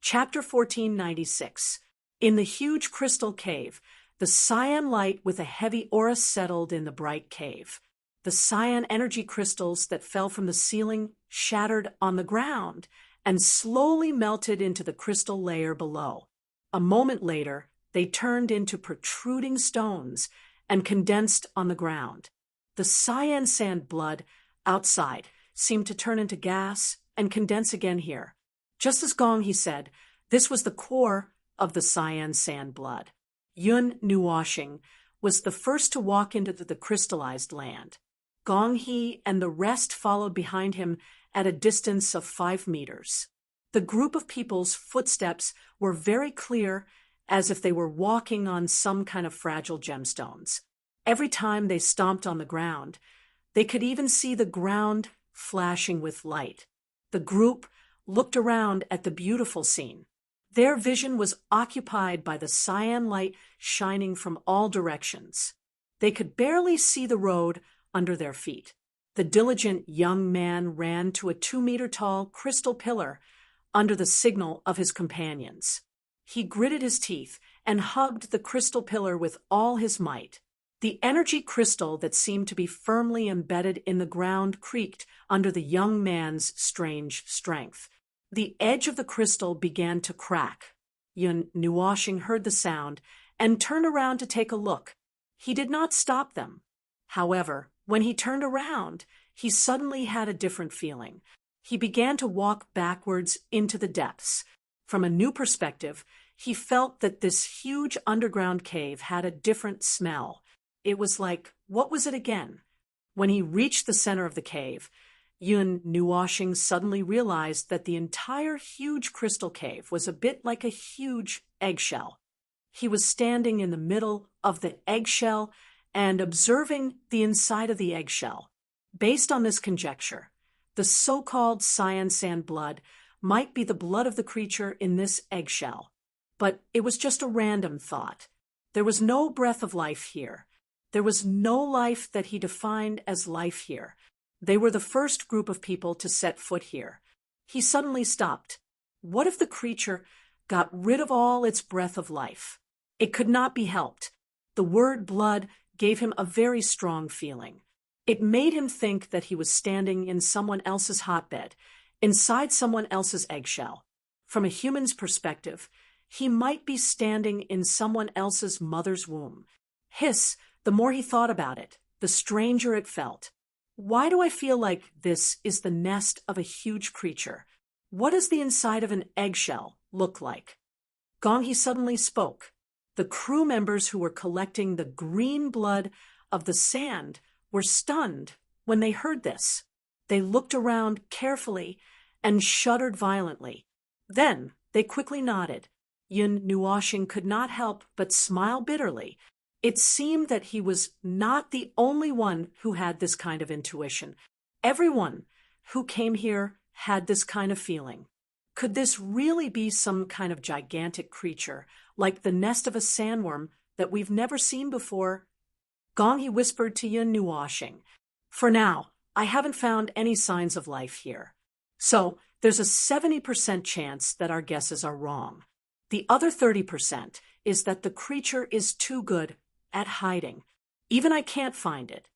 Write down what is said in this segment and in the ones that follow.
Chapter 1496. In the huge crystal cave, the cyan light with a heavy aura settled in the bright cave. The cyan energy crystals that fell from the ceiling shattered on the ground and slowly melted into the crystal layer below. A moment later, they turned into protruding stones and condensed on the ground. The cyan sand blood outside seemed to turn into gas and condense again here. Just as Gong He said, this was the core of the cyan sand blood. Yun Nuoshing was the first to walk into the crystallized land. Gong He and the rest followed behind him at a distance of 5 meters. The group of people's footsteps were very clear, as if they were walking on some kind of fragile gemstones. Every time they stomped on the ground, they could even see the ground flashing with light. The group looked around at the beautiful scene. Their vision was occupied by the cyan light shining from all directions. They could barely see the road under their feet. The diligent young man ran to a 2-meter-tall crystal pillar under the signal of his companions. He gritted his teeth and hugged the crystal pillar with all his might. The energy crystal that seemed to be firmly embedded in the ground creaked under the young man's strange strength. The edge of the crystal began to crack. Yun Nuoshing heard the sound and turned around to take a look. He did not stop them. However, when he turned around, he suddenly had a different feeling. He began to walk backwards into the depths. From a new perspective, he felt that this huge underground cave had a different smell. It was like, what was it again? When he reached the center of the cave, Yun Nuoshing suddenly realized that the entire huge crystal cave was a bit like a huge eggshell. He was standing in the middle of the eggshell and observing the inside of the eggshell. Based on this conjecture, the so-called cyan sand blood might be the blood of the creature in this eggshell. But it was just a random thought. There was no breath of life here. There was no life that he defined as life here. They were the first group of people to set foot here. He suddenly stopped. What if the creature got rid of all its breath of life? It could not be helped. The word blood gave him a very strong feeling. It made him think that he was standing in someone else's hotbed, inside someone else's eggshell. From a human's perspective, he might be standing in someone else's mother's womb. The more he thought about it, the stranger it felt. Why do I feel like this is the nest of a huge creature? What does the inside of an eggshell look like? Gong He suddenly spoke. The crew members who were collecting the green blood of the sand were stunned when they heard this. They looked around carefully and shuddered violently. Then they quickly nodded. Yun Nuoshing could not help but smile bitterly. It seemed that he was not the only one who had this kind of intuition. Everyone who came here had this kind of feeling. Could this really be some kind of gigantic creature, like the nest of a sandworm that we've never seen before? Gong He whispered to Yun Nuoshing, "For now, I haven't found any signs of life here. So there's a 70% chance that our guesses are wrong. The other 30% is that the creature is too good at hiding. Even I can't find it."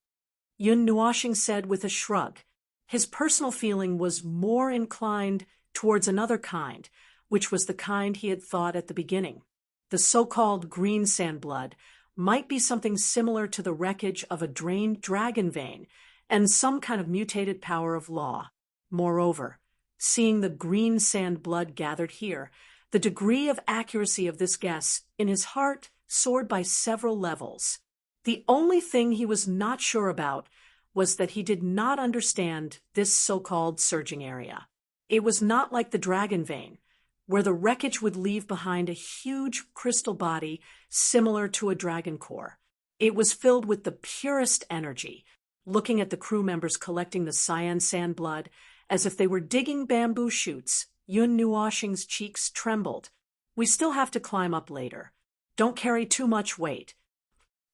Yun Nuoshing said with a shrug. His personal feeling was more inclined towards another kind, which was the kind he had thought at the beginning. The so-called green sand blood might be something similar to the wreckage of a drained dragon vein and some kind of mutated power of law. Moreover, seeing the green sand blood gathered here, the degree of accuracy of this guess in his heart soared by several levels. The only thing he was not sure about was that he did not understand this so-called surging area. It was not like the dragon vein, where the wreckage would leave behind a huge crystal body similar to a dragon core. It was filled with the purest energy. Looking at the crew members collecting the cyan sand blood as if they were digging bamboo shoots, Yun Nuoshing's cheeks trembled. "We still have to climb up later. Don't carry too much weight."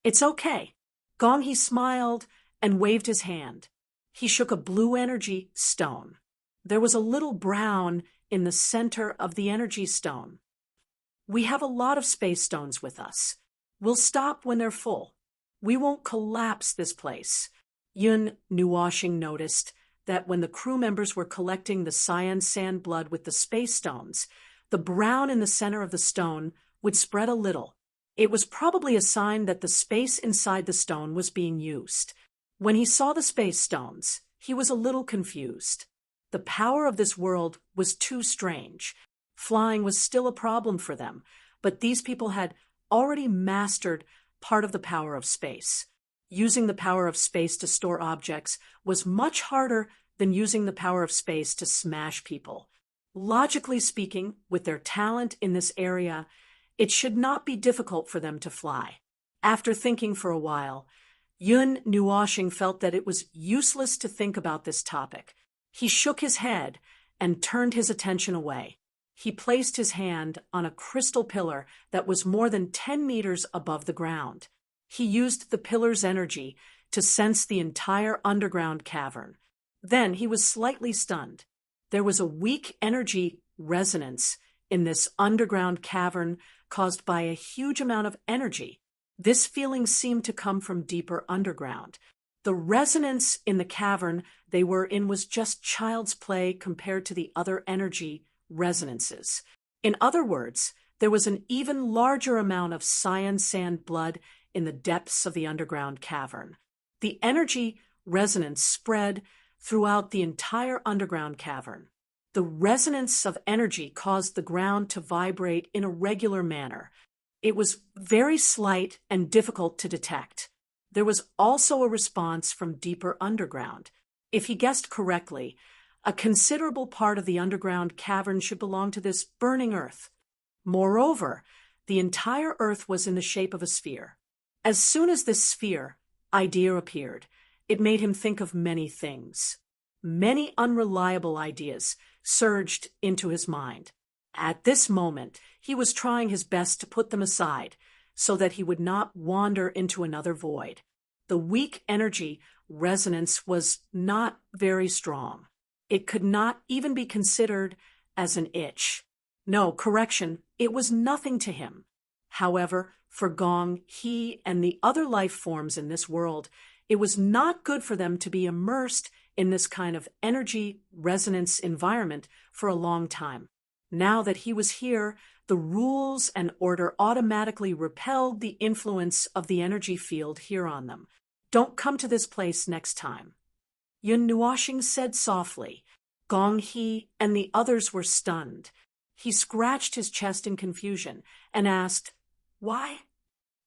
"It's okay." Gong He smiled and waved his hand. He shook a blue energy stone. There was a little brown in the center of the energy stone. We have a lot of space stones with us. We'll stop when they're full. We won't collapse this place. Yun Nuoshing noticed that when the crew members were collecting the cyan sand blood with the space stones, the brown in the center of the stone would spread a little. It was probably a sign that the space inside the stone was being used. When he saw the space stones, he was a little confused. The power of this world was too strange. Flying was still a problem for them, but these people had already mastered part of the power of space. Using the power of space to store objects was much harder than using the power of space to smash people. Logically speaking, with their talent in this area, it should not be difficult for them to fly. After thinking for a while, Yun Nuoshing felt that it was useless to think about this topic. He shook his head and turned his attention away. He placed his hand on a crystal pillar that was more than 10 meters above the ground. He used the pillar's energy to sense the entire underground cavern. Then he was slightly stunned. There was a weak energy resonance in this underground cavern caused by a huge amount of energy. This feeling seemed to come from deeper underground. The resonance in the cavern they were in was just child's play compared to the other energy resonances. In other words, there was an even larger amount of cyan sand blood in the depths of the underground cavern. The energy resonance spread throughout the entire underground cavern. The resonance of energy caused the ground to vibrate in a regular manner. It was very slight and difficult to detect. There was also a response from deeper underground. If he guessed correctly, a considerable part of the underground cavern should belong to this burning earth. Moreover, the entire earth was in the shape of a sphere. As soon as this sphere idea appeared, it made him think of many things. Many unreliable ideas surged into his mind. At this moment, he was trying his best to put them aside so that he would not wander into another void. The weak energy resonance was not very strong. It could not even be considered as an itch. No, correction, it was nothing to him. However, for Gong, he and the other life forms in this world, it was not good for them to be immersed in this kind of energy resonance environment for a long time. Now that he was here, the rules and order automatically repelled the influence of the energy field here on them. Don't come to this place next time. Yun Nuoshing said softly. Gong He and the others were stunned. He scratched his chest in confusion and asked, "Why?"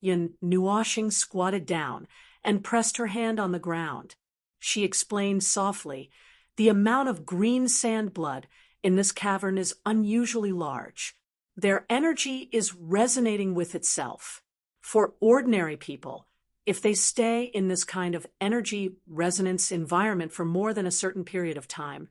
Yun Nuoshing squatted down and pressed her hand on the ground. She explained softly, "The amount of green sand blood in this cavern is unusually large. Their energy is resonating with itself. For ordinary people, if they stay in this kind of energy resonance environment for more than a certain period of time,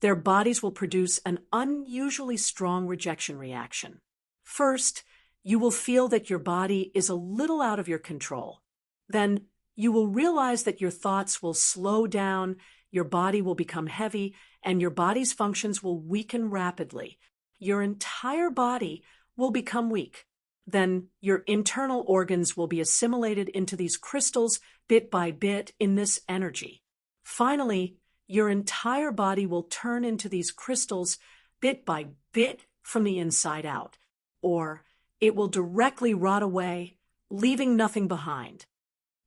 their bodies will produce an unusually strong rejection reaction. First, you will feel that your body is a little out of your control. Then, you will realize that your thoughts will slow down, your body will become heavy, and your body's functions will weaken rapidly. Your entire body will become weak. Then your internal organs will be assimilated into these crystals bit by bit in this energy. Finally, your entire body will turn into these crystals bit by bit from the inside out, or it will directly rot away, leaving nothing behind."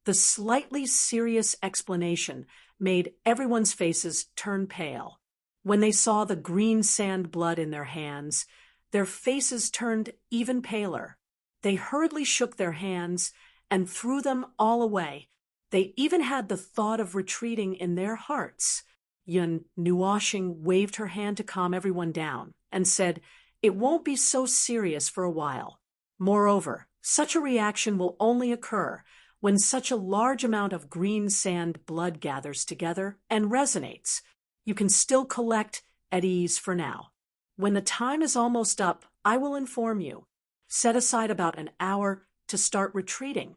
The slightly serious explanation made everyone's faces turn pale. When they saw the green sand blood in their hands, their faces turned even paler. They hurriedly shook their hands and threw them all away. They even had the thought of retreating in their hearts. Yun Nuoshing waved her hand to calm everyone down and said, "It won't be so serious for a while. Moreover, such a reaction will only occur when such a large amount of green sand blood gathers together and resonates. You can still collect at ease for now. When the time is almost up, I will inform you. Set aside about an hour to start retreating."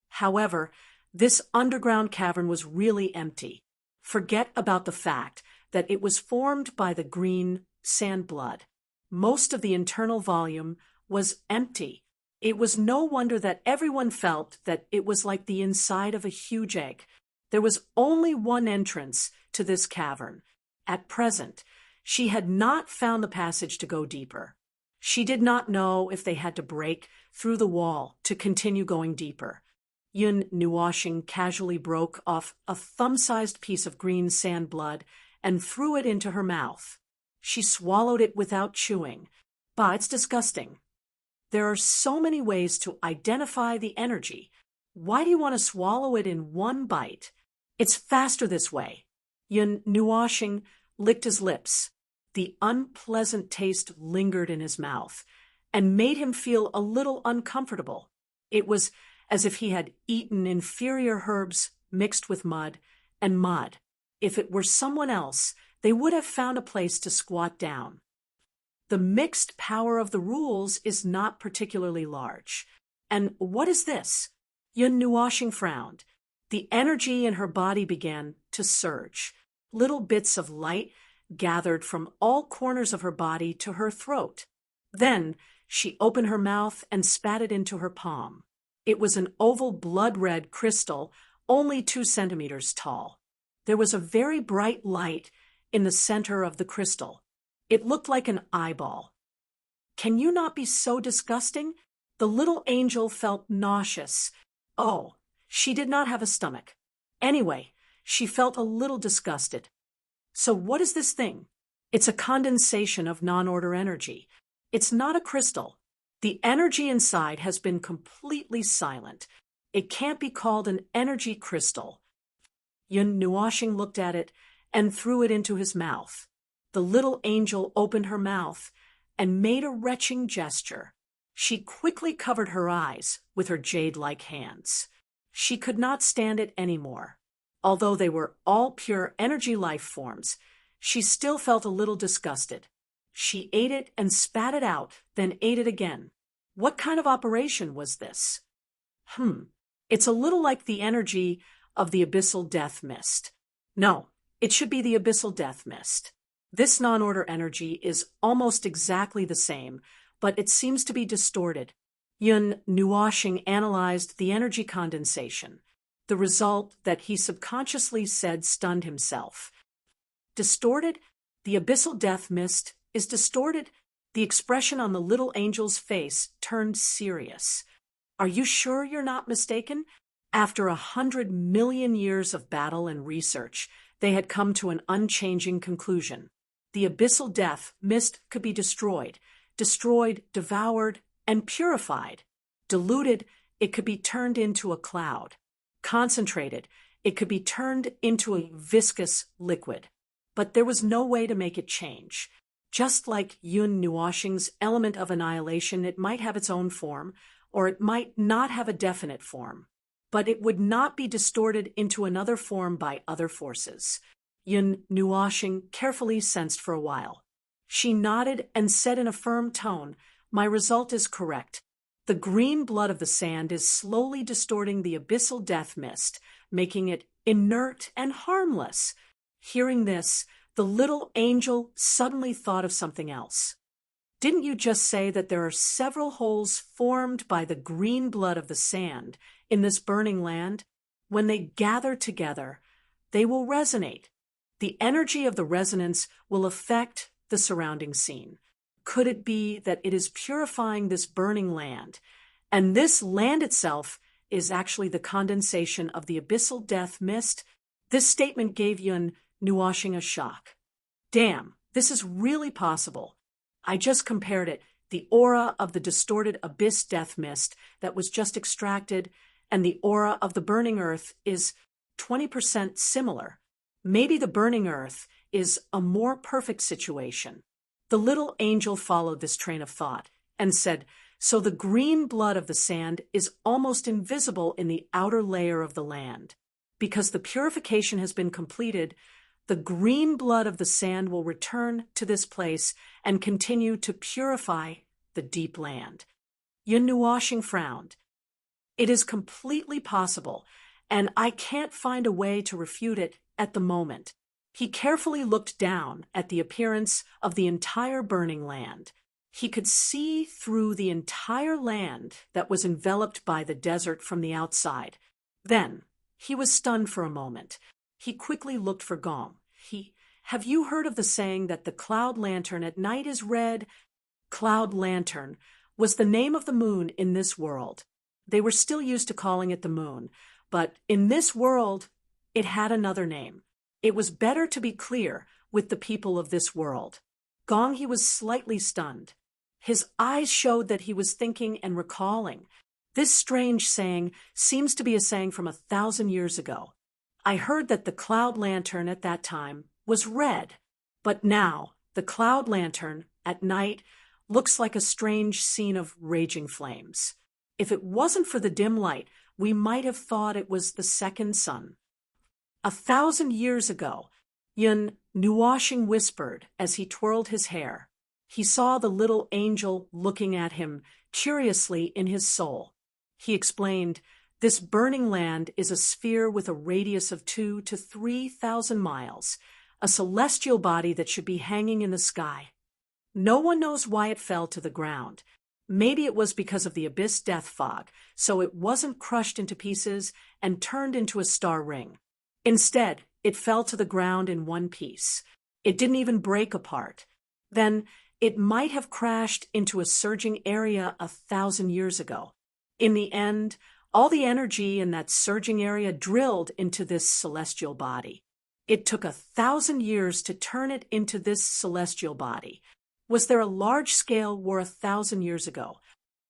However, this underground cavern was really empty. Forget about the fact that it was formed by the green sand blood. Most of the internal volume was empty. It was no wonder that everyone felt that it was like the inside of a huge egg. There was only one entrance to this cavern. At present, she had not found the passage to go deeper. She did not know if they had to break through the wall to continue going deeper. Yun Nuoshing casually broke off a thumb-sized piece of green sand blood and threw it into her mouth. She swallowed it without chewing. Bah, it's disgusting. There are so many ways to identify the energy. Why do you want to swallow it in one bite? It's faster this way. Yun Nuoshing licked his lips. The unpleasant taste lingered in his mouth and made him feel a little uncomfortable. It was as if he had eaten inferior herbs mixed with mud, and mud. If it were someone else, they would have found a place to squat down. The mixed power of the rules is not particularly large. And what is this? Yun Nuoshing frowned. The energy in her body began to surge. Little bits of light gathered from all corners of her body to her throat. Then she opened her mouth and spat it into her palm. It was an oval blood-red crystal, only 2 centimeters tall. There was a very bright light in the center of the crystal. It looked like an eyeball. Can you not be so disgusting? The little angel felt nauseous. Oh, she did not have a stomach. Anyway, she felt a little disgusted. So what is this thing? It's a condensation of non-order energy. It's not a crystal. The energy inside has been completely silent. It can't be called an energy crystal. Yun Nuoshing looked at it and threw it into his mouth. The little angel opened her mouth and made a retching gesture. She quickly covered her eyes with her jade-like hands. She could not stand it anymore. Although they were all pure energy life forms, she still felt a little disgusted. She ate it and spat it out, then ate it again. What kind of operation was this? It's a little like the energy of the abyssal death mist. No, it should be the abyssal death mist. This non-order energy is almost exactly the same, but it seems to be distorted. Yun Nuoshing analyzed the energy condensation. The result that he subconsciously said stunned himself. Distorted? The abyssal death mist is distorted? The expression on the little angel's face turned serious. Are you sure you're not mistaken? After 100 million years of battle and research, they had come to an unchanging conclusion. The abyssal death mist could be destroyed, devoured, and purified. Diluted, it could be turned into a cloud. Concentrated, it could be turned into a viscous liquid. But there was no way to make it change. Just like Yun Nuoshing's element of annihilation, it might have its own form, or it might not have a definite form. But it would not be distorted into another form by other forces. Yun Nuoshing carefully sensed for a while. She nodded and said in a firm tone, "My result is correct. The green blood of the sand is slowly distorting the abyssal death mist, making it inert and harmless." Hearing this, the little angel suddenly thought of something else. Didn't you just say that there are several holes formed by the green blood of the sand in this burning land? When they gather together, they will resonate. The energy of the resonance will affect the surrounding scene. Could it be that it is purifying this burning land, and this land itself is actually the condensation of the abyssal death mist? This statement gave Yun Nuoshing a shock. Damn, this is really possible. I just compared it, the aura of the distorted abyss death mist that was just extracted, and the aura of the burning earth is 20% similar. Maybe the burning earth is a more perfect situation. The little angel followed this train of thought and said, "So the green blood of the sand is almost invisible in the outer layer of the land. Because the purification has been completed, the green blood of the sand will return to this place and continue to purify the deep land." Yun Nuoshing frowned. "It is completely possible, and I can't find a way to refute it at the moment." He carefully looked down at the appearance of the entire burning land. He could see through the entire land that was enveloped by the desert from the outside. Then, he was stunned for a moment. He quickly looked for Gong. Have you heard of the saying that the cloud lantern at night is red? Cloud lantern was the name of the moon in this world. They were still used to calling it the moon, but in this world, it had another name. It was better to be clear with the people of this world. Gong he was slightly stunned. His eyes showed that he was thinking and recalling. This strange saying seems to be a saying from 1,000 years ago. I heard that the cloud lantern at that time was red, but now the cloud lantern at night looks like a strange scene of raging flames. If it wasn't for the dim light, we might have thought it was the second sun. 1,000 years ago, Yun Nuoshing whispered as he twirled his hair. He saw the little angel looking at him curiously in his soul. He explained, "This burning land is a sphere with a radius of 2,000 to 3,000 miles, a celestial body that should be hanging in the sky. No one knows why it fell to the ground. Maybe it was because of the abyss death fog, so it wasn't crushed into pieces and turned into a star ring. Instead, it fell to the ground in one piece. It didn't even break apart. Then, it might have crashed into a surging area 1,000 years ago. In the end, all the energy in that surging area drilled into this celestial body. It took 1,000 years to turn it into this celestial body. Was there a large-scale war 1,000 years ago?"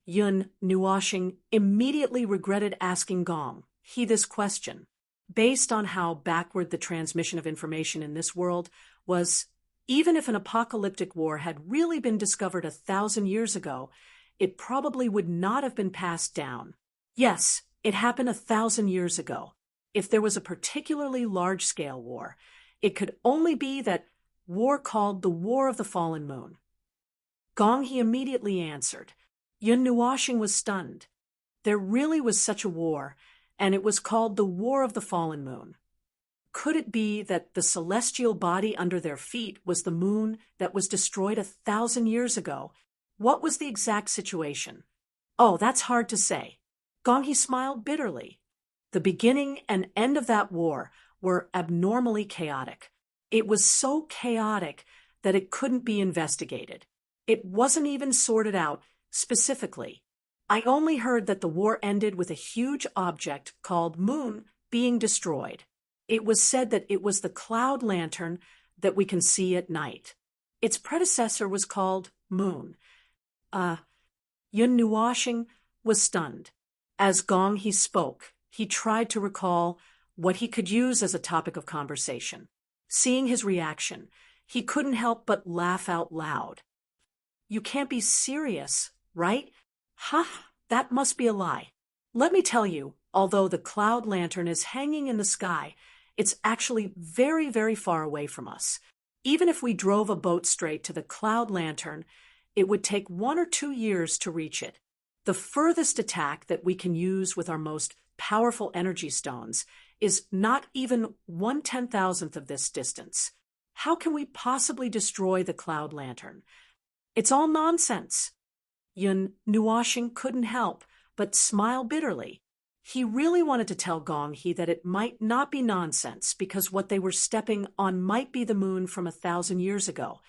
Yun Nuoshing immediately regretted asking Gong he this question. Based on how backward the transmission of information in this world was, even if an apocalyptic war had really been discovered 1,000 years ago, it probably would not have been passed down. Yes, it happened 1,000 years ago. If there was a particularly large-scale war, it could only be that war called the War of the Fallen Moon. Gong he immediately answered. Yun Nuoshing was stunned. There really was such a war, and it was called the War of the Fallen Moon. Could it be that the celestial body under their feet was the moon that was destroyed 1,000 years ago? What was the exact situation? Oh, that's hard to say. Gong he smiled bitterly. The beginning and end of that war were abnormally chaotic. It was so chaotic that it couldn't be investigated. It wasn't even sorted out specifically. I only heard that the war ended with a huge object called Moon being destroyed. It was said that it was the cloud lantern that we can see at night. Its predecessor was called Moon. Yun Nuoshing was stunned. As Gong he spoke, he tried to recall what he could use as a topic of conversation. Seeing his reaction, he couldn't help but laugh out loud. "You can't be serious, right? Ha, that must be a lie. Let me tell you, although the cloud lantern is hanging in the sky, it's actually very, very far away from us. Even if we drove a boat straight to the cloud lantern, it would take 1 or 2 years to reach it. The furthest attack that we can use with our most powerful energy stones is not even 1/10,000th of this distance. How can we possibly destroy the cloud lantern? It's all nonsense." Yun Nuoshing couldn't help but smile bitterly. He really wanted to tell Gong he that it might not be nonsense because what they were stepping on might be the moon from 1,000 years ago.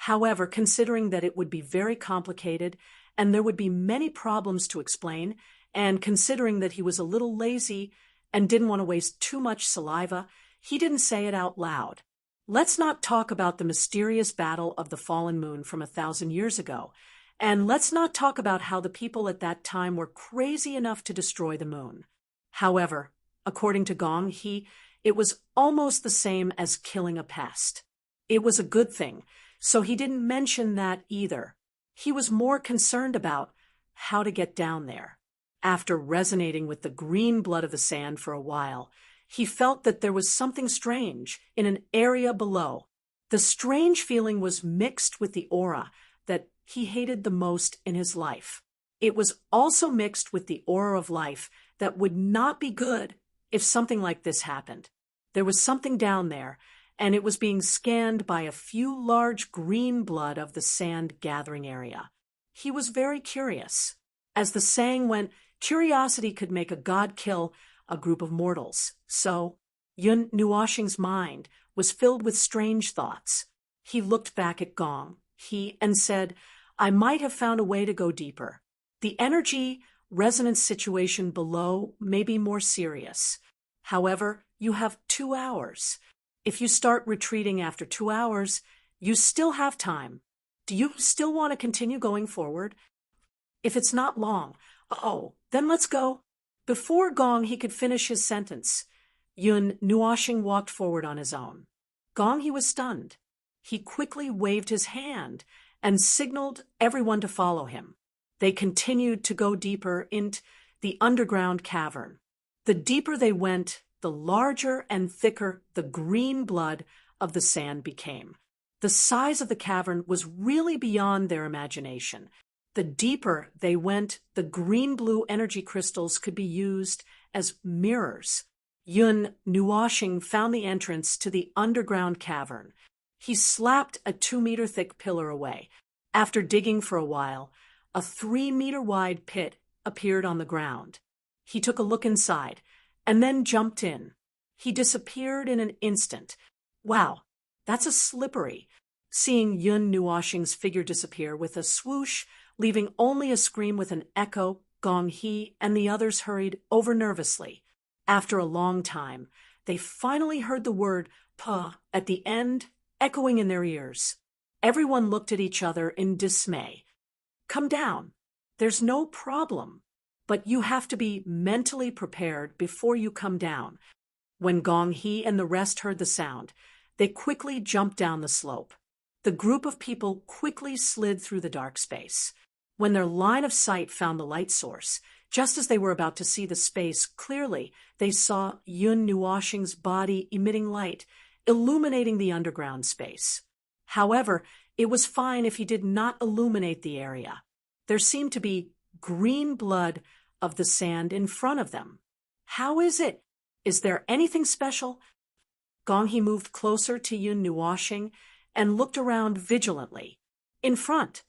However, considering that it would be very complicated and there would be many problems to explain, and considering that he was a little lazy and didn't want to waste too much saliva, he didn't say it out loud. Let's not talk about the mysterious battle of the fallen moon from 1,000 years ago, and let's not talk about how the people at that time were crazy enough to destroy the moon. However, according to Gong he, it was almost the same as killing a pest. It was a good thing, so he didn't mention that either. He was more concerned about how to get down there. After resonating with the green blood of the sand for a while, he felt that there was something strange in an area below. The strange feeling was mixed with the aura that he hated the most in his life. It was also mixed with the aura of life that would not be good if something like this happened. There was something down there, and it was being scanned by a few large green blood of the sand gathering area. He was very curious. As the saying went, curiosity could make a god kill a group of mortals. So, Yun Nuoxing's mind was filled with strange thoughts. He looked back at Gong, and said, I might have found a way to go deeper. The energy resonance situation below may be more serious. However, you have 2 hours. If you start retreating after 2 hours, you still have time. Do you still want to continue going forward? If it's not long, then let's go. Before Gong he could finish his sentence, Yun Nuoxing walked forward on his own. Gong he was stunned. He quickly waved his hand and signaled everyone to follow him. They continued to go deeper into the underground cavern. The deeper they went, the larger and thicker the green blood of the sand became. The size of the cavern was really beyond their imagination. The deeper they went, the green-blue energy crystals could be used as mirrors. Yun Nuoxing found the entrance to the underground cavern. He slapped a 2-meter-thick pillar away. After digging for a while, a 3-meter-wide pit appeared on the ground. He took a look inside, and then jumped in. He disappeared in an instant. Wow, that's a slippery. Seeing Yun Nuoxing's figure disappear with a swoosh, leaving only a scream with an echo, Gong He and the others hurried over nervously. After a long time, they finally heard the word "pa" at the end, echoing in their ears. Everyone looked at each other in dismay. Come down. There's no problem. But you have to be mentally prepared before you come down. When Gong He and the rest heard the sound, they quickly jumped down the slope. The group of people quickly slid through the dark space. When their line of sight found the light source, just as they were about to see the space clearly, they saw Yun Nuoxing's body emitting light, illuminating the underground space. However, it was fine if he did not illuminate the area. There seemed to be green blood of the sand in front of them. How is it? Is there anything special? Gong He moved closer to Yun Nuoxing and looked around vigilantly. In front,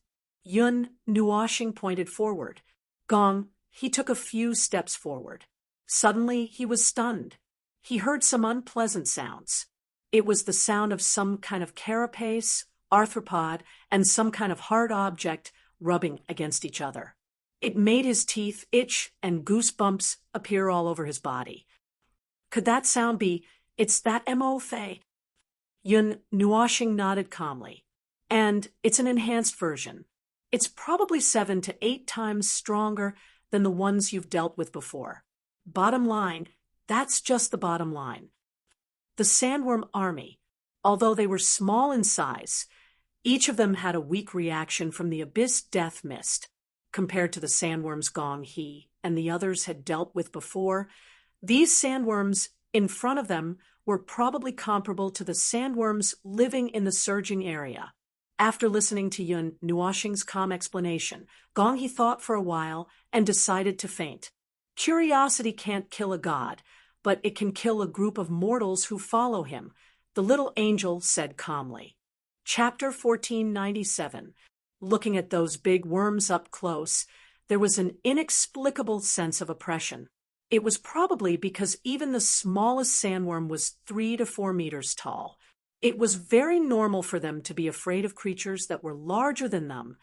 Yun Nuoxing pointed forward. Gong He took a few steps forward. Suddenly, he was stunned. He heard some unpleasant sounds. It was the sound of some kind of carapace, arthropod, and some kind of hard object rubbing against each other. It made his teeth itch and goosebumps appear all over his body. Could that sound be, it's that M.O. Fei? Yun Nuoxing nodded calmly. And it's an enhanced version. It's probably 7 to 8 times stronger than the ones you've dealt with before. Bottom line, that's just the bottom line. The sandworm army, although they were small in size, each of them had a weak reaction from the abyss death mist. Compared to the sandworms Gong He and the others had dealt with before, these sandworms in front of them were probably comparable to the sandworms living in the surging area. After listening to Yun Nuoxing's calm explanation, Gong He thought for a while and decided to faint. Curiosity can't kill a god, but it can kill a group of mortals who follow him, the little angel said calmly. Chapter 1497. Looking at those big worms up close, there was an inexplicable sense of oppression. It was probably because even the smallest sandworm was 3 to 4 meters tall. It was very normal for them to be afraid of creatures that were larger than them,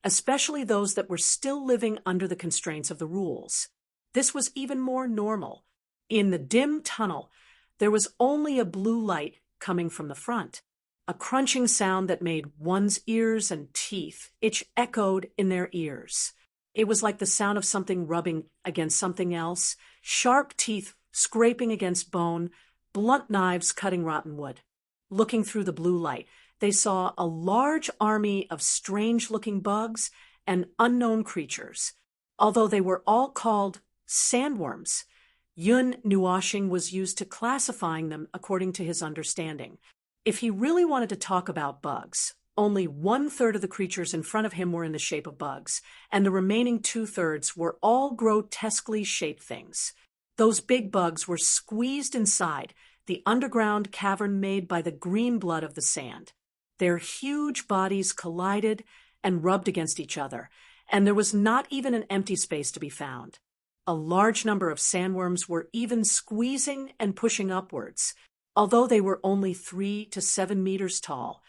especially those that were still living under the constraints of the rules. This was even more normal. In the dim tunnel, there was only a blue light coming from the front. A crunching sound that made one's ears and teeth itch echoed in their ears. It was like the sound of something rubbing against something else, sharp teeth scraping against bone, blunt knives cutting rotten wood. Looking through the blue light, they saw a large army of strange-looking bugs and unknown creatures. Although they were all called sandworms, Yun Nuoxing was used to classifying them according to his understanding. If he really wanted to talk about bugs, only 1/3 of the creatures in front of him were in the shape of bugs, and the remaining 2/3 were all grotesquely shaped things. Those big bugs were squeezed inside, the underground cavern made by the green blood of the sand. Their huge bodies collided and rubbed against each other, and there was not even an empty space to be found. A large number of sandworms were even squeezing and pushing upwards. Although they were only 3 to 7 meters tall,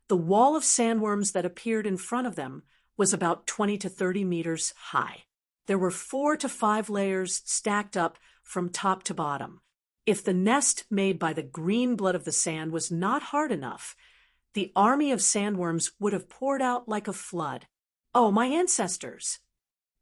the wall of sandworms that appeared in front of them was about 20 to 30 meters high. There were 4 to 5 layers stacked up from top to bottom. If the nest made by the green blood of the sand was not hard enough, the army of sandworms would have poured out like a flood. Oh, my ancestors!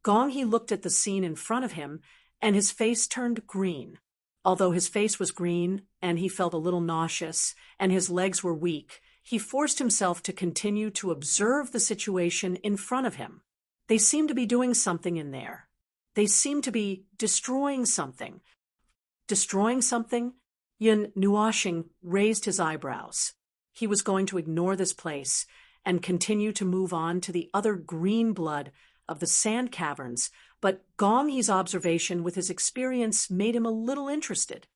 Gong He looked at the scene in front of him, and his face turned green. Although his face was green, and he felt a little nauseous, and his legs were weak, he forced himself to continue to observe the situation in front of him. They seemed to be doing something in there. They seemed to be destroying something. Destroying something? Yun Nuoxing raised his eyebrows. He was going to ignore this place and continue to move on to the other green blood of the sand caverns, but Gong He's observation with his experience made him a little interested.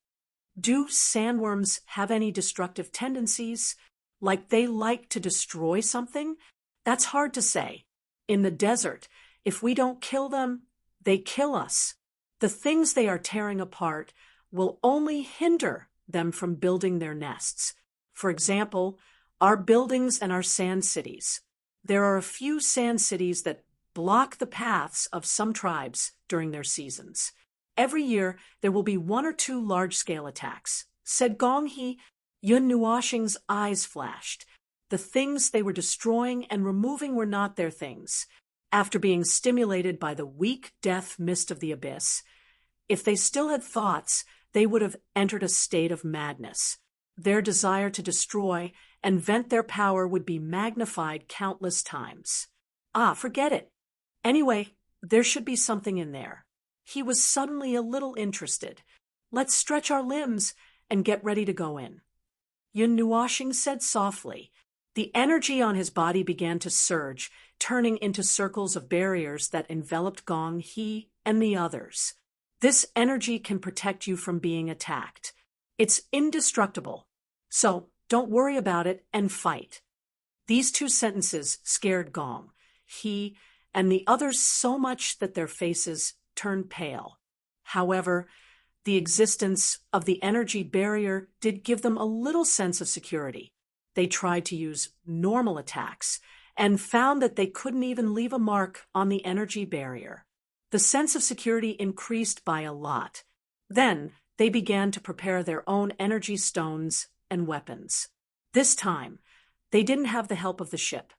Do sandworms have any destructive tendencies? Like they like to destroy something? That's hard to say. In the desert, if we don't kill them, they kill us. The things they are tearing apart will only hinder them from building their nests. For example, our buildings and our sand cities. There are a few sand cities that block the paths of some tribes during their seasons. Every year, there will be 1 or 2 large-scale attacks. Said Gong He, Yun Nuoxing's eyes flashed. The things they were destroying and removing were not their things. After being stimulated by the weak death mist of the abyss, if they still had thoughts, they would have entered a state of madness. Their desire to destroy and vent their power would be magnified countless times. Forget it. Anyway, there should be something in there. He was suddenly a little interested. Let's stretch our limbs and get ready to go in. Yun Nuoxing said softly. The energy on his body began to surge, turning into circles of barriers that enveloped Gong He and the others. This energy can protect you from being attacked. It's indestructible. So don't worry about it and fight. These 2 sentences scared Gong He and the others so much that their faces turned pale. However, the existence of the energy barrier did give them a little sense of security. They tried to use normal attacks and found that they couldn't even leave a mark on the energy barrier. The sense of security increased by a lot. Then they began to prepare their own energy stones and weapons. This time, they didn't have the help of the ship.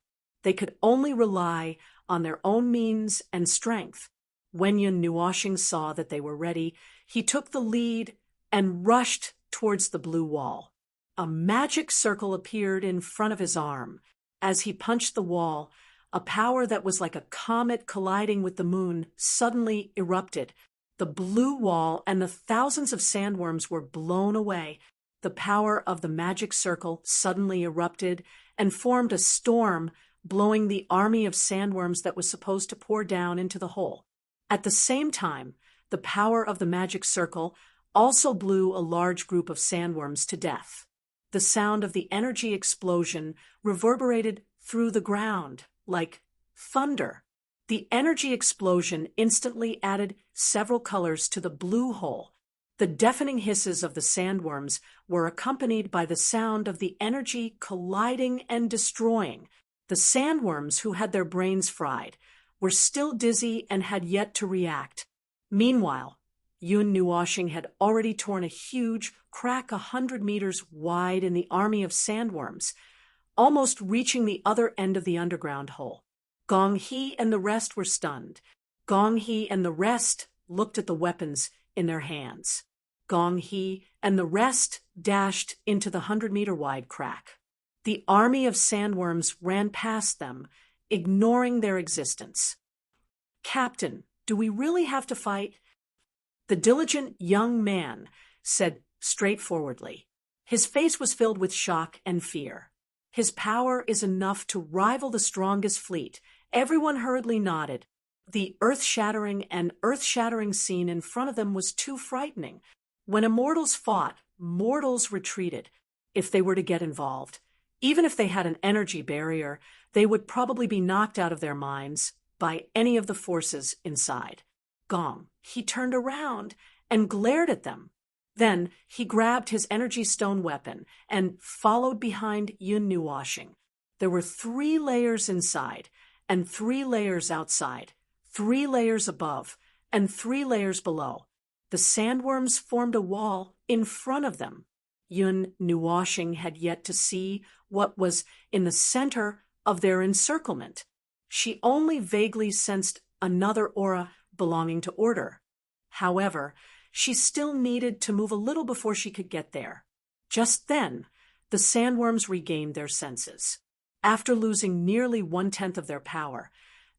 They could only rely on their own means and strength. When Yun Nuoxing saw that they were ready, he took the lead and rushed towards the blue wall. A magic circle appeared in front of his arm. As he punched the wall, a power that was like a comet colliding with the moon suddenly erupted. The blue wall and the thousands of sandworms were blown away. The power of the magic circle suddenly erupted and formed a storm, blowing the army of sandworms that was supposed to pour down into the hole. At the same time, the power of the magic circle also blew a large group of sandworms to death. The sound of the energy explosion reverberated through the ground like thunder. The energy explosion instantly added several colors to the blue hole. The deafening hisses of the sandworms were accompanied by the sound of the energy colliding and destroying. The sandworms, who had their brains fried, were still dizzy and had yet to react. Meanwhile, Yun Nuoxing had already torn a huge crack 100 meters wide in the army of sandworms, almost reaching the other end of the underground hole. Gong He and the rest were stunned. Gong He and the rest looked at the weapons in their hands. Gong He and the rest dashed into the 100-meter wide crack. The army of sandworms ran past them, ignoring their existence. "Captain, do we really have to fight?" The diligent young man said straightforwardly. His face was filled with shock and fear. "His power is enough to rival the strongest fleet." Everyone hurriedly nodded. The earth-shattering scene in front of them was too frightening. When immortals fought, mortals retreated if they were to get involved. Even if they had an energy barrier, they would probably be knocked out of their minds by any of the forces inside. Gong, he turned around and glared at them. Then he grabbed his energy stone weapon and followed behind Yun Nuoshing. There were 3 layers inside and 3 layers outside, 3 layers above and 3 layers below. The sandworms formed a wall in front of them. Yun Nuoshing had yet to see what was in the center of their encirclement. She only vaguely sensed another aura belonging to order. However, she still needed to move a little before she could get there. Just then, the sandworms regained their senses. After losing nearly 1/10 of their power,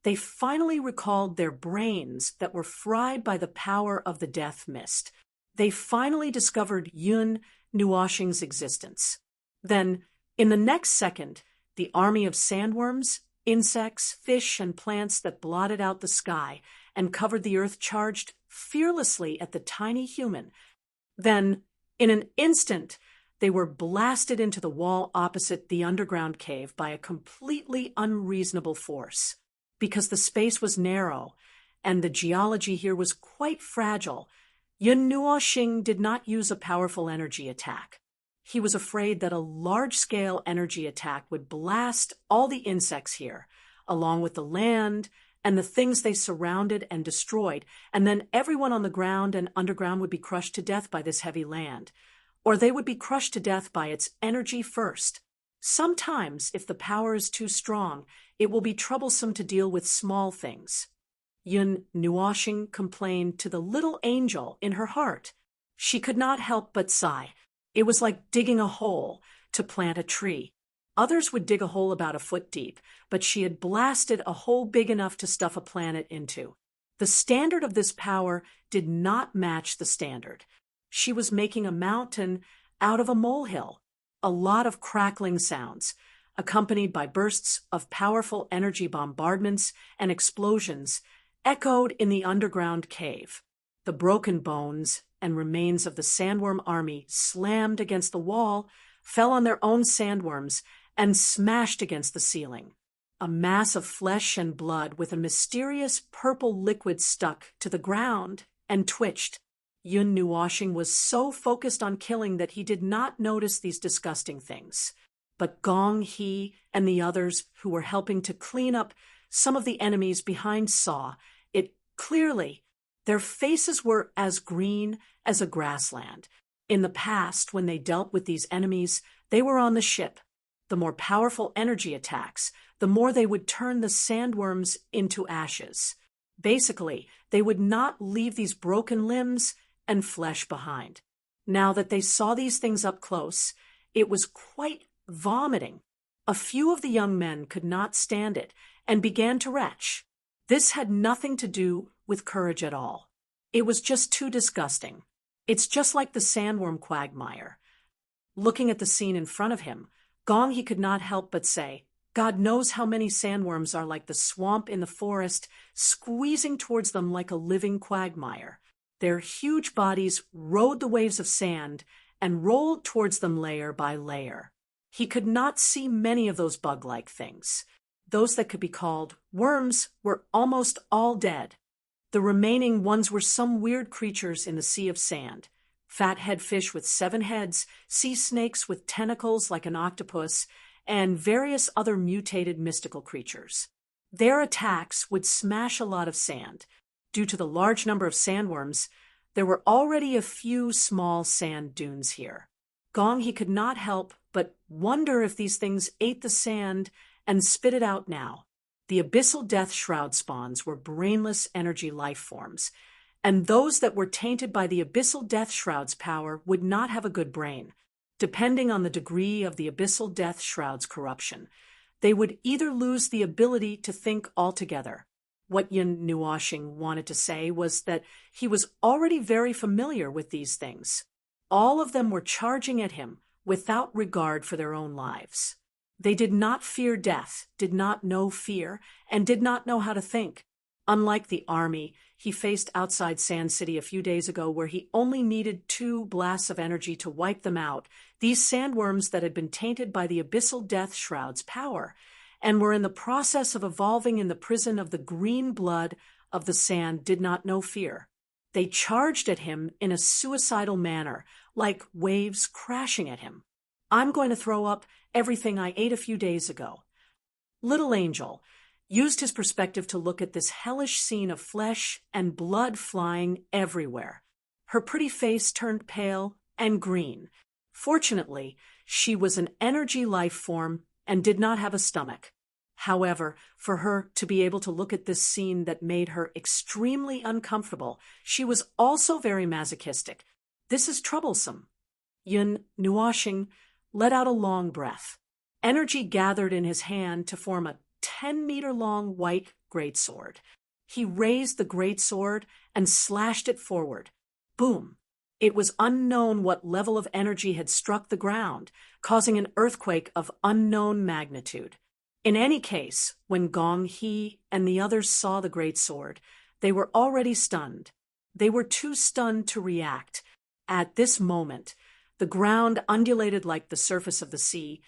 they finally recalled their brains that were fried by the power of the death mist. They finally discovered Yun Nuoshing's existence. Then, in the next second, the army of sandworms, insects, fish, and plants that blotted out the sky and covered the earth charged fearlessly at the tiny human. Then, in an instant, they were blasted into the wall opposite the underground cave by a completely unreasonable force. Because the space was narrow and the geology here was quite fragile, Yun Nuoshing did not use a powerful energy attack. He was afraid that a large-scale energy attack would blast all the insects here, along with the land and the things they surrounded and destroyed, and then everyone on the ground and underground would be crushed to death by this heavy land, or they would be crushed to death by its energy first. Sometimes, if the power is too strong, it will be troublesome to deal with small things. Yun Nuoshing complained to the little angel in her heart. She could not help but sigh. It was like digging a hole to plant a tree. Others would dig a hole about a foot deep, but she had blasted a hole big enough to stuff a planet into. The standard of this power did not match the standard. She was making a mountain out of a molehill. A lot of crackling sounds, accompanied by bursts of powerful energy bombardments and explosions, echoed in the underground cave. The broken bones and remains of the sandworm army slammed against the wall, fell on their own sandworms, and smashed against the ceiling. A mass of flesh and blood with a mysterious purple liquid stuck to the ground and twitched. Yun Nuoshing was so focused on killing that he did not notice these disgusting things. But Gong, he, and the others who were helping to clean up some of the enemies behind saw it clearly. Their faces were as green as a grassland. In the past, when they dealt with these enemies, they were on the ship. The more powerful energy attacks, the more they would turn the sandworms into ashes. Basically, they would not leave these broken limbs and flesh behind. Now that they saw these things up close, it was quite vomiting. A few of the young men could not stand it and began to retch. This had nothing to do with courage at all. It was just too disgusting. It's just like the sandworm quagmire. Looking at the scene in front of him, Gong, he could not help but say, God knows how many sandworms are like the swamp in the forest, squeezing towards them like a living quagmire. Their huge bodies rode the waves of sand and rolled towards them layer by layer. He could not see many of those bug-like things. Those that could be called worms were almost all dead. The remaining ones were some weird creatures in the sea of sand. Fathead fish with 7 heads, sea snakes with tentacles like an octopus, and various other mutated mystical creatures. Their attacks would smash a lot of sand. Due to the large number of sandworms, there were already a few small sand dunes here. Gong, he could not help but wonder if these things ate the sand and spit it out now. The abyssal death shroud spawns were brainless energy life forms, and those that were tainted by the abyssal death shroud's power would not have a good brain. Depending on the degree of the abyssal death shroud's corruption, they would either lose the ability to think altogether. What Yun Nuoshing wanted to say was that he was already very familiar with these things. All of them were charging at him without regard for their own lives. They did not fear death, did not know fear, and did not know how to think. Unlike the army he faced outside Sand City a few days ago, where he only needed 2 blasts of energy to wipe them out, these sandworms that had been tainted by the abyssal death shroud's power and were in the process of evolving in the prison of the green blood of the sand did not know fear. They charged at him in a suicidal manner, like waves crashing at him. "I'm going to throw up everything I ate a few days ago." Little Angel used his perspective to look at this hellish scene of flesh and blood flying everywhere. Her pretty face turned pale and green. Fortunately, she was an energy life form and did not have a stomach. However, for her to be able to look at this scene that made her extremely uncomfortable, she was also very masochistic. "This is troublesome." Yun Nuashing let out a long breath. Energy gathered in his hand to form a 10-meter-long white greatsword. He raised the greatsword and slashed it forward. Boom! It was unknown what level of energy had struck the ground, causing an earthquake of unknown magnitude. In any case, when Gong He and the others saw the greatsword, they were already stunned. They were too stunned to react. At this moment, the ground undulated like the surface of the sea.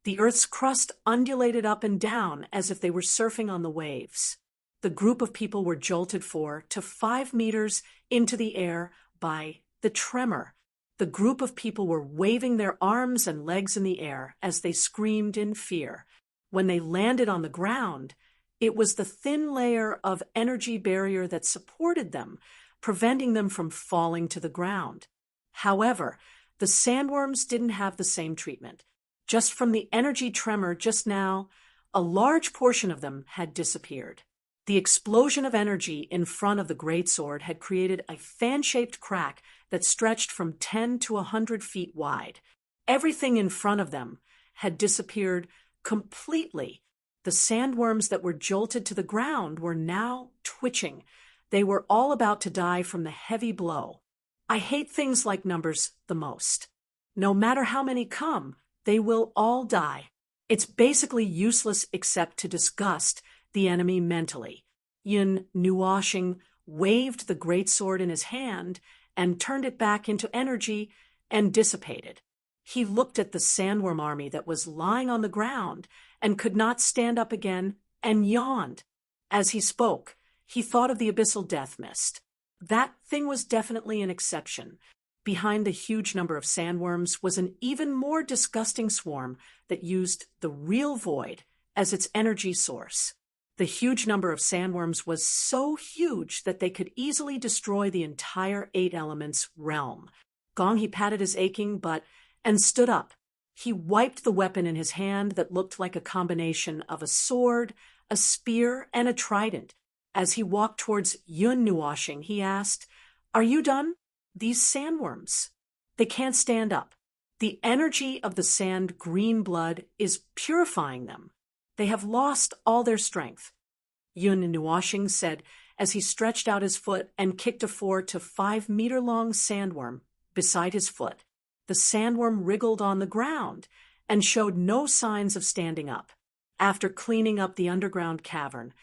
The earth's crust undulated up and down as if they were surfing on the waves. The group of people were jolted 4 to 5 meters into the air by the tremor. The group of people were waving their arms and legs in the air as they screamed in fear. When they landed on the ground, it was the thin layer of energy barrier that supported them, preventing them from falling to the ground. However, the sandworms didn't have the same treatment. Just from the energy tremor just now, a large portion of them had disappeared. The explosion of energy in front of the greatsword had created a fan-shaped crack that stretched from 10 to 100 feet wide. Everything in front of them had disappeared completely. The sandworms that were jolted to the ground were now twitching. They were all about to die from the heavy blow. I hate things like numbers the most. No matter how many come, they will all die. It's basically useless except to disgust the enemy mentally. Yun Nuashing waved the greatsword in his hand and turned it back into energy and dissipated. He looked at the sandworm army that was lying on the ground and could not stand up again and yawned. As he spoke, he thought of the abyssal death mist. That thing was definitely an exception. Behind the huge number of sandworms was an even more disgusting swarm that used the real void as its energy source. The huge number of sandworms was so huge that they could easily destroy the entire 8 elements realm. Gong He patted his aching butt and stood up. He wiped the weapon in his hand that looked like a combination of a sword, a spear, and a trident. As he walked towards Yun Nuashing, he asked, "Are you done? These sandworms, they can't stand up. The energy of the sand green blood is purifying them. They have lost all their strength." Yun Nuashing said as he stretched out his foot and kicked a 4 to 5 meter long sandworm beside his foot. The sandworm wriggled on the ground and showed no signs of standing up. After cleaning up the underground cavern,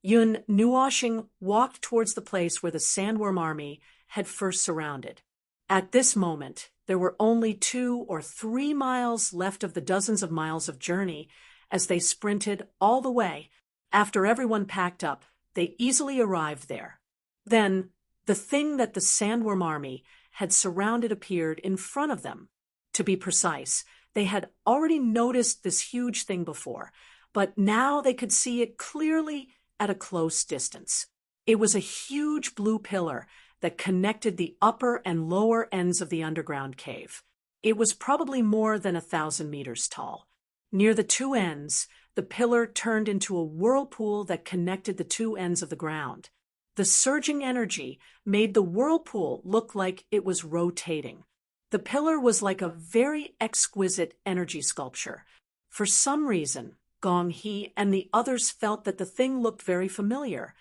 Yun Nuashing walked towards the place where the sandworm army had first surrounded. At this moment, there were only 2 or 3 miles left of the dozens of miles of journey. As they sprinted all the way, after everyone packed up, they easily arrived there. Then, the thing that the sandworm army had surrounded appeared in front of them. To be precise, they had already noticed this huge thing before, but now they could see it clearly at a close distance. It was a huge blue pillar that connected the upper and lower ends of the underground cave. It was probably more than 1,000 meters tall. Near the 2 ends, the pillar turned into a whirlpool that connected the 2 ends of the ground. The surging energy made the whirlpool look like it was rotating. The pillar was like a very exquisite energy sculpture. For some reason, Gong He and the others felt that the thing looked very familiar,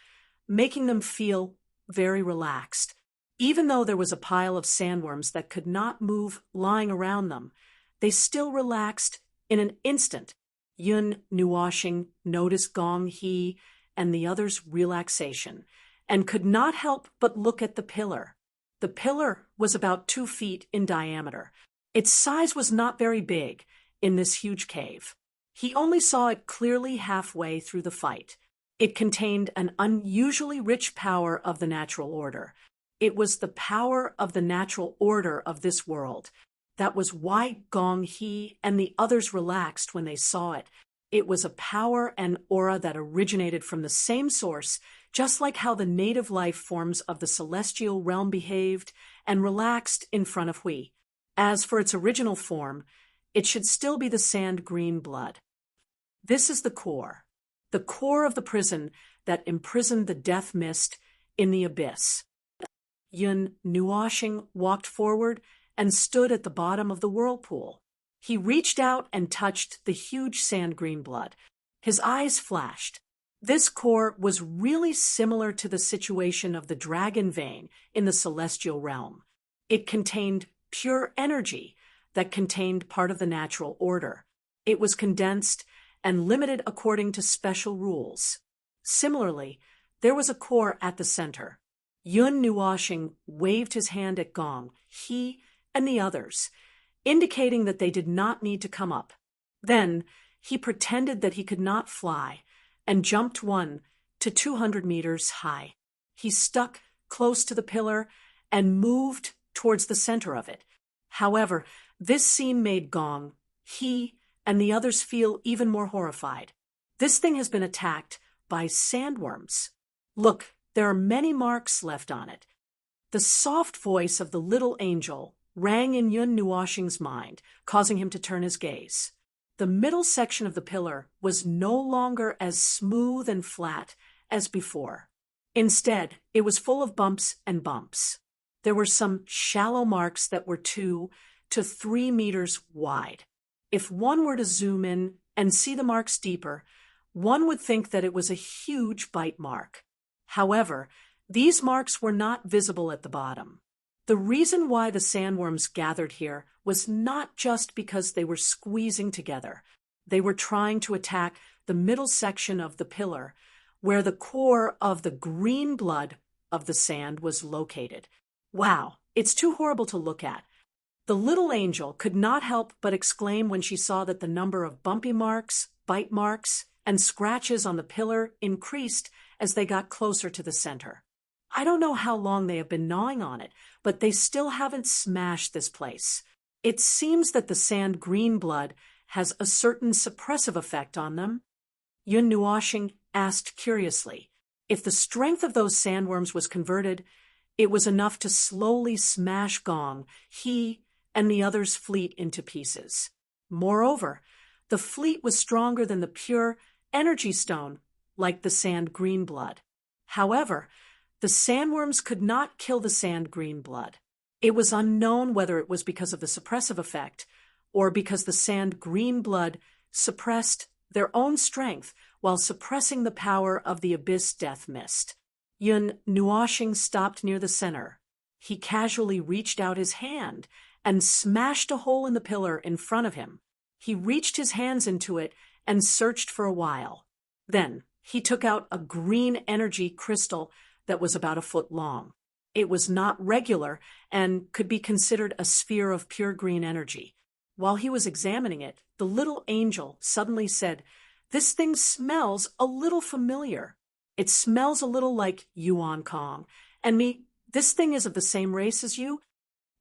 making them feel very relaxed. Even though there was a pile of sandworms that could not move lying around them, they still relaxed in an instant. Yun Nuashing noticed Gong He and the other's relaxation, and could not help but look at the pillar. The pillar was about 2 feet in diameter. Its size was not very big in this huge cave. He only saw it clearly halfway through the fight. It contained an unusually rich power of the natural order. It was the power of the natural order of this world. That was why Gong He and the others relaxed when they saw it. It was a power and aura that originated from the same source, just like how the native life forms of the celestial realm behaved and relaxed in front of Hui. As for its original form, it should still be the sand green blood. This is the core of the prison that imprisoned the death mist in the abyss. Yun Nuoxing walked forward and stood at the bottom of the whirlpool. He reached out and touched the huge sand green blood. His eyes flashed. This core was really similar to the situation of the dragon vein in the celestial realm. It contained pure energy that contained part of the natural order. It was condensed and limited according to special rules. Similarly, there was a core at the center. Yun Nuoxing waved his hand at Gong, He, and the others, indicating that they did not need to come up. Then he pretended that he could not fly and jumped 1 to 200 meters high. He stuck close to the pillar and moved towards the center of it. However, this scene made Gong, He, and the others feel even more horrified. This thing has been attacked by sandworms. Look, there are many marks left on it. The soft voice of the little angel rang in Yun Nuoxing's mind, causing him to turn his gaze. The middle section of the pillar was no longer as smooth and flat as before. Instead, it was full of bumps and bumps. There were some shallow marks that were 2 to 3 meters wide. If one were to zoom in and see the marks deeper, one would think that it was a huge bite mark. However, these marks were not visible at the bottom. The reason why the sandworms gathered here was not just because they were squeezing together. They were trying to attack the middle section of the pillar, where the core of the green blood of the sand was located. Wow, it's too horrible to look at. The little angel could not help but exclaim when she saw that the number of bumpy marks, bite marks, and scratches on the pillar increased as they got closer to the center. I don't know how long they have been gnawing on it, but they still haven't smashed this place. It seems that the sand green blood has a certain suppressive effect on them. Yun Nuoxing asked curiously. If the strength of those sandworms was converted, it was enough to slowly smash Gong, He, and the others' fleet into pieces. Moreover, the fleet was stronger than the pure energy stone, like the sand green blood. However, the sandworms could not kill the sand green blood. It was unknown whether it was because of the suppressive effect or because the sand green blood suppressed their own strength while suppressing the power of the abyss death mist. Yun Nuoxing stopped near the center. He casually reached out his hand and smashed a hole in the pillar in front of him. He reached his hands into it and searched for a while. Then he took out a green energy crystal that was about 1 foot long. It was not regular and could be considered a sphere of pure green energy. While he was examining it, the little angel suddenly said, "This thing smells a little familiar. It smells a little like Yuan Kong. And me, this thing is of the same race as you?"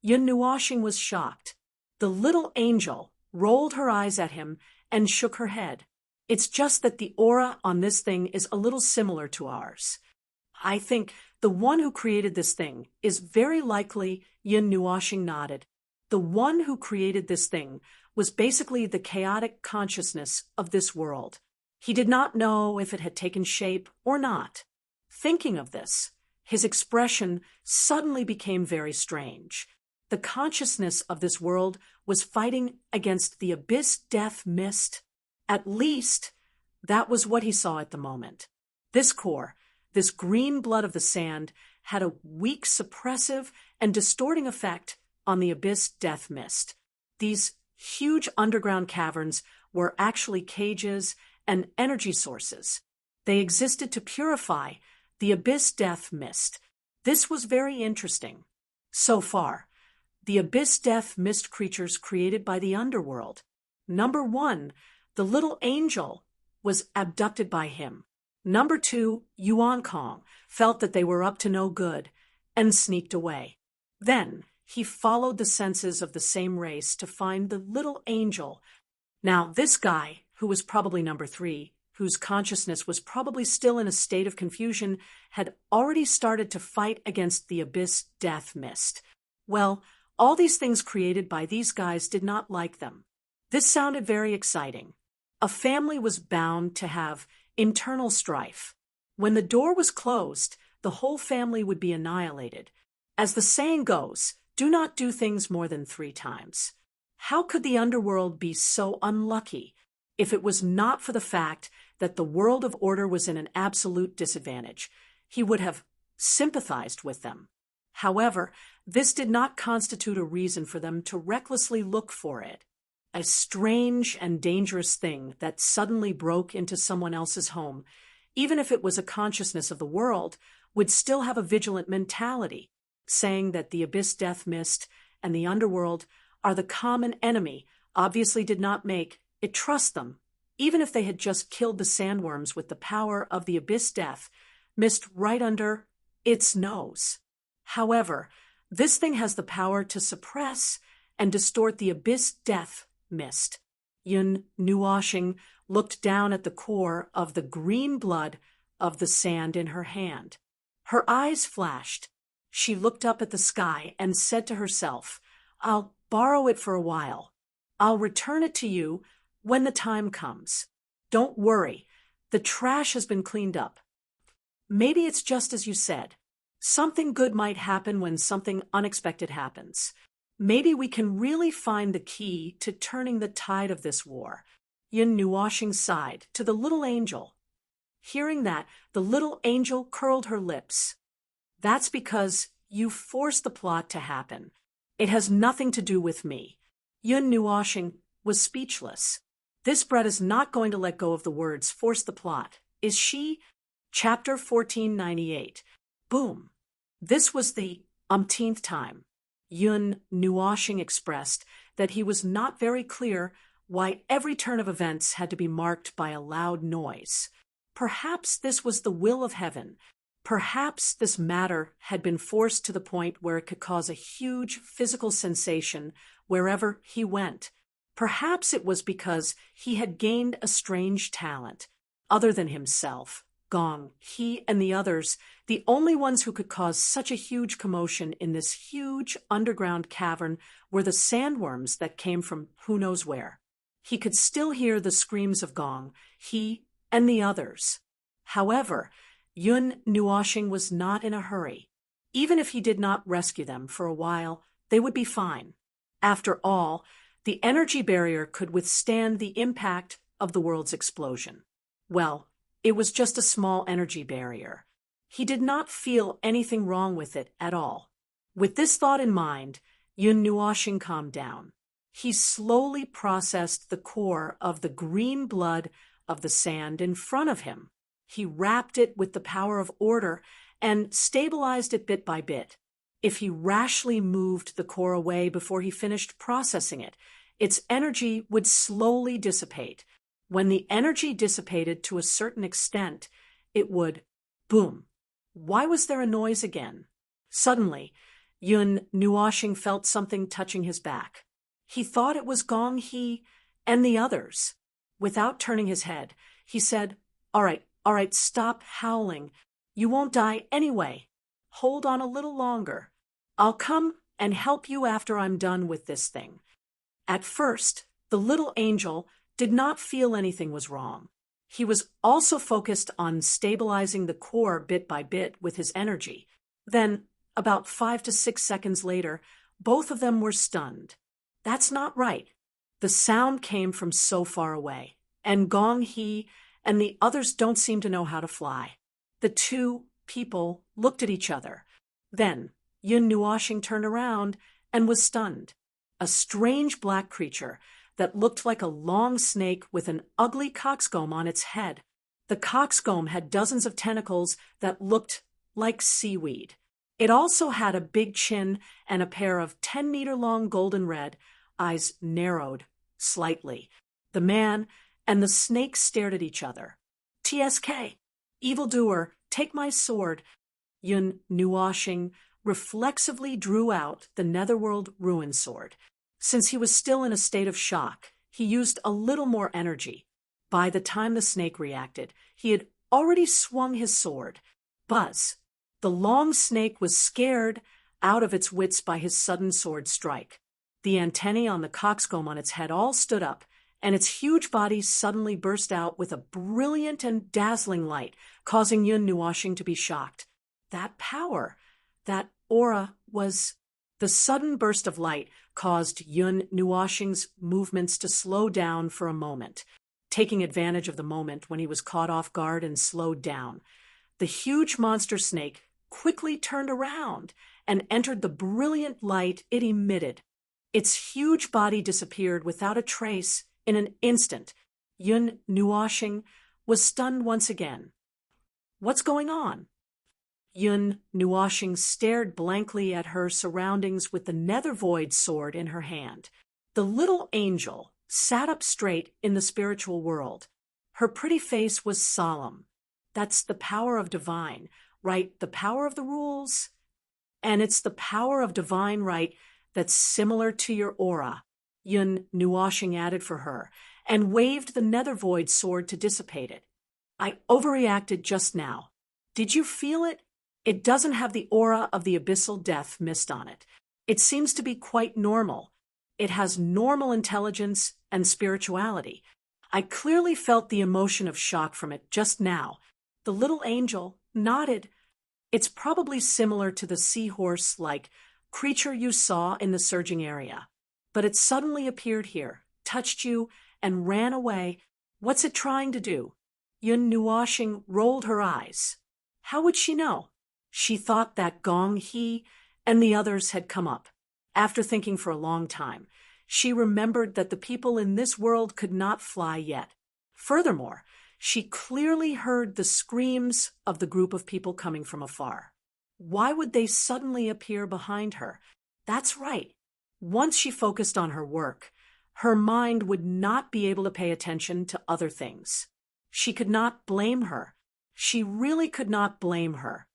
Yun Nuoxing was shocked. The little angel rolled her eyes at him and shook her head. "It's just that the aura on this thing is a little similar to ours. I think the one who created this thing is very likely," Yun Nuoxing nodded. "The one who created this thing was basically the chaotic consciousness of this world. He did not know if it had taken shape or not." Thinking of this, his expression suddenly became very strange. The consciousness of this world was fighting against the abyss death mist. At least, that was what he saw at the moment. This core, this green blood of the sand, had a weak suppressive and distorting effect on the abyss death mist. These huge underground caverns were actually cages and energy sources. They existed to purify the abyss death mist. This was very interesting. So far, the abyss death mist creatures created by the underworld. Number 1, the little angel was abducted by him. Number 2, Yuan Kong felt that they were up to no good and sneaked away. Then he followed the senses of the same race to find the little angel. Now, this guy, who was probably number 3, whose consciousness was probably still in a state of confusion, had already started to fight against the abyss death mist. Well, all these things created by these guys did not like them. This sounded very exciting. A family was bound to have internal strife. When the door was closed, the whole family would be annihilated. As the saying goes, do not do things more than 3 times. How could the underworld be so unlucky if it was not for the fact that the world of order was in an absolute disadvantage? He would have sympathized with them. However, this did not constitute a reason for them to recklessly look for it. A strange and dangerous thing that suddenly broke into someone else's home, even if it was a consciousness of the world, would still have a vigilant mentality, saying that the abyss death mist and the underworld are the common enemy, obviously did not make it trust them, even if they had just killed the sandworms with the power of the abyss death mist right under its nose. However, this thing has the power to suppress and distort the abyss death mist. Yun Nuoshing looked down at the core of the green blood of the sand in her hand. Her eyes flashed. She looked up at the sky and said to herself, I'll borrow it for a while. I'll return it to you when the time comes. Don't worry, the trash has been cleaned up. Maybe it's just as you said. Something good might happen when something unexpected happens. Maybe we can really find the key to turning the tide of this war. Yun Nuoshing sighed to the little angel. Hearing that, the little angel curled her lips. That's because you forced the plot to happen. It has nothing to do with me. Yun Nuoshing was speechless. This Brett is not going to let go of the words force the plot, is she? Chapter 1498. Boom. This was the umpteenth time. Yun Nuoshing expressed that he was not very clear why every turn of events had to be marked by a loud noise. Perhaps this was the will of heaven. Perhaps this matter had been forced to the point where it could cause a huge physical sensation wherever he went. Perhaps it was because he had gained a strange talent. Other than himself, Gong, he and the others, the only ones who could cause such a huge commotion in this huge underground cavern, were the sandworms that came from who knows where. He could still hear the screams of Gong, he and the others. However, Yun Nuoshing was not in a hurry. Even if he did not rescue them for a while, they would be fine. After all, the energy barrier could withstand the impact of the world's explosion. Well, it was just a small energy barrier. He did not feel anything wrong with it at all. With this thought in mind, Yun Nuoshing calmed down. He slowly processed the core of the green blood of the sand in front of him. He wrapped it with the power of order and stabilized it bit by bit. If he rashly moved the core away before he finished processing it, its energy would slowly dissipate. When the energy dissipated to a certain extent, it would boom. Why was there a noise again? Suddenly, Yun Nuoshing felt something touching his back. He thought it was Gong He and the others. Without turning his head, he said, All right, stop howling. You won't die anyway. Hold on a little longer. I'll come and help you after I'm done with this thing. At first, the little angel did not feel anything was wrong. He was also focused on stabilizing the core bit by bit with his energy. Then, about 5 to 6 seconds later, both of them were stunned. That's not right. The sound came from so far away, and Gong He and the others don't seem to know how to fly. The two people looked at each other. Then, Yun Nuoshing turned around and was stunned. A strange black creature that looked like a long snake with an ugly coxcomb on its head The coxcomb had dozens of tentacles that looked like seaweed. It also had a big chin and a pair of 10-meter-long golden red eyes narrowed slightly. The man and the snake stared at each other. "TSK, evildoer, take my sword." Yun Nuoshing reflexively drew out the Netherworld Ruin Sword. Since he was still in a state of shock, he used a little more energy. By the time the snake reacted, he had already swung his sword. Buzz! The long snake was scared out of its wits by his sudden sword strike. The antennae on the coxcomb on its head all stood up, and its huge body suddenly burst out with a brilliant and dazzling light, causing Yun Nuoshing to be shocked. That power, that aura was... The sudden burst of light caused Yun Nuoshing's movements to slow down for a moment. Taking advantage of the moment when he was caught off guard and slowed down, the huge monster snake quickly turned around and entered the brilliant light it emitted. Its huge body disappeared without a trace in an instant. Yun Nuoshing was stunned once again. "What's going on?" Yun Nuoshing stared blankly at her surroundings with the nether void sword in her hand. The little angel sat up straight in the spiritual world. Her pretty face was solemn. That's the power of divine, right? The power of the rules. And it's the power of divine right that's similar to your aura, Yun Nuoshing added for her, and waved the nether void sword to dissipate it. "I overreacted just now. Did you feel it? It doesn't have the aura of the abyssal death mist on it. It seems to be quite normal. It has normal intelligence and spirituality. I clearly felt the emotion of shock from it just now." The little angel nodded. "It's probably similar to the seahorse-like creature you saw in the surging area. But it suddenly appeared here, touched you, and ran away. What's it trying to do?" Yun Nuoshing rolled her eyes. How would she know? She thought that Gong He and the others had come up. After thinking for a long time, she remembered that the people in this world could not fly yet. Furthermore, she clearly heard the screams of the group of people coming from afar. Why would they suddenly appear behind her? That's right. Once she focused on her work, her mind would not be able to pay attention to other things. She could not blame her. She really could not blame her.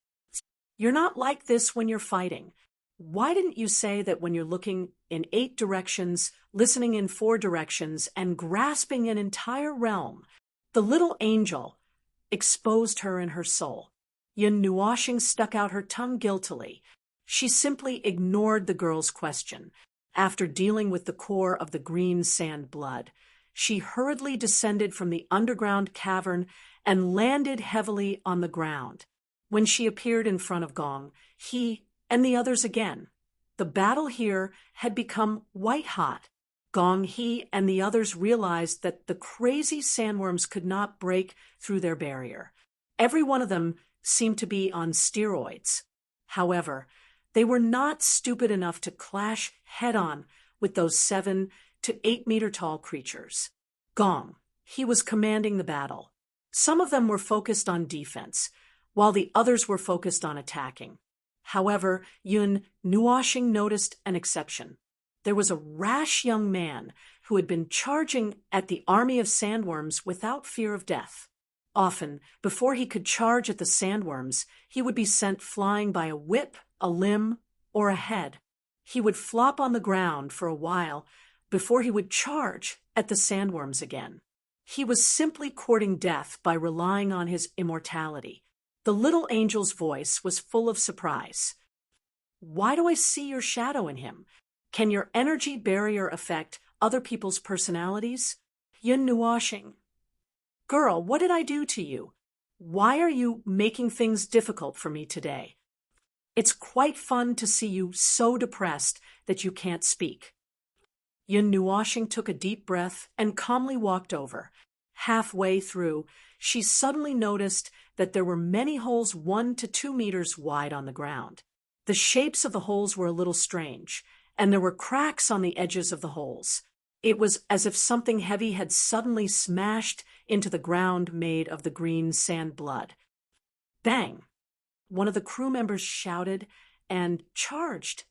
"You're not like this when you're fighting. Why didn't you say that when you're looking in 8 directions, listening in 4 directions, and grasping an entire realm?" The little angel exposed her in her soul. Yun Nuoshing stuck out her tongue guiltily. She simply ignored the girl's question. After dealing with the core of the green sand blood, she hurriedly descended from the underground cavern and landed heavily on the ground. When she appeared in front of Gong He and the others again, the battle here had become white-hot. Gong He and the others realized that the crazy sandworms could not break through their barrier. Every one of them seemed to be on steroids. However, they were not stupid enough to clash head-on with those 7 to 8 meter tall creatures. Gong He was commanding the battle. Some of them were focused on defense, while the others were focused on attacking. However, Yun Nuoshing noticed an exception. There was a rash young man who had been charging at the army of sandworms without fear of death. Often, before he could charge at the sandworms, he would be sent flying by a whip, a limb, or a head. He would flop on the ground for a while before he would charge at the sandworms again. He was simply courting death by relying on his immortality. The little angel's voice was full of surprise. "Why do I see your shadow in him? Can your energy barrier affect other people's personalities?" Yun Nuoshing. "Girl, what did I do to you? Why are you making things difficult for me today? It's quite fun to see you so depressed that you can't speak." Yun Nuoshing took a deep breath and calmly walked over. Halfway through, she suddenly noticed that there were many holes 1 to 2 meters wide on the ground. The shapes of the holes were a little strange, and there were cracks on the edges of the holes. It was as if something heavy had suddenly smashed into the ground made of the green sand blood. Bang! One of the crew members shouted and charged.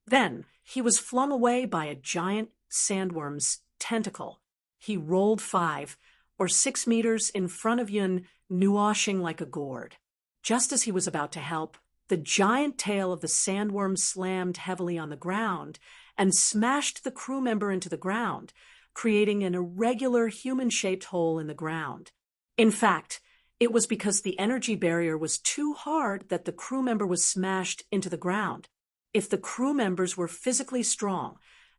Then he was flung away by a giant sandworm's tentacle. He rolled 5 or 6 meters in front of Yun, nuashing like a gourd. Just as he was about to help, the giant tail of the sandworm slammed heavily on the ground and smashed the crew member into the ground, creating an irregular human-shaped hole in the ground. In fact, it was because the energy barrier was too hard that the crew member was smashed into the ground. If the crew members were physically strong,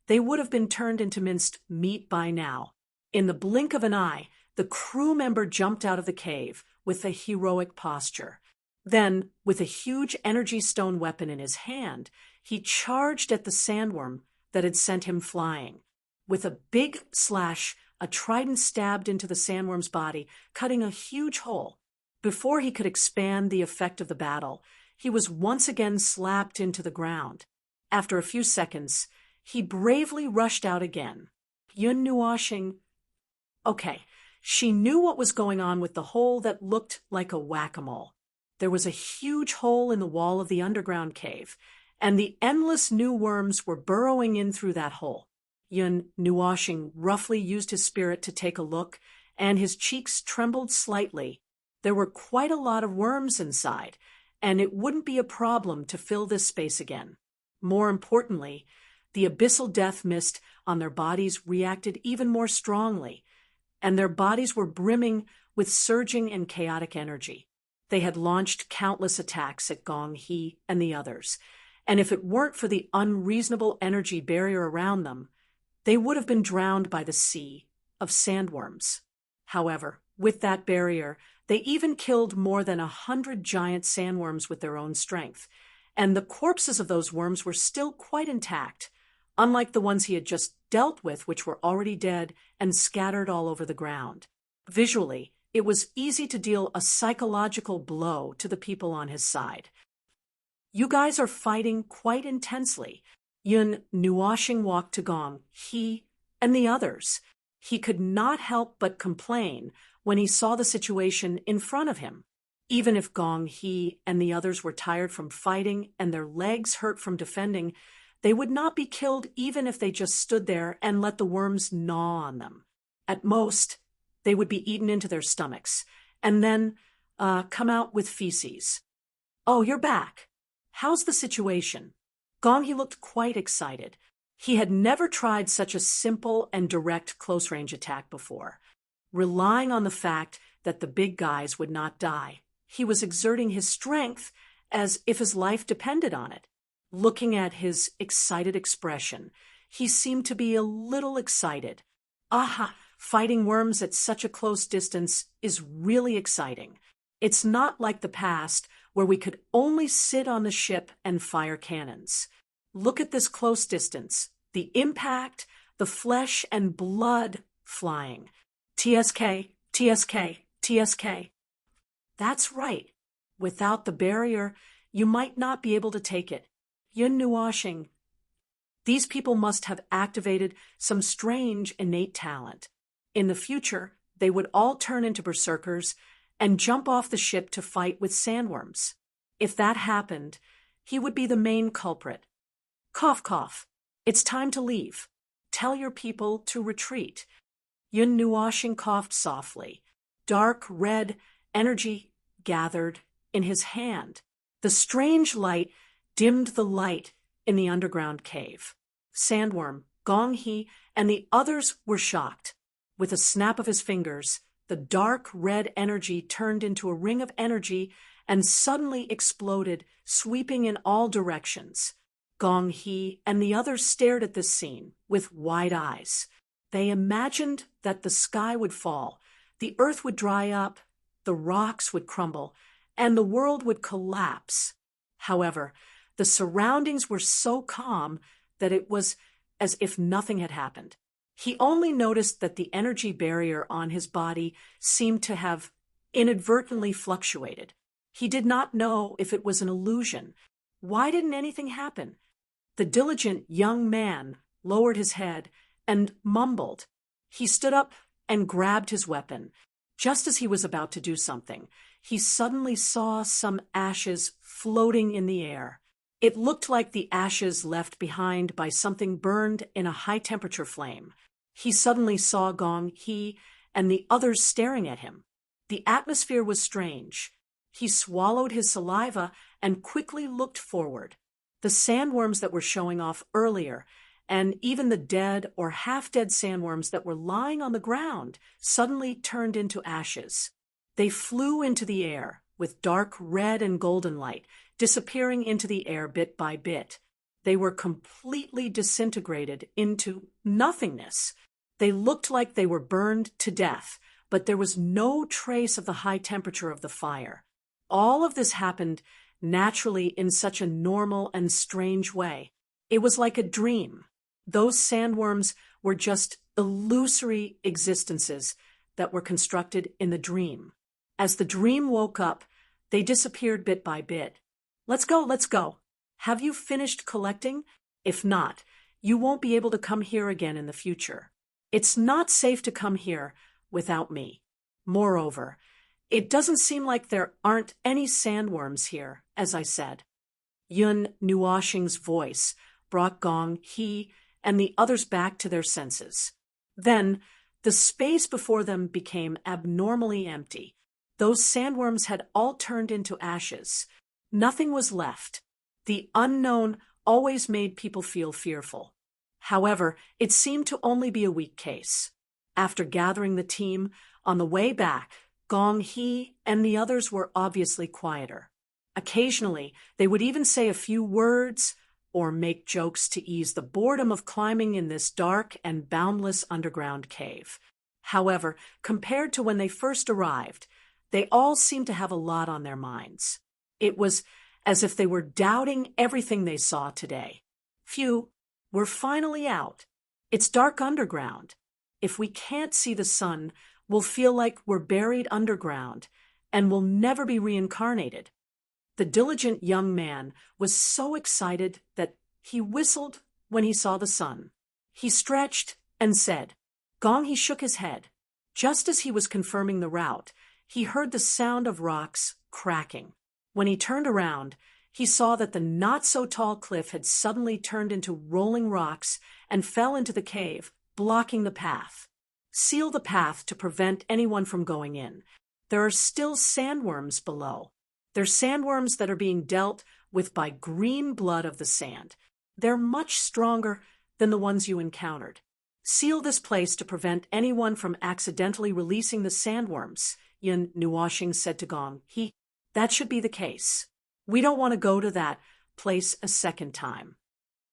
they would have been turned into minced meat by now. In the blink of an eye, the crew member jumped out of the cave with a heroic posture. Then, with a huge energy stone weapon in his hand, he charged at the sandworm that had sent him flying. With a big slash, a trident stabbed into the sandworm's body, cutting a huge hole. Before he could expand the effect of the battle, he was once again slapped into the ground. After a few seconds, he bravely rushed out again. Yun nuashing. Okay, she knew what was going on with the hole that looked like a whack-a-mole. There was a huge hole in the wall of the underground cave, and the endless new worms were burrowing in through that hole. Yun nuashing roughly used his spirit to take a look, and his cheeks trembled slightly. There were quite a lot of worms inside, and it wouldn't be a problem to fill this space again. More importantly, the abyssal death mist on their bodies reacted even more strongly, and their bodies were brimming with surging and chaotic energy. They had launched countless attacks at Gong He and the others, and if it weren't for the unreasonable energy barrier around them, they would have been drowned by the sea of sandworms. However, with that barrier, they even killed more than 100 giant sandworms with their own strength, and the corpses of those worms were still quite intact, unlike the ones he had just dealt with, which were already dead and scattered all over the ground. Visually, it was easy to deal a psychological blow to the people on his side. You guys are fighting quite intensely. Yun nuashing walked to Gong He and the others. He could not help but complain when he saw the situation in front of him. Even if Gong He and the others were tired from fighting and their legs hurt from defending, they would not be killed even if they just stood there and let the worms gnaw on them. At most, they would be eaten into their stomachs, and then come out with feces. Oh, you're back. How's the situation? Gong He looked quite excited. He had never tried such a simple and direct close-range attack before. Relying on the fact that the big guys would not die, he was exerting his strength as if his life depended on it. Looking at his excited expression, he seemed to be a little excited. Aha! Fighting worms at such a close distance is really exciting. It's not like the past, where we could only sit on the ship and fire cannons. Look at this close distance, the impact, the flesh and blood flying. TSK, TSK, TSK. That's right. Without the barrier, you might not be able to take it. Yun nuashing. These people must have activated some strange innate talent. In the future, they would all turn into berserkers and jump off the ship to fight with sandworms. If that happened, he would be the main culprit. Cough, cough. It's time to leave. Tell your people to retreat. Yun nuashing coughed softly. Dark red energy gathered in his hand. The strange light dimmed the light in the underground cave. Sandworm, Gong He, and the others were shocked. With a snap of his fingers, the dark red energy turned into a ring of energy and suddenly exploded, sweeping in all directions. Gong He and the others stared at this scene with wide eyes. They imagined that the sky would fall, the earth would dry up, the rocks would crumble, and the world would collapse. However, the surroundings were so calm that it was as if nothing had happened. He only noticed that the energy barrier on his body seemed to have inadvertently fluctuated. He did not know if it was an illusion. Why didn't anything happen? The diligent young man lowered his head and mumbled. He stood up and grabbed his weapon. Just as he was about to do something, he suddenly saw some ashes floating in the air. It looked like the ashes left behind by something burned in a high-temperature flame. He suddenly saw Gong He and the others staring at him. The atmosphere was strange. He swallowed his saliva and quickly looked forward. The sandworms that were showing off earlier, and even the dead or half-dead sandworms that were lying on the ground, suddenly turned into ashes. They flew into the air with dark red and golden light, disappearing into the air bit by bit. They were completely disintegrated into nothingness. They looked like they were burned to death, but there was no trace of the high temperature of the fire. All of this happened naturally in such a normal and strange way. It was like a dream. Those sandworms were just illusory existences that were constructed in the dream. As the dream woke up, they disappeared bit by bit. Let's go, let's go. Have you finished collecting? If not, you won't be able to come here again in the future. It's not safe to come here without me. Moreover, it doesn't seem like there aren't any sandworms here, as I said. Yun Nuoxing's voice brought Gong He and the others back to their senses. Then, the space before them became abnormally empty. Those sandworms had all turned into ashes. Nothing was left. The unknown always made people feel fearful. However, it seemed to only be a weak case. After gathering the team, on the way back, Gong He and the others were obviously quieter. Occasionally, they would even say a few words or make jokes to ease the boredom of climbing in this dark and boundless underground cave. However, compared to when they first arrived, they all seemed to have a lot on their minds. It was as if they were doubting everything they saw today. Phew, we're finally out. It's dark underground. If we can't see the sun, we'll feel like we're buried underground and will never be reincarnated. The diligent young man was so excited that he whistled when he saw the sun. He stretched and said, Gong He shook his head. Just as he was confirming the route, he heard the sound of rocks cracking. When he turned around, he saw that the not-so-tall cliff had suddenly turned into rolling rocks and fell into the cave, blocking the path. Seal the path to prevent anyone from going in. There are still sandworms below. They're sandworms that are being dealt with by green blood of the sand. They're much stronger than the ones you encountered. Seal this place to prevent anyone from accidentally releasing the sandworms, Yun Nuoxing said to Gong He. That should be the case. We don't want to go to that place a second time.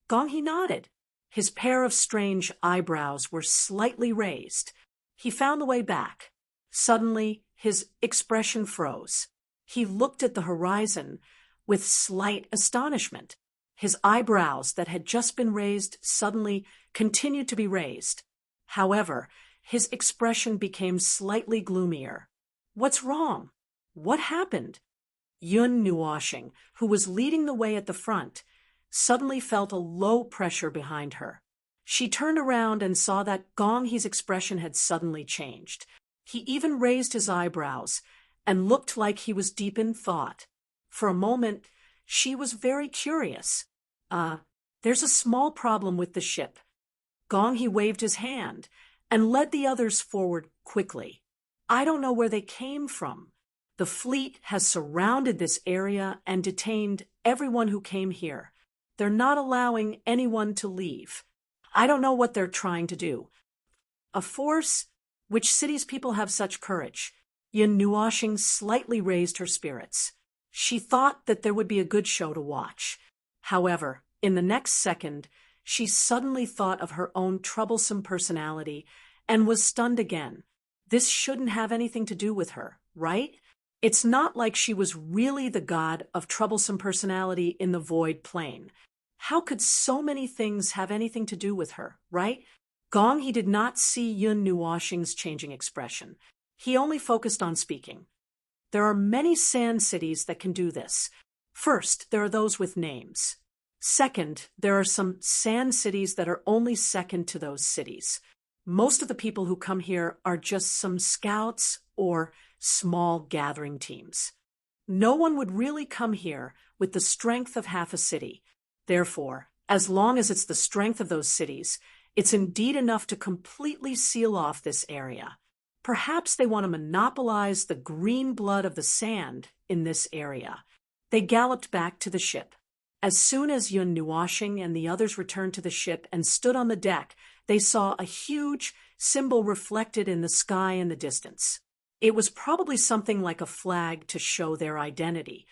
Gong He nodded. His pair of strange eyebrows were slightly raised. He found the way back. Suddenly, his expression froze. He looked at the horizon with slight astonishment. His eyebrows that had just been raised suddenly continued to be raised. However, his expression became slightly gloomier. What's wrong? What happened? Yun Nuoxing, who was leading the way at the front, suddenly felt a low pressure behind her. She turned around and saw that Gong He's expression had suddenly changed. He even raised his eyebrows and looked like he was deep in thought. For a moment, she was very curious. There's a small problem with the ship. Gong He waved his hand and led the others forward quickly. I don't know where they came from. The fleet has surrounded this area and detained everyone who came here. They're not allowing anyone to leave. I don't know what they're trying to do. A force? Which city's people have such courage? Yun Nuoxing slightly raised her spirits. She thought that there would be a good show to watch. However, in the next second, she suddenly thought of her own troublesome personality and was stunned again. This shouldn't have anything to do with her, right? It's not like she was really the god of troublesome personality in the void plane. How could so many things have anything to do with her, right? Gong He did not see Yun Nuoxing's changing expression. He only focused on speaking. There are many sand cities that can do this. First, there are those with names. Second, there are some sand cities that are only second to those cities. Most of the people who come here are just some scouts or small gathering teams. No one would really come here with the strength of half a city. Therefore, as long as it's the strength of those cities, it's indeed enough to completely seal off this area. Perhaps they want to monopolize the green blood of the sand in this area. They galloped back to the ship. As soon as Yun Nuashing and the others returned to the ship and stood on the deck, they saw a huge symbol reflected in the sky in the distance. It was probably something like a flag to show their identity.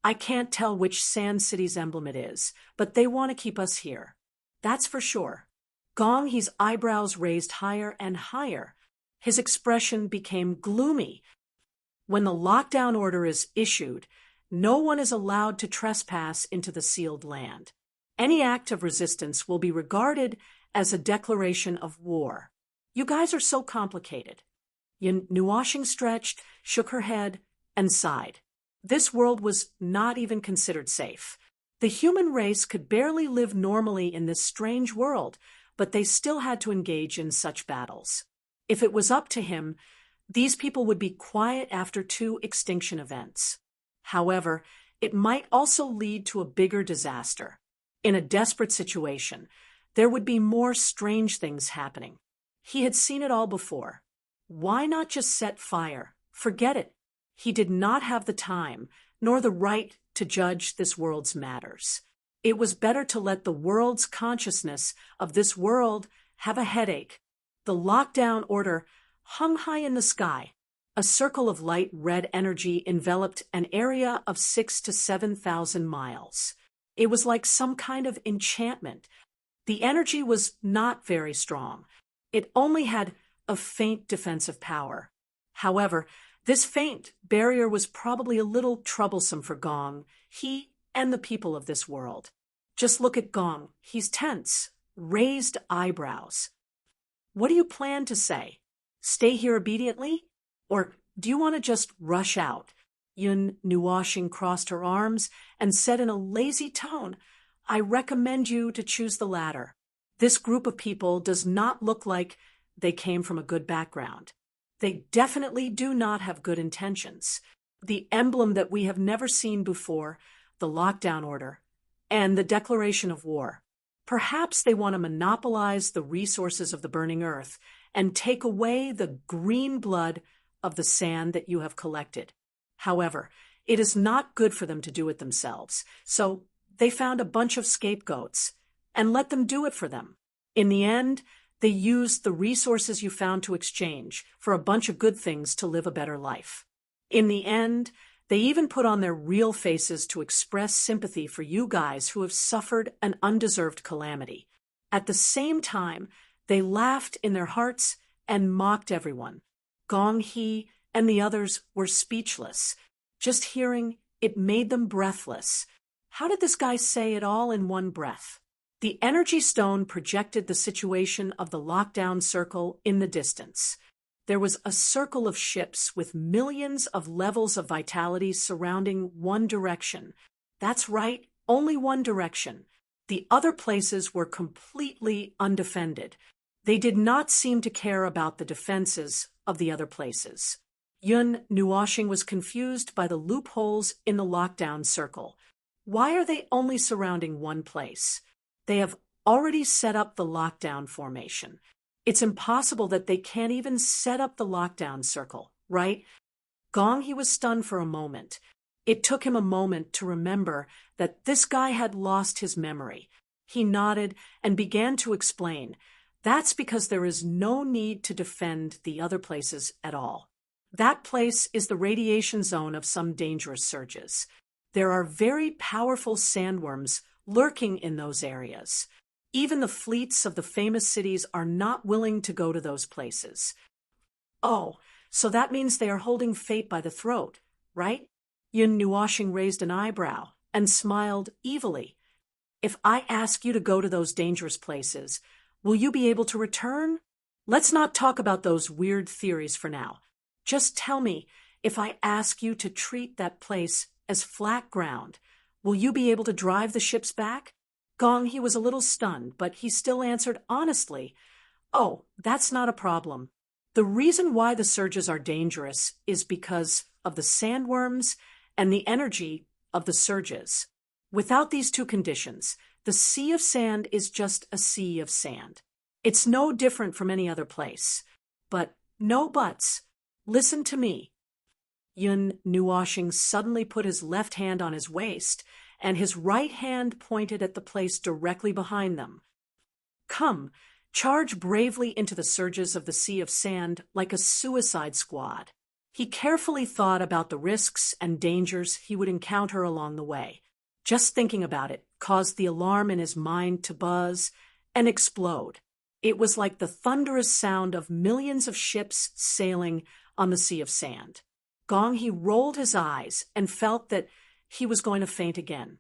I can't tell which Sand City's emblem it is, but they want to keep us here. That's for sure. Gong He's eyebrows raised higher and higher. His expression became gloomy. When the lockdown order is issued, no one is allowed to trespass into the sealed land. Any act of resistance will be regarded as a declaration of war. You guys are so complicated. Nuashing stretched, shook her head, and sighed. This world was not even considered safe. The human race could barely live normally in this strange world, but they still had to engage in such battles. If it was up to him, these people would be quiet after 2 extinction events. However, it might also lead to a bigger disaster. In a desperate situation, there would be more strange things happening. He had seen it all before. Why not just set fire? Forget it. He did not have the time, nor the right to judge this world's matters. It was better to let the world's consciousness of this world have a headache. The lockdown order hung high in the sky. A circle of light red energy enveloped an area of 6,000 to 7,000 miles. It was like some kind of enchantment. The energy was not very strong. It only had a faint defensive power. However, this faint barrier was probably a little troublesome for Gong, he and the people of this world. Just look at Gong. He's tense, raised eyebrows. What do you plan to say? Stay here obediently? Or do you want to just rush out? Yun Nuashing crossed her arms and said in a lazy tone, I recommend you to choose the latter. This group of people does not look like they came from a good background. They definitely do not have good intentions. The emblem that we have never seen before, the lockdown order, and the declaration of war. Perhaps they want to monopolize the resources of the burning earth and take away the green blood of the sand that you have collected. However, it is not good for them to do it themselves, so they found a bunch of scapegoats and let them do it for them. In the end, they used the resources you found to exchange for a bunch of good things to live a better life. In the end, they even put on their real faces to express sympathy for you guys who have suffered an undeserved calamity. At the same time, they laughed in their hearts and mocked everyone. Gong He and the others were speechless. Just hearing it made them breathless. How did this guy say it all in one breath? The energy stone projected the situation of the lockdown circle in the distance. There was a circle of ships with millions of levels of vitality surrounding one direction. That's right, only one direction. The other places were completely undefended. They did not seem to care about the defenses of the other places. Yun Nuashing was confused by the loopholes in the lockdown circle. Why are they only surrounding one place? They have already set up the lockdown formation. It's impossible that they can't even set up the lockdown circle, right? Gong He was stunned for a moment. It took him a moment to remember that this guy had lost his memory. He nodded and began to explain. That's because there is no need to defend the other places at all. That place is the radiation zone of some dangerous surges. There are very powerful sandworms lurking in those areas. Even the fleets of the famous cities are not willing to go to those places. Oh, so that means they are holding fate by the throat, right? Yun Nuashing raised an eyebrow and smiled evilly. If I ask you to go to those dangerous places, will you be able to return? Let's not talk about those weird theories for now. Just tell me, if I ask you to treat that place as flat ground, Will you be able to drive the ships back? Gong, he was a little stunned, but he still answered honestly, "Oh, that's not a problem. The reason why the surges are dangerous is because of the sandworms and the energy of the surges. Without these two conditions, the sea of sand is just a sea of sand. It's no different from any other place. But no buts. Listen to me." Yun Nuoshing suddenly put his left hand on his waist, and his right hand pointed at the place directly behind them. "Come, charge bravely into the surges of the sea of sand like a suicide squad." He carefully thought about the risks and dangers he would encounter along the way. Just thinking about it caused the alarm in his mind to buzz and explode. It was like the thunderous sound of millions of ships sailing on the sea of sand. Gong, he rolled his eyes and felt that he was going to faint again.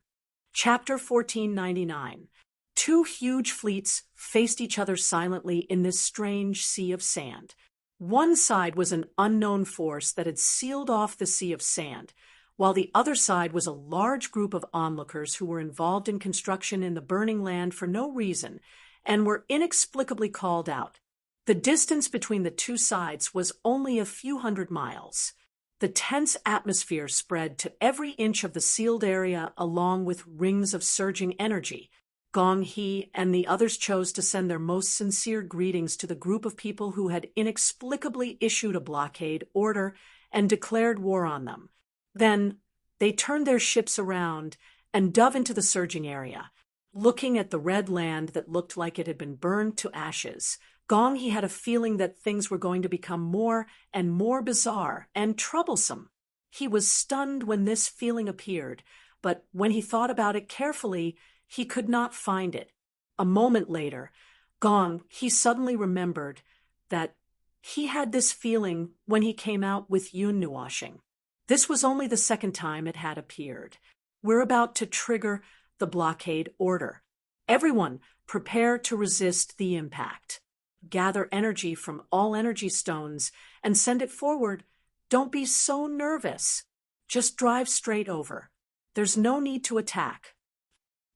Chapter 1499. Two huge fleets faced each other silently in this strange sea of sand. One side was an unknown force that had sealed off the sea of sand, while the other side was a large group of onlookers who were involved in construction in the burning land for no reason and were inexplicably called out. The distance between the two sides was only a few hundred miles. The tense atmosphere spread to every inch of the sealed area along with rings of surging energy. Gong He and the others chose to send their most sincere greetings to the group of people who had inexplicably issued a blockade order and declared war on them. Then they turned their ships around and dove into the surging area. Looking at the red land that looked like it had been burned to ashes, Gong He had a feeling that things were going to become more and more bizarre and troublesome. He was stunned when this feeling appeared, but when he thought about it carefully, he could not find it. A moment later, Gong He suddenly remembered that he had this feeling when he came out with Yun Nuoshing. This was only the second time it had appeared. We're about to trigger the blockade order. Everyone, prepare to resist the impact. Gather energy from all energy stones and send it forward. Don't be so nervous. Just drive straight over. There's no need to attack.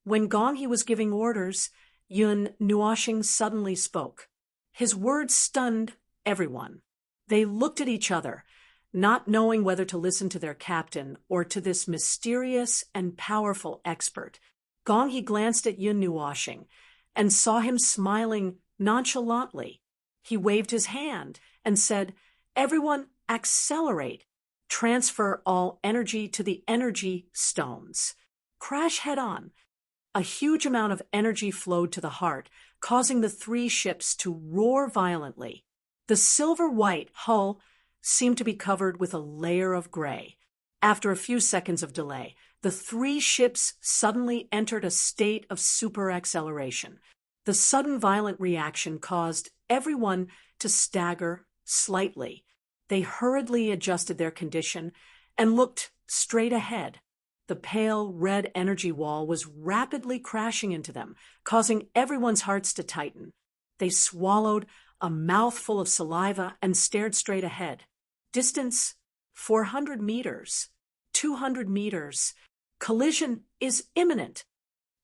When Gong He was giving orders, Yun Nuoshing suddenly spoke. His words stunned everyone. They looked at each other, not knowing whether to listen to their captain or to this mysterious and powerful expert. Gong He glanced at Yun Nuoshing and saw him smiling nonchalantly. He waved his hand and said, "Everyone, accelerate. Transfer all energy to the energy stones. Crash head on." A huge amount of energy flowed to the heart, causing the three ships to roar violently. The silver-white hull seemed to be covered with a layer of gray. After a few seconds of delay, the three ships suddenly entered a state of super-acceleration. The sudden violent reaction caused everyone to stagger slightly. They hurriedly adjusted their condition and looked straight ahead. The pale red energy wall was rapidly crashing into them, causing everyone's hearts to tighten. They swallowed a mouthful of saliva and stared straight ahead. Distance 400 meters, 200 meters. Collision is imminent.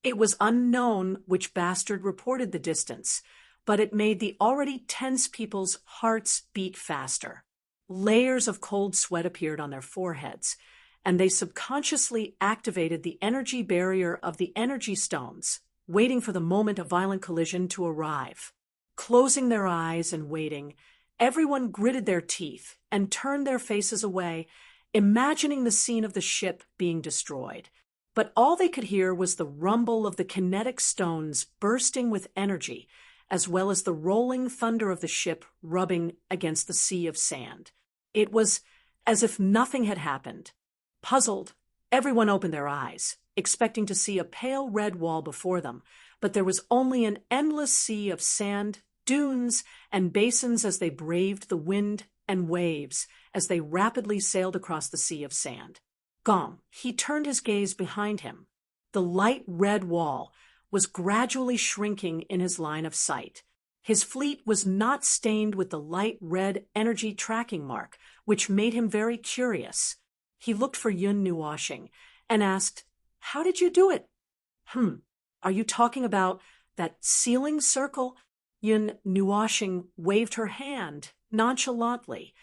It was unknown which bastard reported the distance, but it made the already tense people's hearts beat faster. Layers of cold sweat appeared on their foreheads, and they subconsciously activated the energy barrier of the energy stones, waiting for the moment of violent collision to arrive. Closing their eyes and waiting, everyone gritted their teeth and turned their faces away, imagining the scene of the ship being destroyed. But all they could hear was the rumble of the kinetic stones bursting with energy, as well as the rolling thunder of the ship rubbing against the sea of sand. It was as if nothing had happened. Puzzled, everyone opened their eyes, expecting to see a pale red wall before them, but there was only an endless sea of sand, dunes, and basins as they braved the wind and waves as they rapidly sailed across the sea of sand. Gong, he turned his gaze behind him. The light red wall was gradually shrinking in his line of sight. His fleet was not stained with the light red energy tracking mark, which made him very curious. He looked for Yun Nuoshing and asked, How did you do it? Are you talking about that sealing circle? Yun Nuashing waved her hand nonchalantly.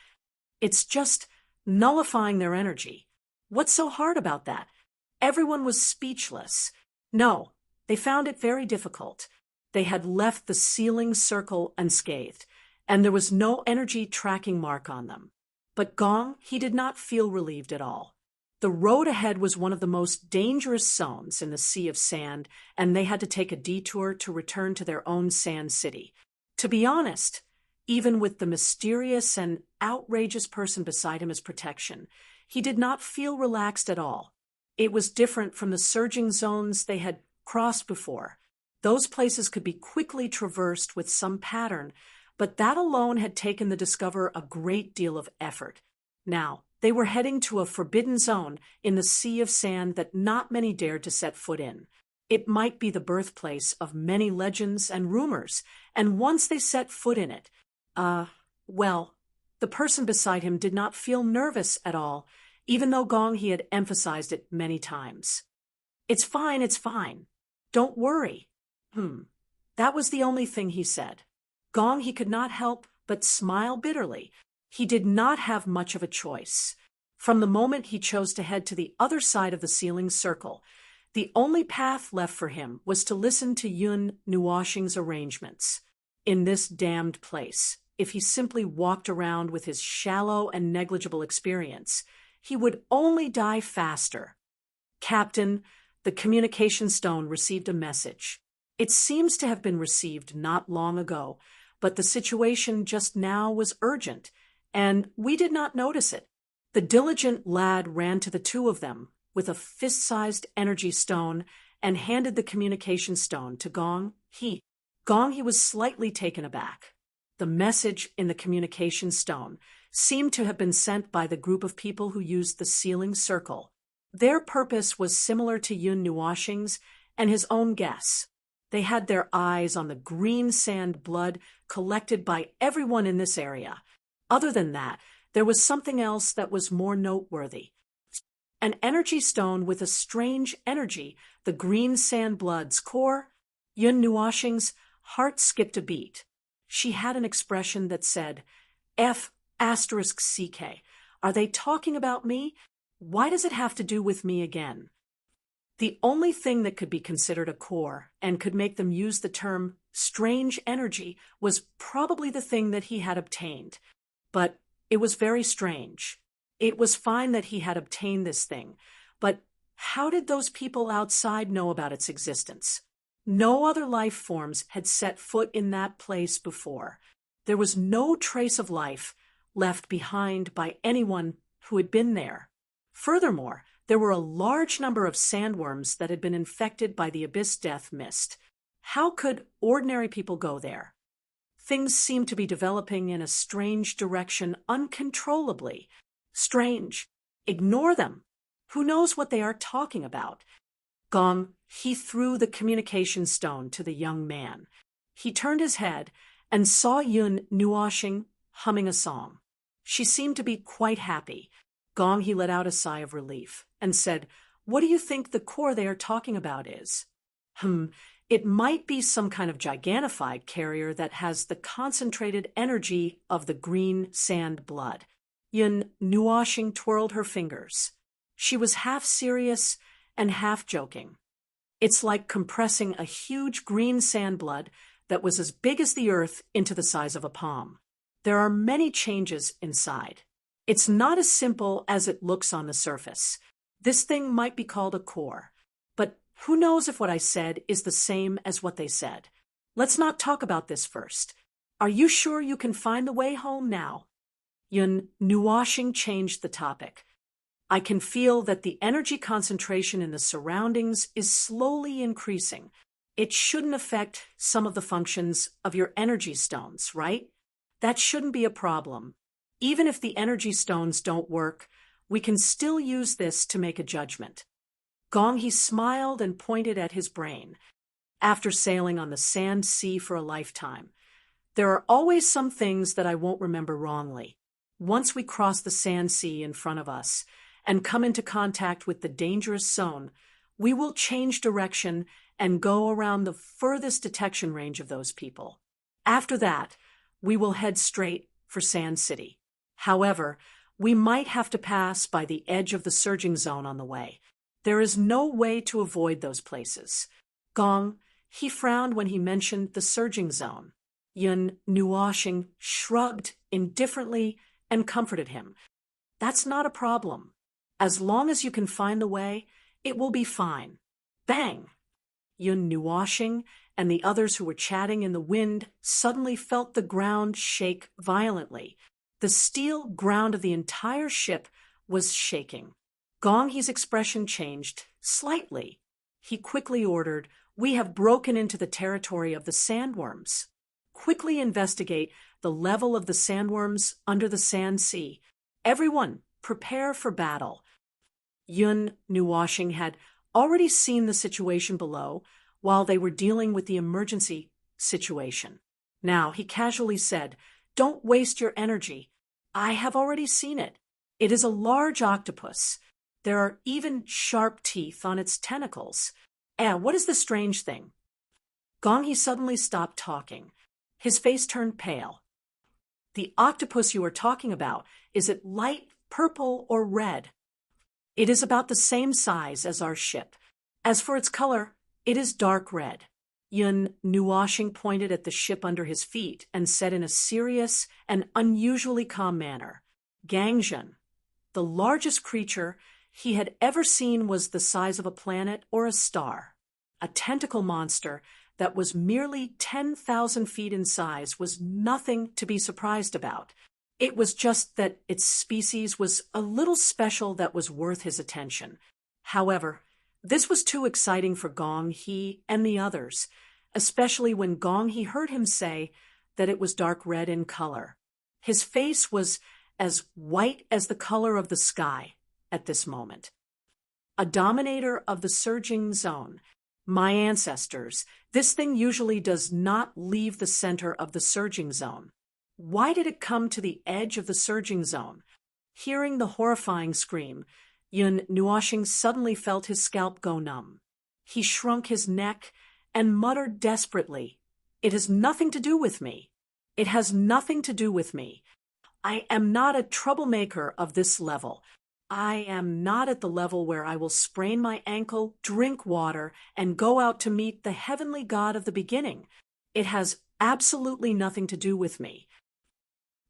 It's just nullifying their energy. What's so hard about that? Everyone was speechless. No, they found it very difficult. They had left the sealing circle unscathed, and there was no energy tracking mark on them. But Gong, he did not feel relieved at all. The road ahead was one of the most dangerous zones in the Sea of Sand, and they had to take a detour to return to their own sand city. To be honest, even with the mysterious and outrageous person beside him as protection, he did not feel relaxed at all. It was different from the surging zones they had crossed before. Those places could be quickly traversed with some pattern, but that alone had taken the discoverer a great deal of effort. Now, they were heading to a forbidden zone in the Sea of Sand that not many dared to set foot in. It might be the birthplace of many legends and rumors, and once they set foot in it, the person beside him did not feel nervous at all, even though Gong he had emphasized it many times. It's fine, it's fine. Don't worry. That was the only thing he said. Gong he could not help but smile bitterly. He did not have much of a choice. From the moment he chose to head to the other side of the sealing circle, the only path left for him was to listen to Yun Nuashing's arrangements. In this damned place, if he simply walked around with his shallow and negligible experience, he would only die faster. Captain, the communication stone received a message. It seems to have been received not long ago, but the situation just now was urgent, and we did not notice it. The diligent lad ran to the two of them with a fist-sized energy stone and handed the communication stone to Gong. He was slightly taken aback. The message in the communication stone seemed to have been sent by the group of people who used the sealing circle. Their purpose was similar to Yun Nuashing's and his own guess. They had their eyes on the green sand blood collected by everyone in this area. Other than that, there was something else that was more noteworthy. An energy stone with a strange energy, the green sand blood's core. Yun Nuashing's heart skipped a beat. She had an expression that said, F***CK. Are they talking about me? Why does it have to do with me again? The only thing that could be considered a core and could make them use the term strange energy was probably the thing that he had obtained. But it was very strange. It was fine that he had obtained this thing, but how did those people outside know about its existence? No other life forms had set foot in that place before. There was no trace of life left behind by anyone who had been there. Furthermore, there were a large number of sandworms that had been infected by the abyss death mist. How could ordinary people go there? Things seemed to be developing in a strange direction uncontrollably. Strange. Ignore them. Who knows what they are talking about? Gong, he threw the communication stone to the young man. He turned his head and saw Yun Nuashing humming a song. She seemed to be quite happy. Gong, he let out a sigh of relief and said, "What do you think the core they are talking about is?" It might be some kind of gigantified carrier that has the concentrated energy of the green sand blood. Yun Nuashing twirled her fingers. She was half serious and half joking. It's like compressing a huge green sand blood that was as big as the earth into the size of a palm. There are many changes inside. It's not as simple as it looks on the surface. This thing might be called a core, but who knows if what I said is the same as what they said. Let's not talk about this first. Are you sure you can find the way home now? Yun Nuashing changed the topic. I can feel that the energy concentration in the surroundings is slowly increasing. It shouldn't affect some of the functions of your energy stones, right? That shouldn't be a problem. Even if the energy stones don't work, we can still use this to make a judgment. Gong, he smiled and pointed at his brain. After sailing on the sand sea for a lifetime, there are always some things that I won't remember wrongly. Once we cross the sand sea in front of us and come into contact with the dangerous zone, We will change direction and go around the furthest detection range of those people. After that, we will head straight for Sand City. However, we might have to pass by the edge of the surging zone on the way. There is no way to avoid those places. Gong, he frowned when he mentioned the surging zone. Yun Nuoxing shrugged indifferently and comforted him. That's not a problem. As long as you can find the way, it will be fine. Bang! Yun Nuoxing and the others who were chatting in the wind suddenly felt the ground shake violently. The steel ground of the entire ship was shaking. Gong He's expression changed slightly. He quickly ordered, "We have broken into the territory of the sandworms. Quickly investigate the level of the sandworms under the Sand Sea. Everyone, prepare for battle." Yun Nuoxing had already seen the situation below while they were dealing with the emergency situation. Now he casually said, "Don't waste your energy. I have already seen it. It is a large octopus. There are even sharp teeth on its tentacles. What is the strange thing?" Gong He suddenly stopped talking. His face turned pale. "The octopus you are talking about, is it light purple or red?" "It is about the same size as our ship. As for its color, it is dark red." Yun Nuoxing pointed at the ship under his feet and said in a serious and unusually calm manner, "Gangjun, the largest creature he had ever seen was the size of a planet or a star. A tentacle monster that was merely 10,000 feet in size was nothing to be surprised about. It was just that its species was a little special that was worth his attention. However, this was too exciting for Gong He and the others, especially when Gong He heard him say that it was dark red in color. His face was as white as the color of the sky at this moment. "A dominator of the surging zone. My ancestors, this thing usually does not leave the center of the surging zone. Why did it come to the edge of the surging zone?" Hearing the horrifying scream, Yun Nuoxing suddenly felt his scalp go numb. He shrunk his neck and muttered desperately, "It has nothing to do with me. It has nothing to do with me. I am not a troublemaker of this level. I am not at the level where I will sprain my ankle, drink water, and go out to meet the heavenly God of the beginning. It has absolutely nothing to do with me.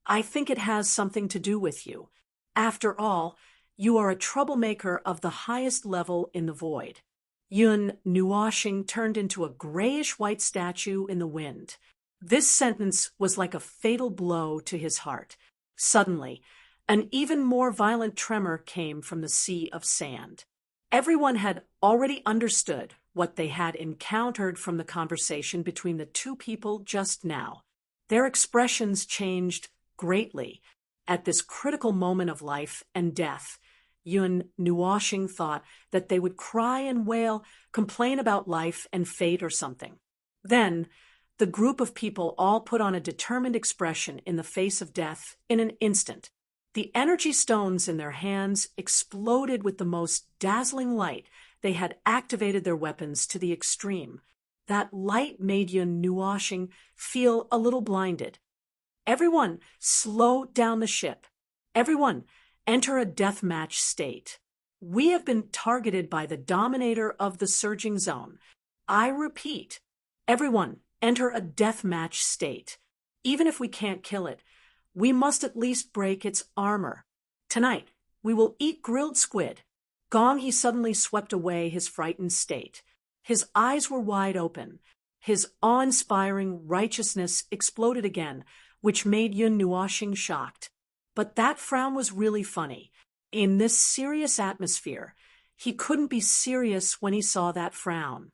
I think it has something to do with you. After all, you are a troublemaker of the highest level in the void." Yun Nuoxing turned into a grayish-white statue in the wind. This sentence was like a fatal blow to his heart. Suddenly, an even more violent tremor came from the sea of sand. Everyone had already understood what they had encountered from the conversation between the two people just now. Their expressions changed greatly. At this critical moment of life and death, Yun Nuoxing thought that they would cry and wail, complain about life and fate or something. Then, the group of people all put on a determined expression in the face of death in an instant. The energy stones in their hands exploded with the most dazzling light. They had activated their weapons to the extreme. That light made Yun Nuoxing feel a little blinded. "Everyone, slow down the ship. Everyone, enter a deathmatch state. We have been targeted by the dominator of the surging zone. I repeat, everyone, enter a deathmatch state. Even if we can't kill it, we must at least break its armor. Tonight, we will eat grilled squid." Gong He suddenly swept away his frightened state. His eyes were wide open. His awe-inspiring righteousness exploded again, which made Yun Nuoxing shocked. But that frown was really funny. In this serious atmosphere, he couldn't be serious when he saw that frown.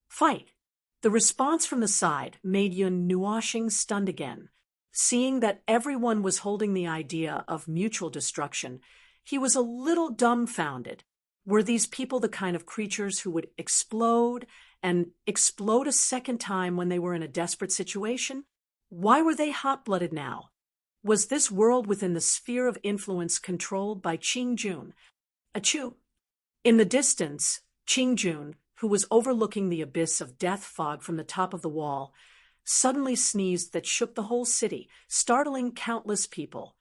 "Fight!" The response from the side made Yun Nuoxing stunned again. Seeing that everyone was holding the idea of mutual destruction, he was a little dumbfounded. Were these people the kind of creatures who would explode and explode a second time when they were in a desperate situation? Why were they hot-blooded now? Was this world within the sphere of influence controlled by Qing Jun? Achoo! In the distance, Qingjun, who was overlooking the abyss of death fog from the top of the wall, suddenly sneezed that shook the whole city, startling countless people.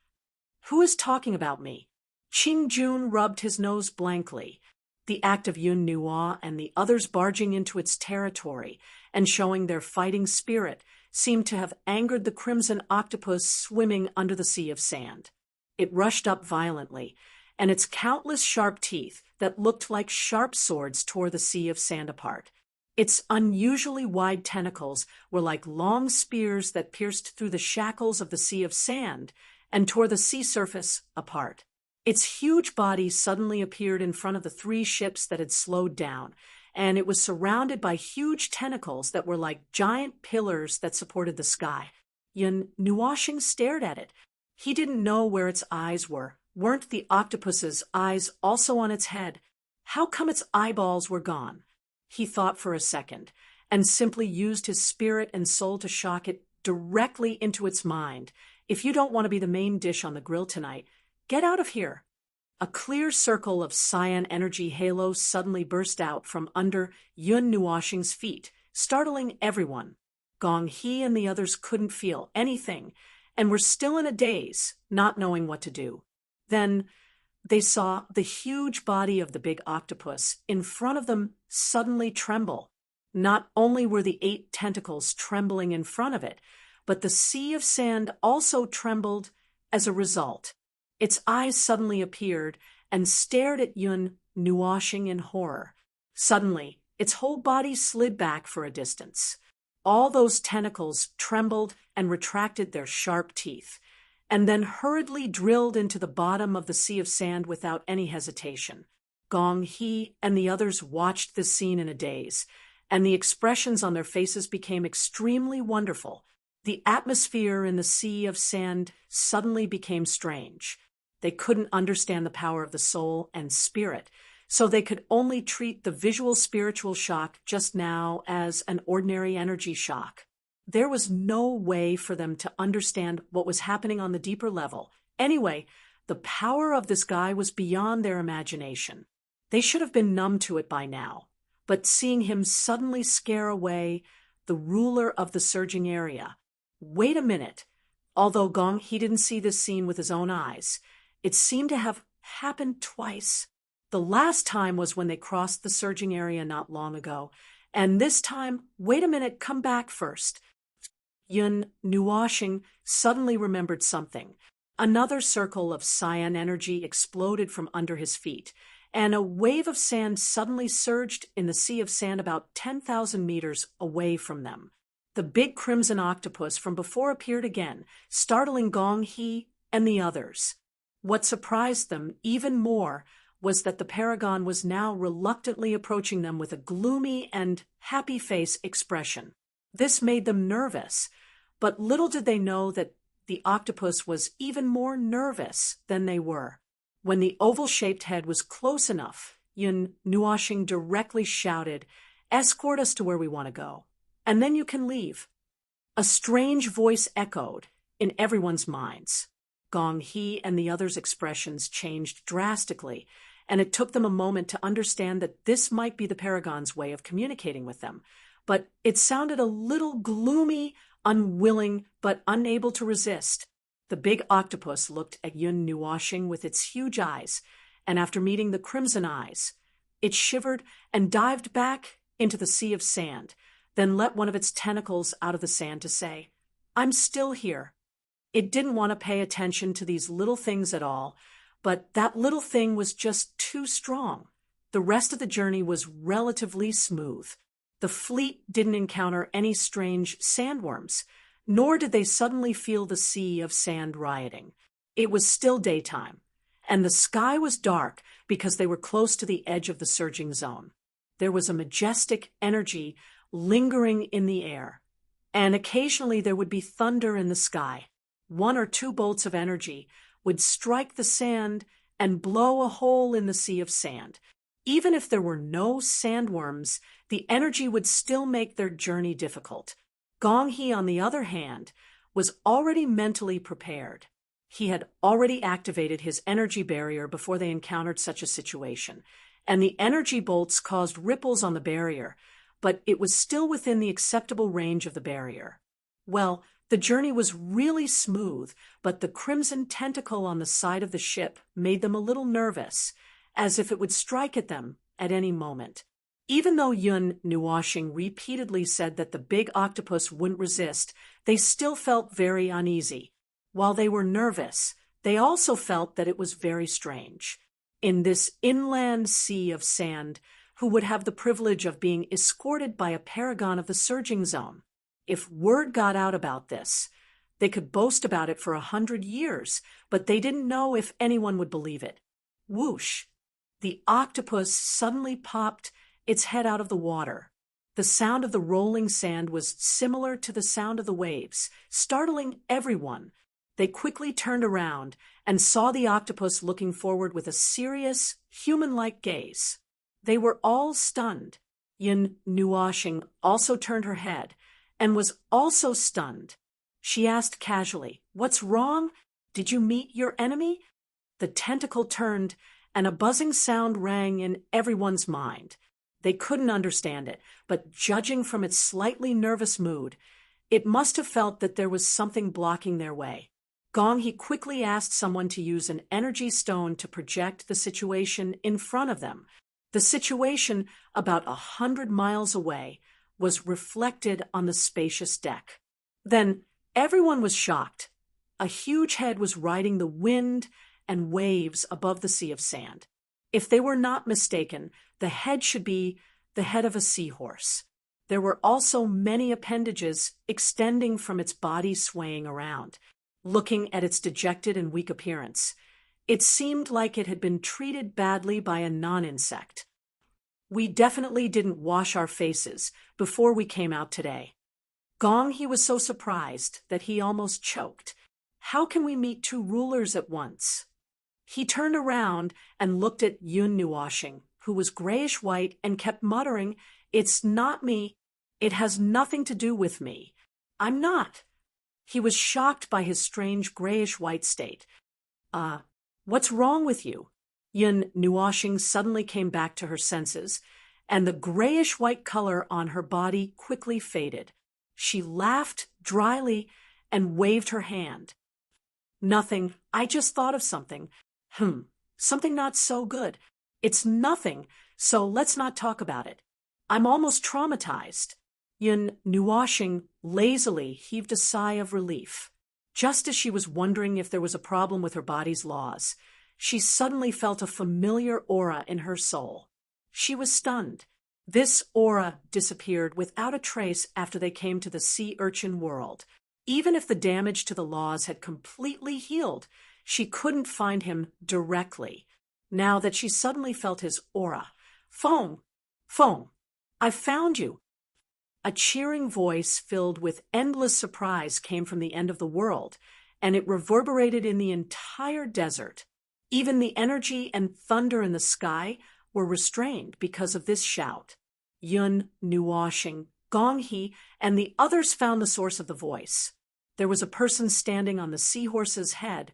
"Who is talking about me?" Qingjun rubbed his nose blankly. The act of Yun Nuo and the others barging into its territory and showing their fighting spirit seemed to have angered the crimson octopus swimming under the sea of sand. It rushed up violently, and its countless sharp teeth that looked like sharp swords tore the sea of sand apart. Its unusually wide tentacles were like long spears that pierced through the shackles of the sea of sand and tore the sea surface apart. Its huge body suddenly appeared in front of the three ships that had slowed down, and it was surrounded by huge tentacles that were like giant pillars that supported the sky. Yun Nuoshing stared at it. He didn't know where its eyes were. Weren't the octopus's eyes also on its head? How come its eyeballs were gone? He thought for a second, and simply used his spirit and soul to shock it directly into its mind. "If you don't want to be the main dish on the grill tonight, get out of here." A clear circle of cyan energy halos suddenly burst out from under Yun Nuoshing's feet, startling everyone. Gong He and the others couldn't feel anything, and were still in a daze, not knowing what to do. Then they saw the huge body of the big octopus in front of them suddenly tremble. Not only were the 8 tentacles trembling in front of it, but the sea of sand also trembled as a result. Its eyes suddenly appeared and stared at Yun Nuoshing in horror. Suddenly, its whole body slid back for a distance. All those tentacles trembled and retracted their sharp teeth, and then hurriedly drilled into the bottom of the sea of sand without any hesitation. Gong He and the others watched this scene in a daze, and the expressions on their faces became extremely wonderful. The atmosphere in the sea of sand suddenly became strange. They couldn't understand the power of the soul and spirit, so they could only treat the visual spiritual shock just now as an ordinary energy shock. There was no way for them to understand what was happening on the deeper level. Anyway, the power of this guy was beyond their imagination. They should have been numb to it by now, but seeing him suddenly scare away the ruler of the surging area. Wait a minute. Although Gong He didn't see this scene with his own eyes, it seemed to have happened twice. The last time was when they crossed the surging area not long ago, and this time, wait a minute, come back first. Yun Nuoshing suddenly remembered something. Another circle of cyan energy exploded from under his feet, and a wave of sand suddenly surged in the sea of sand about 10,000 meters away from them. The big crimson octopus from before appeared again, startling Gong He and the others. What surprised them even more was that the paragon was now reluctantly approaching them with a gloomy and happy face expression. This made them nervous, but little did they know that the octopus was even more nervous than they were. When the oval-shaped head was close enough, Yun Nuoshing directly shouted, "Escort us to where we want to go, and then you can leave." A strange voice echoed in everyone's minds. Gong He and the others' expressions changed drastically, and it took them a moment to understand that this might be the Paragon's way of communicating with them. But it sounded a little gloomy, unwilling, but unable to resist. The big octopus looked at Yun Nuoshing with its huge eyes, and after meeting the crimson eyes, it shivered and dived back into the sea of sand, then let one of its tentacles out of the sand to say, "I'm still here." It didn't want to pay attention to these little things at all, but that little thing was just too strong. The rest of the journey was relatively smooth. The fleet didn't encounter any strange sandworms, nor did they suddenly feel the sea of sand rioting. It was still daytime, and the sky was dark because they were close to the edge of the surging zone. There was a majestic energy lingering in the air, and occasionally there would be thunder in the sky. 1 or 2 bolts of energy would strike the sand and blow a hole in the sea of sand. Even if there were no sandworms, the energy would still make their journey difficult. Gong He, on the other hand, was already mentally prepared. He had already activated his energy barrier before they encountered such a situation, and the energy bolts caused ripples on the barrier, but it was still within the acceptable range of the barrier. Well, the journey was really smooth, but the crimson tentacle on the side of the ship made them a little nervous, as if it would strike at them at any moment. Even though Yun Nuoshing repeatedly said that the big octopus wouldn't resist, they still felt very uneasy. While they were nervous, they also felt that it was very strange. In this inland sea of sand, who would have the privilege of being escorted by a paragon of the surging zone? If word got out about this, they could boast about it for 100 years, but they didn't know if anyone would believe it. Whoosh! The octopus suddenly popped its head out of the water. The sound of the rolling sand was similar to the sound of the waves, startling everyone. They quickly turned around and saw the octopus looking forward with a serious, human-like gaze. They were all stunned. Yin Nuoshing also turned her head and was also stunned. She asked casually, "What's wrong? Did you meet your enemy?" The tentacle turned, and a buzzing sound rang in everyone's mind. They couldn't understand it, but judging from its slightly nervous mood, it must have felt that there was something blocking their way. Gong-hee quickly asked someone to use an energy stone to project the situation in front of them. The situation, about 100 miles away, was reflected on the spacious deck. Then everyone was shocked. A huge head was riding the wind and waves above the sea of sand. If they were not mistaken, the head should be the head of a seahorse. There were also many appendages extending from its body, swaying around. Looking at its dejected and weak appearance, it seemed like it had been treated badly by a non-insect. "We definitely didn't wash our faces before we came out today." Gong-hee was so surprised that he almost choked. "How can we meet two rulers at once?" He turned around and looked at Yun Nuoshing, who was grayish-white and kept muttering, "It's not me. It has nothing to do with me. I'm not." He was shocked by his strange grayish-white state. What's wrong with you?" Yun Nuoshing suddenly came back to her senses, and the grayish-white color on her body quickly faded. She laughed dryly and waved her hand. "Nothing. I just thought of something. Something not so good. It's nothing, so let's not talk about it. I'm almost traumatized." Yun Nuoshing lazily heaved a sigh of relief. Just as she was wondering if there was a problem with her body's laws, she suddenly felt a familiar aura in her soul. She was stunned. This aura disappeared without a trace after they came to the sea urchin world. Even if the damage to the laws had completely healed, she couldn't find him directly. Now that she suddenly felt his aura. "Feng! Feng! I found you!" A cheering voice filled with endless surprise came from the end of the world, and it reverberated in the entire desert. Even the energy and thunder in the sky were restrained because of this shout. Yun Nuoshing, Gong-hee, and the others found the source of the voice. There was a person standing on the seahorse's head,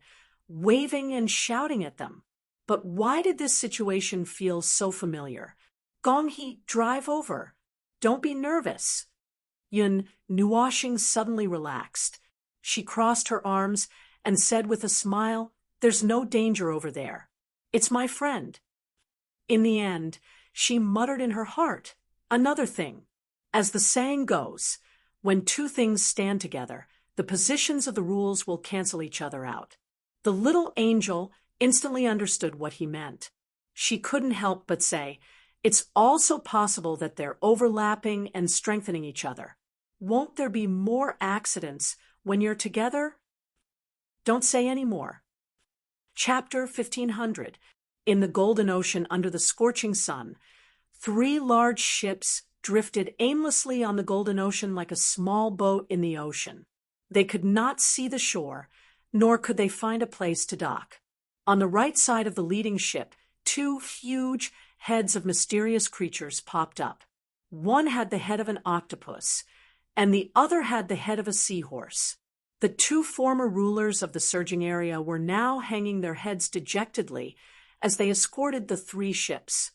waving and shouting at them. But why did this situation feel so familiar? "Gong-hee, drive over. Don't be nervous." Yun Nuoshing suddenly relaxed. She crossed her arms and said with a smile, "There's no danger over there. It's my friend." In the end, she muttered in her heart, "Another thing. As the saying goes, when two things stand together, the positions of the rules will cancel each other out." The little angel instantly understood what he meant. She couldn't help but say, "It's also possible that they're overlapping and strengthening each other. Won't there be more accidents when you're together?" Don't say any more. Chapter 1500. In the Golden Ocean under the scorching sun, 3 large ships drifted aimlessly on the Golden Ocean like a small boat in the ocean. They could not see the shore, nor could they find a place to dock. On the right side of the leading ship, 2 huge heads of mysterious creatures popped up. One had the head of an octopus, and the other had the head of a seahorse. The 2 former rulers of the surging area were now hanging their heads dejectedly as they escorted the 3 ships.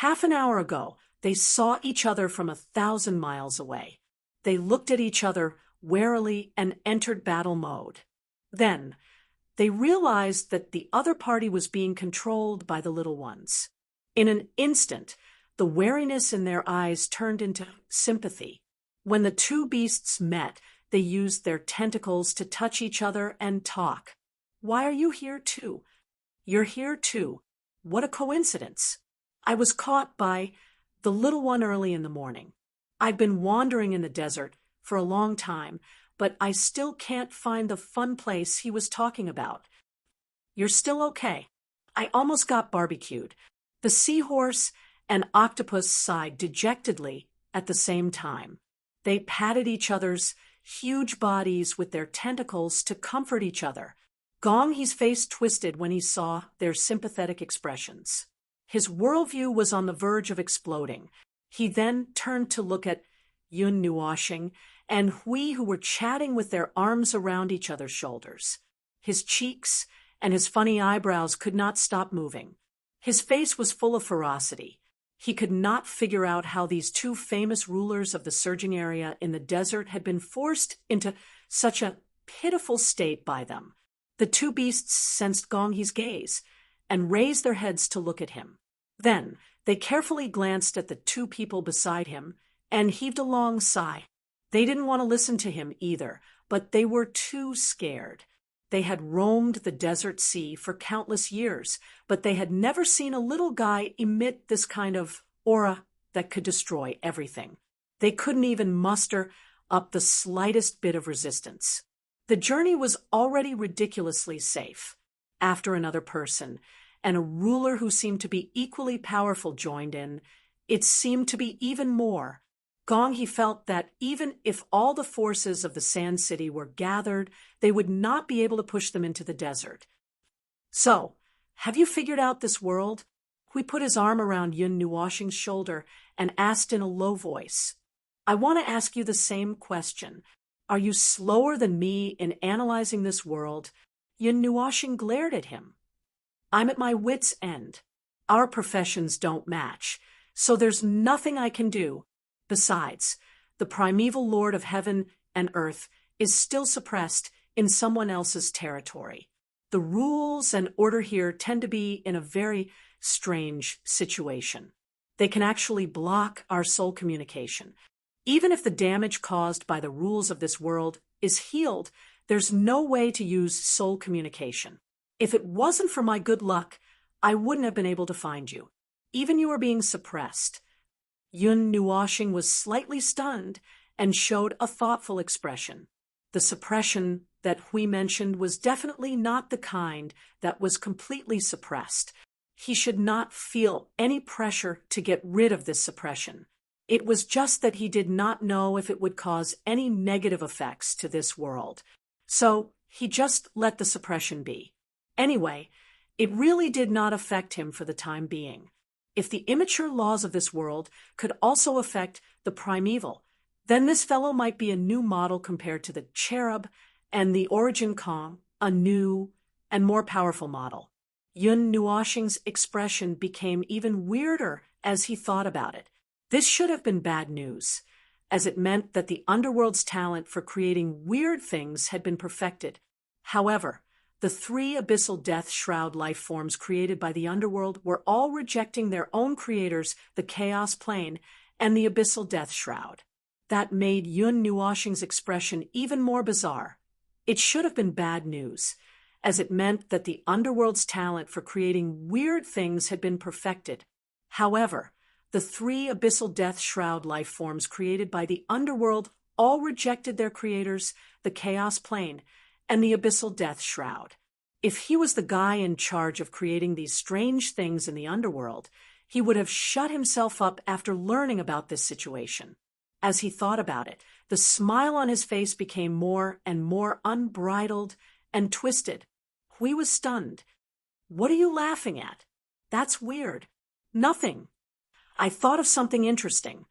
Half an hour ago, they saw each other from 1,000 miles away. They looked at each other warily and entered battle mode. Then, they realized that the other party was being controlled by the little ones. In an instant, the wariness in their eyes turned into sympathy. When the two beasts met, they used their tentacles to touch each other and talk. "Why are you here too?" "You're here too. What a coincidence. I was caught by the little one early in the morning. I've been wandering in the desert for a long time, but I still can't find the fun place he was talking about." "You're still okay. I almost got barbecued." The seahorse and octopus sighed dejectedly at the same time. They patted each other's huge bodies with their tentacles to comfort each other. Gonghi's face twisted when he saw their sympathetic expressions. His worldview was on the verge of exploding. He then turned to look at Yun Nuoxing and Hui, who were chatting with their arms around each other's shoulders. His cheeks and his funny eyebrows could not stop moving. His face was full of ferocity. He could not figure out how these two famous rulers of the surging area in the desert had been forced into such a pitiful state by them. The two beasts sensed Gonghi's gaze and raised their heads to look at him. Then they carefully glanced at the two people beside him and heaved a long sigh. They didn't want to listen to him either, but they were too scared. They had roamed the desert sea for countless years, but they had never seen a little guy emit this kind of aura that could destroy everything. They couldn't even muster up the slightest bit of resistance. The journey was already ridiculously safe. After another person, and a ruler who seemed to be equally powerful joined in, it seemed to be even more. Gonghi felt that even if all the forces of the Sand City were gathered, they would not be able to push them into the desert. "So, have you figured out this world?" Hui put his arm around Yun Nuoxing's shoulder and asked in a low voice. "I want to ask you the same question. Are you slower than me in analyzing this world?" Yun Nuoxing glared at him. "I'm at my wit's end. Our professions don't match, so there's nothing I can do. Besides, the primeval Lord of heaven and earth is still suppressed in someone else's territory. The rules and order here tend to be in a very strange situation. They can actually block our soul communication. Even if the damage caused by the rules of this world is healed, there's no way to use soul communication. If it wasn't for my good luck, I wouldn't have been able to find you. Even you are being suppressed." Yun Nuoxing was slightly stunned and showed a thoughtful expression. The suppression that Hui mentioned was definitely not the kind that was completely suppressed. He should not feel any pressure to get rid of this suppression. It was just that he did not know if it would cause any negative effects to this world. So he just let the suppression be. Anyway, it really did not affect him for the time being. If the immature laws of this world could also affect the primeval, then this fellow might be a new model compared to the cherub and the origin Kong, a new and more powerful model. Yun Nuoxing's expression became even weirder as he thought about it. This should have been bad news, as it meant that the underworld's talent for creating weird things had been perfected. However, the three abyssal death shroud life forms created by the underworld were all rejecting their own creators, the chaos plane and the abyssal death shroud. That made Yun Nuoxing's expression even more bizarre. It should have been bad news, as it meant that the underworld's talent for creating weird things had been perfected. However, the three abyssal death shroud life forms created by the underworld all rejected their creators, the chaos plane and the abyssal death shroud. If he was the guy in charge of creating these strange things in the underworld, he would have shut himself up after learning about this situation. As he thought about it, the smile on his face became more and more unbridled and twisted. Hui was stunned. "What are you laughing at? That's weird." "Nothing. I thought of something interesting."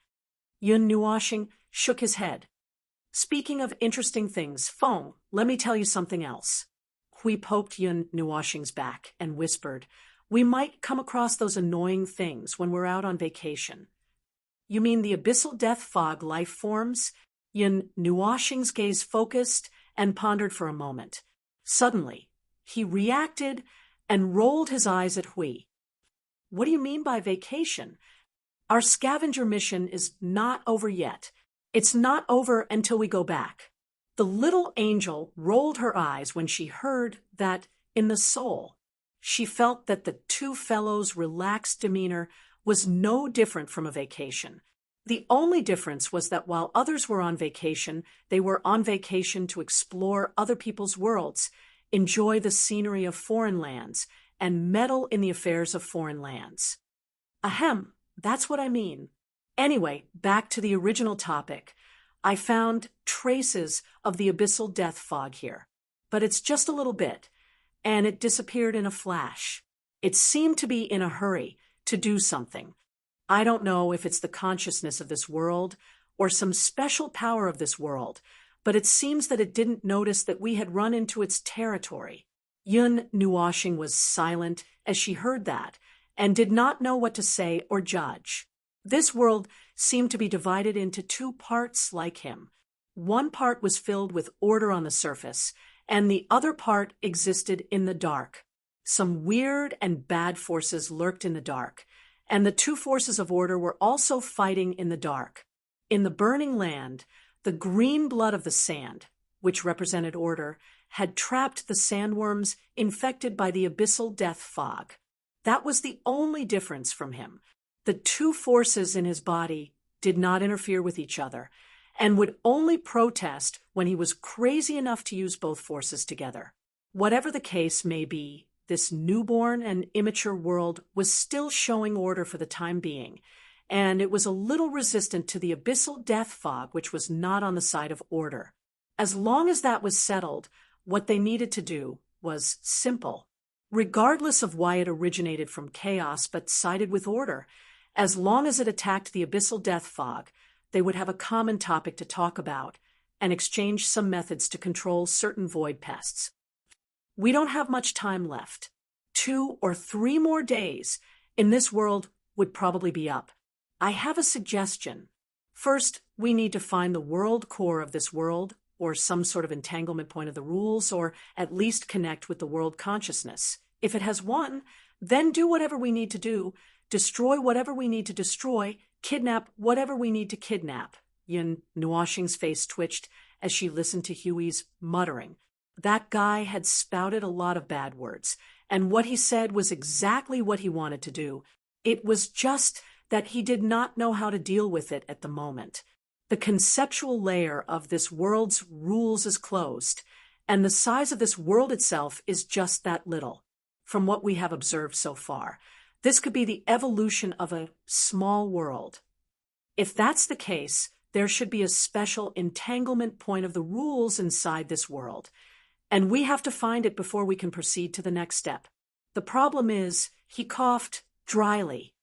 Yun Nuoxing shook his head. "Speaking of interesting things, Feng, let me tell you something else." Hui poked Yun Nuoxing's back and whispered, We might come across those annoying things when we're out on vacation. You mean the abyssal death fog life forms? Yin Nuoshing's gaze focused and pondered for a moment. Suddenly, he reacted and rolled his eyes at Hui. What do you mean by vacation? Our scavenger mission is not over yet. It's not over until we go back. The little angel rolled her eyes when she heard that, in the soul, she felt that the two fellows' relaxed demeanor was no different from a vacation. The only difference was that while others were on vacation, they were on vacation to explore other people's worlds, enjoy the scenery of foreign lands, and meddle in the affairs of foreign lands. Ahem, that's what I mean. Anyway, back to the original topic. I found traces of the abyssal death fog here, but it's just a little bit, and it disappeared in a flash. It seemed to be in a hurry to do something. I don't know if it's the consciousness of this world or some special power of this world, but it seems that it didn't notice that we had run into its territory. Yun Nuoshing was silent as she heard that and did not know what to say or judge. This world seemed to be divided into two parts like him. One part was filled with order on the surface, and the other part existed in the dark. Some weird and bad forces lurked in the dark, and the two forces of order were also fighting in the dark. In the burning land, the green blood of the sand, which represented order, had trapped the sandworms infected by the abyssal death fog. That was the only difference from him. The two forces in his body did not interfere with each other, and would only protest when he was crazy enough to use both forces together. Whatever the case may be, this newborn and immature world was still showing order for the time being, and it was a little resistant to the abyssal death fog, which was not on the side of order. As long as that was settled, what they needed to do was simple. Regardless of why it originated from chaos but sided with order, as long as it attacked the abyssal death fog, they would have a common topic to talk about and exchange some methods to control certain void pests. We don't have much time left. 2 or 3 more days in this world would probably be up. I have a suggestion. First, we need to find the world core of this world, or some sort of entanglement point of the rules, or at least connect with the world consciousness. If it has one, then do whatever we need to do, destroy whatever we need to destroy, kidnap whatever we need to kidnap. Yin Nuoshing's face twitched as she listened to Huey's muttering. That guy had spouted a lot of bad words, and what he said was exactly what he wanted to do. It was just that he did not know how to deal with it at the moment. The conceptual layer of this world's rules is closed, and the size of this world itself is just that little, from what we have observed so far. This could be the evolution of a small world. If that's the case, there should be a special entanglement point of the rules inside this world, and we have to find it before we can proceed to the next step. The problem is, he coughed dryly.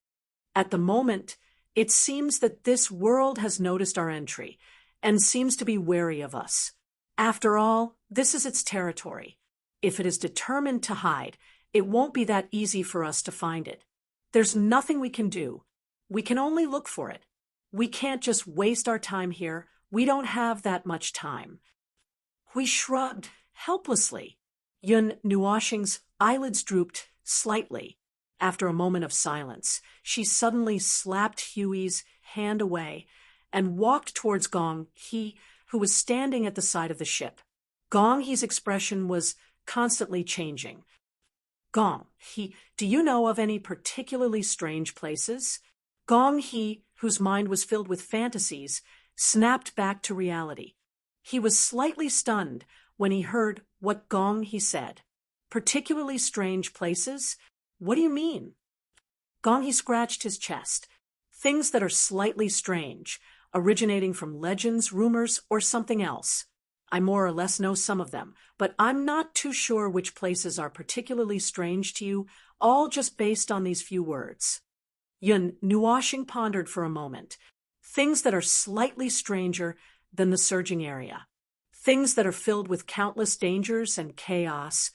At the moment, it seems that this world has noticed our entry and seems to be wary of us. After all, this is its territory. If it is determined to hide, it won't be that easy for us to find it. There's nothing we can do. We can only look for it. We can't just waste our time here. We don't have that much time. We shrugged helplessly. Yun Nuoshing's eyelids drooped slightly. After a moment of silence, she suddenly slapped Huey's hand away and walked towards Gong He, who was standing at the side of the ship. Gong He's expression was constantly changing. Gong He, do you know of any particularly strange places? Gong He, whose mind was filled with fantasies, snapped back to reality. He was slightly stunned when he heard what Gong He said. Particularly strange places? What do you mean? Gong He scratched his chest. Things that are slightly strange, originating from legends, rumors, or something else. I more or less know some of them, but I'm not too sure which places are particularly strange to you, all just based on these few words. Yun Nuoshing pondered for a moment. Things that are slightly stranger than the surging area. Things that are filled with countless dangers and chaos,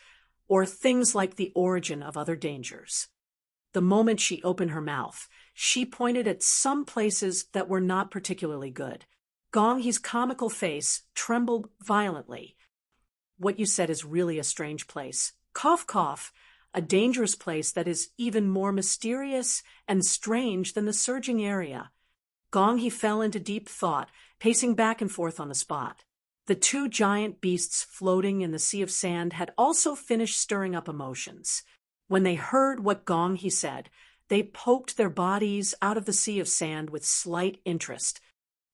or things like the origin of other dangers. The moment she opened her mouth, she pointed at some places that were not particularly good. Gong He's comical face trembled violently. What you said is really a strange place. Cough, cough. A dangerous place that is even more mysterious and strange than the surging area. Gong He fell into deep thought, pacing back and forth on the spot. The two giant beasts floating in the sea of sand had also finished stirring up emotions. When they heard what Gong He said, they poked their bodies out of the sea of sand with slight interest.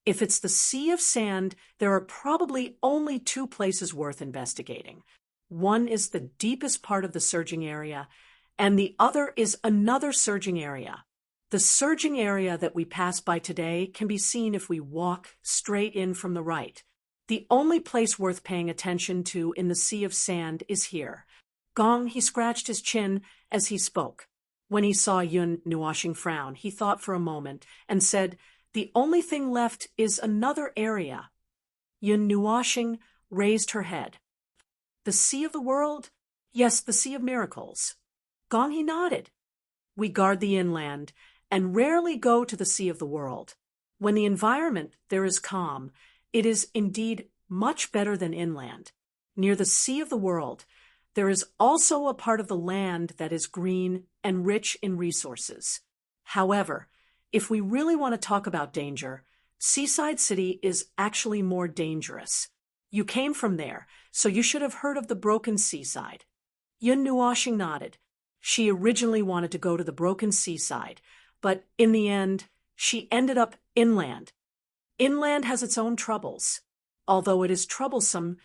If it's the sea of sand, there are probably only two places worth investigating. One is the deepest part of the surging area, and the other is another surging area. The surging area that we pass by today can be seen if we walk straight in from the right. The only place worth paying attention to in the sea of sand is here. Gong He scratched his chin as he spoke. When he saw Yun Nuoshing frown, he thought for a moment and said, "The only thing left is another area." Yun Nuoshing raised her head. "The Sea of the World?" "Yes, the Sea of Miracles." Gong He nodded. "We guard the inland and rarely go to the Sea of the World. When the environment there is calm, it is indeed much better than inland. Near the Sea of the World, there is also a part of the land that is green and rich in resources. However, if we really want to talk about danger, Seaside City is actually more dangerous. You came from there, so you should have heard of the Broken Seaside." Yun Nuoshing nodded. She originally wanted to go to the Broken Seaside, but in the end, she ended up inland. Inland has its own troubles. Although it is troublesome,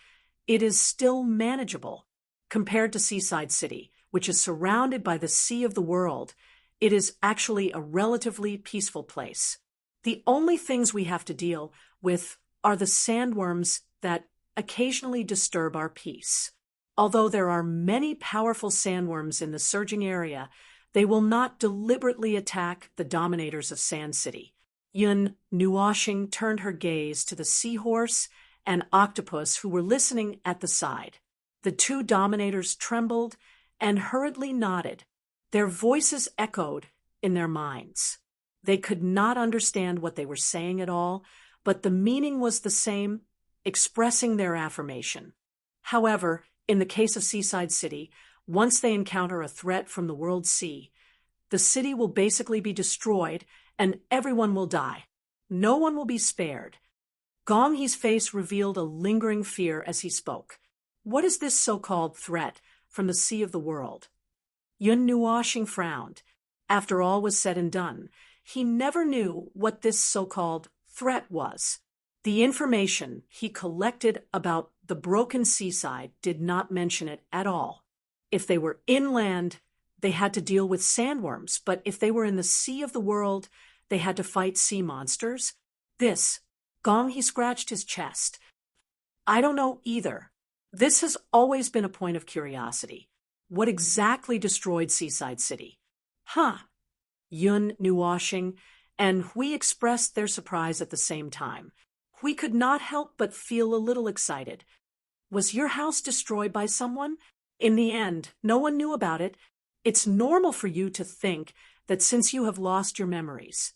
it is still manageable. Compared to Seaside City, which is surrounded by the Sea of the World, it is actually a relatively peaceful place. The only things we have to deal with are the sandworms that occasionally disturb our peace. Although there are many powerful sandworms in the surging area, they will not deliberately attack the dominators of Sand City. Yun Nuoshing turned her gaze to the seahorse and octopus who were listening at the side. The two dominators trembled and hurriedly nodded. Their voices echoed in their minds. They could not understand what they were saying at all, but the meaning was the same, expressing their affirmation. However, in the case of Seaside City, once they encounter a threat from the world sea, the city will basically be destroyed and everyone will die. No one will be spared. Gong He's face revealed a lingering fear as he spoke. What is this so-called threat from the Sea of the World? Yun Nuoshing frowned. After all was said and done, he never knew what this so-called threat was. The information he collected about the Broken Seaside did not mention it at all. If they were inland, they had to deal with sandworms, but if they were in the Sea of the World, they had to fight sea monsters. Gong He scratched his chest. "I don't know either. This has always been a point of curiosity. What exactly destroyed Seaside City?" Yun Nuoshing and Hui expressed their surprise at the same time. Hui could not help but feel a little excited. "Was your house destroyed by someone? In the end, no one knew about it. It's normal for you to think that since you have lost your memories."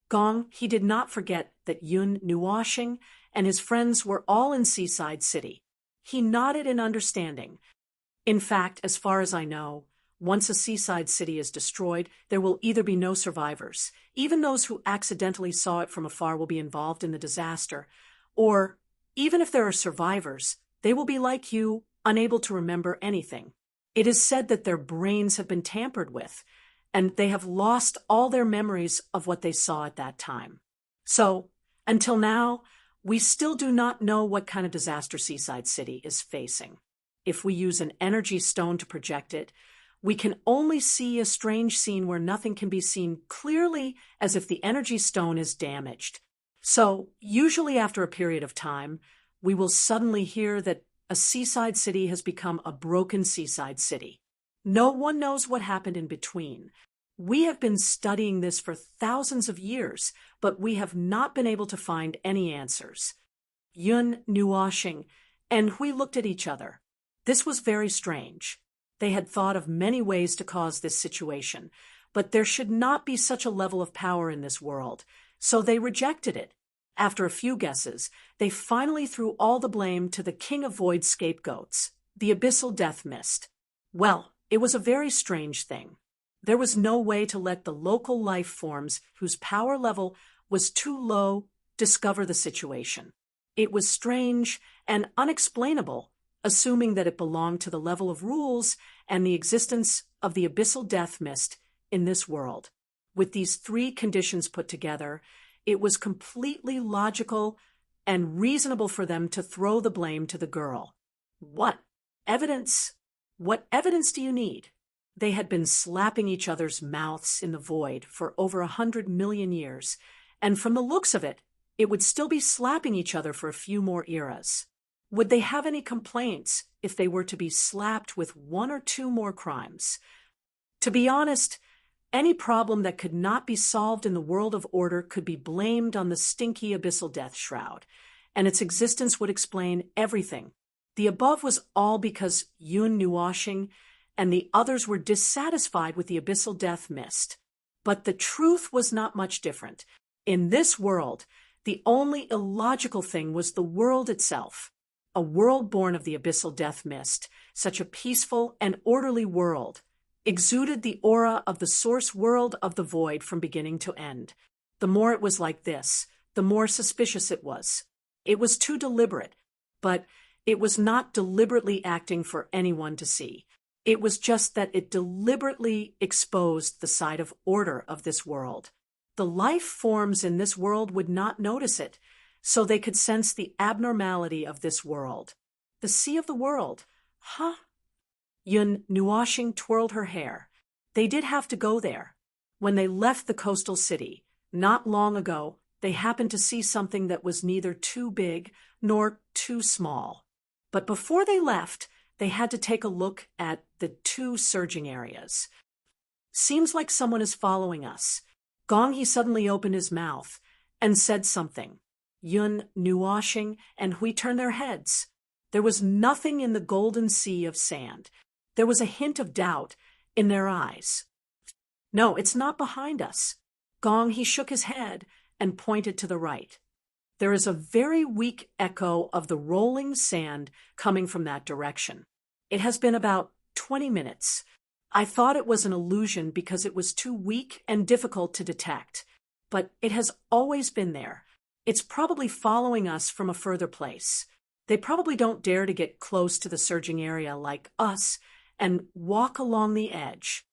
Gong He did not forget that Yun Nuoshing and his friends were all in Seaside City. He nodded in understanding. "In fact, as far as I know, once a seaside city is destroyed, there will either be no survivors, even those who accidentally saw it from afar will be involved in the disaster, or, even if there are survivors, they will be like you, unable to remember anything. It is said that their brains have been tampered with, and they have lost all their memories of what they saw at that time. So, until now, we still do not know what kind of disaster Seaside City is facing. If we use an energy stone to project it, we can only see a strange scene where nothing can be seen clearly, as if the energy stone is damaged. So, usually after a period of time, we will suddenly hear that a seaside city has become a broken seaside city. No one knows what happened in between. We have been studying this for thousands of years, but we have not been able to find any answers." Yun Nuoshing and Hui looked at each other. This was very strange. They had thought of many ways to cause this situation, but there should not be such a level of power in this world, so they rejected it. After a few guesses, they finally threw all the blame to the King of Void's scapegoats, the abyssal death mist. Well, it was a very strange thing. There was no way to let the local life forms whose power level was too low discover the situation. It was strange and unexplainable, assuming that it belonged to the level of rules and the existence of the abyssal death mist in this world. With these three conditions put together, it was completely logical and reasonable for them to throw the blame to the girl. What evidence? What evidence do you need? They had been slapping each other's mouths in the void for over 100 million years, and from the looks of it, it would still be slapping each other for a few more eras. Would they have any complaints if they were to be slapped with one or two more crimes? To be honest, any problem that could not be solved in the world of order could be blamed on the stinky abyssal death shroud, and its existence would explain everything. The above was all because Yun Nuoshing and the others were dissatisfied with the abyssal death mist. But the truth was not much different. In this world, the only illogical thing was the world itself. A world born of the abyssal death mist, such a peaceful and orderly world, exuded the aura of the source world of the void from beginning to end. The more it was like this, the more suspicious it was. It was too deliberate, but it was not deliberately acting for anyone to see. It was just that it deliberately exposed the side of order of this world. The life forms in this world would not notice it, so they could sense the abnormality of this world. The sea of the world. Huh? Yun Nuoshing twirled her hair. They did have to go there. When they left the coastal city, not long ago, they happened to see something that was neither too big nor too small. But before they left, they had to take a look at the two surging areas. Seems like someone is following us. Gonghe suddenly opened his mouth and said something. Yun Nuoshing and Hui turned their heads. There was nothing in the golden sea of sand. There was a hint of doubt in their eyes. No, it's not behind us. Gonghe shook his head and pointed to the right. There is a very weak echo of the rolling sand coming from that direction. It has been about 20 minutes. I thought it was an illusion because it was too weak and difficult to detect, but it has always been there. It's probably following us from a further place. They probably don't dare to get close to the surging area like us and walk along the edge.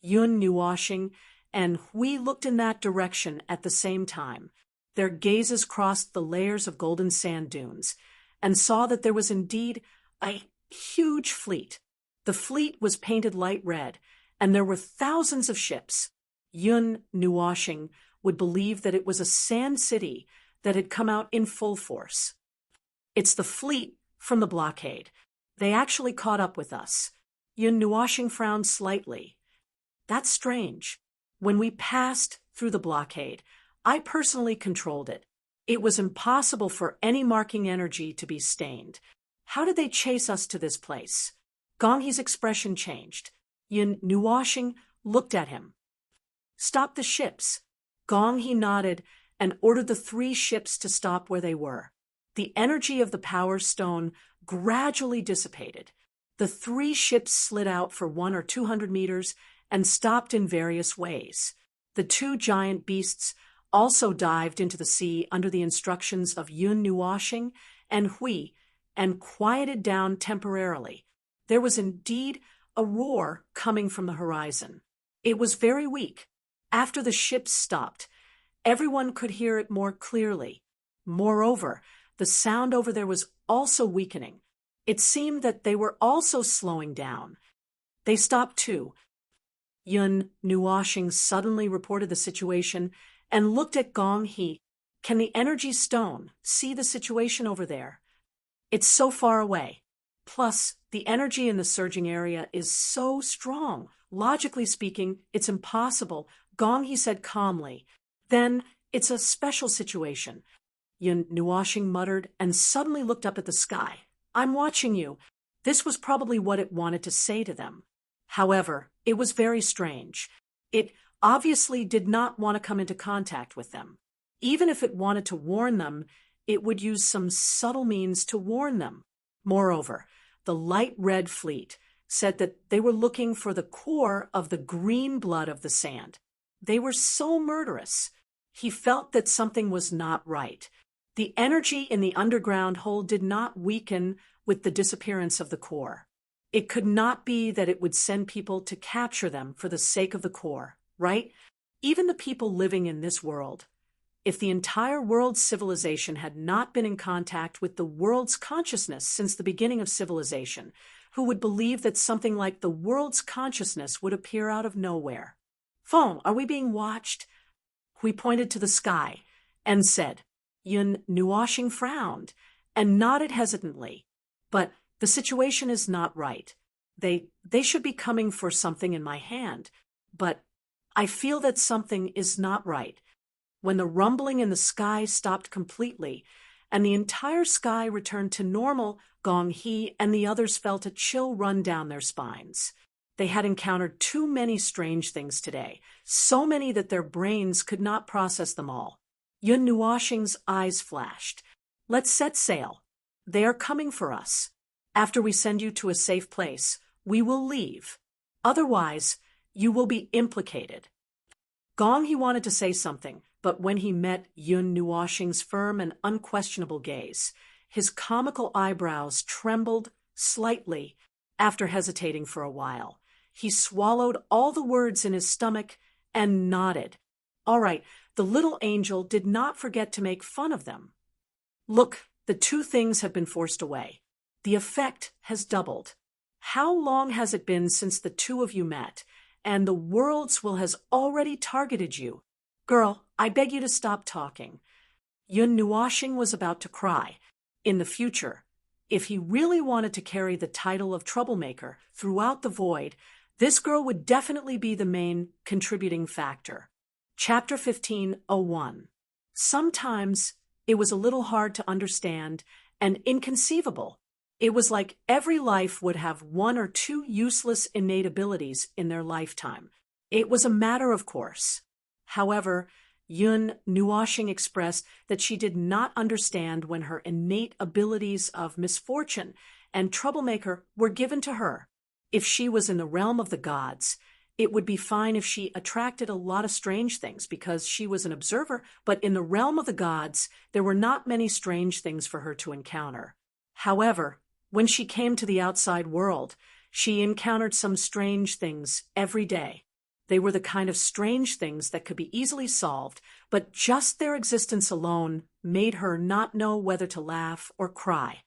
Yun Nuoshing and Hui looked in that direction at the same time. Their gazes crossed the layers of golden sand dunes and saw that there was indeed a huge fleet. The fleet was painted light red, and there were thousands of ships. Yun Nuoshing would believe that it was a sand city that had come out in full force. It's the fleet from the blockade. They actually caught up with us. Yun Nuoshing frowned slightly. That's strange. When we passed through the blockade, I personally controlled it. It was impossible for any marking energy to be stained. How did they chase us to this place? Gonghe's expression changed. Yun Nuoshing looked at him. Stop the ships. Gonghe nodded and ordered the 3 ships to stop where they were. The energy of the power stone gradually dissipated. The 3 ships slid out for 100 or 200 meters and stopped in various ways. The 2 giant beasts also dived into the sea under the instructions of Yun Nuoshing and Hui and quieted down temporarily. There was indeed a roar coming from the horizon. It was very weak. After the ships stopped, everyone could hear it more clearly. Moreover, the sound over there was also weakening. It seemed that they were also slowing down. They stopped too. Yun Nuoshing suddenly reported the situation and looked at Gonghe. Can the energy stone see the situation over there? It's so far away. Plus, the energy in the surging area is so strong. Logically speaking, it's impossible, Gonghe said calmly. Then, it's a special situation. Yun Nuoshing muttered and suddenly looked up at the sky. I'm watching you. This was probably what it wanted to say to them. However, it was very strange. It obviously did not want to come into contact with them. Even if it wanted to warn them, it would use some subtle means to warn them. Moreover, the light red fleet said that they were looking for the core of the green blood of the sand. They were so murderous. He felt that something was not right. The energy in the underground hole did not weaken with the disappearance of the core. It could not be that it would send people to capture them for the sake of the core, right? Even the people living in this world. If the entire world's civilization had not been in contact with the world's consciousness since the beginning of civilization, who would believe that something like the world's consciousness would appear out of nowhere? Phone, are we being watched? We pointed to the sky and said. Yun Nuoshing frowned and nodded hesitantly. But the situation is not right. They should be coming for something in my hand. But I feel that something is not right. When the rumbling in the sky stopped completely and the entire sky returned to normal, Gong He and the others felt a chill run down their spines. They had encountered too many strange things today, so many that their brains could not process them all. Yun Nuoshing's eyes flashed. Let's set sail. They are coming for us. After we send you to a safe place, we will leave. Otherwise, you will be implicated. Gong He wanted to say something, but when he met Yun Nuoshing's firm and unquestionable gaze, his comical eyebrows trembled slightly after hesitating for a while. He swallowed all the words in his stomach and nodded. All right, the little angel did not forget to make fun of them. Look, the two things have been forced away. The effect has doubled. How long has it been since the two of you met? And the world's will has already targeted you. Girl, I beg you to stop talking. Yun Nuoshing was about to cry. In the future, if he really wanted to carry the title of troublemaker throughout the void, this girl would definitely be the main contributing factor. Chapter 15:01. Sometimes it was a little hard to understand and inconceivable. It was like every life would have one or two useless innate abilities in their lifetime. It was a matter of course. However, Yun Nuoshing expressed that she did not understand when her innate abilities of misfortune and troublemaker were given to her. If she was in the realm of the gods, it would be fine if she attracted a lot of strange things because she was an observer, but in the realm of the gods, there were not many strange things for her to encounter. However, when she came to the outside world, she encountered some strange things every day. They were the kind of strange things that could be easily solved, but just their existence alone made her not know whether to laugh or cry.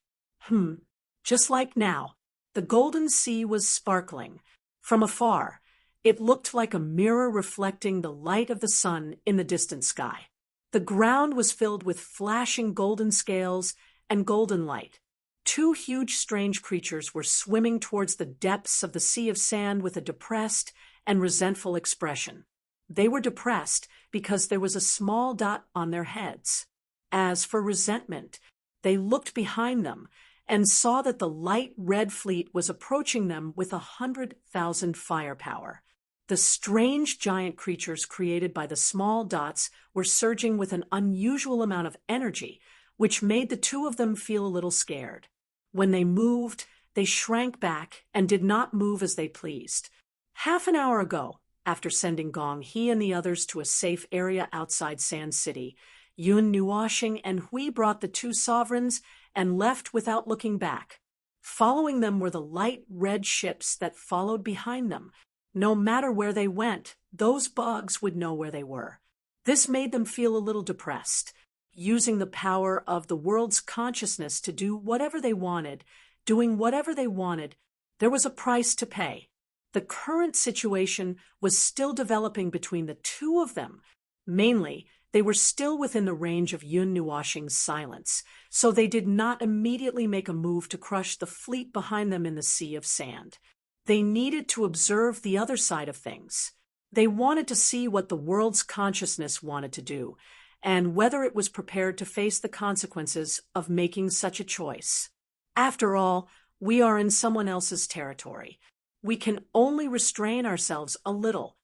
Just like now, the golden sea was sparkling. From afar, it looked like a mirror reflecting the light of the sun in the distant sky. The ground was filled with flashing golden scales and golden light. Two huge strange creatures were swimming towards the depths of the sea of sand with a depressed and resentful expression. They were depressed because there was a small dot on their heads. As for resentment, they looked behind them and saw that the light red fleet was approaching them with 100,000 firepower. The strange giant creatures created by the small dots were surging with an unusual amount of energy, which made the two of them feel a little scared. When they moved, they shrank back and did not move as they pleased. Half an hour ago, after sending Gong He and the others to a safe area outside Sand City, Yun Nuoshing and Hui brought the two sovereigns and left without looking back. Following them were the light red ships that followed behind them. No matter where they went, those bugs would know where they were. This made them feel a little depressed. Using the power of the world's consciousness to do whatever they wanted, doing whatever they wanted, there was a price to pay. The current situation was still developing between the two of them. Mainly, they were still within the range of Yun Nuoshing's silence, so they did not immediately make a move to crush the fleet behind them in the sea of sand. They needed to observe the other side of things. They wanted to see what the world's consciousness wanted to do, and whether it was prepared to face the consequences of making such a choice. After all, we are in someone else's territory. We can only restrain ourselves a little.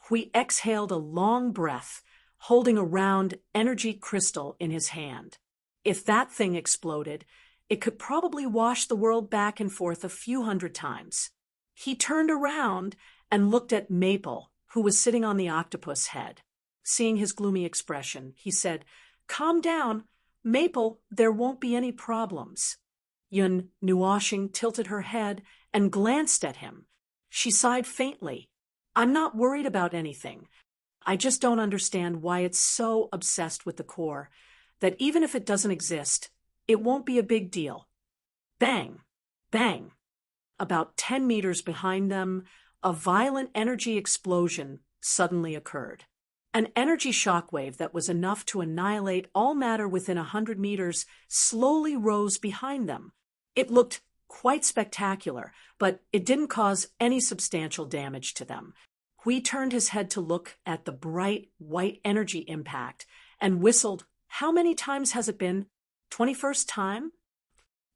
Hui exhaled a long breath, holding a round energy crystal in his hand. If that thing exploded, it could probably wash the world back and forth a few hundred times. He turned around and looked at Maple, who was sitting on the octopus head. Seeing his gloomy expression, he said, "Calm down. Maple, there won't be any problems." Yun Nuoshing tilted her head and glanced at him. She sighed faintly. "I'm not worried about anything. I just don't understand why it's so obsessed with the core, that even if it doesn't exist, it won't be a big deal." Bang! Bang! About 10 meters behind them, a violent energy explosion suddenly occurred. An energy shockwave that was enough to annihilate all matter within 100 meters slowly rose behind them. It looked quite spectacular, but it didn't cause any substantial damage to them. Hui turned his head to look at the bright white energy impact and whistled. "How many times has it been? 21st time?"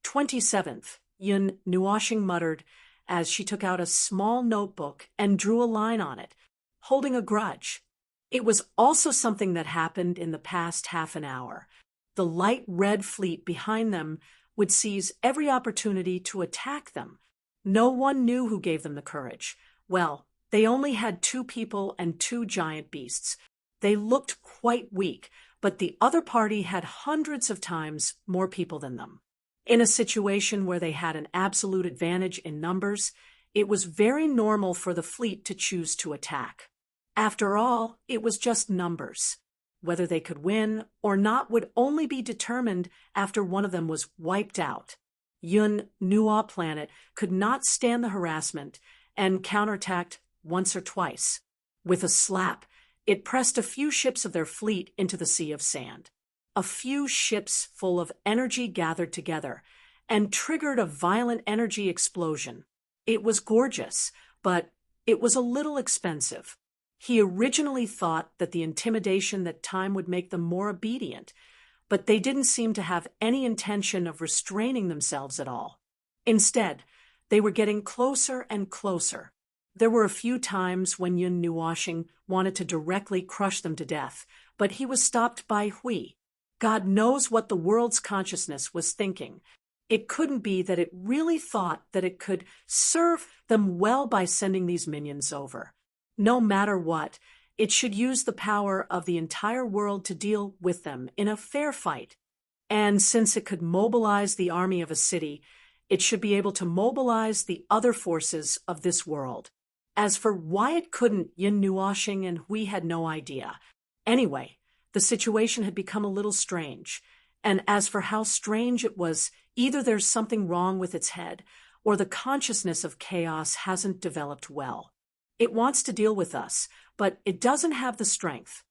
27th, Yun Nuoshing muttered as she took out a small notebook and drew a line on it, holding a grudge. It was also something that happened in the past half an hour. The light red fleet behind them would seize every opportunity to attack them. No one knew who gave them the courage. Well, they only had 2 people and 2 giant beasts. They looked quite weak, but the other party had hundreds of times more people than them. In a situation where they had an absolute advantage in numbers, it was very normal for the fleet to choose to attack. After all, it was just numbers. Whether they could win or not would only be determined after one of them was wiped out. Yun Nuo planet could not stand the harassment and counterattacked once or twice. With a slap, it pressed a few ships of their fleet into the sea of sand. A few ships full of energy gathered together and triggered a violent energy explosion. It was gorgeous, but it was a little expensive. He originally thought that the intimidation that time would make them more obedient, but they didn't seem to have any intention of restraining themselves at all. Instead, they were getting closer and closer. There were a few times when Yun Nuoshing wanted to directly crush them to death, but he was stopped by Hui. God knows what the world's consciousness was thinking. It couldn't be that it really thought that it could serve them well by sending these minions over. No matter what, it should use the power of the entire world to deal with them in a fair fight. And since it could mobilize the army of a city, it should be able to mobilize the other forces of this world. As for why it couldn't, Yun Nuoshing and Hui had no idea. Anyway, the situation had become a little strange. And as for how strange it was, either there's something wrong with its head, or the consciousness of chaos hasn't developed well. It wants to deal with us, but it doesn't have the strength.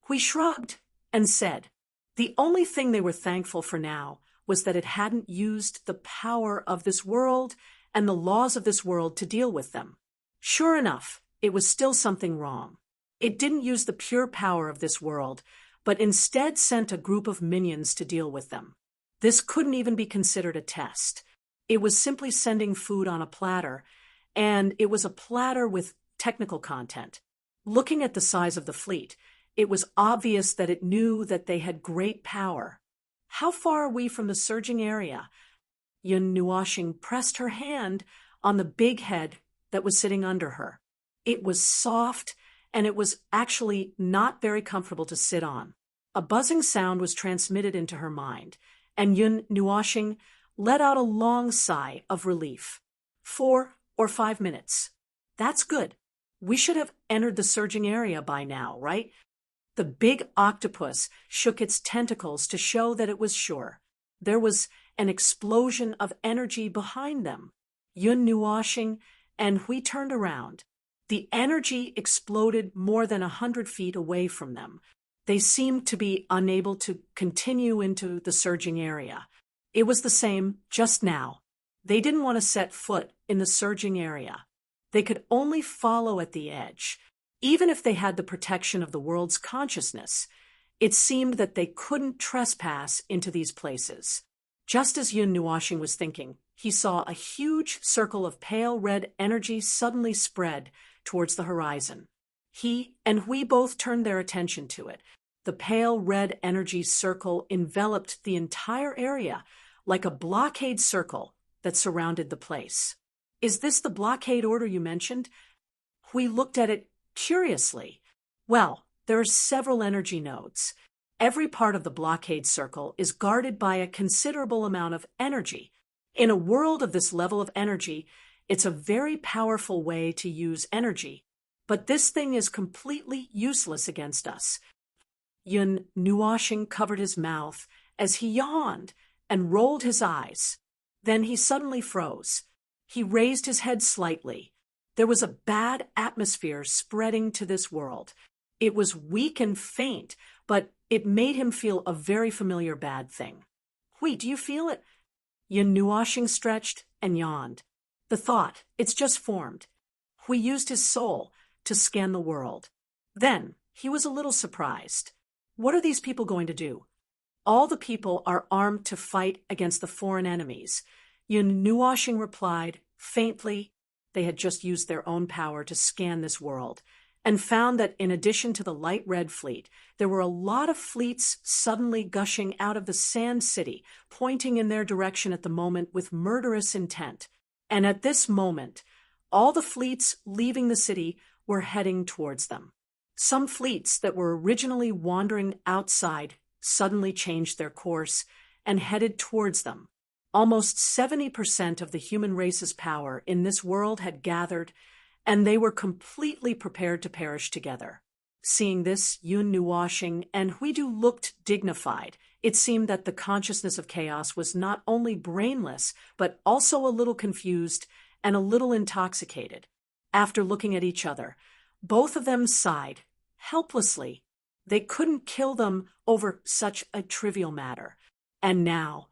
Hui shrugged and said, the only thing they were thankful for now was that it hadn't used the power of this world and the laws of this world to deal with them. Sure enough, it was still something wrong. It didn't use the pure power of this world, but instead sent a group of minions to deal with them. This couldn't even be considered a test. It was simply sending food on a platter, and it was a platter with technical content. Looking at the size of the fleet, it was obvious that it knew that they had great power. How far are we from the surging area? Yun Nuoshing pressed her hand on the big head that was sitting under her. It was soft, and it was actually not very comfortable to sit on. A buzzing sound was transmitted into her mind, and Yun Nuoshing let out a long sigh of relief. 4 or 5 minutes. That's good. We should have entered the surging area by now, right? The big octopus shook its tentacles to show that it was sure. There was an explosion of energy behind them. Yun Nuoshing and Hui turned around. The energy exploded more than 100 feet away from them. They seemed to be unable to continue into the surging area. It was the same just now. They didn't want to set foot in the surging area. They could only follow at the edge. Even if they had the protection of the world's consciousness, it seemed that they couldn't trespass into these places. Just as Yun Nuoshing was thinking, he saw a huge circle of pale red energy suddenly spread towards the horizon. He and we both turned their attention to it. The pale red energy circle enveloped the entire area like a blockade circle that surrounded the place. Is this the blockade order you mentioned? We looked at it curiously. Well, there are several energy nodes. Every part of the blockade circle is guarded by a considerable amount of energy. In a world of this level of energy, it's a very powerful way to use energy. But this thing is completely useless against us. Yun Nuashing covered his mouth as he yawned and rolled his eyes. Then he suddenly froze. He raised his head slightly. There was a bad atmosphere spreading to this world. It was weak and faint, but it made him feel a very familiar bad thing. Wait, do you feel it? Yun Nuashing stretched and yawned. The thought, it's just formed. Hui used his soul to scan the world. Then he was a little surprised. What are these people going to do? All the people are armed to fight against the foreign enemies. Yun Nuashing replied, faintly, they had just used their own power to scan this world, and found that in addition to the light red fleet, there were a lot of fleets suddenly gushing out of the Sand City, pointing in their direction at the moment with murderous intent. And at this moment, all the fleets leaving the city were heading towards them. Some fleets that were originally wandering outside suddenly changed their course and headed towards them. Almost 70% of the human race's power in this world had gathered, and they were completely prepared to perish together. Seeing this, Yun Nuashing and Huidu looked dignified. It seemed that the consciousness of chaos was not only brainless, but also a little confused and a little intoxicated. After looking at each other, both of them sighed, helplessly. They couldn't kill them over such a trivial matter. And now,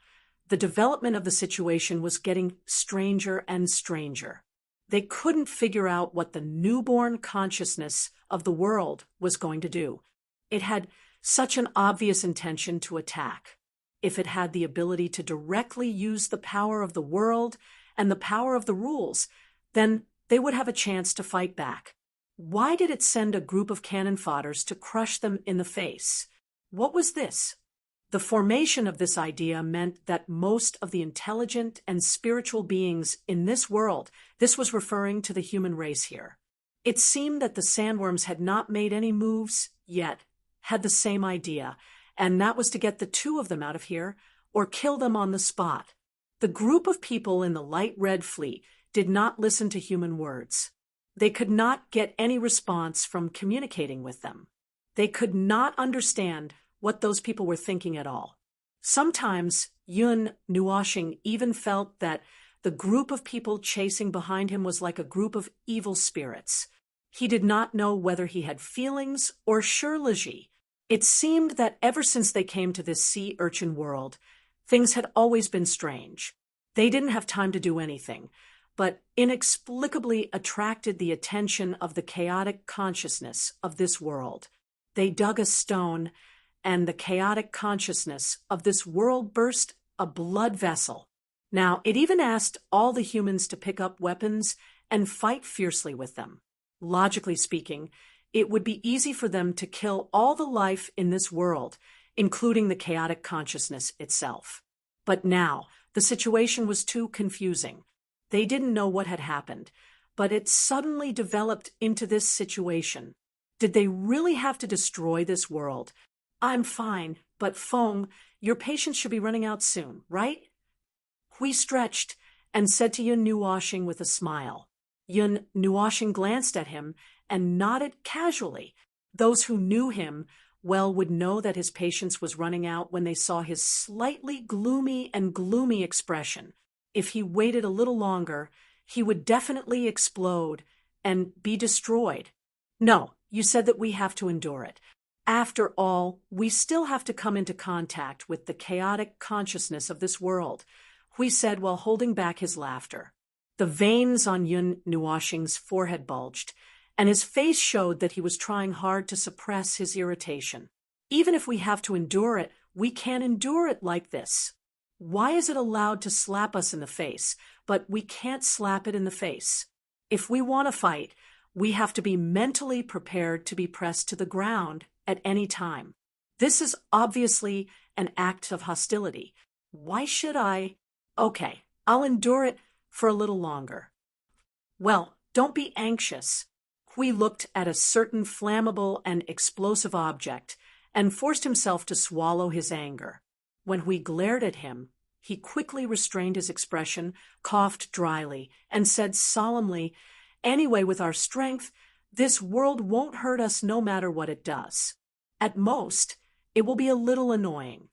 the development of the situation was getting stranger and stranger. They couldn't figure out what the newborn consciousness of the world was going to do. It had such an obvious intention to attack. If it had the ability to directly use the power of the world and the power of the rules, then they would have a chance to fight back. Why did it send a group of cannon fodders to crush them in the face? What was this? The formation of this idea meant that most of the intelligent and spiritual beings in this world, this was referring to the human race here. It seemed that the sandworms had not made any moves yet, had the same idea, and that was to get the two of them out of here or kill them on the spot. The group of people in the light red fleet did not listen to human words. They could not get any response from communicating with them. They could not understand what those people were thinking at all. Sometimes Yun Nuashing even felt that the group of people chasing behind him was like a group of evil spirits. He did not know whether he had feelings or shirleji. It seemed that ever since they came to this sea urchin world, things had always been strange. They didn't have time to do anything, but inexplicably attracted the attention of the chaotic consciousness of this world. They dug a stone, and the chaotic consciousness of this world burst a blood vessel. Now, it even asked all the humans to pick up weapons and fight fiercely with them. Logically speaking, it would be easy for them to kill all the life in this world, including the chaotic consciousness itself. But now, the situation was too confusing. They didn't know what had happened, but it suddenly developed into this situation. Did they really have to destroy this world? I'm fine, but Feng, your patience should be running out soon, right? Hui stretched and said to Yun Nuashing with a smile. Yun Nuashing glanced at him and nodded casually. Those who knew him well would know that his patience was running out when they saw his slightly gloomy expression. If he waited a little longer, he would definitely explode and be destroyed. No, you said that we have to endure it. After all, we still have to come into contact with the chaotic consciousness of this world, Hui said while holding back his laughter. The veins on Yun Nuashing's forehead bulged, and his face showed that he was trying hard to suppress his irritation. Even if we have to endure it, we can't endure it like this. Why is it allowed to slap us in the face, but we can't slap it in the face? If we want to fight, We have to be mentally prepared to be pressed to the ground at any time. This is obviously an act of hostility. Why should I? Okay, I'll endure it for a little longer. Well, don't be anxious. Hui looked at a certain flammable and explosive object and forced himself to swallow his anger. When Hui glared at him, he quickly restrained his expression, coughed dryly, and said solemnly, "Anyway, with our strength, this world won't hurt us no matter what it does. At most, it will be a little annoying.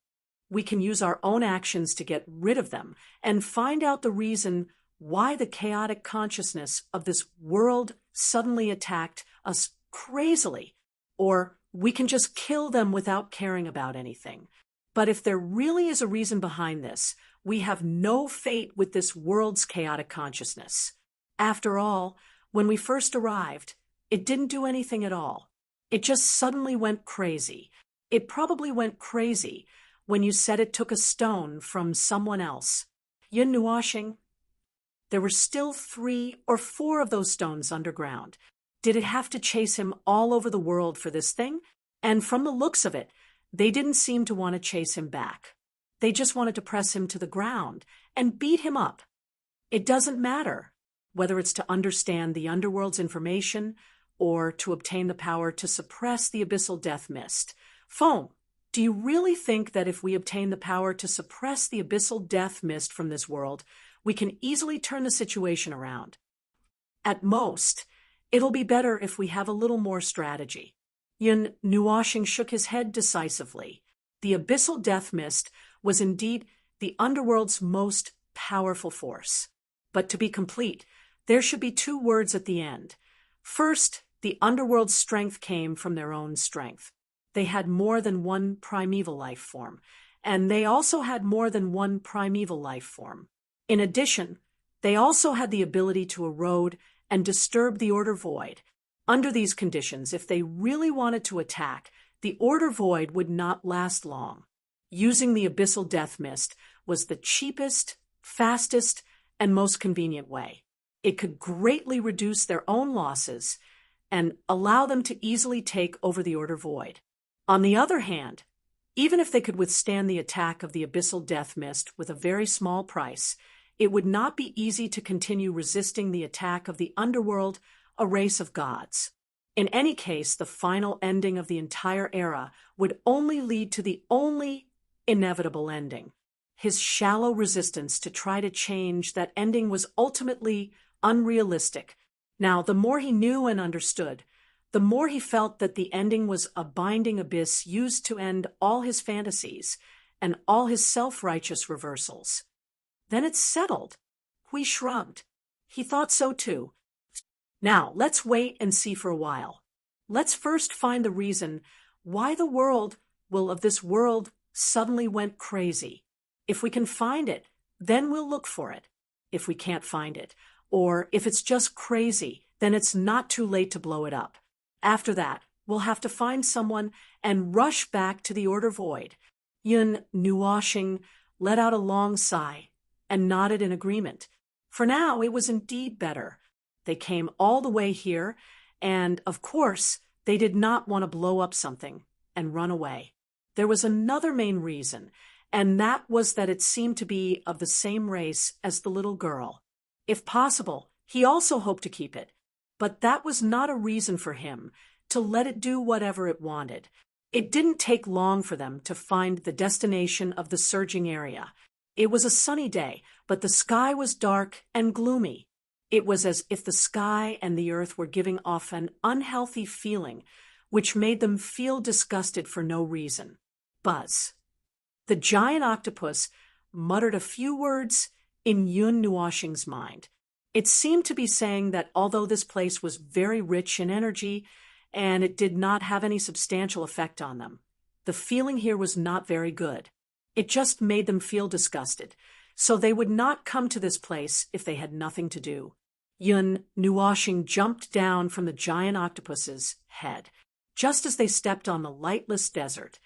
We can use our own actions to get rid of them and find out the reason why the chaotic consciousness of this world suddenly attacked us crazily, or we can just kill them without caring about anything. But if there really is a reason behind this, we have no fate with this world's chaotic consciousness. After all, when we first arrived, it didn't do anything at all. It just suddenly went crazy. It probably went crazy when you said it took a stone from someone else. Yun Nuashing, there were still 3 or 4 of those stones underground. Did it have to chase him all over the world for this thing? And from the looks of it, they didn't seem to want to chase him back. They just wanted to press him to the ground and beat him up. It doesn't matter whether it's to understand the underworld's information or to obtain the power to suppress the abyssal death mist. Foam, do you really think that if we obtain the power to suppress the abyssal death mist from this world, we can easily turn the situation around? At most, it'll be better if we have a little more strategy. Yun Nuashing shook his head decisively. The abyssal death mist was indeed the underworld's most powerful force. But to be complete, there should be 2 words at the end. First, the underworld's strength came from their own strength. They had more than one primeval life form, and they also had more than one primeval life form. In addition, they also had the ability to erode and disturb the order void. Under these conditions, if they really wanted to attack, the order void would not last long. Using the abyssal death mist was the cheapest, fastest, and most convenient way. It could greatly reduce their own losses and allow them to easily take over the order void. On the other hand, even if they could withstand the attack of the abyssal death mist with a very small price, it would not be easy to continue resisting the attack of the underworld, a race of gods. In any case, the final ending of the entire era would only lead to the only inevitable ending. His shallow resistance to try to change that ending was ultimately unrealistic. Now, the more he knew and understood, the more he felt that the ending was a binding abyss used to end all his fantasies and all his self-righteous reversals. Then it's settled. Hui shrugged. He thought so too. Now, let's wait and see for a while. Let's first find the reason why the world of this world suddenly went crazy. If we can find it, then we'll look for it. If we can't find it, or if it's just crazy, then it's not too late to blow it up. After that, we'll have to find someone and rush back to the order void. Yun Nuashing let out a long sigh and nodded in agreement. For now, it was indeed better. They came all the way here, and, of course, they did not want to blow up something and run away. There was another main reason, and that was that it seemed to be of the same race as the little girl. If possible, he also hoped to keep it, but that was not a reason for him to let it do whatever it wanted. It didn't take long for them to find the destination of the surging area. It was a sunny day, but the sky was dark and gloomy. It was as if the sky and the earth were giving off an unhealthy feeling, which made them feel disgusted for no reason. Buzz. The giant octopus muttered a few words in Yun Nuashing's mind. It seemed to be saying that although this place was very rich in energy, and it did not have any substantial effect on them, the feeling here was not very good. It just made them feel disgusted, so they would not come to this place if they had nothing to do. Yun Nuashing jumped down from the giant octopus's head. Just as they stepped on the lightless desert,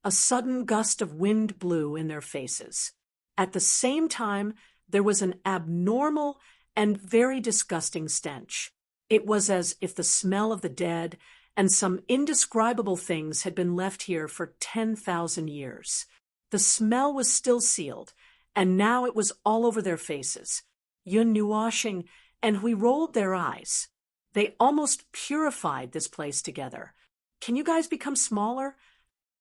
a sudden gust of wind blew in their faces. At the same time, there was an abnormal and very disgusting stench. It was as if the smell of the dead and some indescribable things had been left here for 10,000 years. The smell was still sealed, and now it was all over their faces. Yun Nuashing and Hui rolled their eyes. They almost purified this place together. Can you guys become smaller?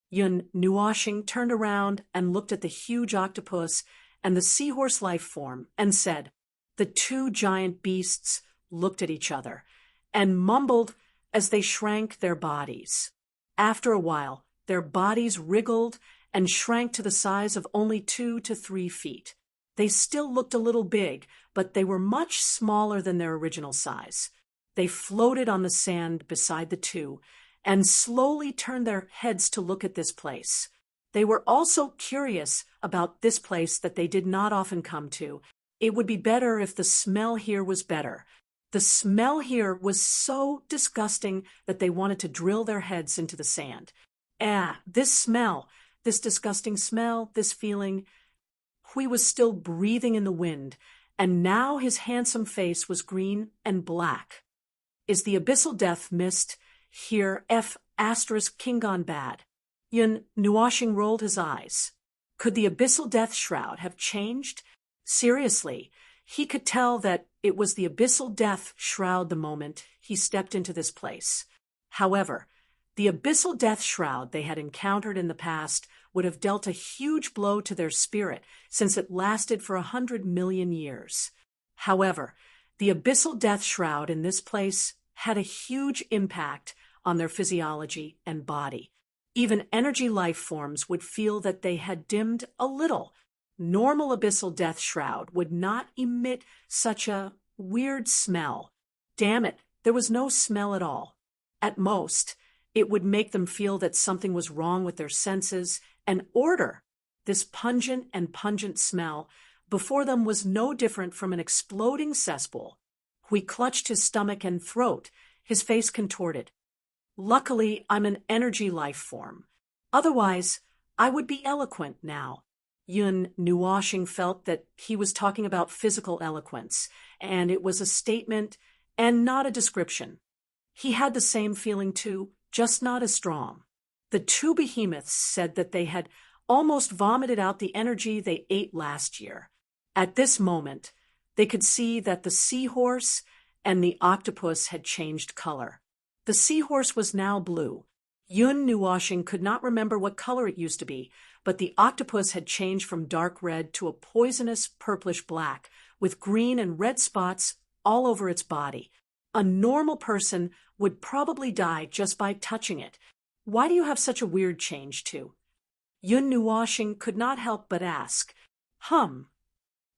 Yun Nuashing turned around and looked at the huge octopus and the seahorse life form and said, the two giant beasts looked at each other and mumbled as they shrank their bodies. After a while, their bodies wriggled and shrank to the size of only 2 to 3 feet. They still looked a little big, but they were much smaller than their original size. They floated on the sand beside the two and slowly turned their heads to look at this place. They were also curious about this place that they did not often come to. It would be better if the smell here was better. The smell here was so disgusting that they wanted to drill their heads into the sand. This smell, this disgusting smell, this feeling. Hui was still breathing in the wind, and now his handsome face was green and black. Is the abyssal death mist here F** king gone bad? Yun Nuashing rolled his eyes. Could the abyssal death shroud have changed? Seriously, he could tell that it was the abyssal death shroud the moment he stepped into this place. However, the abyssal death shroud they had encountered in the past would have dealt a huge blow to their spirit since it lasted for 100 million years. However, the abyssal death shroud in this place had a huge impact on their physiology and body. Even energy life forms would feel that they had dimmed a little. Normal abyssal death shroud would not emit such a weird smell. Damn it, there was no smell at all. At most, it would make them feel that something was wrong with their senses and order. This pungent smell before them was no different from an exploding cesspool. Hui clutched his stomach and throat, his face contorted. Luckily, I'm an energy life form. Otherwise, I would be eloquent now. Yun Nuashing felt that he was talking about physical eloquence, and it was a statement and not a description. He had the same feeling too, just not as strong. The two behemoths said that they had almost vomited out the energy they ate last year. At this moment, they could see that the seahorse and the octopus had changed color. The seahorse was now blue. Yun Nuashing could not remember what color it used to be, but the octopus had changed from dark red to a poisonous purplish black, with green and red spots all over its body. A normal person would probably die just by touching it. Why do you have such a weird change too? Yun Nuashing could not help but ask.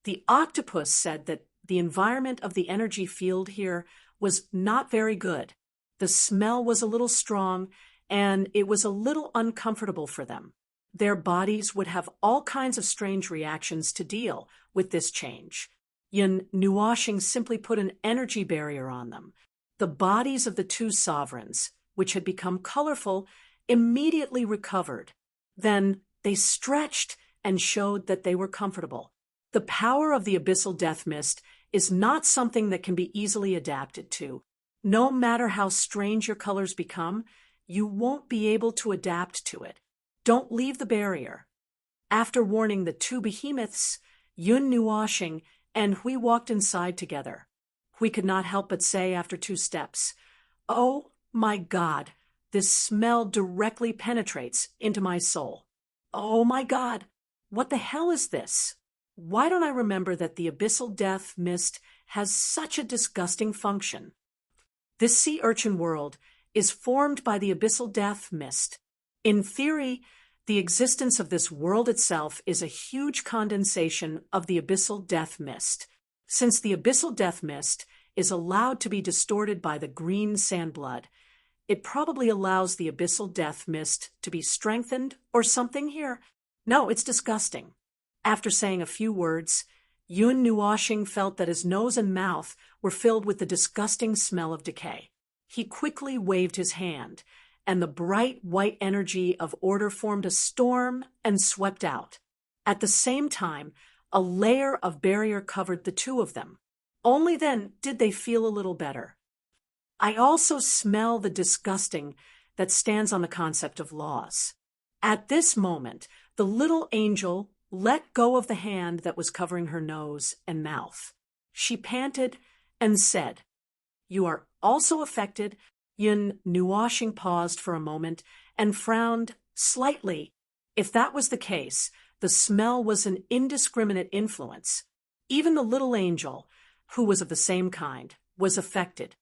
The octopus said that the environment of the energy field here was not very good. The smell was a little strong, and it was a little uncomfortable for them. Their bodies would have all kinds of strange reactions to deal with this change. Yun Nuashing simply put an energy barrier on them. The bodies of the two sovereigns, which had become colorful, immediately recovered. Then they stretched and showed that they were comfortable. The power of the abyssal death mist is not something that can be easily adapted to. No matter how strange your colors become, you won't be able to adapt to it. Don't leave the barrier. After warning the two behemoths, Yun Nuashing and Hui walked inside together. Hui could not help but say after 2 steps, "Oh my God, this smell directly penetrates into my soul. Oh my God, what the hell is this? Why don't I remember that the abyssal death mist has such a disgusting function?" This sea urchin world is formed by the abyssal death mist. In theory, the existence of this world itself is a huge condensation of the abyssal death mist. Since the abyssal death mist is allowed to be distorted by the green sand blood, it probably allows the abyssal death mist to be strengthened or something here. No, it's disgusting. After saying a few words, Yun Nuashing felt that his nose and mouth were filled with the disgusting smell of decay. He quickly waved his hand, and the bright white energy of order formed a storm and swept out. At the same time, a layer of barrier covered the two of them. Only then did they feel a little better. I also smell the disgusting that stands on the concept of laws. At this moment, the little angel let go of the hand that was covering her nose and mouth. She panted and said, "You are also affected." Yun Nuashing paused for a moment and frowned slightly. If that was the case, the smell was an indiscriminate influence. Even the little angel, who was of the same kind, was affected.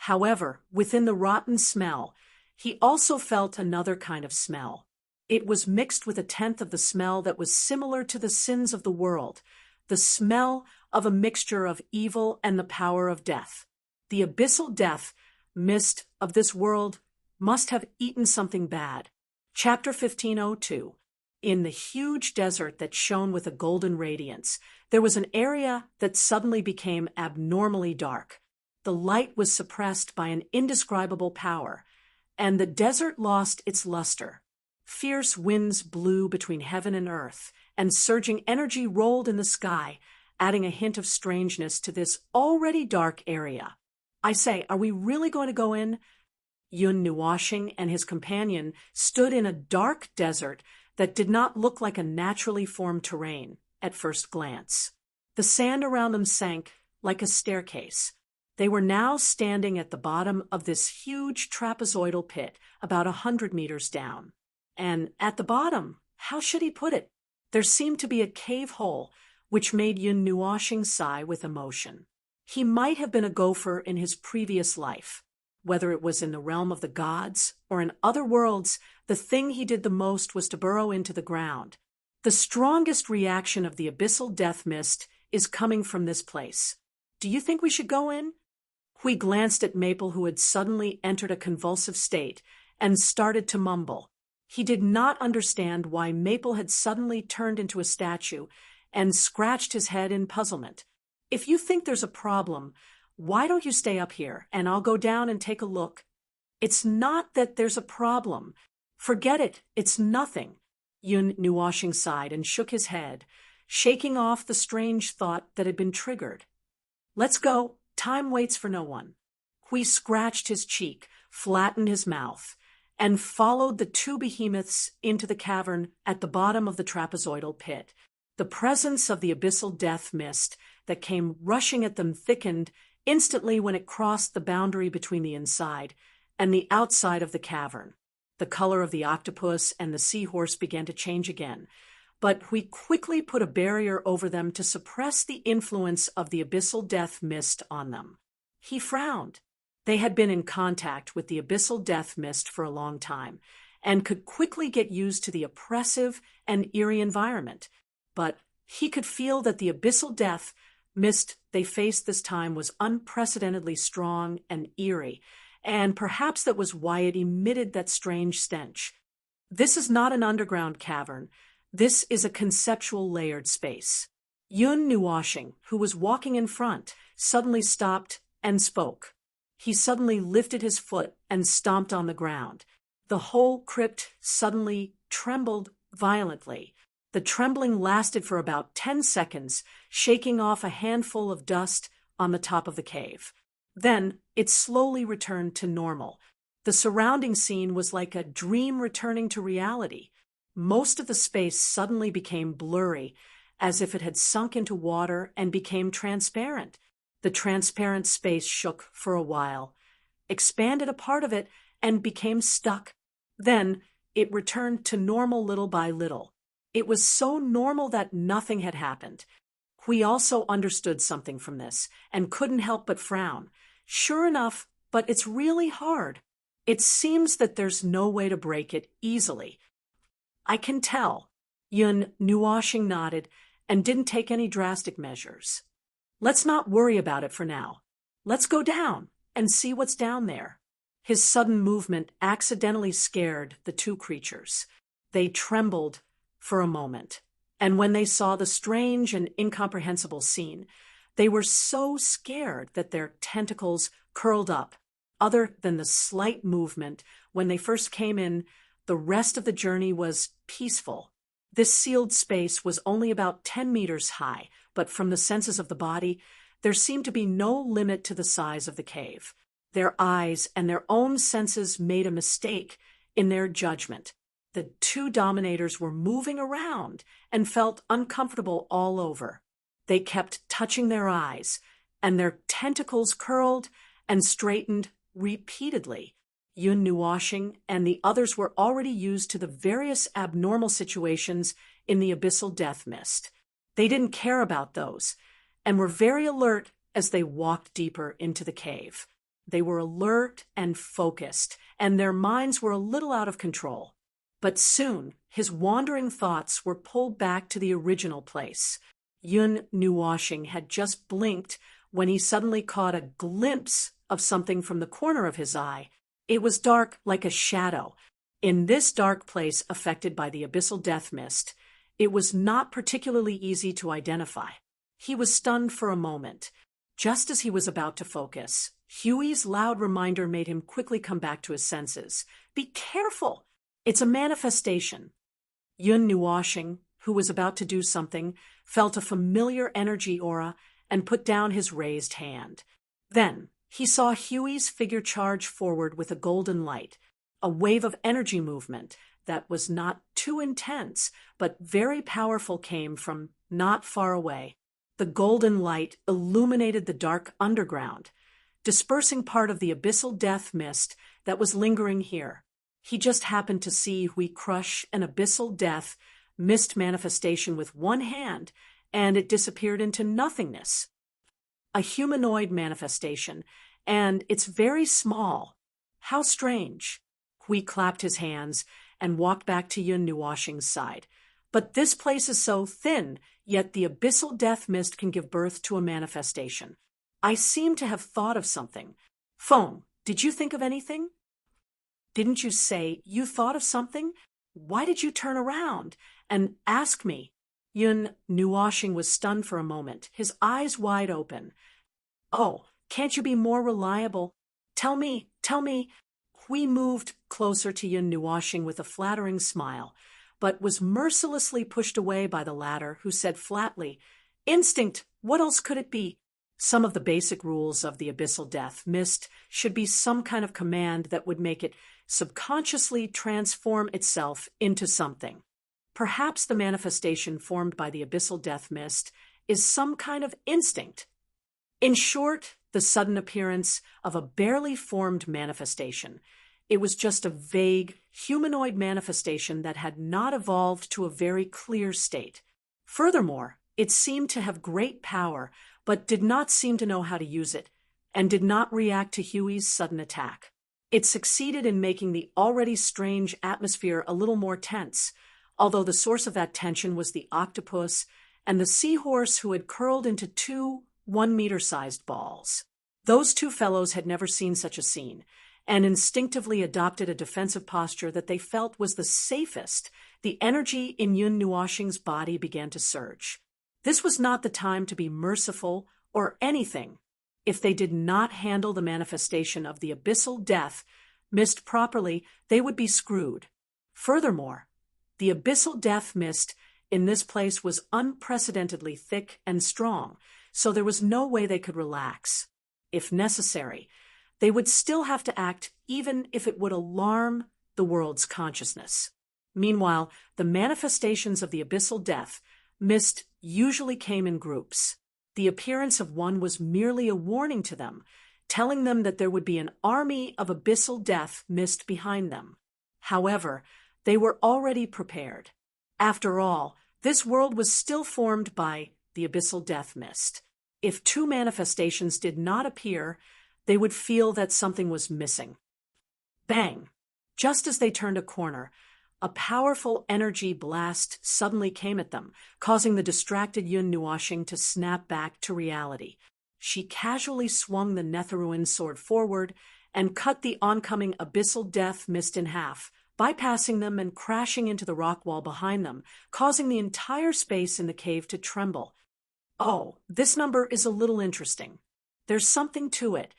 However, within the rotten smell, he also felt another kind of smell. It was mixed with a tenth of the smell that was similar to the sins of the world, the smell of a mixture of evil and the power of death. The abyssal death mist of this world must have eaten something bad. Chapter 1502. In the huge desert that shone with a golden radiance, there was an area that suddenly became abnormally dark. The light was suppressed by an indescribable power, and the desert lost its luster. Fierce winds blew between heaven and earth, and surging energy rolled in the sky, adding a hint of strangeness to this already dark area. I say, are we really going to go in? Yun Nuashing and his companion stood in a dark desert that did not look like a naturally formed terrain at first glance. The sand around them sank like a staircase. They were now standing at the bottom of this huge trapezoidal pit about 100 meters down. And at the bottom, how should he put it? There seemed to be a cave hole, which made Yun Nuashing sigh with emotion. He might have been a gopher in his previous life. Whether it was in the realm of the gods or in other worlds, the thing he did the most was to burrow into the ground. The strongest reaction of the abyssal death mist is coming from this place. Do you think we should go in? Hui glanced at Maple, who had suddenly entered a convulsive state, and started to mumble. He did not understand why Maple had suddenly turned into a statue and scratched his head in puzzlement. If you think there's a problem, why don't you stay up here and I'll go down and take a look? It's not that there's a problem. Forget it, it's nothing. Yun Nuashing sighed and shook his head, shaking off the strange thought that had been triggered. Let's go, time waits for no one. Hui scratched his cheek, flattened his mouth, and followed the two behemoths into the cavern at the bottom of the trapezoidal pit. The presence of the abyssal death mist that came rushing at them thickened instantly when it crossed the boundary between the inside and the outside of the cavern. The color of the octopus and the seahorse began to change again, but we quickly put a barrier over them to suppress the influence of the abyssal death mist on them. He frowned. They had been in contact with the abyssal death mist for a long time and could quickly get used to the oppressive and eerie environment, but he could feel that the abyssal death mist they faced this time was unprecedentedly strong and eerie, and perhaps that was why it emitted that strange stench. This is not an underground cavern. This is a conceptual layered space. Yun Nuashing, who was walking in front, suddenly stopped and spoke. He suddenly lifted his foot and stomped on the ground. The whole crypt suddenly trembled violently. The trembling lasted for about 10 seconds, shaking off a handful of dust on the top of the cave. Then it slowly returned to normal. The surrounding scene was like a dream returning to reality. Most of the space suddenly became blurry, as if it had sunk into water and became transparent. The transparent space shook for a while, expanded a part of it, and became stuck. Then it returned to normal little by little. It was so normal that nothing had happened. Hui also understood something from this and couldn't help but frown. Sure enough, but it's really hard. It seems that there's no way to break it easily. I can tell. Yun Nuashing nodded and didn't take any drastic measures. Let's not worry about it for now. Let's go down and see what's down there. His sudden movement accidentally scared the two creatures. They trembled for a moment, and when they saw the strange and incomprehensible scene, they were so scared that their tentacles curled up. Other than the slight movement when they first came in, the rest of the journey was peaceful. This sealed space was only about 10 meters high, but from the senses of the body, there seemed to be no limit to the size of the cave. Their eyes and their own senses made a mistake in their judgment. The two dominators were moving around and felt uncomfortable all over. They kept touching their eyes, and their tentacles curled and straightened repeatedly. Yun Nuoshing and the others were already used to the various abnormal situations in the abyssal death mist. They didn't care about those, and were very alert as they walked deeper into the cave. They were alert and focused, and their minds were a little out of control. But soon, his wandering thoughts were pulled back to the original place. Yun Nuoshing had just blinked when he suddenly caught a glimpse of something from the corner of his eye. It was dark like a shadow. In this dark place affected by the abyssal death mist, it was not particularly easy to identify. He was stunned for a moment. Just as he was about to focus, Huey's loud reminder made him quickly come back to his senses. Be careful! It's a manifestation. Yun Nuoshing, who was about to do something, felt a familiar energy aura and put down his raised hand. Then he saw Huey's figure charge forward with a golden light, a wave of energy movement that was not too intense but very powerful came from not far away. The golden light illuminated the dark underground, dispersing part of the abyssal death mist that was lingering here. He just happened to see Hui crush an abyssal death mist manifestation with one hand, and it disappeared into nothingness. A humanoid manifestation, and it's very small. How strange. Hui clapped his hands and walked back to Yun Nuoshing's side. But this place is so thin, yet the abyssal death mist can give birth to a manifestation. I seem to have thought of something. Phone, did you think of anything? Didn't you say you thought of something? Why did you turn around and ask me? Yun Nuoshing was stunned for a moment, his eyes wide open. Oh, can't you be more reliable? Tell me. Hui moved closer to Yun Nuoshing with a flattering smile, but was mercilessly pushed away by the latter, who said flatly, Instinct, what else could it be? Some of the basic rules of the abyssal death mist should be some kind of command that would make it subconsciously transform itself into something. Perhaps the manifestation formed by the abyssal death mist is some kind of instinct. In short, the sudden appearance of a barely formed manifestation. It was just a vague, humanoid manifestation that had not evolved to a very clear state. Furthermore, it seemed to have great power, but did not seem to know how to use it, and did not react to Huey's sudden attack. It succeeded in making the already strange atmosphere a little more tense, although the source of that tension was the octopus and the seahorse who had curled into two 1-meter-sized balls. Those two fellows had never seen such a scene, and instinctively adopted a defensive posture that they felt was the safest. The energy in Yun Nuoshing's body began to surge. This was not the time to be merciful or anything. If they did not handle the manifestation of the abyssal death mist properly, they would be screwed. Furthermore, the abyssal death mist in this place was unprecedentedly thick and strong, so there was no way they could relax. If necessary, they would still have to act even if it would alarm the world's consciousness. Meanwhile, the manifestations of the abyssal death mist usually came in groups. The appearance of one was merely a warning to them, telling them that there would be an army of abyssal death mist behind them. However, they were already prepared. After all, this world was still formed by the abyssal death mist. If two manifestations did not appear, they would feel that something was missing. Bang! Just as they turned a corner, a powerful energy blast suddenly came at them, causing the distracted Yun Nuoshing to snap back to reality. She casually swung the Netherruin sword forward and cut the oncoming abyssal death mist in half, bypassing them and crashing into the rock wall behind them, causing the entire space in the cave to tremble. Oh, this number is a little interesting. There's something to it.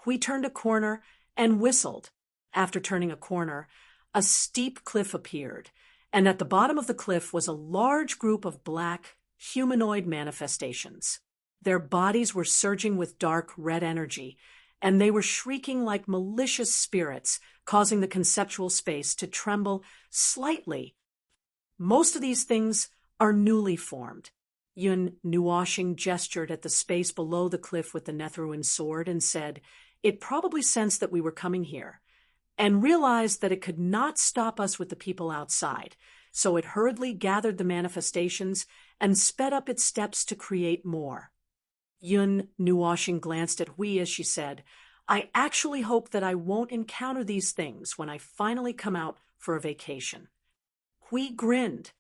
Hui turned a corner and whistled. After turning a corner, a steep cliff appeared, and at the bottom of the cliff was a large group of black, humanoid manifestations. Their bodies were surging with dark red energy, and they were shrieking like malicious spirits, causing the conceptual space to tremble slightly. Most of these things are newly formed. Yun Nuoshing gestured at the space below the cliff with the Netheruin sword and said, "It probably sensed that we were coming here, and realized that it could not stop us with the people outside, so it hurriedly gathered the manifestations and sped up its steps to create more." Yun Nuoshing glanced at Hui as she said, "I actually hope that I won't encounter these things when I finally come out for a vacation." Hui grinned.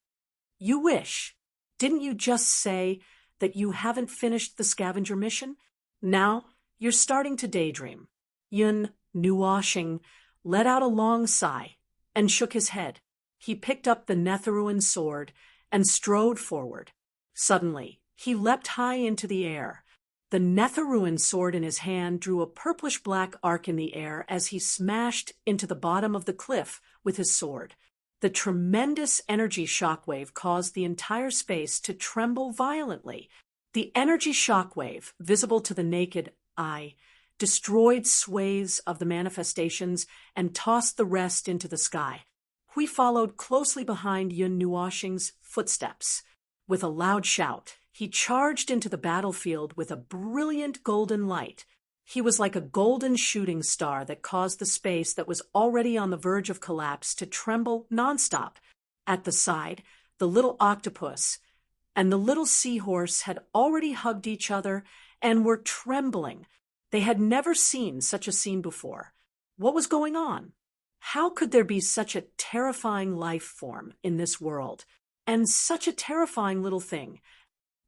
"You wish. Didn't you just say that you haven't finished the scavenger mission? Now you're starting to daydream." Yun Nuoshing let out a long sigh and shook his head. He picked up the Netheruin sword and strode forward. Suddenly, he leapt high into the air. The Netheruin sword in his hand drew a purplish-black arc in the air as he smashed into the bottom of the cliff with his sword. The tremendous energy shockwave caused the entire space to tremble violently. The energy shockwave, visible to the naked eye, destroyed swathes of the manifestations and tossed the rest into the sky. Hui followed closely behind Yun Nuoshing's footsteps. With a loud shout, he charged into the battlefield with a brilliant golden light. He was like a golden shooting star that caused the space that was already on the verge of collapse to tremble nonstop. At the side, the little octopus and the little seahorse had already hugged each other and were trembling. They had never seen such a scene before. What was going on? How could there be such a terrifying life form in this world? And such a terrifying little thing.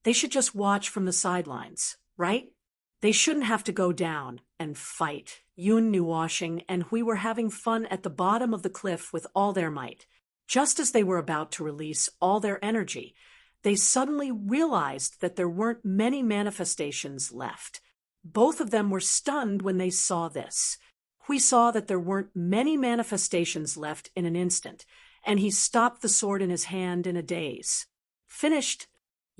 They should just watch from the sidelines, right? They shouldn't have to go down and fight. Yun Nuoshing and Hui were having fun at the bottom of the cliff with all their might. Just as they were about to release all their energy, they suddenly realized that there weren't many manifestations left. Both of them were stunned when they saw this. Hui saw that there weren't many manifestations left in an instant, and he stopped the sword in his hand in a daze. Finished.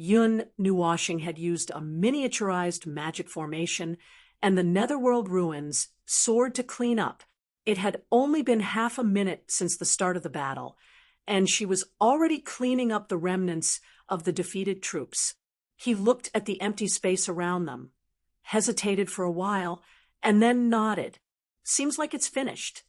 Yun Nuoshing had used a miniaturized magic formation, and the Netherworld ruins soared to clean up. It had only been half a minute since the start of the battle, and she was already cleaning up the remnants of the defeated troops. He looked at the empty space around them, hesitated for a while, and then nodded. "Seems like it's finished."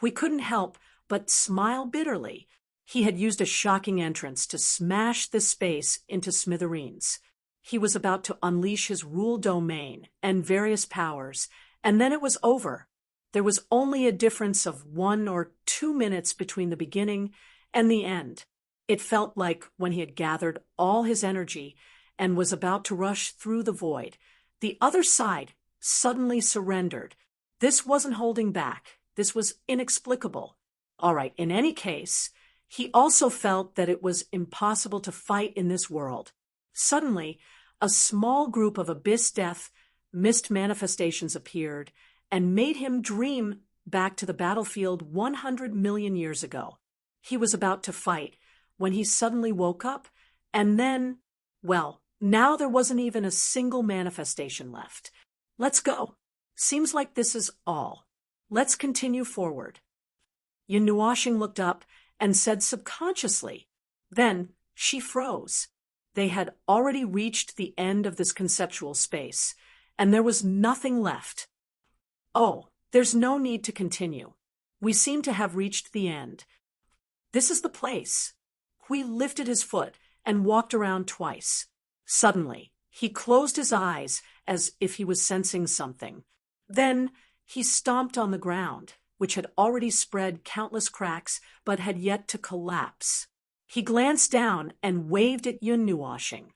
We couldn't help but smile bitterly. He had used a shocking entrance to smash this space into smithereens. He was about to unleash his rule domain and various powers, and then it was over. There was only a difference of 1 or 2 minutes between the beginning and the end. It felt like when he had gathered all his energy and was about to rush through the void, the other side suddenly surrendered. This wasn't holding back. This was inexplicable. All right, in any case, he also felt that it was impossible to fight in this world. Suddenly, a small group of abyss death mist manifestations appeared and made him dream back to the battlefield 100 million years ago. He was about to fight when he suddenly woke up, and then, well, now there wasn't even a single manifestation left. "Let's go. Seems like this is all. Let's continue forward." Yun Nuoshing looked up and said subconsciously. Then she froze. They had already reached the end of this conceptual space, and there was nothing left. "Oh, there's no need to continue. We seem to have reached the end. This is the place." Hui lifted his foot and walked around twice. Suddenly, he closed his eyes as if he was sensing something. Then he stomped on the ground, which had already spread countless cracks but had yet to collapse. He glanced down and waved at Yun Nuoshing.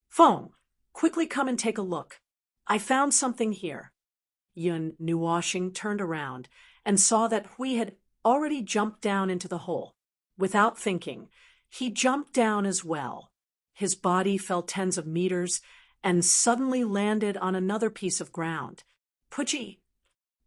"Feng, quickly come and take a look. I found something here." Yun Nuoshing turned around and saw that Hui had already jumped down into the hole. Without thinking, he jumped down as well. His body fell tens of meters and suddenly landed on another piece of ground. "Pudgy!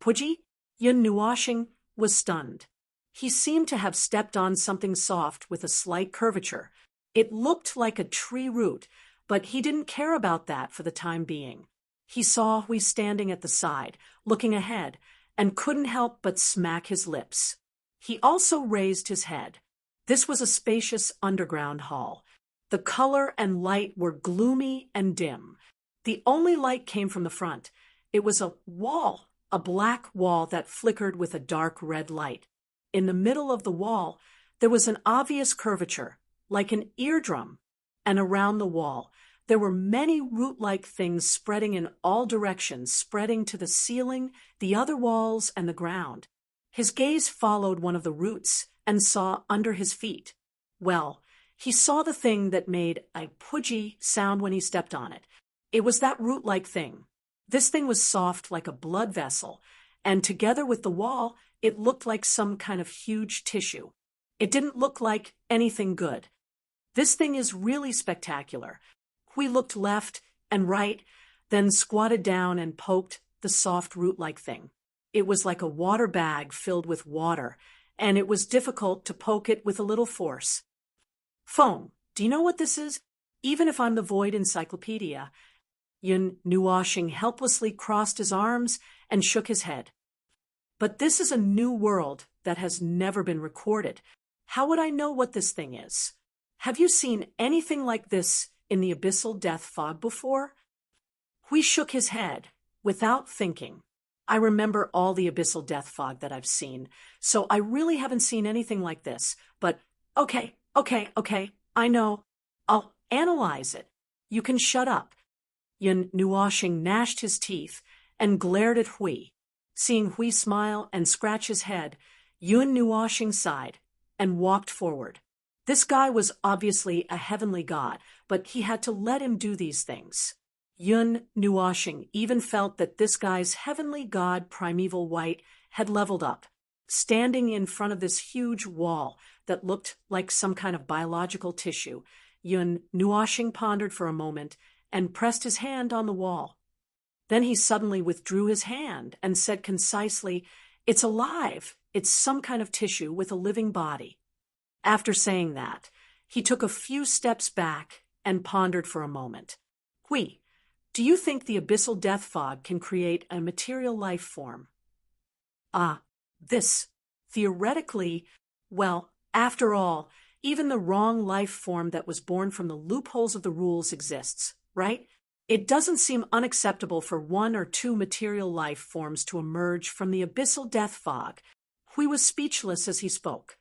Pudgy?" Yun Nuoshing was stunned. He seemed to have stepped on something soft with a slight curvature. It looked like a tree root, but he didn't care about that for the time being. He saw Hui standing at the side, looking ahead, and couldn't help but smack his lips. He also raised his head. This was a spacious underground hall. The color and light were gloomy and dim. The only light came from the front. It was a wall, a black wall that flickered with a dark red light. In the middle of the wall, there was an obvious curvature, like an eardrum, and around the wall, there were many root-like things spreading in all directions, spreading to the ceiling, the other walls, and the ground. His gaze followed one of the roots and saw under his feet. Well, he saw the thing that made a pudgy sound when he stepped on it. It was that root-like thing. This thing was soft like a blood vessel, and together with the wall, it looked like some kind of huge tissue. It didn't look like anything good. This thing is really spectacular. We looked left and right, then squatted down and poked the soft root-like thing. It was like a water bag filled with water, and it was difficult to poke it with a little force. Foam, do you know what this is? Even if I'm the Void Encyclopedia. Yun Nuashing helplessly crossed his arms and shook his head. But this is a new world that has never been recorded. How would I know what this thing is? Have you seen anything like this in the abyssal death fog before? Hui shook his head, without thinking. I remember all the abyssal death fog that I've seen, so I really haven't seen anything like this. But okay, I know. I'll analyze it. You can shut up. Yun Nuashing gnashed his teeth and glared at Hui. Seeing Hui smile and scratch his head, Yun Nuashing sighed and walked forward. This guy was obviously a heavenly god, but he had to let him do these things. Yun Nuashing even felt that this guy's heavenly god, Primeval White, had leveled up, standing in front of this huge wall that looked like some kind of biological tissue. Yun Nuashing pondered for a moment and pressed his hand on the wall. Then he suddenly withdrew his hand and said concisely, "It's alive. It's some kind of tissue with a living body." After saying that, he took a few steps back and pondered for a moment. Hui, do you think the abyssal death fog can create a material life form? This. Theoretically, well, after all, even the wrong life form that was born from the loopholes of the rules exists, right? It doesn't seem unacceptable for one or two material life forms to emerge from the abyssal death fog. Hui was speechless as he spoke.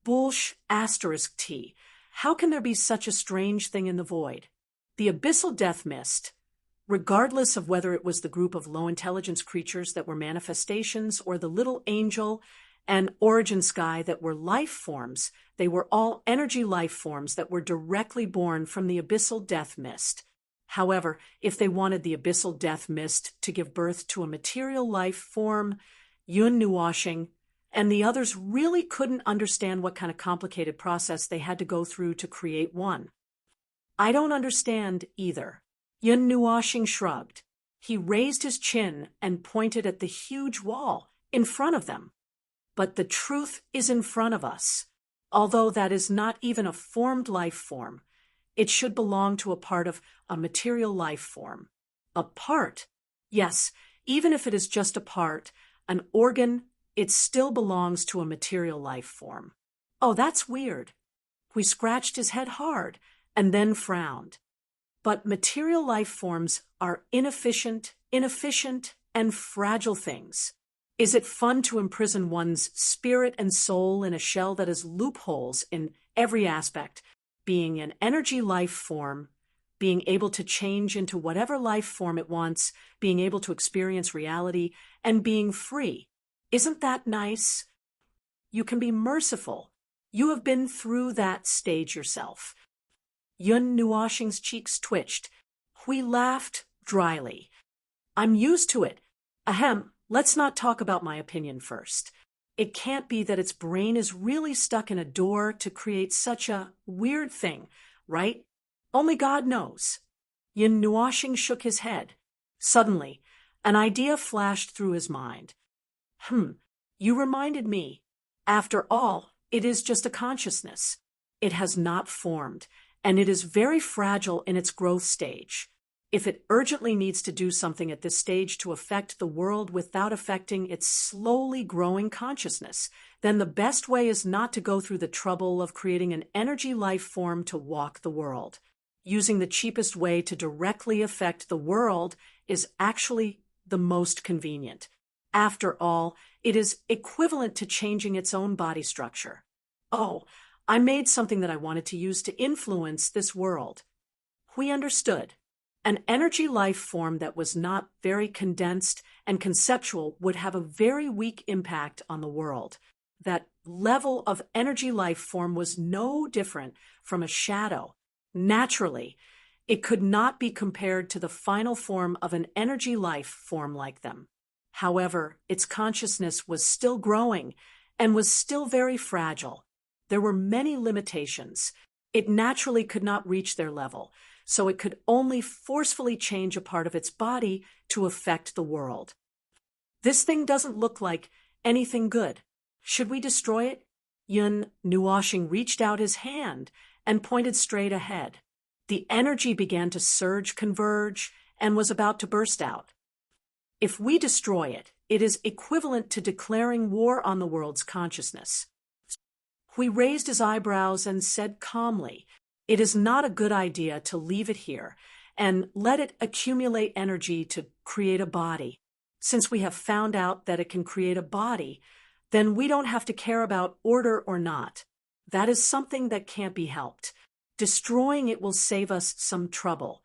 *T. How can there be such a strange thing in the void? The abyssal death mist, regardless of whether it was the group of low-intelligence creatures that were manifestations or the little angel and origin sky that were life forms, they were all energy life forms that were directly born from the abyssal death mist. However, if they wanted the abyssal death mist to give birth to a material life form, Yun Nuashing and the others really couldn't understand what kind of complicated process they had to go through to create one. I don't understand either. Yun Nuashing shrugged. He raised his chin and pointed at the huge wall in front of them. But the truth is in front of us. Although that is not even a formed life form, it should belong to a part of a material life form. A part? Yes, even if it is just a part, an organ, it still belongs to a material life form. Oh, that's weird. He scratched his head hard and then frowned. But material life forms are inefficient, and fragile things. Is it fun to imprison one's spirit and soul in a shell that has loopholes in every aspect, being an energy life form, being able to change into whatever life form it wants, being able to experience reality, and being free? Isn't that nice? You can be merciful. You have been through that stage yourself. Yun Nuashing's cheeks twitched. Hui laughed dryly. I'm used to it. Ahem, let's not talk about my opinion first. It can't be that its brain is really stuck in a door to create such a weird thing, right? Only God knows. Yun Nuashing shook his head. Suddenly, an idea flashed through his mind. You reminded me. After all, it is just a consciousness. It has not formed, and it is very fragile in its growth stage. If it urgently needs to do something at this stage to affect the world without affecting its slowly growing consciousness, then the best way is not to go through the trouble of creating an energy life form to walk the world. Using the cheapest way to directly affect the world is actually the most convenient. After all, it is equivalent to changing its own body structure. Oh, I made something that I wanted to use to influence this world. We understood. An energy life form that was not very condensed and conceptual would have a very weak impact on the world. That level of energy life form was no different from a shadow. Naturally, it could not be compared to the final form of an energy life form like them. However, its consciousness was still growing and was still very fragile. There were many limitations. It naturally could not reach their level, so it could only forcefully change a part of its body to affect the world. This thing doesn't look like anything good. Should we destroy it? Yun Nuoshing reached out his hand and pointed straight ahead. The energy began to surge, converge, and was about to burst out. If we destroy it, it is equivalent to declaring war on the world's consciousness. He raised his eyebrows and said calmly, "It is not a good idea to leave it here and let it accumulate energy to create a body. Since we have found out that it can create a body, then we don't have to care about order or not. That is something that can't be helped. Destroying it will save us some trouble."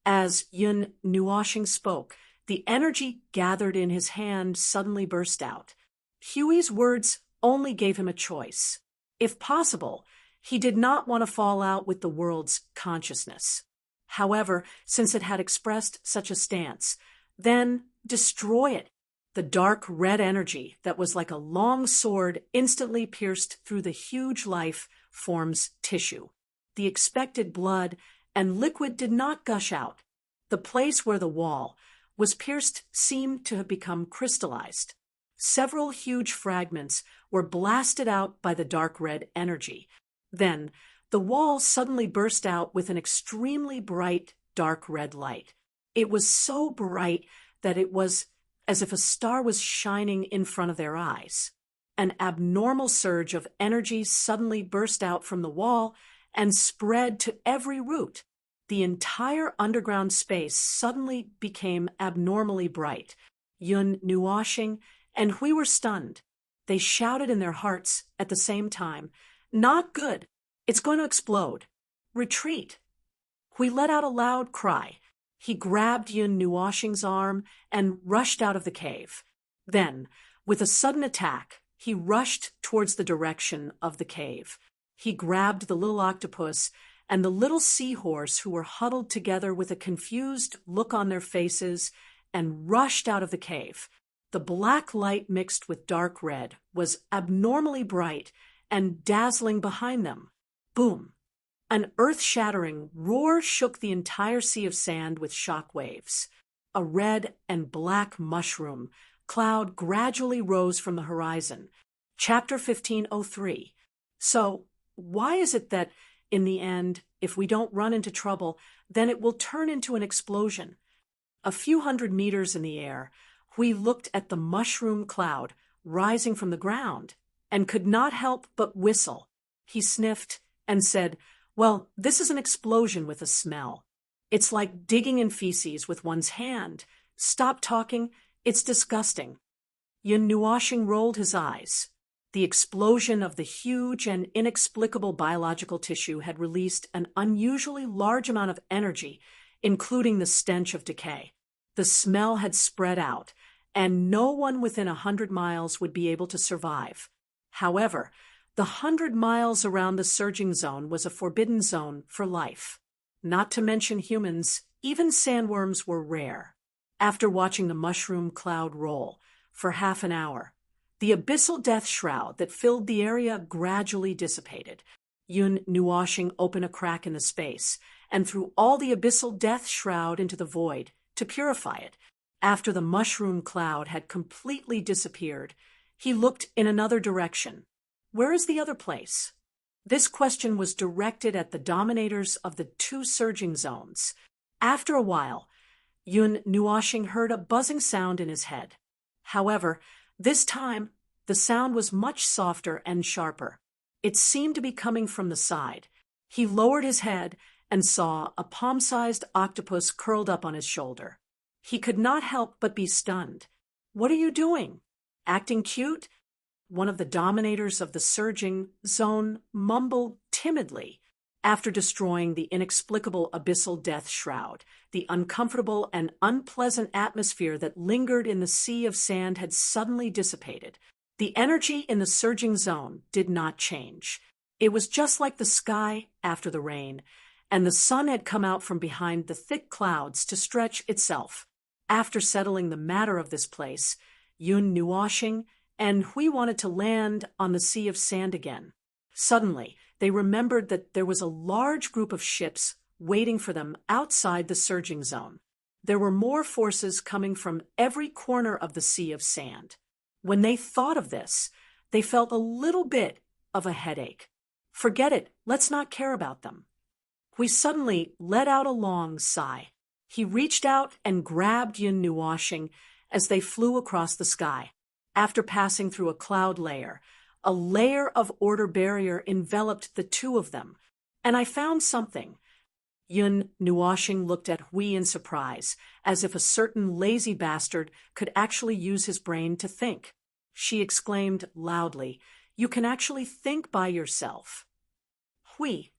As Yun Nuoshing spoke, the energy gathered in his hand suddenly burst out. Huey's words only gave him a choice. If possible, he did not want to fall out with the world's consciousness. However, since it had expressed such a stance, then destroy it. The dark red energy that was like a long sword instantly pierced through the huge life form's tissue. The expected blood and liquid did not gush out. The place where the wall was pierced seemed to have become crystallized. Several huge fragments were blasted out by the dark red energy. Then, the wall suddenly burst out with an extremely bright dark red light. It was so bright that it was as if a star was shining in front of their eyes. An abnormal surge of energy suddenly burst out from the wall and spread to every root. The entire underground space suddenly became abnormally bright. Yun Nuoshing and Hui were stunned. They shouted in their hearts at the same time, "Not good! It's going to explode! Retreat!" Hui let out a loud cry. He grabbed Yun Nuoshing's arm and rushed out of the cave. Then, with a sudden attack, he rushed towards the direction of the cave. He grabbed the little octopus and the little seahorse who were huddled together with a confused look on their faces and rushed out of the cave. The black light mixed with dark red was abnormally bright and dazzling behind them. Boom! An earth-shattering roar shook the entire sea of sand with shock waves. A red and black mushroom cloud gradually rose from the horizon. Chapter 1503. So, why is it that, in the end, if we don't run into trouble, then it will turn into an explosion? A few hundred meters in the air, we looked at the mushroom cloud rising from the ground and could not help but whistle. He sniffed and said, "Well, this is an explosion with a smell. It's like digging in feces with one's hand. Stop talking. It's disgusting." Yun Nuoshing rolled his eyes. The explosion of the huge and inexplicable biological tissue had released an unusually large amount of energy, including the stench of decay. The smell had spread out, and no one within 100 miles would be able to survive. However, the 100 miles around the surging zone was a forbidden zone for life. Not to mention humans, even sandworms were rare. After watching the mushroom cloud roll for half an hour, the abyssal death shroud that filled the area gradually dissipated. Yun Nuoshing opened a crack in the space and threw all the abyssal death shroud into the void to purify it. After the mushroom cloud had completely disappeared, he looked in another direction. Where is the other place? This question was directed at the dominators of the two surging zones. After a while, Yun Nuoshing heard a buzzing sound in his head. However, this time, the sound was much softer and sharper. It seemed to be coming from the side. He lowered his head and saw a palm-sized octopus curled up on his shoulder. He could not help but be stunned. "What are you doing? Acting cute?" One of the dominators of the surging zone mumbled timidly. After destroying the inexplicable abyssal death shroud, the uncomfortable and unpleasant atmosphere that lingered in the sea of sand had suddenly dissipated. The energy in the surging zone did not change. It was just like the sky after the rain, and the sun had come out from behind the thick clouds to stretch itself. After settling the matter of this place, Yun Nuoshing and Hui wanted to land on the sea of sand again. Suddenly, they remembered that there was a large group of ships waiting for them outside the surging zone. There were more forces coming from every corner of the sea of sand. When they thought of this, they felt a little bit of a headache. Forget it, let's not care about them. Hui suddenly let out a long sigh. He reached out and grabbed Yun Nuoshing as they flew across the sky. After passing through a cloud layer, a layer of order barrier enveloped the two of them, and I found something. Yun Nuoshing looked at Hui in surprise, as if a certain lazy bastard could actually use his brain to think. She exclaimed loudly, "You can actually think by yourself." Hui,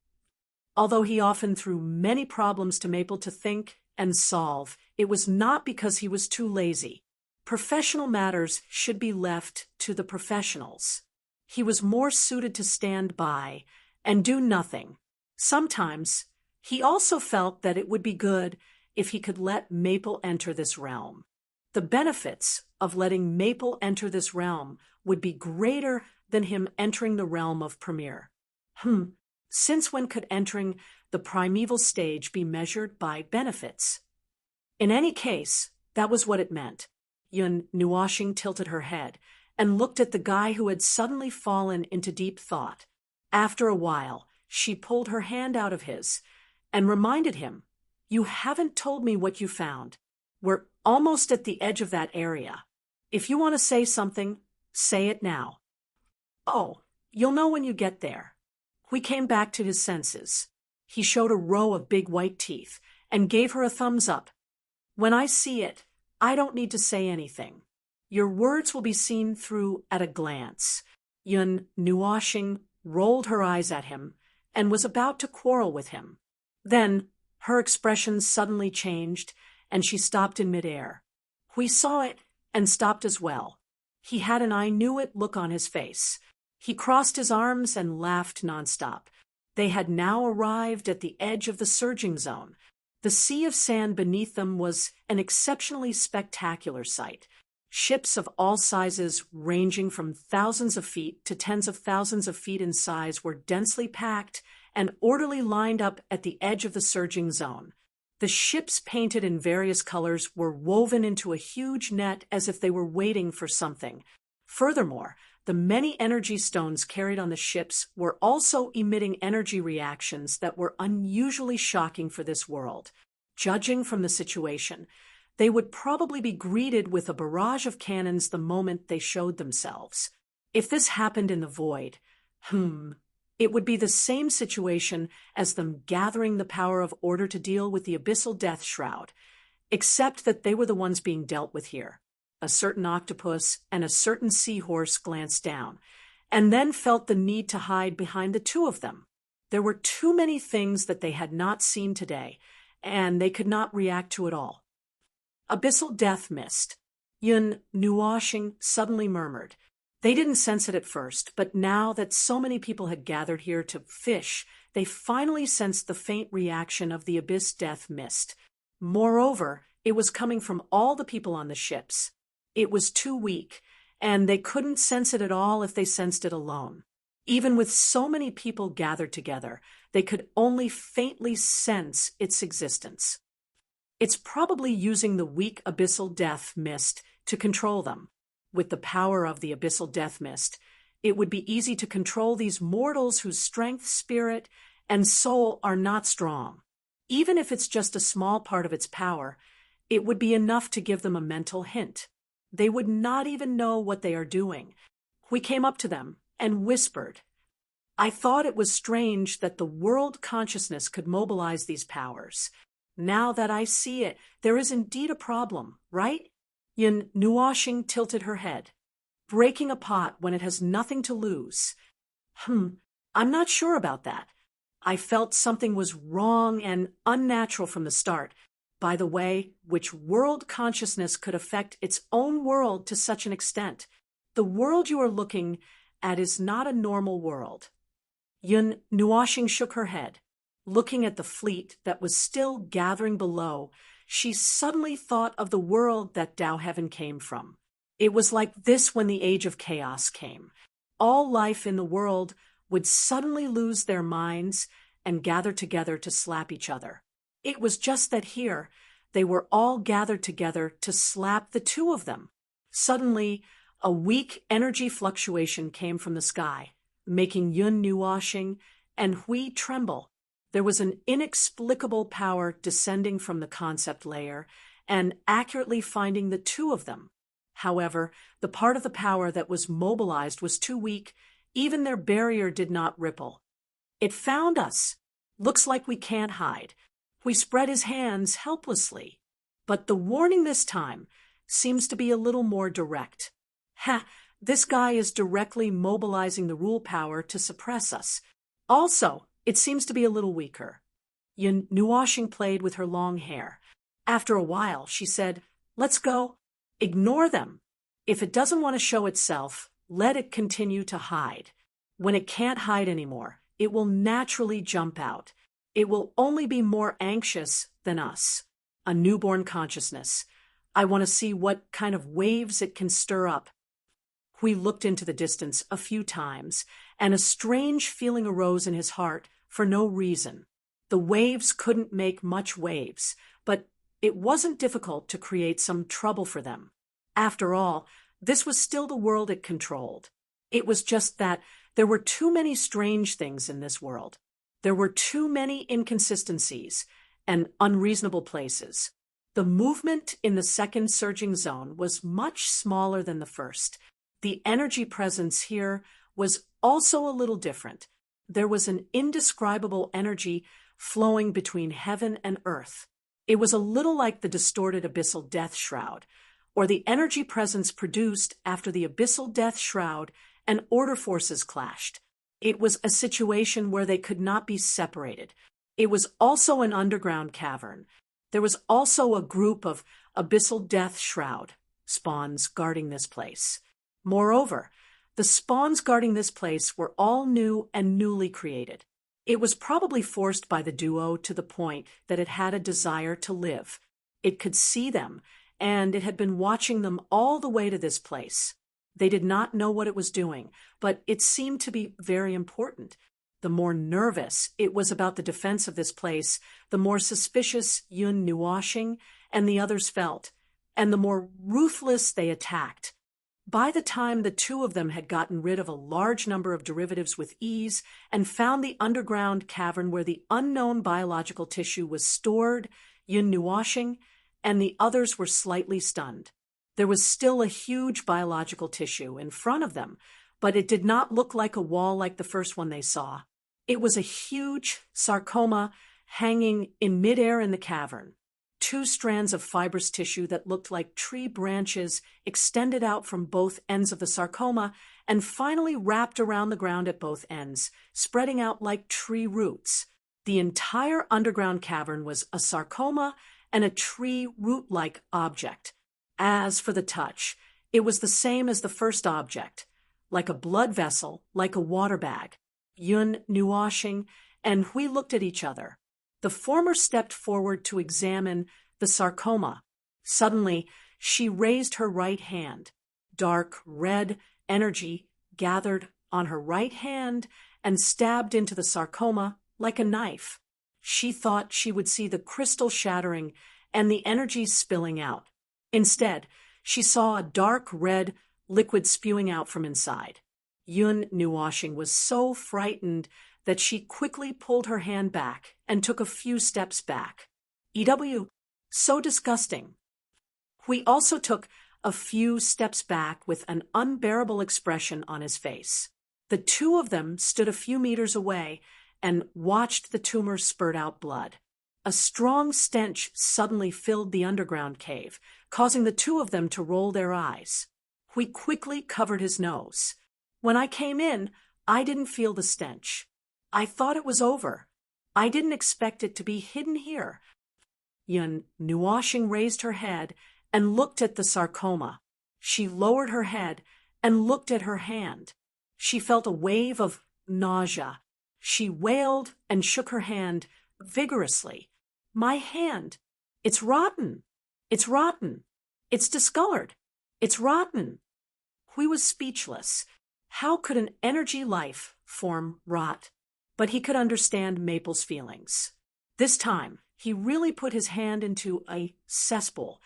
although he often threw many problems to Maple to think and solve, it was not because he was too lazy. Professional matters should be left to the professionals. He was more suited to stand by and do nothing. Sometimes, he also felt that it would be good if he could let Maple enter this realm. The benefits of letting Maple enter this realm would be greater than him entering the realm of Premier. Since when could entering the primeval stage be measured by benefits? In any case, that was what it meant. Yun Nuoshing tilted her head and looked at the guy who had suddenly fallen into deep thought. After a while, she pulled her hand out of his and reminded him, "You haven't told me what you found. We're almost at the edge of that area. If you want to say something, say it now." "Oh, you'll know when you get there." Hui came back to his senses. He showed a row of big white teeth and gave her a thumbs up. "When I see it, I don't need to say anything. Your words will be seen through at a glance." Yun Nuoshing rolled her eyes at him and was about to quarrel with him. Then her expression suddenly changed, and she stopped in midair. Hui saw it and stopped as well. He had an I-knew-it look on his face. He crossed his arms and laughed nonstop. They had now arrived at the edge of the surging zone. The sea of sand beneath them was an exceptionally spectacular sight. Ships of all sizes, ranging from thousands of feet to tens of thousands of feet in size, were densely packed and orderly lined up at the edge of the surging zone. The ships, painted in various colors, were woven into a huge net as if they were waiting for something. Furthermore, the many energy stones carried on the ships were also emitting energy reactions that were unusually shocking for this world. Judging from the situation, they would probably be greeted with a barrage of cannons the moment they showed themselves. If this happened in the void, it would be the same situation as them gathering the power of order to deal with the abyssal death shroud, except that they were the ones being dealt with here. A certain octopus and a certain seahorse glanced down, and then felt the need to hide behind the two of them. There were too many things that they had not seen today, and they could not react to it all. "Abyssal death mist," Yun Nuoshing suddenly murmured. They didn't sense it at first, but now that so many people had gathered here to fish, they finally sensed the faint reaction of the abyss death mist. Moreover, it was coming from all the people on the ships. It was too weak, and they couldn't sense it at all if they sensed it alone. Even with so many people gathered together, they could only faintly sense its existence. It's probably using the weak abyssal death mist to control them. With the power of the abyssal death mist, it would be easy to control these mortals whose strength, spirit, and soul are not strong. Even if it's just a small part of its power, it would be enough to give them a mental hint. They would not even know what they are doing. We came up to them and whispered. I thought it was strange that the world consciousness could mobilize these powers. Now that I see it, there is indeed a problem, right? Yin Nuoxing tilted her head. Breaking a pot when it has nothing to lose. I'm not sure about that. I felt something was wrong and unnatural from the start. By the way, which world consciousness could affect its own world to such an extent? The world you are looking at is not a normal world. Yun Nuoxing shook her head. Looking at the fleet that was still gathering below, she suddenly thought of the world that Tao Heaven came from. It was like this when the age of chaos came. All life in the world would suddenly lose their minds and gather together to slap each other. It was just that here, they were all gathered together to slap the two of them. Suddenly, a weak energy fluctuation came from the sky, making Yun Nuoxing and Hui tremble. There was an inexplicable power descending from the concept layer and accurately finding the two of them. However, the part of the power that was mobilized was too weak. Even their barrier did not ripple. It found us. Looks like we can't hide. We spread his hands helplessly. But the warning this time seems to be a little more direct. This guy is directly mobilizing the rule power to suppress us. Also, it seems to be a little weaker. Yun Nuoxing played with her long hair. After a while, she said, let's go. Ignore them. If it doesn't want to show itself, let it continue to hide. When it can't hide anymore, it will naturally jump out. It will only be more anxious than us. A newborn consciousness. I want to see what kind of waves it can stir up. We looked into the distance a few times, and a strange feeling arose in his heart for no reason. The waves couldn't make much waves, but it wasn't difficult to create some trouble for them. After all, this was still the world it controlled. It was just that there were too many strange things in this world. There were too many inconsistencies and unreasonable places. The movement in the second surging zone was much smaller than the first. The energy presence here was also a little different. There was an indescribable energy flowing between heaven and earth. It was a little like the distorted abyssal death shroud, or the energy presence produced after the abyssal death shroud and order forces clashed. It was a situation where they could not be separated. It was also an underground cavern. There was also a group of abyssal death shroud spawns guarding this place. Moreover, the spawns guarding this place were all new and newly created. It was probably forced by the duo to the point that it had a desire to live. It could see them, and it had been watching them all the way to this place. They did not know what it was doing, but it seemed to be very important. The more nervous it was about the defense of this place, the more suspicious Yun Nuoxing and the others felt, and the more ruthless they attacked. By the time the two of them had gotten rid of a large number of derivatives with ease and found the underground cavern where the unknown biological tissue was stored, Yun Nuoxing and the others were slightly stunned. There was still a huge biological tissue in front of them, but it did not look like a wall like the first one they saw. It was a huge sarcoma hanging in midair in the cavern. 2 strands of fibrous tissue that looked like tree branches extended out from both ends of the sarcoma and finally wrapped around the ground at both ends, spreading out like tree roots. The entire underground cavern was a sarcoma and a tree root-like object. As for the touch, it was the same as the first object, like a blood vessel, like a water bag. Yun Nuoxing and Hui looked at each other. The former stepped forward to examine the sarcoma. Suddenly, she raised her right hand. Dark red energy gathered on her right hand and stabbed into the sarcoma like a knife. She thought she would see the crystal shattering and the energy spilling out. Instead, she saw a dark red liquid spewing out from inside. Yun Nuoxing was so frightened that she quickly pulled her hand back and took a few steps back. EW, so disgusting. Hui also took a few steps back with an unbearable expression on his face. The two of them stood a few meters away and watched the tumor spurt out blood. A strong stench suddenly filled the underground cave, causing the two of them to roll their eyes. Hui quickly covered his nose. When I came in, I didn't feel the stench. I thought it was over. I didn't expect it to be hidden here. Yun Nuoshing raised her head and looked at the sarcoma. She lowered her head and looked at her hand. She felt a wave of nausea. She wailed and shook her hand vigorously. My hand. It's rotten. It's rotten. It's discolored. It's rotten. Hui was speechless. How could an energy life form rot? But he could understand Maple's feelings. This time, he really put his hand into a cesspool.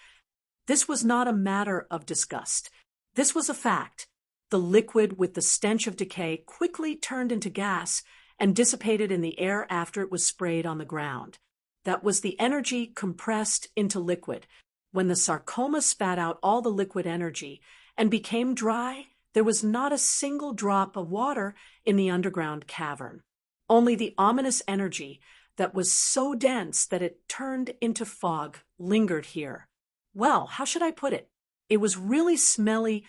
This was not a matter of disgust. This was a fact. The liquid with the stench of decay quickly turned into gas and dissipated in the air after it was sprayed on the ground. That was the energy compressed into liquid. When the sarcoma spat out all the liquid energy and became dry, there was not a single drop of water in the underground cavern. Only the ominous energy that was so dense that it turned into fog lingered here. Well, how should I put it? It was really smelly,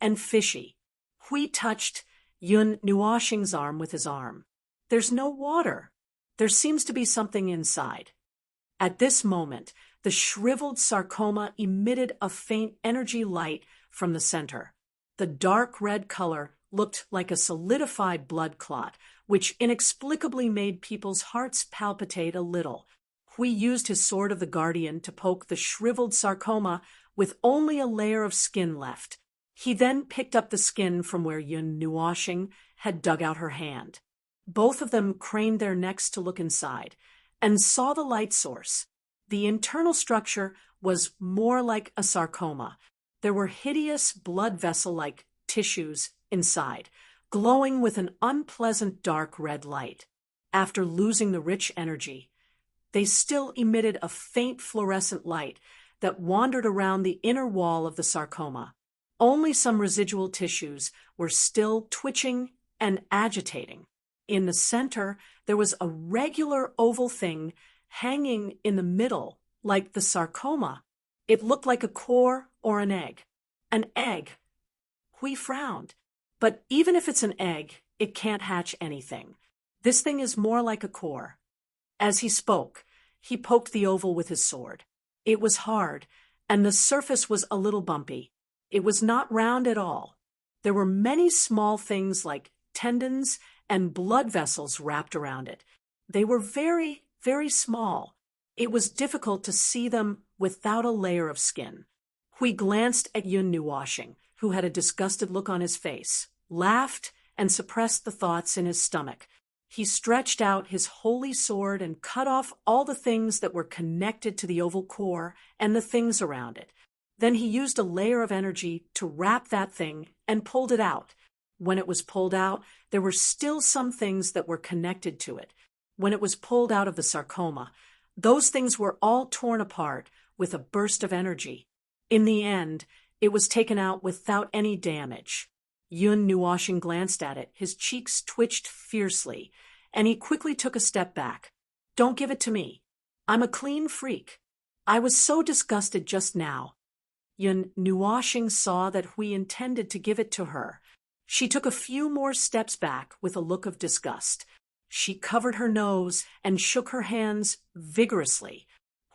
and fishy. Hui touched Yun Nuoshing's arm with his arm. There's no water. There seems to be something inside. At this moment, the shriveled sarcoma emitted a faint energy light from the center. The dark red color looked like a solidified blood clot, which inexplicably made people's hearts palpitate a little. Hui used his sword of the guardian to poke the shriveled sarcoma with only a layer of skin left. He then picked up the skin from where Yun Nuoshing had dug out her hand. Both of them craned their necks to look inside and saw the light source. The internal structure was more like a sarcoma. There were hideous blood vessel-like tissues inside, glowing with an unpleasant dark red light. After losing the rich energy, they still emitted a faint fluorescent light that wandered around the inner wall of the sarcoma. Only some residual tissues were still twitching and agitating. In the center, there was a regular oval thing hanging in the middle, like the sarcoma. It looked like a core or an egg. An egg. Hui frowned. But even if it's an egg, it can't hatch anything. This thing is more like a core. As he spoke, he poked the oval with his sword. It was hard, and the surface was a little bumpy. It was not round at all. There were many small things like tendons and blood vessels wrapped around it. They were very, very small. It was difficult to see them without a layer of skin. Hui glanced at Yun Nuoshing, who had a disgusted look on his face, laughed, and suppressed the thoughts in his stomach. He stretched out his holy sword and cut off all the things that were connected to the oval core and the things around it. Then he used a layer of energy to wrap that thing and pulled it out. When it was pulled out, there were still some things that were connected to it. When it was pulled out of the sarcoma, those things were all torn apart with a burst of energy. In the end, it was taken out without any damage. Yun Nuoshing glanced at it, his cheeks twitched fiercely, and he quickly took a step back. Don't give it to me. I'm a clean freak. I was so disgusted just now. Yun Nuoshing saw that Hui intended to give it to her. She took a few more steps back with a look of disgust. She covered her nose and shook her hands vigorously.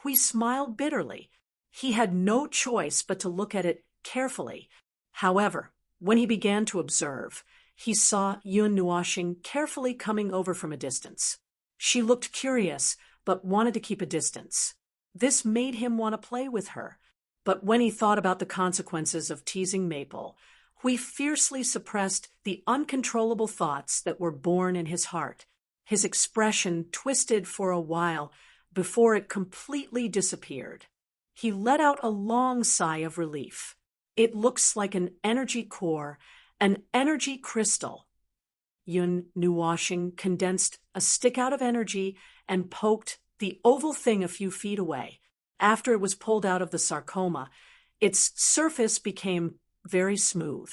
Hui smiled bitterly. He had no choice but to look at it carefully. However, when he began to observe, he saw Yun Nuoshing carefully coming over from a distance. She looked curious, but wanted to keep a distance. This made him want to play with her. But when he thought about the consequences of teasing Maple, Hui fiercely suppressed the uncontrollable thoughts that were born in his heart. His expression twisted for a while before it completely disappeared. He let out a long sigh of relief. It looks like an energy core, an energy crystal. Yun Nuwashing condensed a stick out of energy and poked the oval thing a few feet away. After it was pulled out of the sarcoma, its surface became very smooth.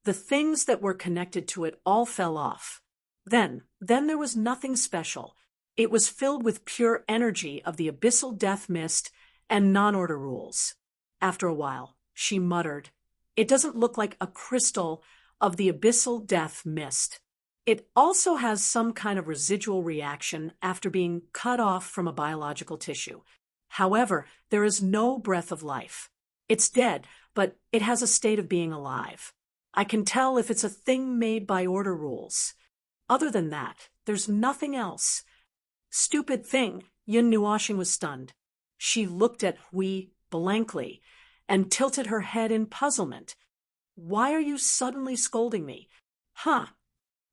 The things that were connected to it all fell off. Then there was nothing special. It was filled with pure energy of the abyssal death mist and non-order rules. After a while, she muttered, "It doesn't look like a crystal of the abyssal death mist. It also has some kind of residual reaction after being cut off from a biological tissue. However, there is no breath of life. It's dead, but it has a state of being alive. I can tell if it's a thing made by order rules. Other than that, there's nothing else." "Stupid thing." Yun Nuwashing was stunned. She looked at Hui blankly and tilted her head in puzzlement. "Why are you suddenly scolding me?" "Huh."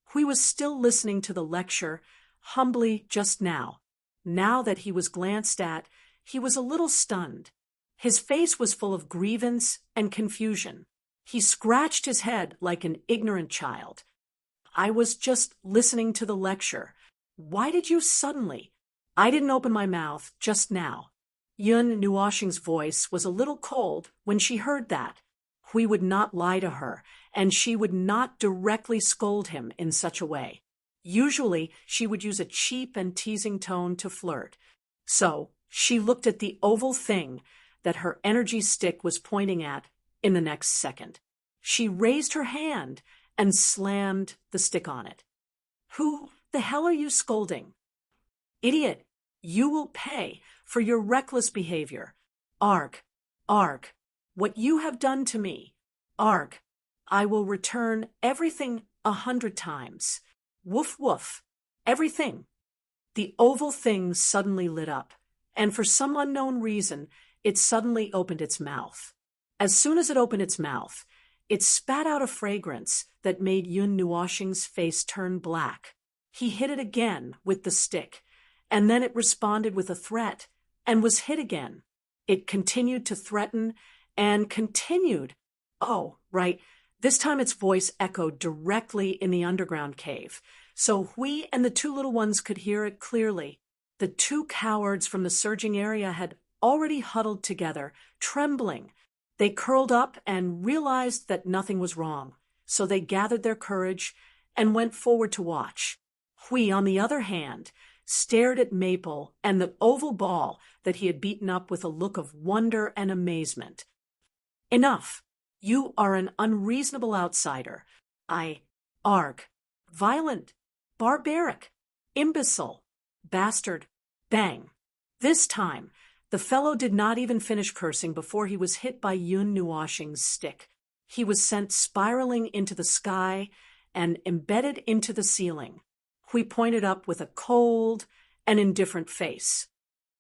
Hui was still listening to the lecture, humbly just now. Now that he was glanced at, he was a little stunned. His face was full of grievance and confusion. He scratched his head like an ignorant child. "I was just listening to the lecture. Why did you suddenly?" "I didn't open my mouth just now." Yun Nuwashing's voice was a little cold when she heard that. Hui would not lie to her, and she would not directly scold him in such a way. Usually, she would use a cheap and teasing tone to flirt. So, she looked at the oval thing that her energy stick was pointing at in the next second. She raised her hand and slammed the stick on it. "Who the hell are you scolding?" "Idiot, you will pay for your reckless behavior. Arg, arg, what you have done to me. Arg, I will return everything 100 times. Woof woof, everything." The oval thing suddenly lit up, and for some unknown reason, it suddenly opened its mouth. As soon as it opened its mouth, it spat out a fragrance that made Yun Nuwashing's face turn black. He hit it again with the stick, and then it responded with a threat and was hit again. It continued to threaten and continued. Oh, right. This time its voice echoed directly in the underground cave, so Hui and the two little ones could hear it clearly. The two cowards from the surging area had already huddled together, trembling. They curled up and realized that nothing was wrong, so they gathered their courage and went forward to watch. Hui, on the other hand, stared at Maple and the oval ball that he had beaten up with a look of wonder and amazement. "Enough. You are an unreasonable outsider. Arg, violent, barbaric, imbecile, bastard, bang." This time, the fellow did not even finish cursing before he was hit by Yun Nuwashing's stick. He was sent spiraling into the sky and embedded into the ceiling. Hui pointed up with a cold and indifferent face.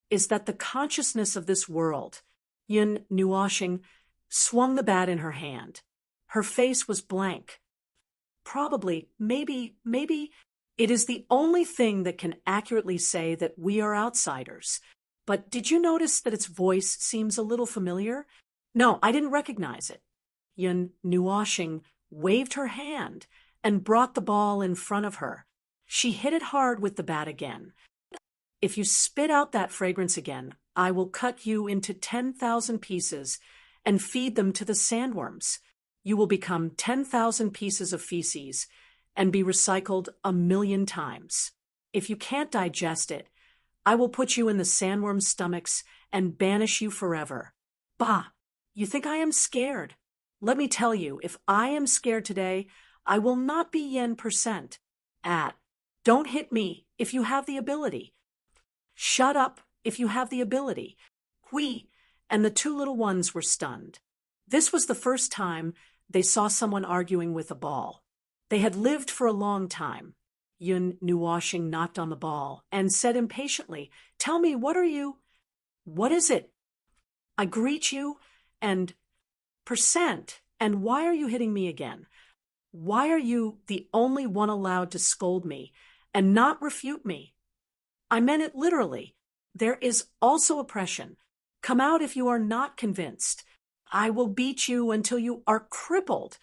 "Is that the consciousness of this world?" Yun Nuwashing swung the bat in her hand. Her face was blank. "Probably, maybe, it is the only thing that can accurately say that we are outsiders. But did you notice that its voice seems a little familiar?" "No, I didn't recognize it." Yun Nuwashing waved her hand and brought the ball in front of her. She hit it hard with the bat again. "If you spit out that fragrance again, I will cut you into 10,000 pieces and feed them to the sandworms. You will become 10,000 pieces of feces and be recycled 1,000,000 times. If you can't digest it, I will put you in the sandworms' stomachs and banish you forever." "Bah! You think I am scared? Let me tell you, if I am scared today, I will not be yen%. Don't hit me if you have the ability. Shut up if you have the ability." Hui and the two little ones were stunned. This was the first time they saw someone arguing with a ball. They had lived for a long time. Yun Nuwashing knocked on the ball and said impatiently, "Tell me, what are you?" "What is it?" "I greet you and %. And why are you hitting me again? Why are you the only one allowed to scold me and not refute me?" "I meant it literally. There is also oppression. Come out if you are not convinced. I will beat you until you are crippled."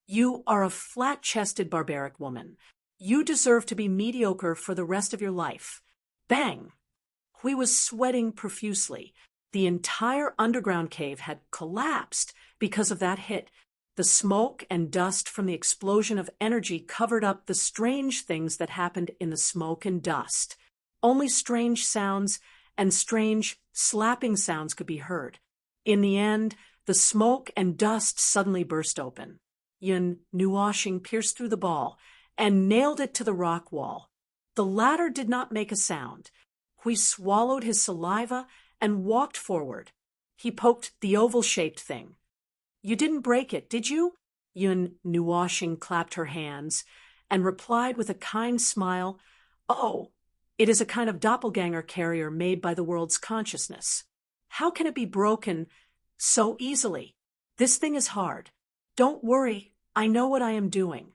"You are a flat-chested barbaric woman. You deserve to be mediocre for the rest of your life. Bang! Hui was sweating profusely. The entire underground cave had collapsed because of that hit. The smoke and dust from the explosion of energy covered up the strange things that happened in the smoke and dust. Only strange sounds and strange slapping sounds could be heard. In the end, the smoke and dust suddenly burst open. Yun Nuoshing pierced through the ball and nailed it to the rock wall. The latter did not make a sound. Hui swallowed his saliva and walked forward. He poked the oval-shaped thing. You didn't break it, did you? Yun Nuoshing clapped her hands and replied with a kind smile, Oh, it is a kind of doppelganger carrier made by the world's consciousness. How can it be broken so easily? This thing is hard. Don't worry, I know what I am doing.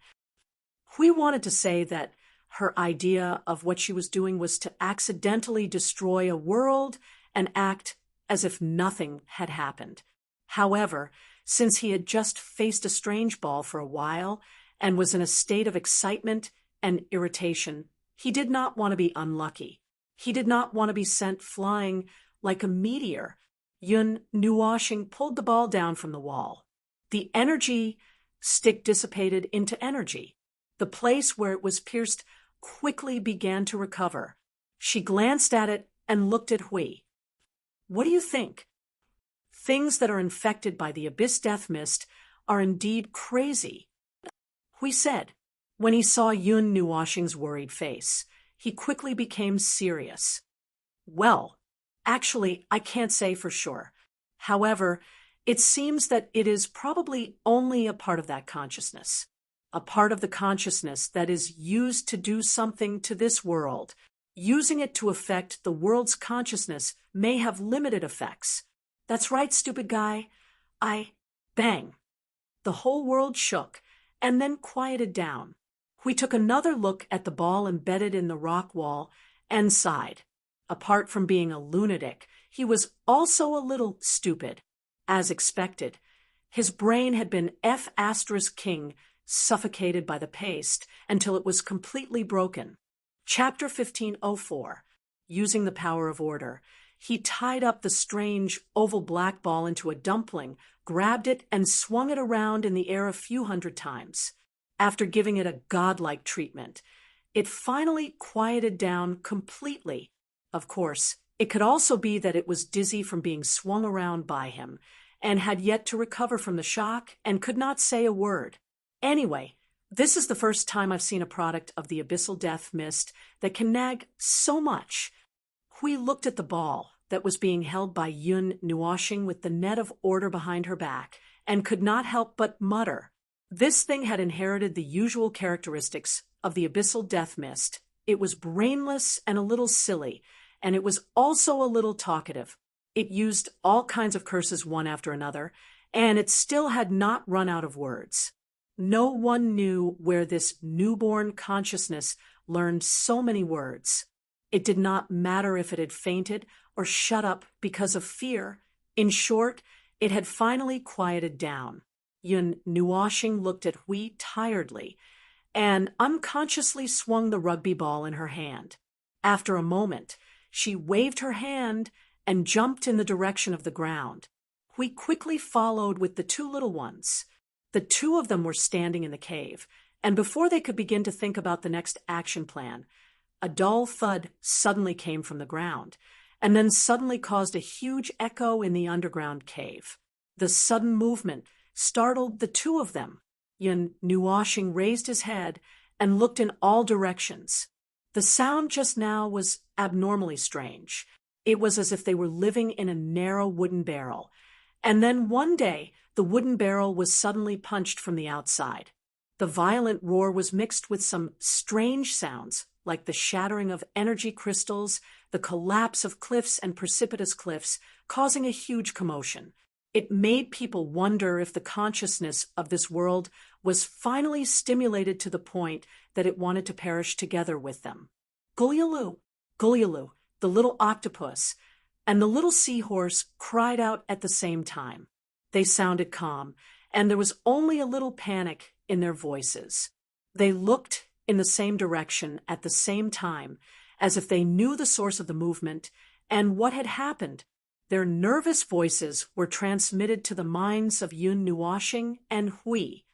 Hui wanted to say that her idea of what she was doing was to accidentally destroy a world and act as if nothing had happened. However, since he had just faced a strange ball for a while and was in a state of excitement and irritation, he did not want to be unlucky. He did not want to be sent flying like a meteor. Yun Nuoshing pulled the ball down from the wall. The energy stick dissipated into energy. The place where it was pierced quickly began to recover. She glanced at it and looked at Hui. What do you think? Things that are infected by the abyss death mist are indeed crazy, Hui said. When he saw Yun Nuoshing's worried face, he quickly became serious. Well, actually, I can't say for sure. However, it seems that it is probably only a part of that consciousness. A part of the consciousness that is used to do something to this world. Using it to affect the world's consciousness may have limited effects. That's right, stupid guy. Bang. The whole world shook and then quieted down. We took another look at the ball embedded in the rock wall and sighed. Apart from being a lunatic, he was also a little stupid. As expected, his brain had been F*King, suffocated by the paste until it was completely broken. Chapter 1504. Using the power of order, he tied up the strange oval black ball into a dumpling, grabbed it, and swung it around in the air a few hundred times. After giving it a godlike treatment, it finally quieted down completely. Of course, it could also be that it was dizzy from being swung around by him, and had yet to recover from the shock and could not say a word. Anyway, this is the first time I've seen a product of the abyssal death mist that can nag so much. Hui looked at the ball that was being held by Yun Nuoshing with the net of order behind her back and could not help but mutter. This thing had inherited the usual characteristics of the abyssal death mist. It was brainless and a little silly, and it was also a little talkative. It used all kinds of curses one after another, and it still had not run out of words. No one knew where this newborn consciousness learned so many words. It did not matter if it had fainted or shut up because of fear. In short, it had finally quieted down. Yun Nuoshing looked at Hui tiredly and unconsciously swung the rugby ball in her hand. After a moment, she waved her hand and jumped in the direction of the ground. Hui quickly followed with the two little ones. The two of them were standing in the cave, and before they could begin to think about the next action plan, a dull thud suddenly came from the ground, and then suddenly caused a huge echo in the underground cave. The sudden movement startled the two of them. Yun Nuoshing raised his head and looked in all directions. The sound just now was abnormally strange. It was as if they were living in a narrow wooden barrel. And then one day, the wooden barrel was suddenly punched from the outside. The violent roar was mixed with some strange sounds, like the shattering of energy crystals, the collapse of cliffs and precipitous cliffs, causing a huge commotion. It made people wonder if the consciousness of this world was finally stimulated to the point that it wanted to perish together with them. Gulyalu, Gulyalu, the little octopus, and the little seahorse cried out at the same time. They sounded calm, and there was only a little panic in their voices. They looked in the same direction at the same time, as if they knew the source of the movement and what had happened. Their nervous voices were transmitted to the minds of Yun Nuoshing and Hui.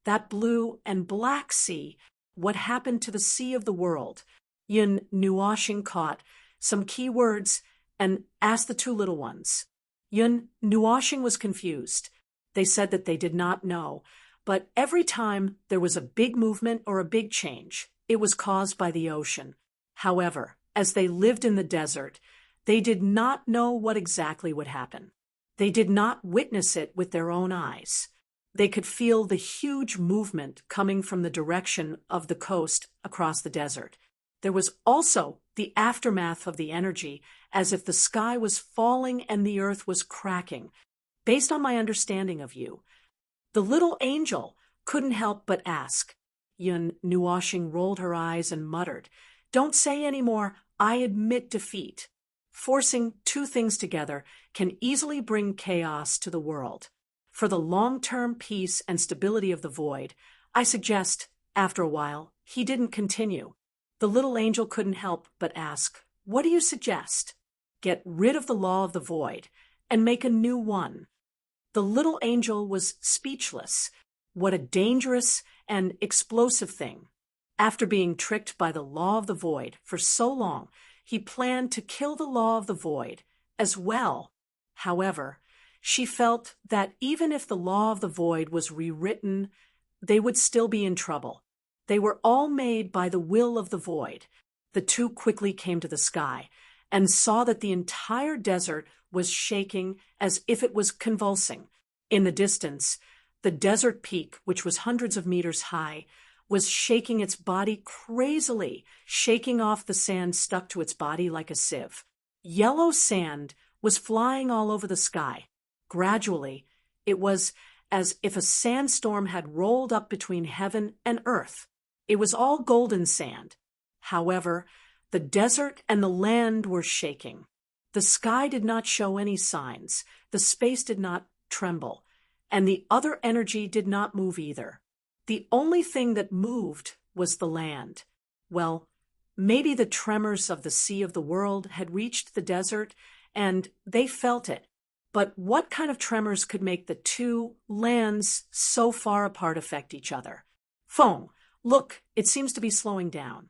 That blue and black sea, what happened to the sea of the world? Yun Nuoshing caught some key words and asked the two little ones. Yun Nuoshing was confused. They said that they did not know, but every time there was a big movement or a big change, it was caused by the ocean. However, as they lived in the desert, they did not know what exactly would happen. They did not witness it with their own eyes. They could feel the huge movement coming from the direction of the coast across the desert. There was also the aftermath of the energy, as if the sky was falling and the earth was cracking. Based on my understanding of you, the little angel couldn't help but ask. Yun Nuoshing rolled her eyes and muttered, "Don't say any more. I admit defeat." Forcing two things together can easily bring chaos to the world. For the long-term peace and stability of the void, I suggest, after a while, he didn't continue. The little angel couldn't help but ask, "What do you suggest?" "Get rid of the law of the void and make a new one." The little angel was speechless. What a dangerous and explosive thing. After being tricked by the law of the void for so long, he planned to kill the law of the void as well. However, she felt that even if the law of the void was rewritten, they would still be in trouble. They were all made by the will of the void. The two quickly came to the sky and saw that the entire desert was shaking as if it was convulsing. In the distance, the desert peak, which was hundreds of meters high, was shaking its body crazily, shaking off the sand stuck to its body like a sieve. Yellow sand was flying all over the sky. Gradually, it was as if a sandstorm had rolled up between heaven and earth. It was all golden sand. However, the desert and the land were shaking. The sky did not show any signs. The space did not tremble. And the other energy did not move either. The only thing that moved was the land. Well, maybe the tremors of the sea of the world had reached the desert, and they felt it. But what kind of tremors could make the two lands so far apart affect each other? "Feng, look, it seems to be slowing down."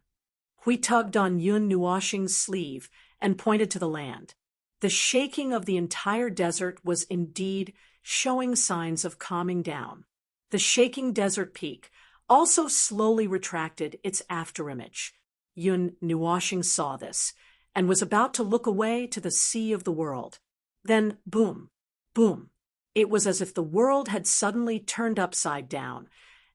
Hui tugged on Yun Nuoshing's sleeve and pointed to the land. The shaking of the entire desert was indeed showing signs of calming down. The shaking desert peak also slowly retracted its afterimage. Yun Nuoshing saw this and was about to look away to the sea of the world. Then boom, boom. It was as if the world had suddenly turned upside down,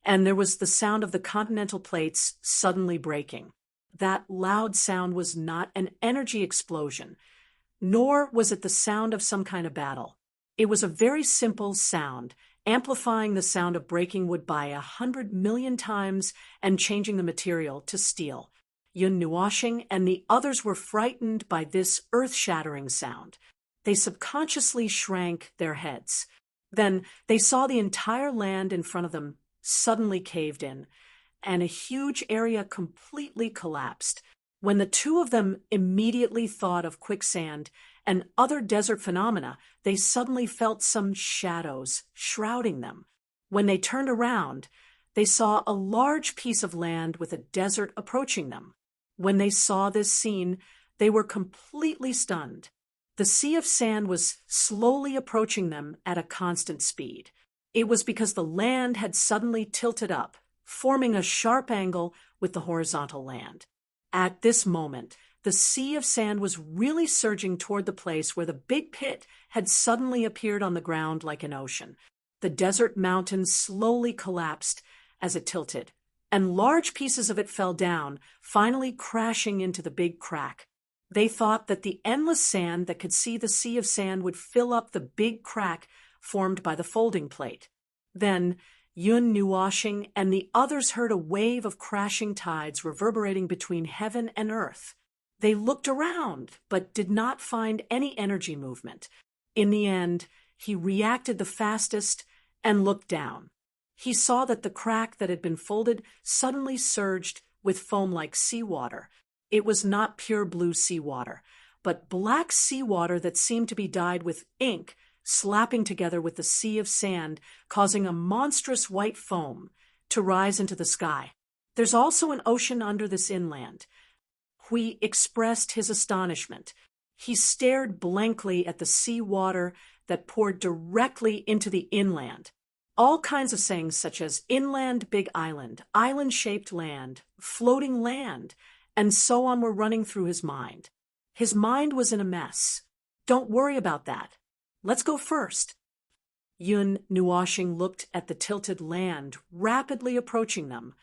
and there was the sound of the continental plates suddenly breaking. That loud sound was not an energy explosion, nor was it the sound of some kind of battle. It was a very simple sound, amplifying the sound of breaking wood by 100 million times and changing the material to steel. Yun Nuoshing and the others were frightened by this earth-shattering sound. They subconsciously shrank their heads. Then they saw the entire land in front of them suddenly caved in, and a huge area completely collapsed. When the two of them immediately thought of quicksand and other desert phenomena, they suddenly felt some shadows shrouding them. When they turned around, they saw a large piece of land with a desert approaching them. When they saw this scene, they were completely stunned. The sea of sand was slowly approaching them at a constant speed. It was because the land had suddenly tilted up, forming a sharp angle with the horizontal land. At this moment, the sea of sand was really surging toward the place where the big pit had suddenly appeared on the ground like an ocean. The desert mountain slowly collapsed as it tilted, and large pieces of it fell down, finally crashing into the big crack. They thought that the endless sand that could see the sea of sand would fill up the big crack formed by the folding plate. Then Yun Nuoshing and the others heard a wave of crashing tides reverberating between heaven and earth. They looked around, but did not find any energy movement. In the end, he reacted the fastest and looked down. He saw that the crack that had been folded suddenly surged with foam like seawater. It was not pure blue seawater, but black seawater that seemed to be dyed with ink, slapping together with the sea of sand, causing a monstrous white foam to rise into the sky. There's also an ocean under this inland. Hui expressed his astonishment. He stared blankly at the sea water that poured directly into the inland. All kinds of sayings such as inland big island, island-shaped land, floating land, and so on were running through his mind. His mind was in a mess. Don't worry about that. Let's go first. Yun Nuoshing looked at the tilted land rapidly approaching them,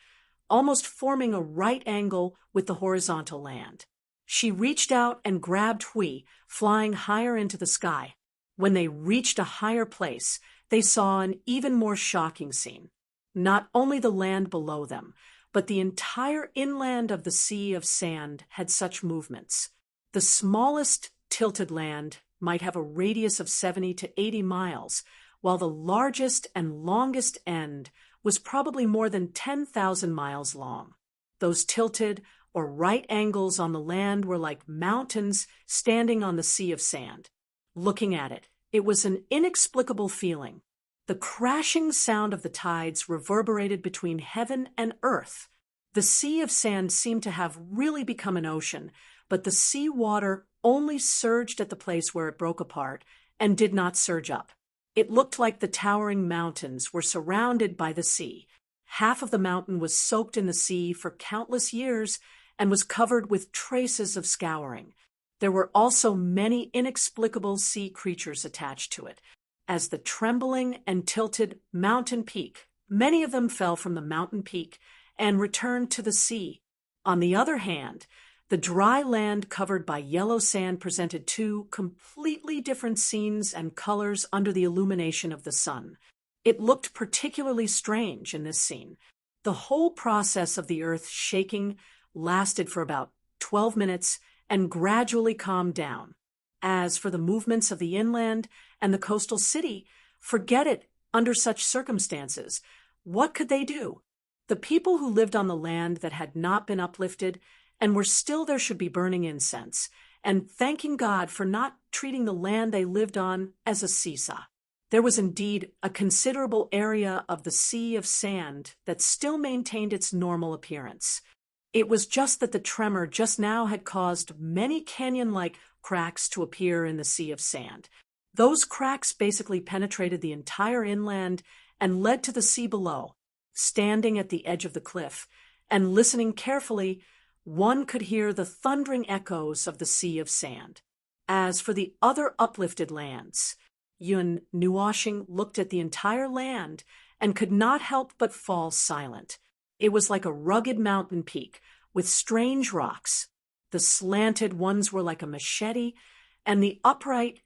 almost forming a right angle with the horizontal land. She reached out and grabbed Hui, flying higher into the sky. When they reached a higher place, they saw an even more shocking scene. Not only the land below them, but the entire inland of the sea of sand had such movements. The smallest tilted land might have a radius of 70 to 80 miles, while the largest and longest end was probably more than 10,000 miles long. Those tilted or right angles on the land were like mountains standing on the sea of sand. Looking at it, it was an inexplicable feeling. The crashing sound of the tides reverberated between heaven and earth. The sea of sand seemed to have really become an ocean, but the sea water only surged at the place where it broke apart and did not surge up. It looked like the towering mountains were surrounded by the sea. Half of the mountain was soaked in the sea for countless years and was covered with traces of scouring. There were also many inexplicable sea creatures attached to it. As the trembling and tilted mountain peak, many of them fell from the mountain peak and returned to the sea. On the other hand, the dry land covered by yellow sand presented two completely different scenes and colors under the illumination of the sun. It looked particularly strange in this scene. The whole process of the earth shaking lasted for about 12 minutes and gradually calmed down. As for the movements of the inland and the coastal city, forget it under such circumstances. What could they do? The people who lived on the land that had not been uplifted and were still there should be burning incense and thanking God for not treating the land they lived on as a seesaw. There was indeed a considerable area of the sea of sand that still maintained its normal appearance. It was just that the tremor just now had caused many canyon-like cracks to appear in the sea of sand. Those cracks basically penetrated the entire inland and led to the sea below. Standing at the edge of the cliff and listening carefully, one could hear the thundering echoes of the sea of sand. As for the other uplifted lands, Yun Nuoshing looked at the entire land and could not help but fall silent. It was like a rugged mountain peak with strange rocks. The slanted ones were like a machete, and the upright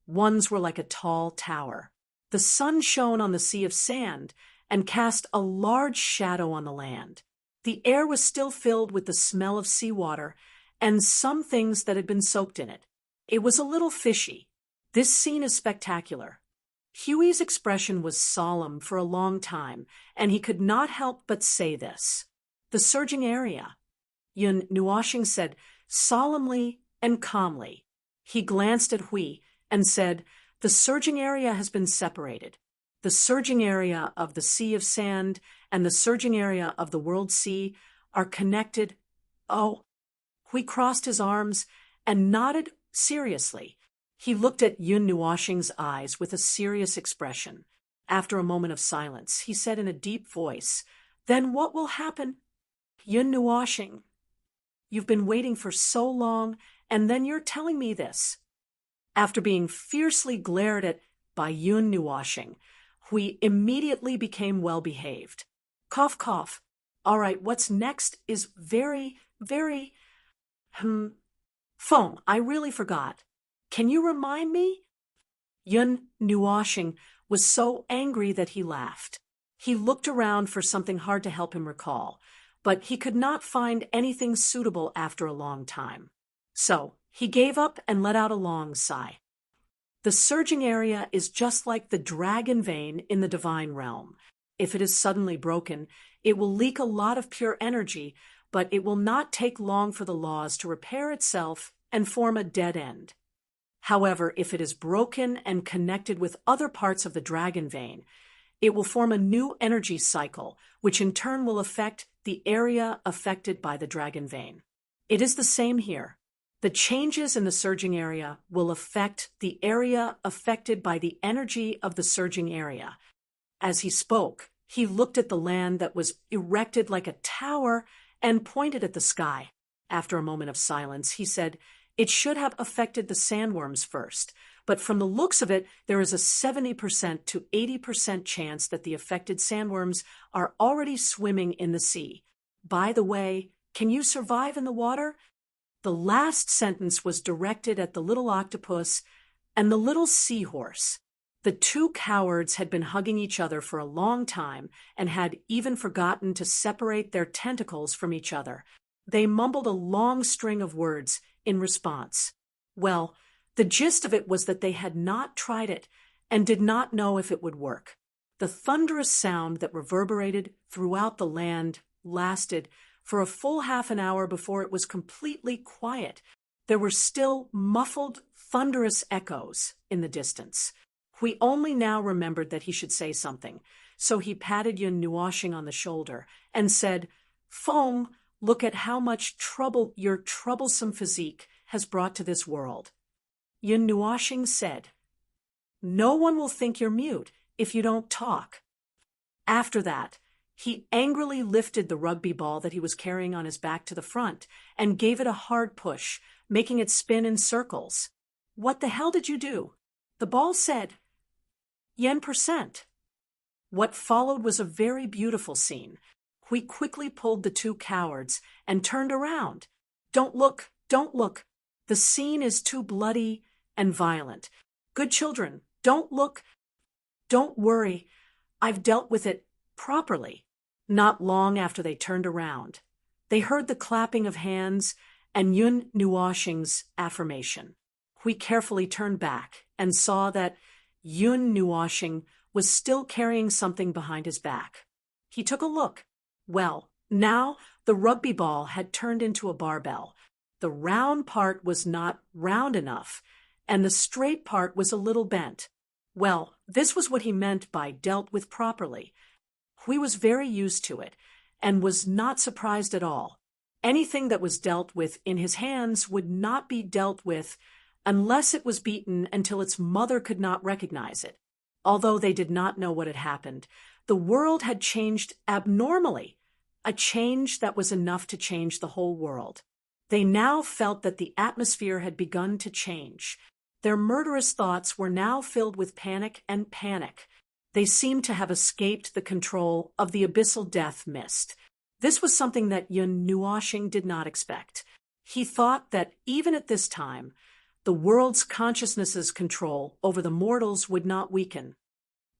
ones were like a tall tower. The sun shone on the sea of sand and cast a large shadow on the land. The air was still filled with the smell of seawater and some things that had been soaked in it. It was a little fishy. This scene is spectacular. Huey's expression was solemn for a long time, and he could not help but say this. The surging area. Yun Nuoshing said solemnly and calmly. He glanced at Hui and said, the surging area has been separated. The surging area of the sea of sand and the surging area of the world sea are connected. Oh, Hui crossed his arms and nodded seriously. He looked at Yun Nuoshing's eyes with a serious expression. After a moment of silence, he said in a deep voice, then what will happen? Yun Nuoshing, you've been waiting for so long, and then you're telling me this. After being fiercely glared at by Yun Nuoshing, Hui immediately became well-behaved. Cough, cough. All right, what's next is very, very... Feng, I really forgot. Can you remind me? Yun Nuoshing was so angry that he laughed. He looked around for something hard to help him recall, but he could not find anything suitable after a long time. So he gave up and let out a long sigh. The surging area is just like the dragon vein in the divine realm. If it is suddenly broken, it will leak a lot of pure energy, but it will not take long for the laws to repair itself and form a dead end. However, if it is broken and connected with other parts of the dragon vein, it will form a new energy cycle, which in turn will affect the area affected by the dragon vein. It is the same here. The changes in the surging area will affect the area affected by the energy of the surging area. As he spoke, he looked at the land that was erected like a tower and pointed at the sky. After a moment of silence, he said, "It should have affected the sandworms first, but from the looks of it, there is a 70% to 80% chance that the affected sandworms are already swimming in the sea. By the way, can you survive in the water?" The last sentence was directed at the little octopus and the little seahorse. The two cowards had been hugging each other for a long time and had even forgotten to separate their tentacles from each other. They mumbled a long string of words in response. Well, the gist of it was that they had not tried it and did not know if it would work. The thunderous sound that reverberated throughout the land lasted for a full half an hour before it was completely quiet. There were still muffled, thunderous echoes in the distance. Hui only now remembered that he should say something, so he patted Yun Nuoxing on the shoulder and said, "Feng, look at how much trouble your troublesome physique has brought to this world." Yun Nuoxing said, "No one will think you're mute if you don't talk." After that, he angrily lifted the rugby ball that he was carrying on his back to the front and gave it a hard push, making it spin in circles. "What the hell did you do?" The ball said, "Yen%." What followed was a very beautiful scene. Hui quickly pulled the two cowards and turned around. "Don't look, don't look. The scene is too bloody and violent. Good children, don't look. Don't worry. I've dealt with it properly." Not long after they turned around, they heard the clapping of hands and Yun Nuoxing's affirmation. Hui carefully turned back and saw that Yun Nuoxing was still carrying something behind his back. He took a look. Well, now the rugby ball had turned into a barbell. The round part was not round enough, and the straight part was a little bent. Well, this was what he meant by dealt with properly. Hui was very used to it, and was not surprised at all. Anything that was dealt with in his hands would not be dealt with unless it was beaten until its mother could not recognize it. Although they did not know what had happened, the world had changed abnormally, a change that was enough to change the whole world. They now felt that the atmosphere had begun to change. Their murderous thoughts were now filled with panic and panic. They seemed to have escaped the control of the abyssal death mist. This was something that Yun Nuoxing did not expect. He thought that even at this time, the world's consciousness's control over the mortals would not weaken.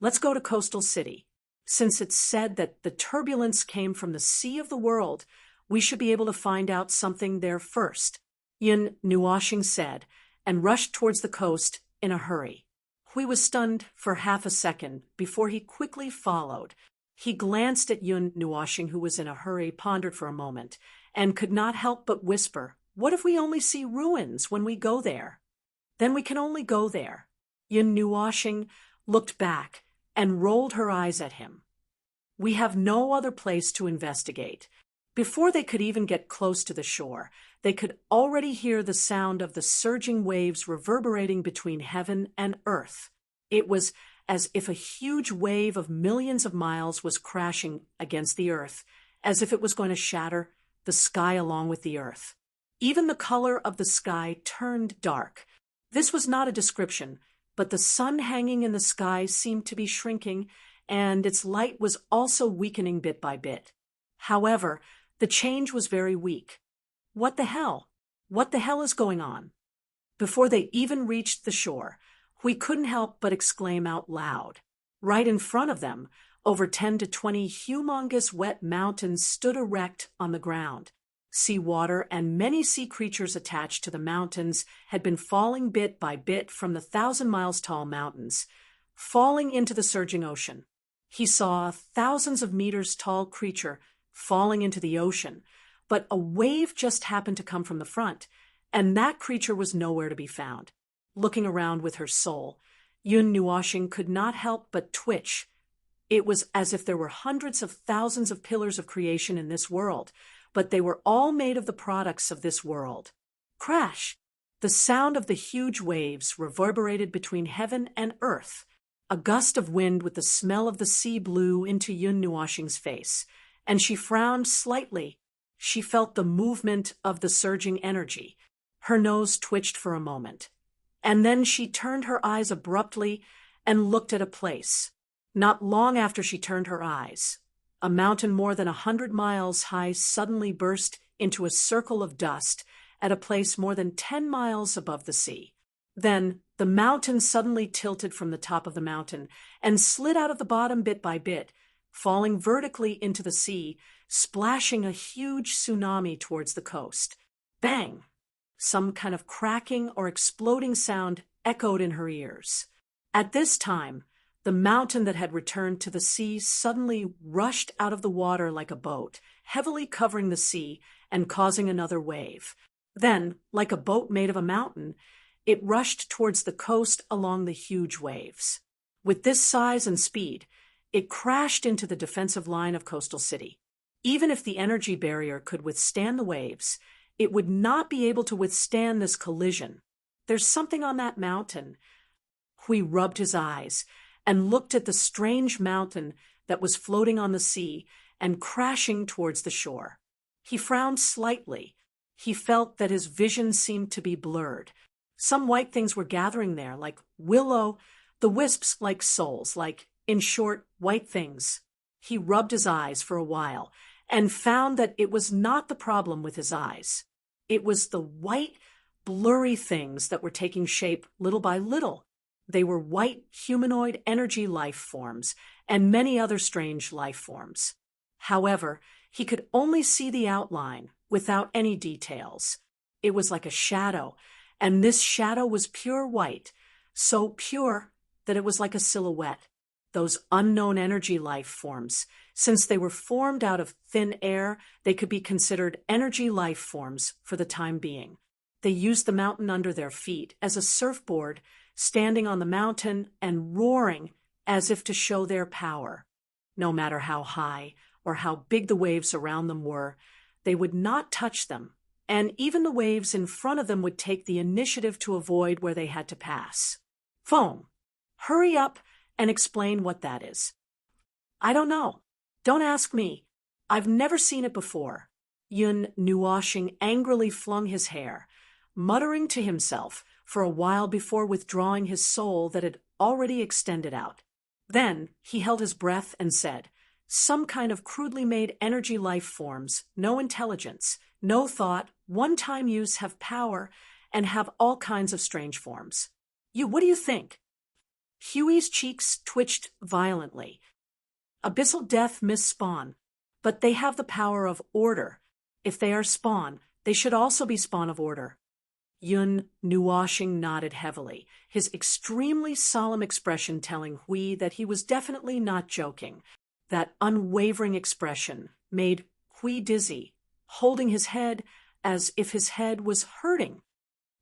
Let's go to Coastal City. Since it's said that the turbulence came from the sea of the world, we should be able to find out something there first, Yun Nuoxing said, and rushed towards the coast in a hurry. Hui was stunned for half a second before he quickly followed. He glanced at Yun Nuoxing, who was in a hurry, pondered for a moment, and could not help but whisper, "What if we only see ruins when we go there?" "Then we can only go there." Yun Nuoxing looked back and rolled her eyes at him. "We have no other place to investigate." Before they could even get close to the shore, they could already hear the sound of the surging waves reverberating between heaven and earth. It was as if a huge wave of millions of miles was crashing against the earth, as if it was going to shatter the sky along with the earth. Even the color of the sky turned dark. This was not a description, but the sun hanging in the sky seemed to be shrinking, and its light was also weakening bit by bit. However, the change was very weak. What the hell? What the hell is going on? Before they even reached the shore, we couldn't help but exclaim out loud. Right in front of them, over 10 to 20 humongous wet mountains stood erect on the ground. Sea water and many sea creatures attached to the mountains had been falling bit by bit from the 1,000 miles tall mountains, falling into the surging ocean. He saw a thousands of meters tall creature falling into the ocean, but a wave just happened to come from the front, and that creature was nowhere to be found. Looking around with her soul, Yun Nuoxing could not help but twitch. It was as if there were hundreds of thousands of pillars of creation in this world, but they were all made of the products of this world. Crash! The sound of the huge waves reverberated between heaven and earth. A gust of wind with the smell of the sea blew into Yun Nuoxing's face, and she frowned slightly. She felt the movement of the surging energy. Her nose twitched for a moment. And then she turned her eyes abruptly and looked at a place. Not long after she turned her eyes, a mountain more than 100 miles high suddenly burst into a circle of dust at a place more than 10 miles above the sea. Then the mountain suddenly tilted from the top of the mountain and slid out of the bottom bit by bit, falling vertically into the sea, splashing a huge tsunami towards the coast. Bang! Some kind of cracking or exploding sound echoed in her ears. At this time, the mountain that had returned to the sea suddenly rushed out of the water like a boat, heavily covering the sea and causing another wave. Then, like a boat made of a mountain, it rushed towards the coast along the huge waves. With this size and speed, it crashed into the defensive line of coastal city. Even if the energy barrier could withstand the waves, it would not be able to withstand this collision. There's something on that mountain. Hui rubbed his eyes and looked at the strange mountain that was floating on the sea and crashing towards the shore. He frowned slightly. He felt that his vision seemed to be blurred. Some white things were gathering there, like willow, the wisps like souls, in short, white things. He rubbed his eyes for a while and found that it was not the problem with his eyes. It was the white, blurry things that were taking shape little by little. They were white humanoid energy life forms and many other strange life forms. However, he could only see the outline without any details. It was like a shadow, and this shadow was pure white, so pure that it was like a silhouette. Those unknown energy life forms, since they were formed out of thin air, they could be considered energy life forms for the time being. They used the mountain under their feet as a surfboard, standing on the mountain and roaring as if to show their power. No matter how high or how big the waves around them were, they would not touch them, and even the waves in front of them would take the initiative to avoid where they had to pass. Foam, hurry up and explain what that is. I don't know. Don't ask me. I've never seen it before. Yun Nuoxing angrily flung his hair, muttering to himself for a while before withdrawing his soul that had already extended out. Then he held his breath and said, "Some kind of crudely made energy life forms, no intelligence, no thought, one-time use, have power, and have all kinds of strange forms. What do you think?" Huey's cheeks twitched violently. Abyssal death mist spawn, but they have the power of order. If they are spawn, they should also be spawn of order. Yun Nuoxing nodded heavily, his extremely solemn expression telling Hui that he was definitely not joking. That unwavering expression made Hui dizzy, holding his head as if his head was hurting.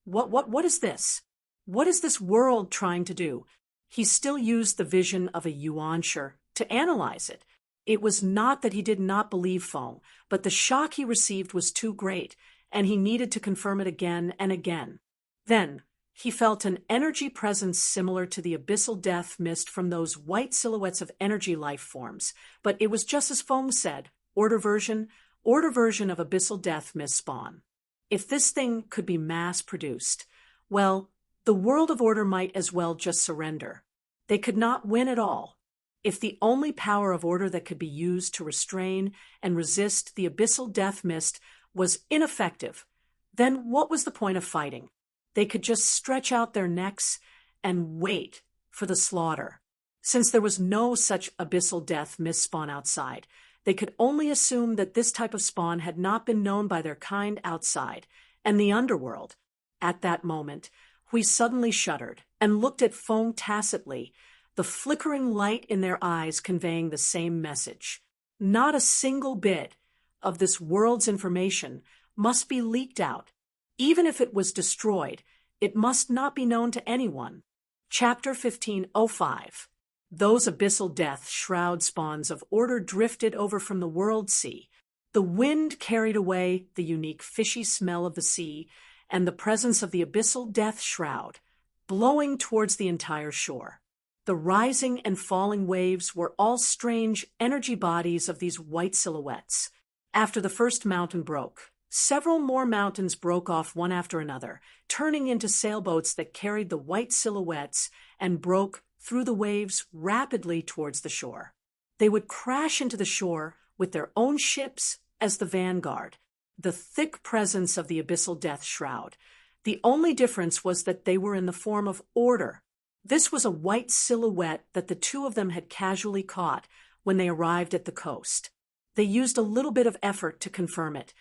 What is this? What is this world trying to do? He still used the vision of a yuansher to analyze it. It was not that he did not believe Feng, but the shock he received was too great, and he needed to confirm it again and again. Then he felt an energy presence similar to the abyssal death mist from those white silhouettes of energy life forms, but it was just as Feng said, order version of abyssal death mist spawn. If this thing could be mass-produced, well, the world of order might as well just surrender. They could not win at all. If the only power of order that could be used to restrain and resist the abyssal death mist was ineffective, then what was the point of fighting? They could just stretch out their necks and wait for the slaughter. Since there was no such abyssal death mist spawn outside, they could only assume that this type of spawn had not been known by their kind outside, and the underworld. At that moment, Hui suddenly shuddered and looked at Feng tacitly, the flickering light in their eyes conveying the same message. Not a single bit of this world's information must be leaked out. Even if it was destroyed, it must not be known to anyone. Chapter 15:05. Those abyssal death shroud spawns of order drifted over from the world sea. The wind carried away the unique fishy smell of the sea and the presence of the abyssal death shroud, blowing towards the entire shore. The rising and falling waves were all strange energy bodies of these white silhouettes. After the first mountain broke, several more mountains broke off one after another, turning into sailboats that carried the white silhouettes and broke through the waves rapidly towards the shore. They would crash into the shore with their own ships as the vanguard, the thick presence of the abyssal death shroud. The only difference was that they were in the form of order. This was a white silhouette that the two of them had casually caught when they arrived at the coast. They used a little bit of effort to confirm it.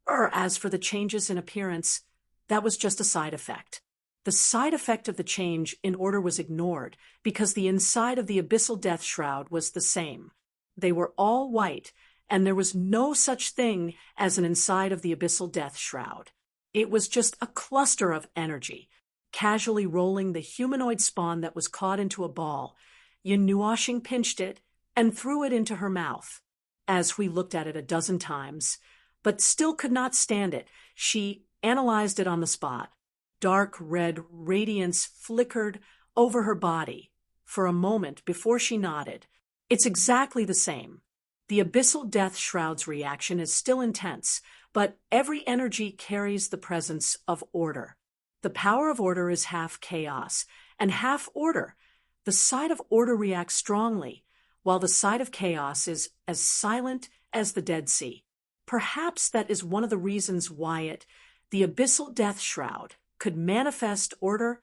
As for the changes in appearance, that was just a side effect. The side effect of the change in order was ignored because the inside of the abyssal death shroud was the same. They were all white, and there was no such thing as an inside of the abyssal death shroud. It was just a cluster of energy, casually rolling the humanoid spawn that was caught into a ball. Yun Nuoxing pinched it and threw it into her mouth. As we looked at it a dozen times, but still could not stand it, she analyzed it on the spot. Dark red radiance flickered over her body for a moment before she nodded. It's exactly the same. The abyssal death shroud's reaction is still intense, but every energy carries the presence of order. The power of order is half chaos and half order. The side of order reacts strongly, while the side of chaos is as silent as the Dead Sea. Perhaps that is one of the reasons why the abyssal death shroud, could manifest order.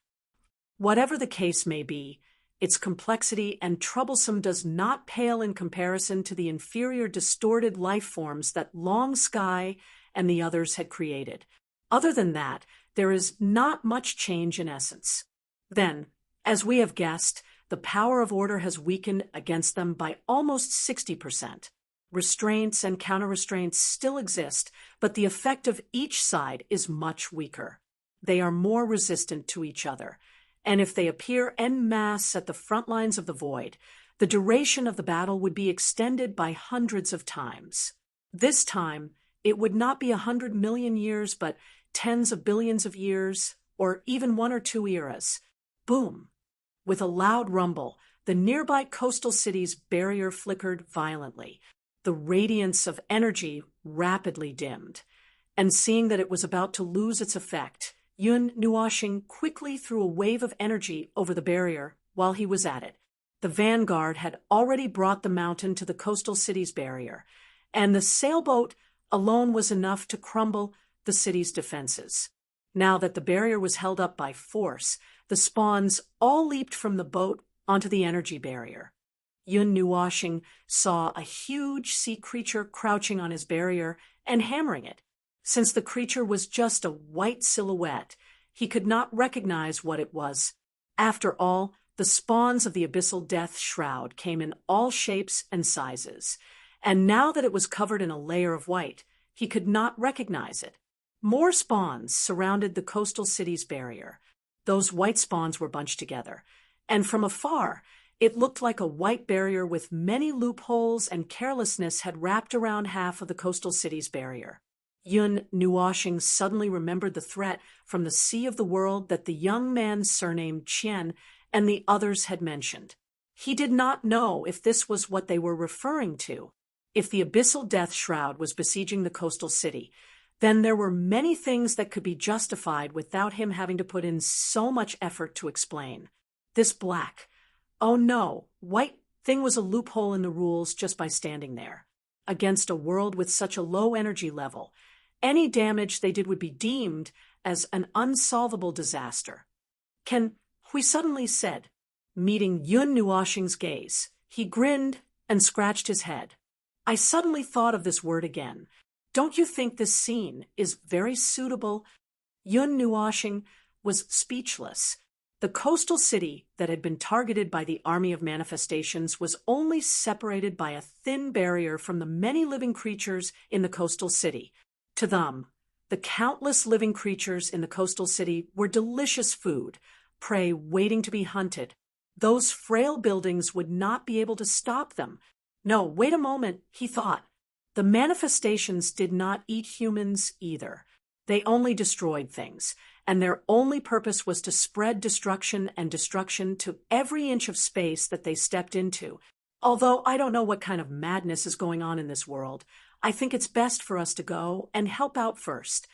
Whatever the case may be, its complexity and troublesome does not pale in comparison to the inferior distorted life forms that Long Sky and the others had created. Other than that, there is not much change in essence. Then, as we have guessed, the power of order has weakened against them by almost 60%. Restraints and counter-restraints still exist, but the effect of each side is much weaker. They are more resistant to each other, and if they appear en masse at the front lines of the void, the duration of the battle would be extended by hundreds of times. This time, it would not be 100 million years, but tens of billions of years, or even 1 or 2 eras. Boom! With a loud rumble, the nearby coastal city's barrier flickered violently. The radiance of energy rapidly dimmed, and seeing that it was about to lose its effect, Yun Nuoxing quickly threw a wave of energy over the barrier while he was at it. The vanguard had already brought the mountain to the coastal city's barrier, and the sailboat alone was enough to crumble the city's defenses. Now that the barrier was held up by force, the spawns all leaped from the boat onto the energy barrier. Yun Nuoxing saw a huge sea creature crouching on his barrier and hammering it. Since the creature was just a white silhouette, he could not recognize what it was. After all, the spawns of the abyssal death shroud came in all shapes and sizes, and now that it was covered in a layer of white, he could not recognize it. More spawns surrounded the coastal city's barrier. Those white spawns were bunched together, and from afar, it looked like a white barrier with many loopholes, and carelessness had wrapped around half of the coastal city's barrier. Yun Nuoxing suddenly remembered the threat from the Sea of the World that the young man surnamed Qian and the others had mentioned. He did not know if this was what they were referring to. If the abyssal death shroud was besieging the coastal city, then there were many things that could be justified without him having to put in so much effort to explain. This black, oh no, white thing was a loophole in the rules just by standing there. Against a world with such a low energy level, any damage they did would be deemed as an unsolvable disaster. Hui suddenly said, meeting Yun Nuoxing's gaze. He grinned and scratched his head. I suddenly thought of this word again. Don't you think this scene is very suitable? Yun Nuoxing was speechless. The The coastal city that had been targeted by the army of manifestations was only separated by a thin barrier from the many living creatures in the coastal city. To them, the countless living creatures in the coastal city were delicious food, prey waiting to be hunted. Those frail buildings would not be able to stop them. No, wait a moment, he thought. The manifestations did not eat humans either. They only destroyed things, and their only purpose was to spread destruction and destruction to every inch of space that they stepped into. Although I don't know what kind of madness is going on in this world, I think it's best for us to go and help out first.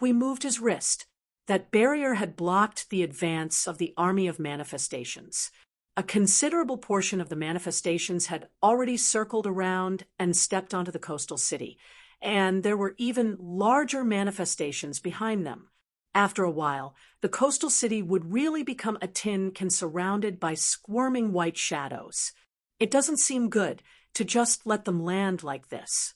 We moved his wrist. That barrier had blocked the advance of the army of manifestations. A considerable portion of the manifestations had already circled around and stepped onto the coastal city, and there were even larger manifestations behind them. After a while, the coastal city would really become a tin can surrounded by squirming white shadows. It doesn't seem good to just let them land like this.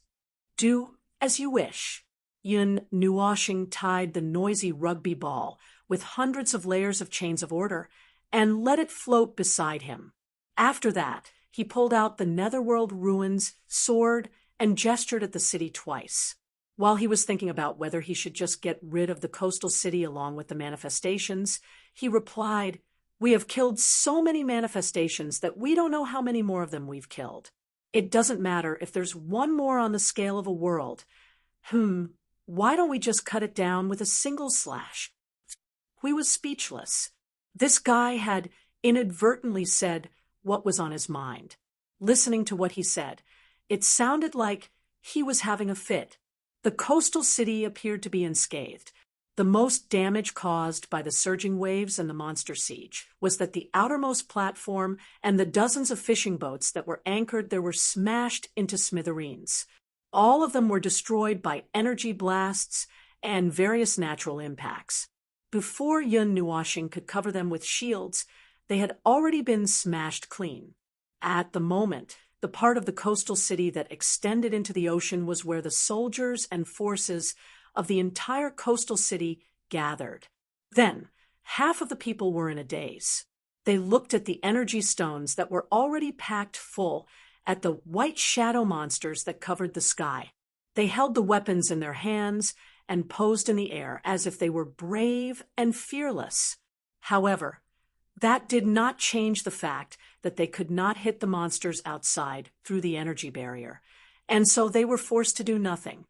Do as you wish. Yun Nuoshing tied the noisy rugby ball with hundreds of layers of chains of order and let it float beside him. After that, he pulled out the netherworld ruins, sword, and gestured at the city twice. While he was thinking about whether he should just get rid of the coastal city along with the manifestations, he replied, "We have killed so many manifestations that we don't know how many more of them we've killed. It doesn't matter if there's one more on the scale of a world. Why don't we just cut it down with a single slash?" He was speechless. This guy had inadvertently said what was on his mind. Listening to what he said, it sounded like he was having a fit. The coastal city appeared to be unscathed. The most damage caused by the surging waves and the monster siege was that the outermost platform and the dozens of fishing boats that were anchored there were smashed into smithereens. All of them were destroyed by energy blasts and various natural impacts. Before Yun Nuoshing could cover them with shields, they had already been smashed clean. At the moment, the part of the coastal city that extended into the ocean was where the soldiers and forces of the entire coastal city gathered. Then, half of the people were in a daze. They looked at the energy stones that were already packed full, at the white shadow monsters that covered the sky. They held the weapons in their hands and posed in the air as if they were brave and fearless. However, that did not change the fact that they could not hit the monsters outside through the energy barrier, and so they were forced to do nothing.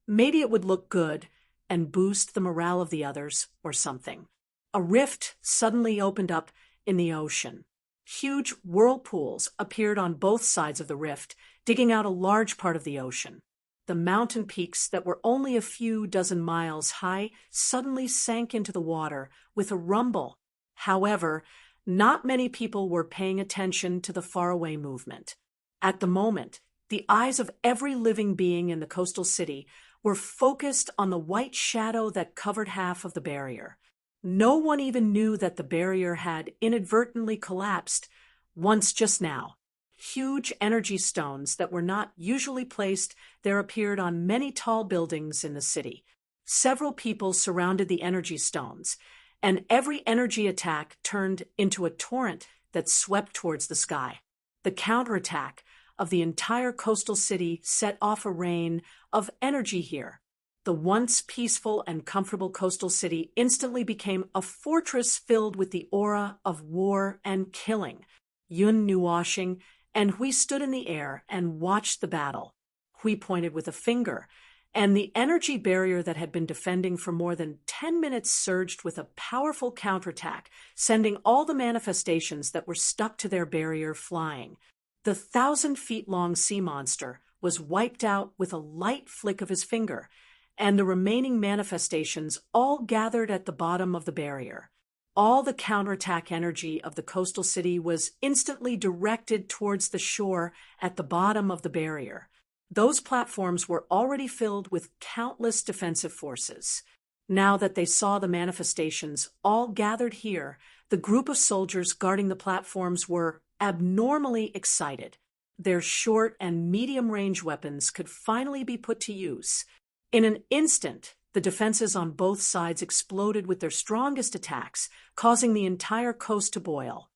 Maybe it would look good and boost the morale of the others or something. A rift suddenly opened up in the ocean. Huge whirlpools appeared on both sides of the rift, digging out a large part of the ocean. The mountain peaks that were only a few dozen miles high suddenly sank into the water with a rumble. However, not many people were paying attention to the faraway movement. At the moment, the eyes of every living being in the coastal city were focused on the white shadow that covered half of the barrier. No one even knew that the barrier had inadvertently collapsed once just now. Huge energy stones that were not usually placed there appeared on many tall buildings in the city. Several people surrounded the energy stones, and every energy attack turned into a torrent that swept towards the sky. The counterattack of the entire coastal city set off a rain of energy here. The once peaceful and comfortable coastal city instantly became a fortress filled with the aura of war and killing. Yun Nuoshing and Hui stood in the air and watched the battle. Hui pointed with a finger, and the energy barrier that had been defending for more than 10 minutes surged with a powerful counterattack, sending all the manifestations that were stuck to their barrier flying. The 1,000-feet-long sea monster was wiped out with a light flick of his finger, and the remaining manifestations all gathered at the bottom of the barrier. All the counterattack energy of the coastal city was instantly directed towards the shore at the bottom of the barrier. Those platforms were already filled with countless defensive forces. Now that they saw the manifestations all gathered here, the group of soldiers guarding the platforms were abnormally excited. Their short and medium-range weapons could finally be put to use. In an instant, The defenses on both sides exploded with their strongest attacks, causing the entire coast to boil.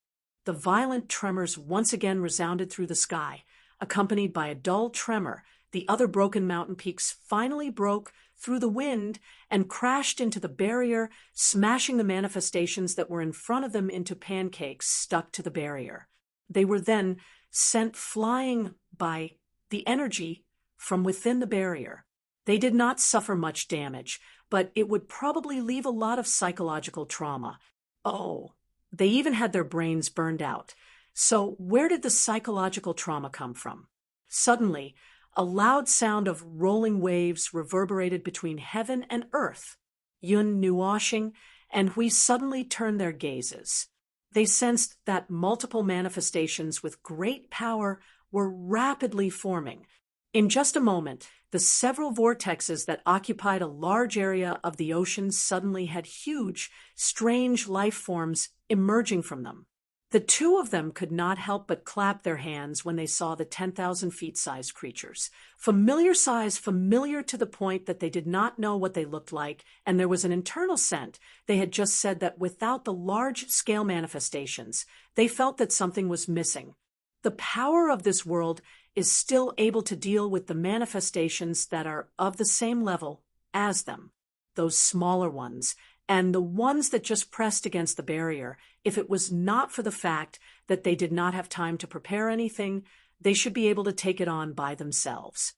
The violent tremors once again resounded through the sky. Accompanied by a dull tremor, the other broken mountain peaks finally broke through the wind and crashed into the barrier, smashing the manifestations that were in front of them into pancakes stuck to the barrier. They were then sent flying by the energy from within the barrier. They did not suffer much damage, but it would probably leave a lot of psychological trauma. Oh, they even had their brains burned out. So where did the psychological trauma come from? Suddenly, a loud sound of rolling waves reverberated between heaven and earth. Yun Nuoshing and Hui suddenly turned their gazes. They sensed that multiple manifestations with great power were rapidly forming. In just a moment, the several vortexes that occupied a large area of the ocean suddenly had huge, strange life forms emerging from them. The two of them could not help but clap their hands when they saw the 10,000 feet-sized creatures. Familiar size, familiar to the point that they did not know what they looked like, and there was an internal scent. They had just said that without the large-scale manifestations, they felt that something was missing. The power of this world is still able to deal with the manifestations that are of the same level as them, those smaller ones, and the ones that just pressed against the barrier. If it was not for the fact that they did not have time to prepare anything, they should be able to take it on by themselves.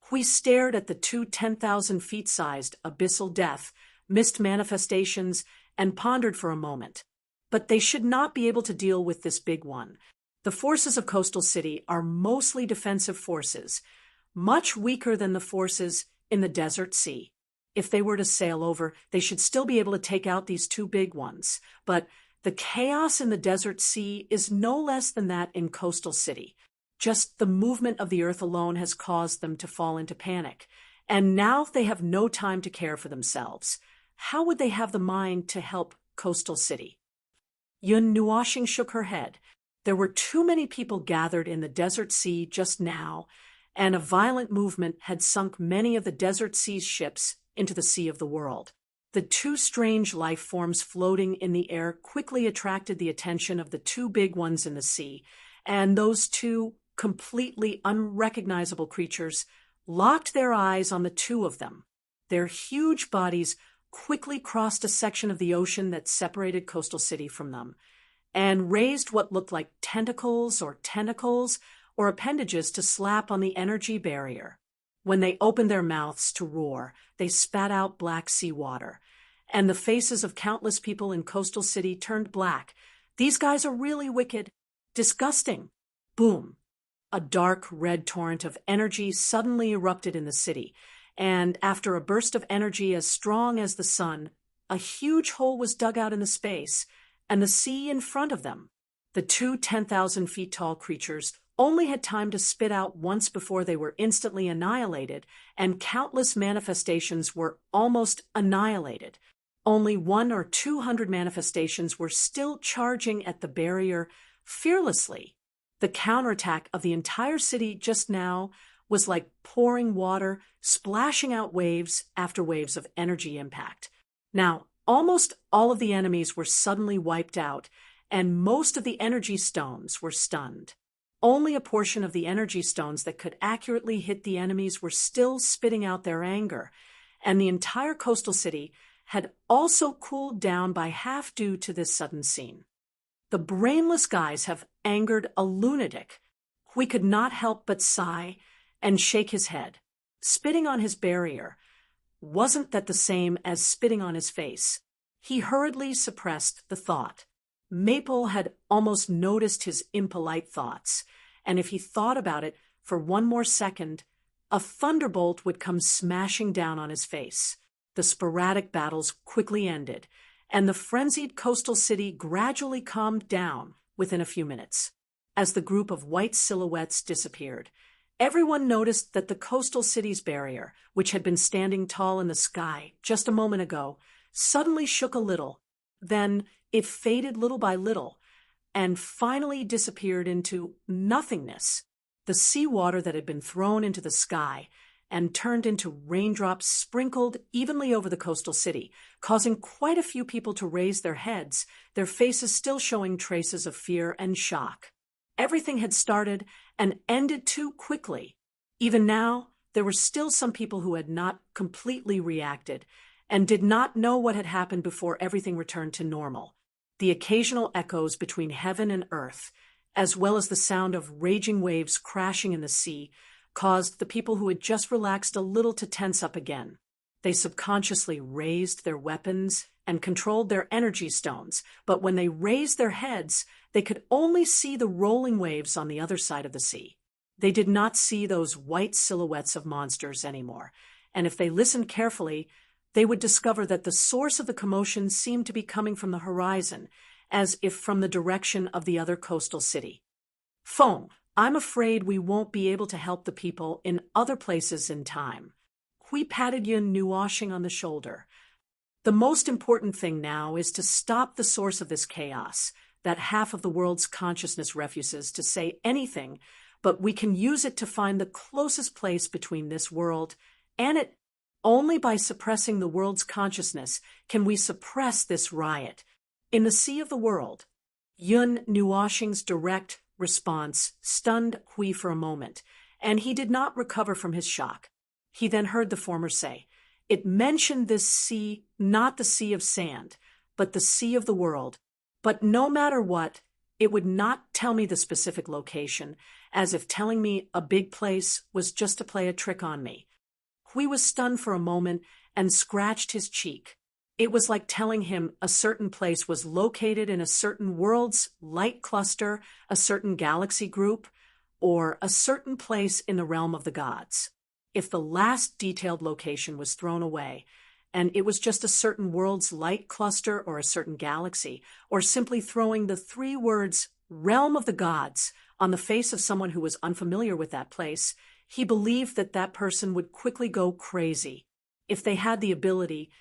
We stared at the two 10,000 feet-sized abyssal death, mist manifestations, and pondered for a moment. But they should not be able to deal with this big one. The forces of Coastal City are mostly defensive forces, much weaker than the forces in the Desert Sea. If they were to sail over, they should still be able to take out these two big ones. But the chaos in the Desert Sea is no less than that in Coastal City. Just the movement of the earth alone has caused them to fall into panic. And now they have no time to care for themselves. How would they have the mind to help Coastal City? Yun Nuoshing shook her head. There were too many people gathered in the Desert Sea just now, and a violent movement had sunk many of the Desert Sea's ships into the Sea of the World. The two strange life forms floating in the air quickly attracted the attention of the two big ones in the sea, and those two completely unrecognizable creatures locked their eyes on the two of them. Their huge bodies quickly crossed a section of the ocean that separated Coastal City from them, and raised what looked like tentacles or appendages to slap on the energy barrier. When they opened their mouths to roar, they spat out black seawater, and the faces of countless people in Coastal City turned black. These guys are really wicked. Disgusting. Boom. A dark red torrent of energy suddenly erupted in the city, and after a burst of energy as strong as the sun, a huge hole was dug out in the space, and the sea in front of them. The two 10,000 feet tall creatures only had time to spit out once before they were instantly annihilated, and countless manifestations were almost annihilated. Only 100 or 200 manifestations were still charging at the barrier fearlessly. The counterattack of the entire city just now was like pouring water, splashing out waves after waves of energy impact. Now, almost all of the enemies were suddenly wiped out, and most of the energy stones were stunned. Only a portion of the energy stones that could accurately hit the enemies were still spitting out their anger, and the entire Coastal City had also cooled down by half due to this sudden scene. The brainless guys have angered a lunatic. We could not help but sigh and shake his head. Spitting on his barrier, wasn't that the same as spitting on his face? He hurriedly suppressed the thought. Maple had almost noticed his impolite thoughts, and if he thought about it for one more second, a thunderbolt would come smashing down on his face. The sporadic battles quickly ended, and the frenzied Coastal City gradually calmed down within a few minutes. As the group of white silhouettes disappeared, everyone noticed that the Coastal City's barrier, which had been standing tall in the sky just a moment ago, suddenly shook a little. Then it faded little by little, and finally disappeared into nothingness. The seawater that had been thrown into the sky and turned into raindrops sprinkled evenly over the coastal city, causing quite a few people to raise their heads, their faces still showing traces of fear and shock. Everything had started and ended too quickly. Even now, there were still some people who had not completely reacted and did not know what had happened before everything returned to normal. The occasional echoes between heaven and earth, as well as the sound of raging waves crashing in the sea, caused the people who had just relaxed a little to tense up again. They subconsciously raised their weapons and controlled their energy stones, but when they raised their heads, they could only see the rolling waves on the other side of the sea. They did not see those white silhouettes of monsters anymore, and if they listened carefully, they would discover that the source of the commotion seemed to be coming from the horizon, as if from the direction of the other coastal city. Feng, I'm afraid we won't be able to help the people in other places in time. Hui patted Yun Nuoshing on the shoulder. The most important thing now is to stop the source of this chaos, that half of the world's consciousness refuses to say anything, but we can use it to find the closest place between this world and it. Only by suppressing the world's consciousness can we suppress this riot. In the sea of the world, Yun Nuoshing's direct response stunned Hui for a moment, and he did not recover from his shock. He then heard the former say, "It mentioned this sea, not the sea of sand, but the sea of the world. But no matter what, it would not tell me the specific location, as if telling me a big place was just to play a trick on me." Hui was stunned for a moment and scratched his cheek. It was like telling him a certain place was located in a certain world's light cluster, a certain galaxy group, or a certain place in the realm of the gods. If the last detailed location was thrown away, and it was just a certain world's light cluster or a certain galaxy, or simply throwing the 3 words realm of the gods on the face of someone who was unfamiliar with that place, he believed that that person would quickly go crazy. If they had the ability,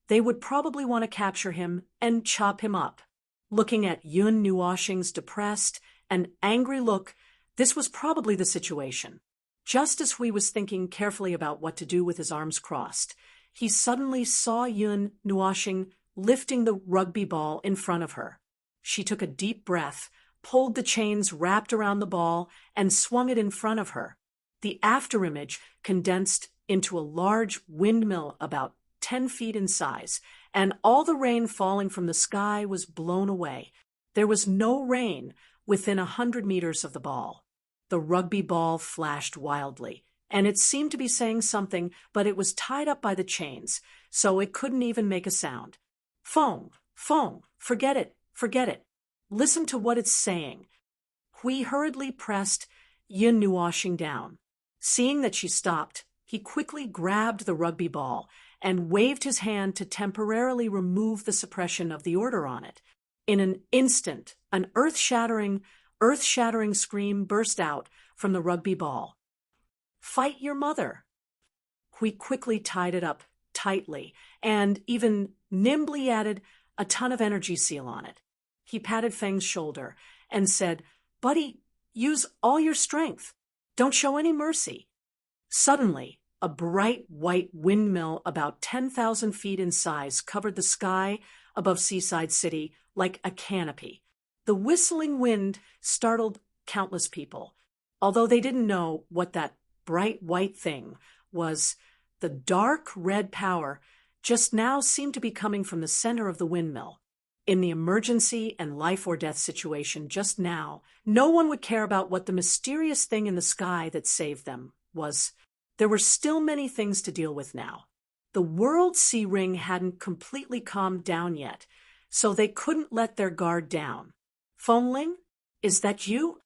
they would probably want to capture him and chop him up. Looking at Yun Nuoshing's depressed and angry look, this was probably the situation. Just as Hui was thinking carefully about what to do with his arms crossed, he suddenly saw Yun Nuoshing lifting the rugby ball in front of her. She took a deep breath, pulled the chains wrapped around the ball, and swung it in front of her. The afterimage condensed into a large windmill about 10 feet in size, and all the rain falling from the sky was blown away. There was no rain within 100 meters of the ball. The rugby ball flashed wildly, and it seemed to be saying something, but it was tied up by the chains, so it couldn't even make a sound. "Feng, Feng, forget it, forget it. Listen to what it's saying." Hui hurriedly pressed Yin Nuoshing down. Seeing that she stopped, he quickly grabbed the rugby ball and waved his hand to temporarily remove the suppression of the order on it. In an instant, an earth-shattering scream burst out from the rugby ball. "Fight your mother." Hui quickly tied it up tightly and even nimbly added a ton of energy seal on it. He patted Feng's shoulder and said, "Buddy, use all your strength. Don't show any mercy." Suddenly, a bright white windmill about 10,000 feet in size covered the sky above Seaside City like a canopy. The whistling wind startled countless people, although they didn't know what that bright white thing was. The dark red power just now seemed to be coming from the center of the windmill. In the emergency and life or death situation just now, no one would care about what the mysterious thing in the sky that saved them was. There were still many things to deal with now. The World Sea Ring hadn't completely calmed down yet, so they couldn't let their guard down. "Fengling, is that you?"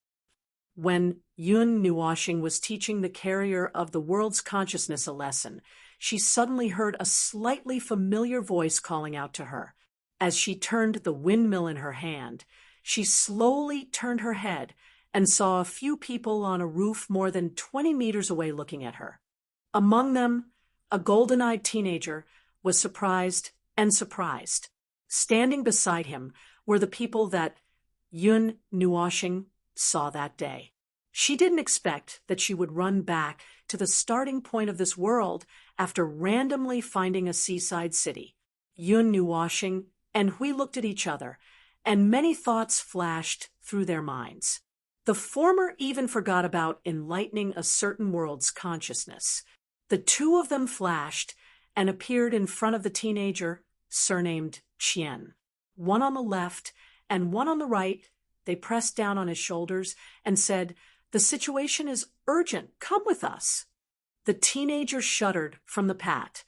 When Yun Nuoshing was teaching the carrier of the world's consciousness a lesson, she suddenly heard a slightly familiar voice calling out to her. As she turned the windmill in her hand, she slowly turned her head and saw a few people on a roof more than 20 meters away looking at her. Among them, a golden-eyed teenager was surprised and surprised. Standing beside him were the people that Yun Nuoshing saw that day. She didn't expect that she would run back to the starting point of this world after randomly finding a seaside city. Yun knew washing, and we looked at each other, and many thoughts flashed through their minds. The former even forgot about enlightening a certain world's consciousness. The two of them flashed and appeared in front of the teenager, surnamed Qian. One on the left and one on the right. They pressed down on his shoulders and said, "The situation is urgent. Come with us." The teenager shuddered from the pat.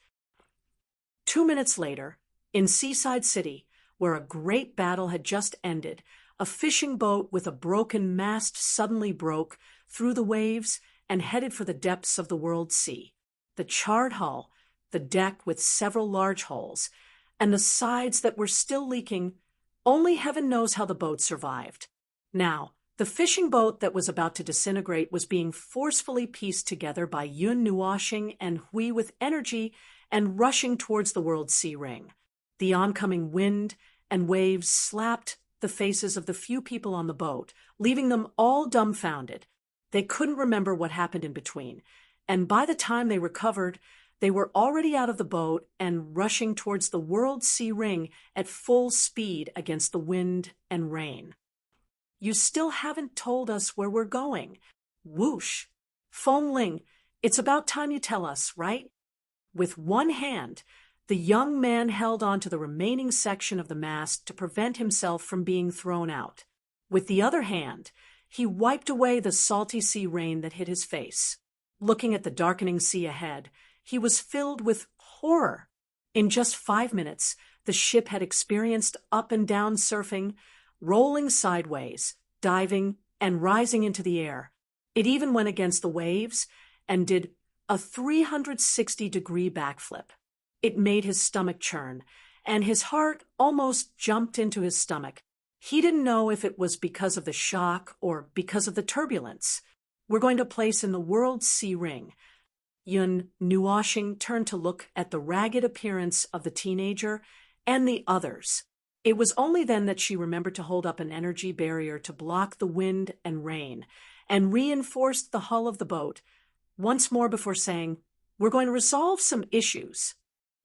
2 minutes later, in Seaside City, where a great battle had just ended, a fishing boat with a broken mast suddenly broke through the waves and headed for the depths of the world sea. The charred hull, the deck with several large holes, and the sides that were still leaking, only heaven knows how the boat survived. Now, the fishing boat that was about to disintegrate was being forcefully pieced together by Yun Nuashing and Hui with energy and rushing towards the world sea ring. The oncoming wind and waves slapped the faces of the few people on the boat, leaving them all dumbfounded. They couldn't remember what happened in between, and by the time they recovered, they were already out of the boat and rushing towards the world sea ring at full speed against the wind and rain. "You still haven't told us where we're going." Whoosh! Feng Ling, it's about time you tell us, right? With one hand, the young man held on to the remaining section of the mast to prevent himself from being thrown out. With the other hand, he wiped away the salty sea rain that hit his face. Looking at the darkening sea ahead, he was filled with horror. In just 5 minutes, the ship had experienced up and down surfing, rolling sideways, diving, and rising into the air. It even went against the waves and did a 360-degree backflip. It made his stomach churn, and his heart almost jumped into his stomach. He didn't know if it was because of the shock or because of the turbulence. "We're going to place in the world sea ring." Yun Nuashing turned to look at the ragged appearance of the teenager and the others. It was only then that she remembered to hold up an energy barrier to block the wind and rain, and reinforced the hull of the boat once more before saying, "We're going to resolve some issues."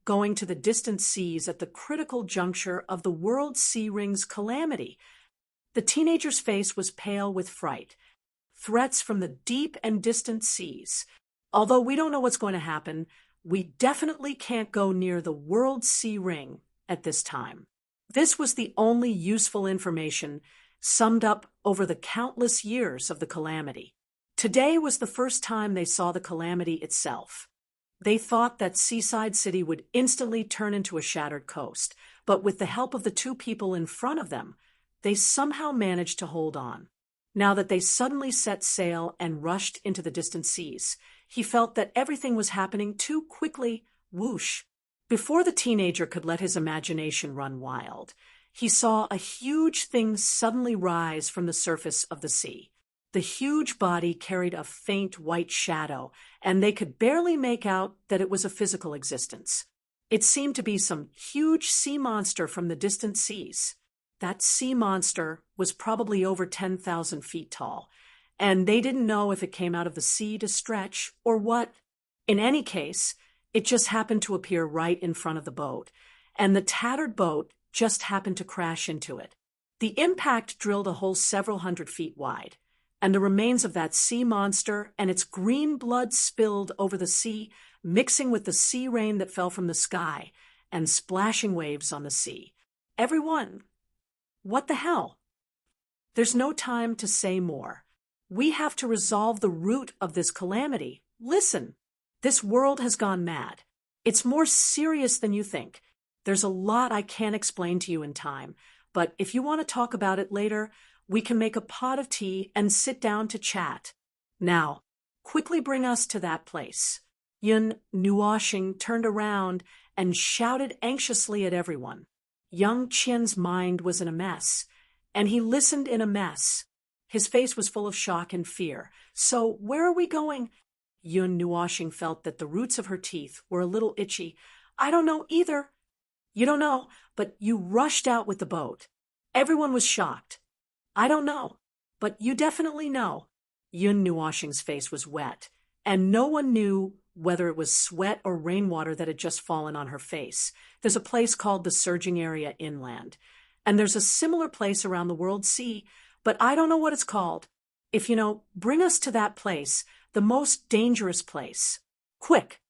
Going to the distant seas at the critical juncture of the world sea ring's calamity. The teenager's face was pale with fright. Threats from the deep and distant seas. "Although we don't know what's going to happen, we definitely can't go near the world sea ring at this time." This was the only useful information summed up over the countless years of the calamity. Today was the first time they saw the calamity itself. They thought that Seaside City would instantly turn into a shattered coast, but with the help of the two people in front of them, they somehow managed to hold on. Now that they suddenly set sail and rushed into the distant seas, he felt that everything was happening too quickly. Whoosh! Before the teenager could let his imagination run wild, he saw a huge thing suddenly rise from the surface of the sea. The huge body carried a faint white shadow, and they could barely make out that it was a physical existence. It seemed to be some huge sea monster from the distant seas. That sea monster was probably over 10,000 feet tall, and they didn't know if it came out of the sea to stretch or what. In any case, it just happened to appear right in front of the boat, and the tattered boat just happened to crash into it. The impact drilled a hole several hundred feet wide, and the remains of that sea monster and its green blood spilled over the sea, mixing with the sea rain that fell from the sky and splashing waves on the sea. Everyone, what the hell? There's no time to say more. We have to resolve the root of this calamity. Listen, this world has gone mad. It's more serious than you think. There's a lot I can't explain to you in time, but if you want to talk about it later, we can make a pot of tea and sit down to chat. Now, quickly bring us to that place." Yun Nuashing turned around and shouted anxiously at everyone. Young Qian's mind was in a mess, and he listened in a mess. His face was full of shock and fear. "So, where are we going?" Yun Nuashing felt that the roots of her teeth were a little itchy. "I don't know either." "You don't know, but you rushed out with the boat." Everyone was shocked. "I don't know, but you definitely know." Yun Nuoshing's face was wet, and no one knew whether it was sweat or rainwater that had just fallen on her face. There's a place called the Surging Area inland, and there's a similar place around the World Sea, but I don't know what it's called. If you know, bring us to that place, the most dangerous place. Quick!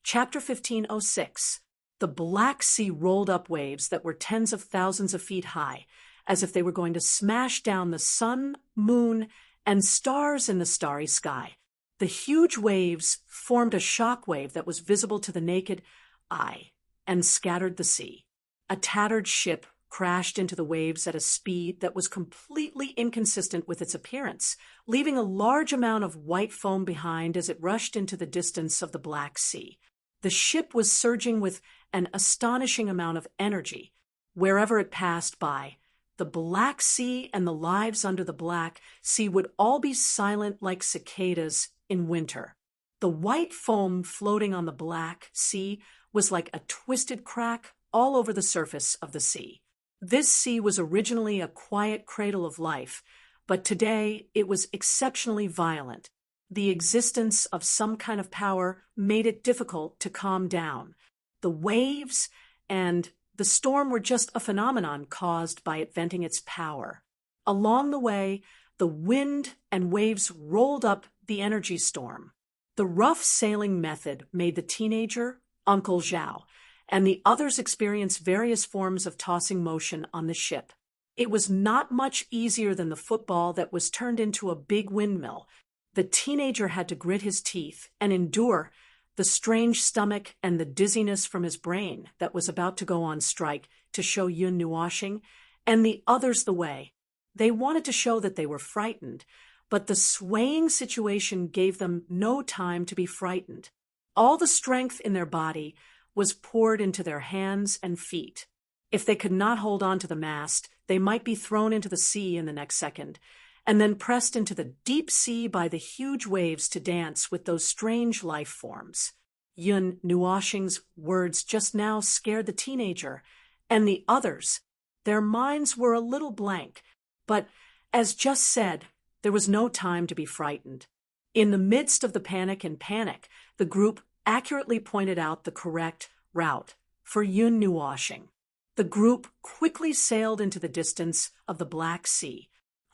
Chapter 1506. The Black Sea rolled up waves that were tens of thousands of feet high, as if they were going to smash down the sun, moon, and stars in the starry sky. The huge waves formed a shock wave that was visible to the naked eye and scattered the sea. A tattered ship crashed into the waves at a speed that was completely inconsistent with its appearance, leaving a large amount of white foam behind as it rushed into the distance of the Black Sea. The ship was surging with an astonishing amount of energy wherever it passed by. The Black Sea and the lives under the Black Sea would all be silent like cicadas in winter. The white foam floating on the Black Sea was like a twisted crack all over the surface of the sea. This sea was originally a quiet cradle of life, but today it was exceptionally violent. The existence of some kind of power made it difficult to calm down. The waves and the storm were just a phenomenon caused by it venting its power. Along the way, the wind and waves rolled up the energy storm. The rough sailing method made the teenager, Uncle Zhao, and the others experience various forms of tossing motion on the ship. It was not much easier than the football that was turned into a big windmill. The teenager had to grit his teeth and endure the strange stomach and the dizziness from his brain that was about to go on strike to show Yun Nuoshing and the others the way. They wanted to show that they were frightened, but the swaying situation gave them no time to be frightened. All the strength in their body was poured into their hands and feet. If they could not hold on to the mast, they might be thrown into the sea in the next second, and then pressed into the deep sea by the huge waves to dance with those strange life forms. Yun Nuoshing's words just now scared the teenager, and the others. Their minds were a little blank, but, as just said, there was no time to be frightened. In the midst of the panic, the group accurately pointed out the correct route for Yun Nuoshing. The group quickly sailed into the distance of the Black Sea.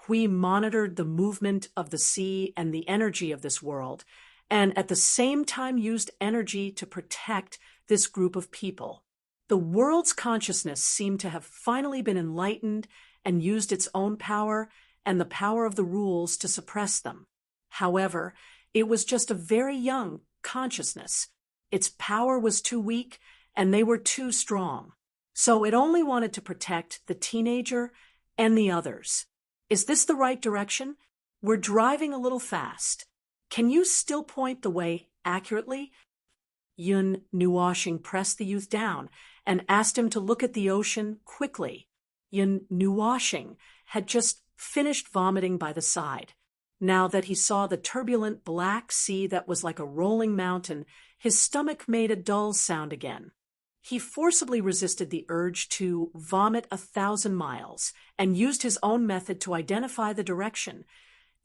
We monitored the movement of the sea and the energy of this world, and at the same time used energy to protect this group of people. The world's consciousness seemed to have finally been enlightened and used its own power and the power of the rules to suppress them. However, it was just a very young consciousness. Its power was too weak, and they were too strong. So it only wanted to protect the teenager and the others. Is this the right direction? We're driving a little fast. Can you still point the way accurately? Yun Nuoshing pressed the youth down and asked him to look at the ocean quickly. Yun Nuoshing had just finished vomiting by the side. Now that he saw the turbulent Black Sea that was like a rolling mountain, his stomach made a dull sound again. He forcibly resisted the urge to vomit 1,000 miles and used his own method to identify the direction.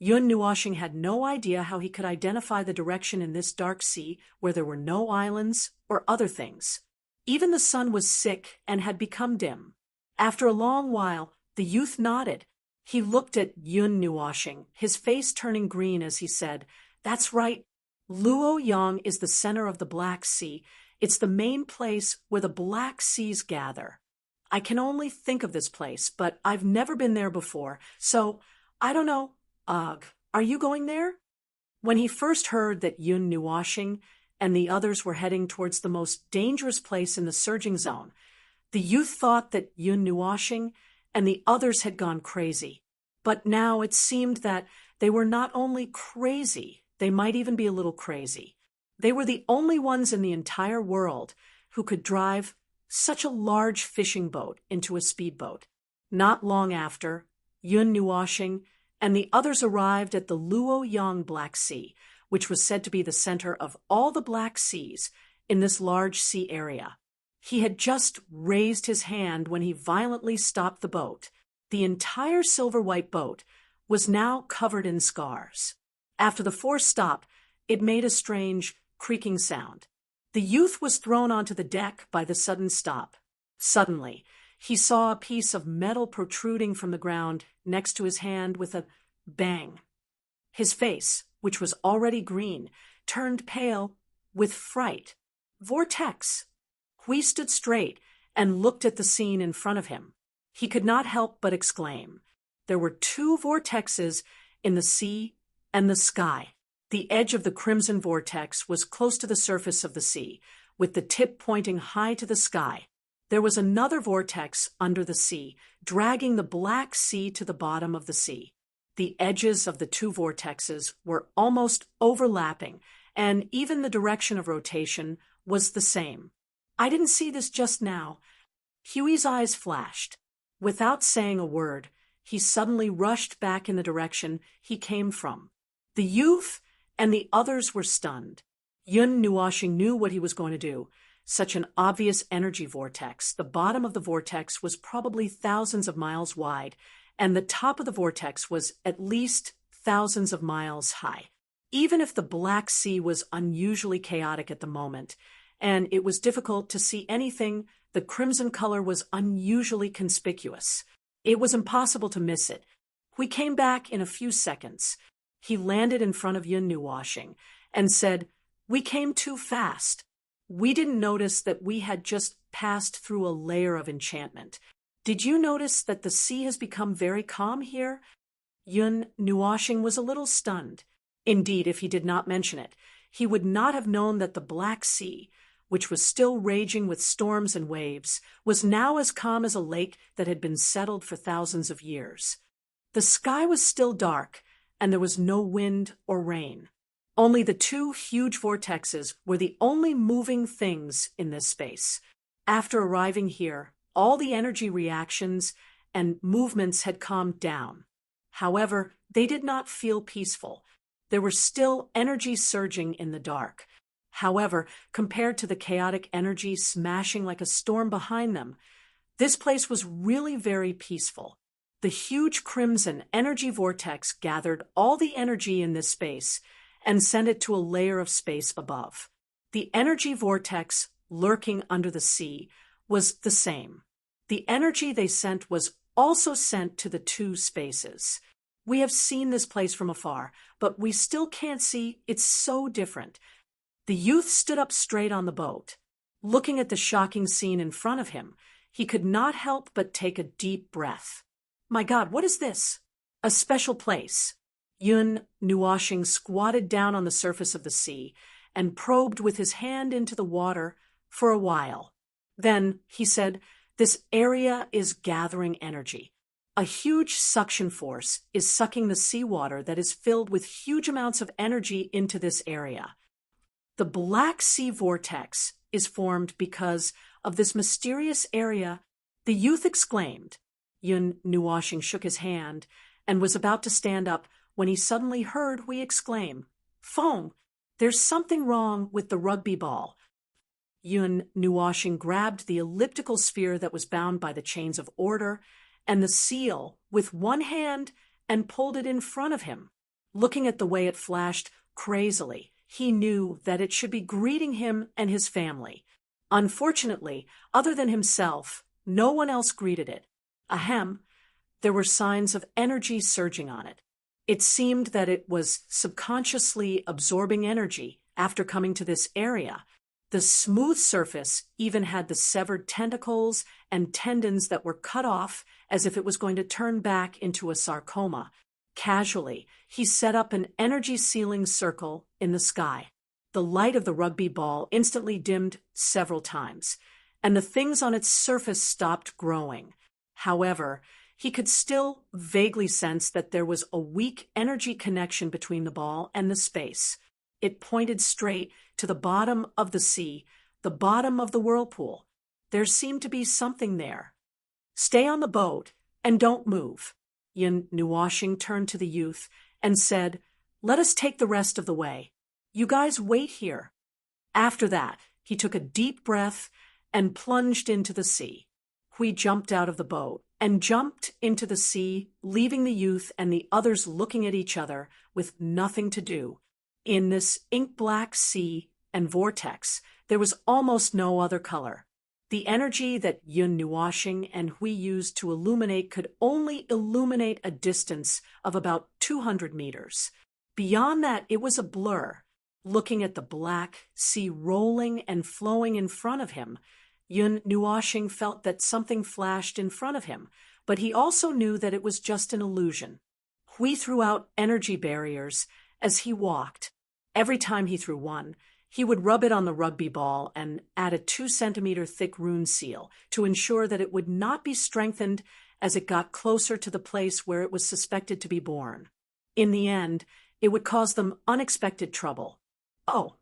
Yun Nuoshing had no idea how he could identify the direction in this dark sea where there were no islands or other things. Even the sun was sick and had become dim. After a long while, the youth nodded. He looked at Yun Nuoshing, his face turning green as he said, "That's right. Luoyang is the center of the Black Sea. It's the main place where the Black Seas gather. I can only think of this place, but I've never been there before, so I don't know. Ugh, are you going there?" When he first heard that Yun Nuoshing and the others were heading towards the most dangerous place in the surging zone, the youth thought that Yun Nuoshing and the others had gone crazy. But now it seemed that they were not only crazy, they might even be a little crazy. They were the only ones in the entire world who could drive such a large fishing boat into a speedboat. Not long after, Yun Nuoshing and the others arrived at the Luoyang Black Sea, which was said to be the center of all the Black Seas in this large sea area. He had just raised his hand when he violently stopped the boat. The entire silver-white boat was now covered in scars. After the forced stop, it made a strange, creaking sound. The youth was thrown onto the deck by the sudden stop. Suddenly, he saw a piece of metal protruding from the ground next to his hand with a bang. His face, which was already green, turned pale with fright. Vortex! Hui stood straight and looked at the scene in front of him. He could not help but exclaim. There were two vortexes in the sea and the sky. The edge of the crimson vortex was close to the surface of the sea, with the tip pointing high to the sky. There was another vortex under the sea, dragging the Black Sea to the bottom of the sea. The edges of the two vortexes were almost overlapping, and even the direction of rotation was the same. I didn't see this just now. Huey's eyes flashed. Without saying a word, he suddenly rushed back in the direction he came from. The youth and the others were stunned. Yun Nuoshing knew what he was going to do. Such an obvious energy vortex. The bottom of the vortex was probably thousands of miles wide, and the top of the vortex was at least thousands of miles high. Even if the Black Sea was unusually chaotic at the moment, and it was difficult to see anything, the crimson color was unusually conspicuous. It was impossible to miss it. We came back in a few seconds. He landed in front of Yun Nuoshing and said, "We came too fast. We didn't notice that we had just passed through a layer of enchantment. Did you notice that the sea has become very calm here?" Yun Nuoshing was a little stunned. Indeed, if he did not mention it, he would not have known that the Black Sea, which was still raging with storms and waves, was now as calm as a lake that had been settled for thousands of years. The sky was still dark, and there was no wind or rain. Only the two huge vortexes were the only moving things in this space. After arriving here, all the energy reactions and movements had calmed down. However, they did not feel peaceful. There were still energy surging in the dark. However, compared to the chaotic energy smashing like a storm behind them, this place was really very peaceful. The huge crimson energy vortex gathered all the energy in this space and sent it to a layer of space above. The energy vortex lurking under the sea was the same. The energy they sent was also sent to the two spaces. We have seen this place from afar, but we still can't see. It's so different. The youth stood up straight on the boat. Looking at the shocking scene in front of him, he could not help but take a deep breath. My God, what is this? A special place. Yun Nuoshing squatted down on the surface of the sea and probed with his hand into the water for a while. Then he said, "This area is gathering energy. A huge suction force is sucking the seawater that is filled with huge amounts of energy into this area. The Black Sea vortex is formed because of this mysterious area," the youth exclaimed. Yun Nuoshing shook his hand and was about to stand up when he suddenly heard Hui exclaim, "Feng, there's something wrong with the rugby ball." Yun Nuoshing grabbed the elliptical sphere that was bound by the chains of order and the seal with one hand and pulled it in front of him. Looking at the way it flashed crazily, he knew that it should be greeting him and his family. Unfortunately, other than himself, no one else greeted it. Ahem, there were signs of energy surging on it. It seemed that it was subconsciously absorbing energy after coming to this area. The smooth surface even had the severed tentacles and tendons that were cut off as if it was going to turn back into a sarcoma. Casually, he set up an energy sealing circle in the sky. The light of the rugby ball instantly dimmed several times, and the things on its surface stopped growing. However, he could still vaguely sense that there was a weak energy connection between the ball and the space. It pointed straight to the bottom of the sea, the bottom of the whirlpool. There seemed to be something there. "Stay on the boat and don't move." Yun Nuoshing turned to the youth and said, "Let us take the rest of the way. You guys wait here." After that, he took a deep breath and plunged into the sea. Hui jumped out of the boat and jumped into the sea, leaving the youth and the others looking at each other with nothing to do. In this ink-black sea and vortex, there was almost no other color. The energy that Yun Nuashing and Hui used to illuminate could only illuminate a distance of about 200 meters. Beyond that, it was a blur. Looking at the black sea rolling and flowing in front of him, Yun Nuashing felt that something flashed in front of him, but he also knew that it was just an illusion. Hui threw out energy barriers as he walked. Every time he threw one, he would rub it on the rugby ball and add a 2-centimeter thick rune seal to ensure that it would not be strengthened as it got closer to the place where it was suspected to be born. In the end, it would cause them unexpected trouble. Oh!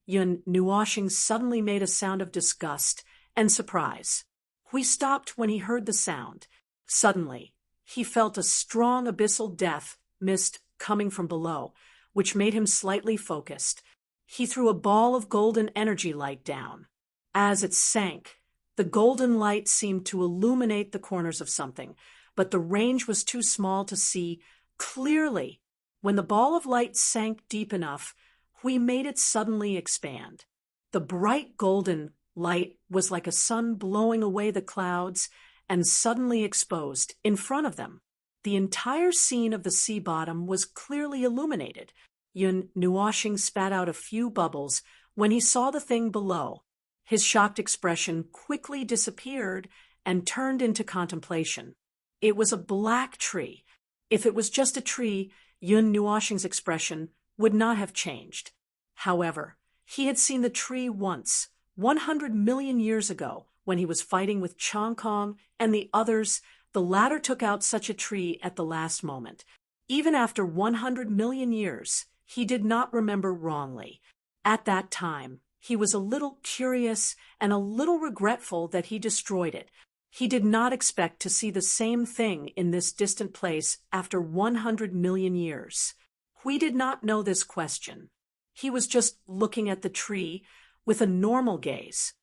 Yun Nuashing suddenly made a sound of disgust and surprise. Hui stopped when he heard the sound. Suddenly, he felt a strong abyssal death mist coming from below, which made him slightly focused. He threw a ball of golden energy light down. As it sank, the golden light seemed to illuminate the corners of something, but the range was too small to see clearly. When the ball of light sank deep enough, Hui made it suddenly expand. The bright golden light was like a sun blowing away the clouds and suddenly exposed in front of them. The entire scene of the sea bottom was clearly illuminated. Yun Nuashing spat out a few bubbles when he saw the thing below. His shocked expression quickly disappeared and turned into contemplation. It was a black tree. If it was just a tree, Yun Nuashing's expression would not have changed. However, he had seen the tree once, 100 million years ago, when he was fighting with Chong Kong and the others. The latter took out such a tree at the last moment. Even after 100 million years, he did not remember wrongly. At that time, he was a little curious and a little regretful that he destroyed it. He did not expect to see the same thing in this distant place after 100 million years. Hui did not know this question. He was just looking at the tree with a normal gaze.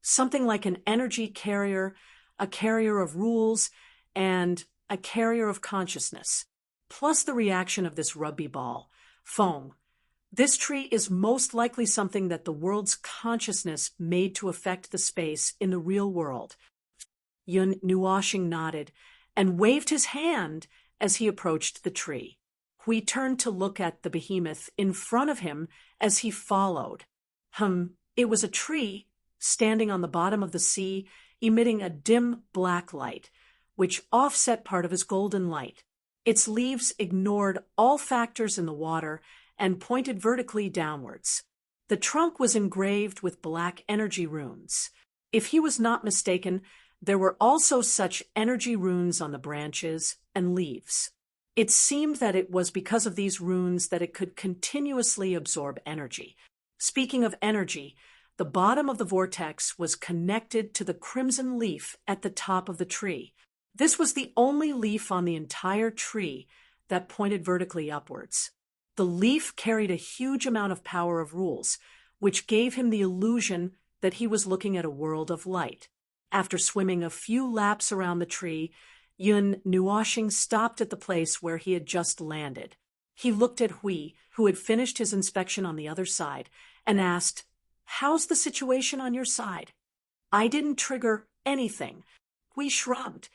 Something like an energy carrier, a carrier of rules, and a carrier of consciousness. Plus the reaction of this rugby ball. Foam. This tree is most likely something that the world's consciousness made to affect the space in the real world. Yun Nuashing nodded and waved his hand as he approached the tree. Hui turned to look at the behemoth in front of him as he followed. It was a tree standing on the bottom of the sea, emitting a dim black light, which offset part of his golden light. Its leaves ignored all factors in the water and pointed vertically downwards. The trunk was engraved with black energy runes. If he was not mistaken, there were also such energy runes on the branches and leaves. It seemed that it was because of these runes that it could continuously absorb energy. Speaking of energy, the bottom of the vortex was connected to the crimson leaf at the top of the tree. This was the only leaf on the entire tree that pointed vertically upwards. The leaf carried a huge amount of power of rules, which gave him the illusion that he was looking at a world of light. After swimming a few laps around the tree, Yun Nuashing stopped at the place where he had just landed. He looked at Hui, who had finished his inspection on the other side, and asked, "How's the situation on your side?" "I didn't trigger anything." Hui shrugged.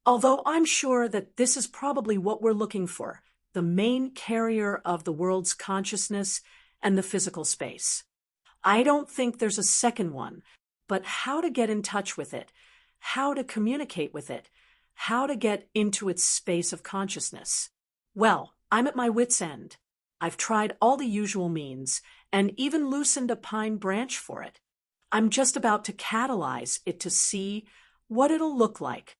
"Although I'm sure that this is probably what we're looking for, the main carrier of the world's consciousness and the physical space. I don't think there's a second one, but how to get in touch with it, how to communicate with it, how to get into its space of consciousness. Well, I'm at my wit's end. I've tried all the usual means and even loosened a pine branch for it. I'm just about to catalyze it to see what it'll look like."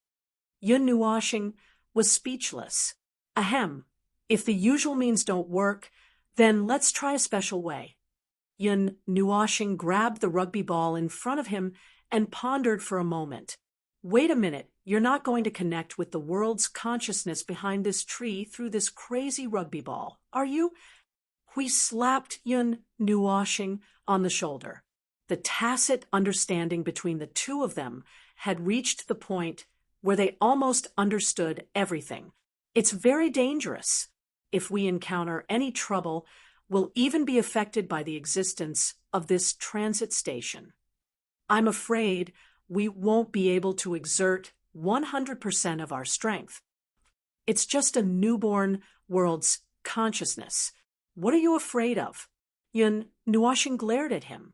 Yun Nuashing was speechless. Ahem, if the usual means don't work, then let's try a special way. Yun Nuashing grabbed the rugby ball in front of him and pondered for a moment. Wait a minute, you're not going to connect with the world's consciousness behind this tree through this crazy rugby ball, are you? Hui slapped Yun Nuashing on the shoulder. The tacit understanding between the two of them had reached the point where they almost understood everything. It's very dangerous. If we encounter any trouble, we'll even be affected by the existence of this transit station. I'm afraid we won't be able to exert 100% of our strength. It's just a newborn world's consciousness. What are you afraid of? Yun Nuashing glared at him.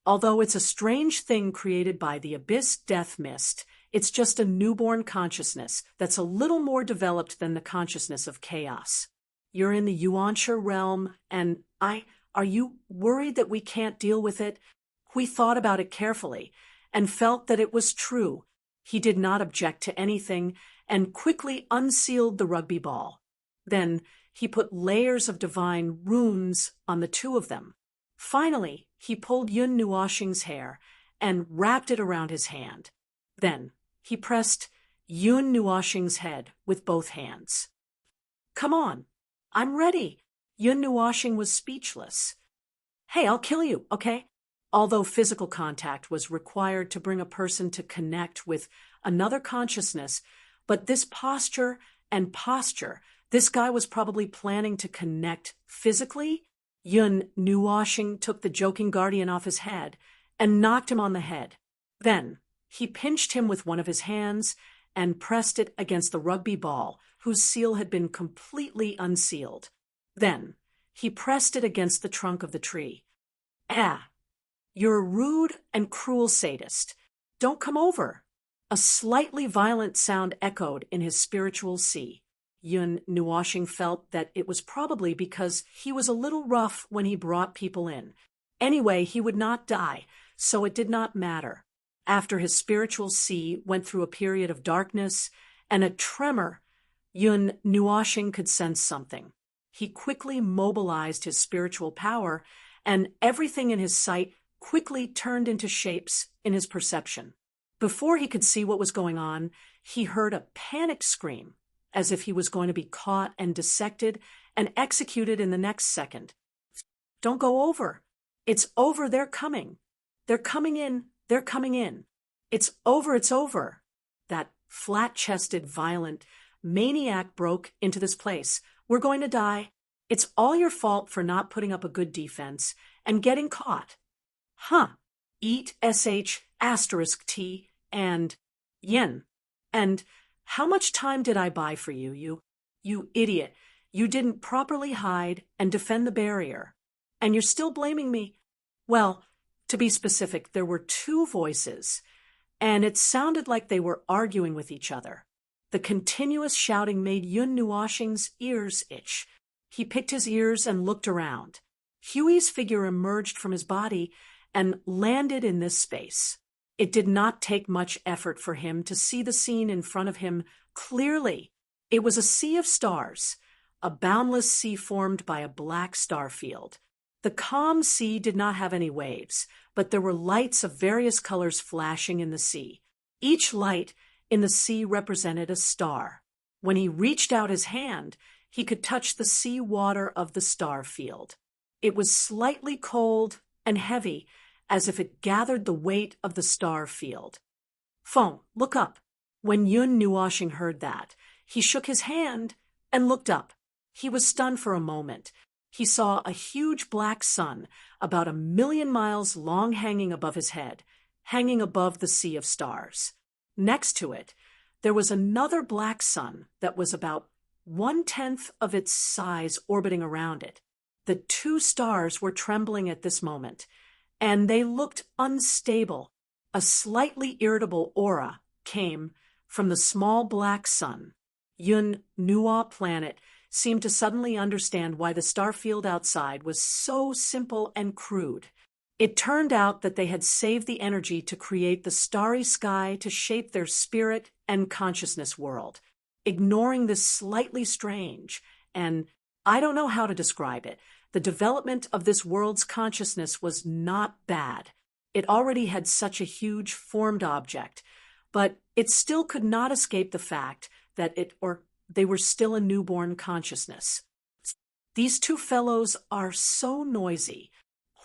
Although it's a strange thing created by the abyss death mist, it's just a newborn consciousness that's a little more developed than the consciousness of chaos. You're in the Yuansha realm, and are you worried that we can't deal with it? We thought about it carefully and felt that it was true. He did not object to anything and quickly unsealed the rugby ball. Then he put layers of divine runes on the two of them. Finally, he pulled Yun Nuashing's hair and wrapped it around his hand. Then he pressed Yun Nuashing's head with both hands. "Come on, I'm ready." Yun Nuashing was speechless. "Hey, I'll kill you, okay?" Although physical contact was required to bring a person to connect with another consciousness, but this posture, this guy was probably planning to connect physically. Yun Nuashing took the joking guardian off his head and knocked him on the head. Then he pinched him with one of his hands and pressed it against the rugby ball, whose seal had been completely unsealed. Then he pressed it against the trunk of the tree. "Ah, you're a rude and cruel sadist. Don't come over." A slightly violent sound echoed in his spiritual sea. Yun Nuashing felt that it was probably because he was a little rough when he brought people in. Anyway, he would not die, so it did not matter. After his spiritual sea went through a period of darkness and a tremor, Yun Nuashing could sense something. He quickly mobilized his spiritual power, and everything in his sight quickly turned into shapes in his perception. Before he could see what was going on, he heard a panicked scream, as if he was going to be caught and dissected and executed in the next second. "Don't go over. It's over. They're coming. They're coming in. They're coming in. It's over. It's over." That flat-chested, violent maniac broke into this place. "We're going to die. It's all your fault for not putting up a good defense and getting caught." "Huh. Eat sh**t and yen. And how much time did I buy for you? You idiot. You didn't properly hide and defend the barrier. And you're still blaming me." Well, to be specific, there were two voices, and it sounded like they were arguing with each other. The continuous shouting made Yun Nuashing's ears itch. He picked his ears and looked around. Huey's figure emerged from his body and landed in this space. It did not take much effort for him to see the scene in front of him clearly. It was a sea of stars, a boundless sea formed by a black star field. The calm sea did not have any waves, but there were lights of various colors flashing in the sea. Each light in the sea represented a star. When he reached out his hand, he could touch the sea water of the star field. It was slightly cold and heavy, as if it gathered the weight of the star field. "Feng, look up." When Yun Nuashing heard that, he shook his hand and looked up. He was stunned for a moment. He saw a huge black sun, about 1,000,000 miles long, hanging above his head, hanging above the sea of stars. Next to it, there was another black sun that was about 1/10 of its size orbiting around it. The two stars were trembling at this moment, and they looked unstable. A slightly irritable aura came from the small black sun. Yun Nua planet seemed to suddenly understand why the star field outside was so simple and crude. It turned out that they had saved the energy to create the starry sky to shape their spirit and consciousness world. Ignoring this slightly strange, and I don't know how to describe it, the development of this world's consciousness was not bad. It already had such a huge formed object, but it still could not escape the fact that they were still a newborn consciousness. These two fellows are so noisy.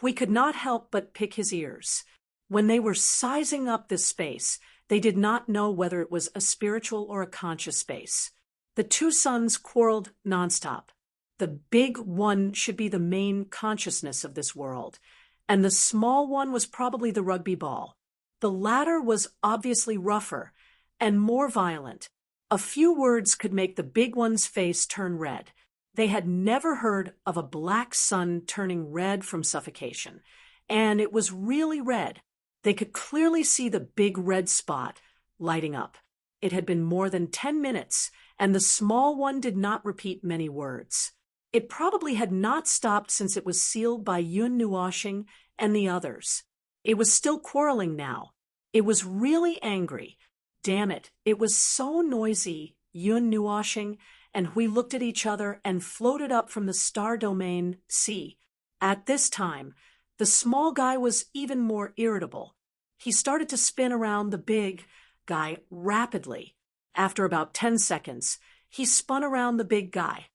We could not help but pick his ears. When they were sizing up this space, They did not know whether it was a spiritual or a conscious space. The two suns quarreled nonstop. The big one should be the main consciousness of this world, and the small one was probably the rugby ball. The latter was obviously rougher and more violent. A few words could make the big one's face turn red. They had never heard of a black sun turning red from suffocation, and it was really red. They could clearly see the big red spot lighting up. It had been more than 10 minutes, and the small one did not repeat many words. It probably had not stopped since it was sealed by Yun Nuoshing and the others. It was still quarreling now. It was really angry. Damn it, it was so noisy, Yun Nuoshing and we looked at each other and floated up from the star domain C. At this time, the small guy was even more irritable. He started to spin around the big guy rapidly. After about 10 seconds, he spun around the big guy.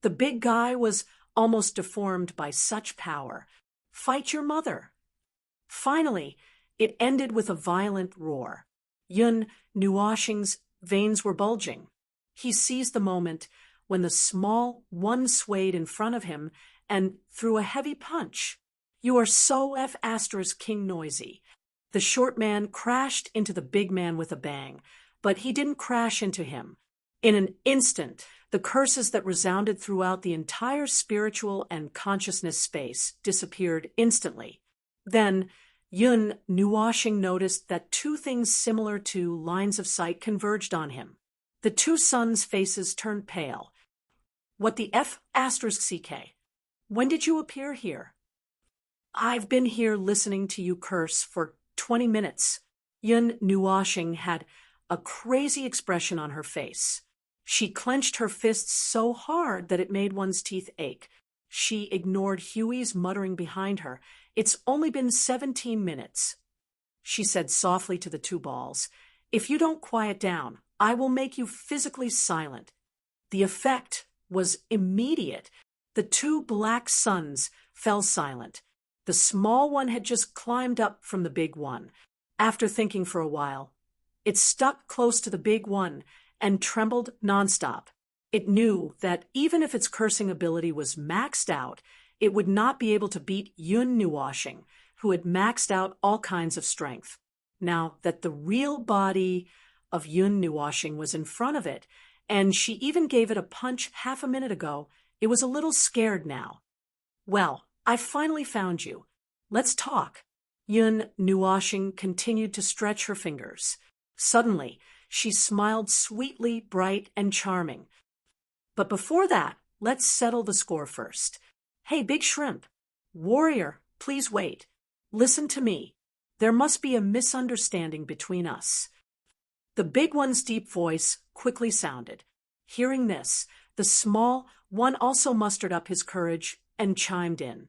The big guy was almost deformed by such power. Fight your mother. Finally, it ended with a violent roar. Yun Nuoshing's veins were bulging. He seized the moment when the small one swayed in front of him and threw a heavy punch. You are so King noisy. The short man crashed into the big man with a bang, but he didn't crash into him. In an instant, the curses that resounded throughout the entire spiritual and consciousness space disappeared instantly. Then, Yun Nuoshing noticed that two things similar to lines of sight converged on him. The two sons' faces turned pale. What the CK? When did you appear here? I've been here listening to you curse for 20 minutes. Yun Nuoshing had a crazy expression on her face. She clenched her fists so hard that it made one's teeth ache. She ignored Huey's muttering behind her. It's only been 17 minutes. She said softly to the two balls, if you don't quiet down, I will make you physically silent. The effect was immediate. The two black suns fell silent. The small one had just climbed up from the big one. After thinking for a while, it stuck close to the big one and trembled nonstop. It knew that even if its cursing ability was maxed out, it would not be able to beat Yun Nuoshing, who had maxed out all kinds of strength. Now that the real body of Yun Nuoshing was in front of it, and she even gave it a punch half a minute ago, it was a little scared now. Well, I finally found you. Let's talk. Yun Nuoshing continued to stretch her fingers. Suddenly, she smiled sweetly, bright, and charming. But before that, let's settle the score first. Hey, Big Shrimp. Warrior, please wait. Listen to me. There must be a misunderstanding between us. The big one's deep voice quickly sounded. Hearing this, the small one also mustered up his courage and chimed in.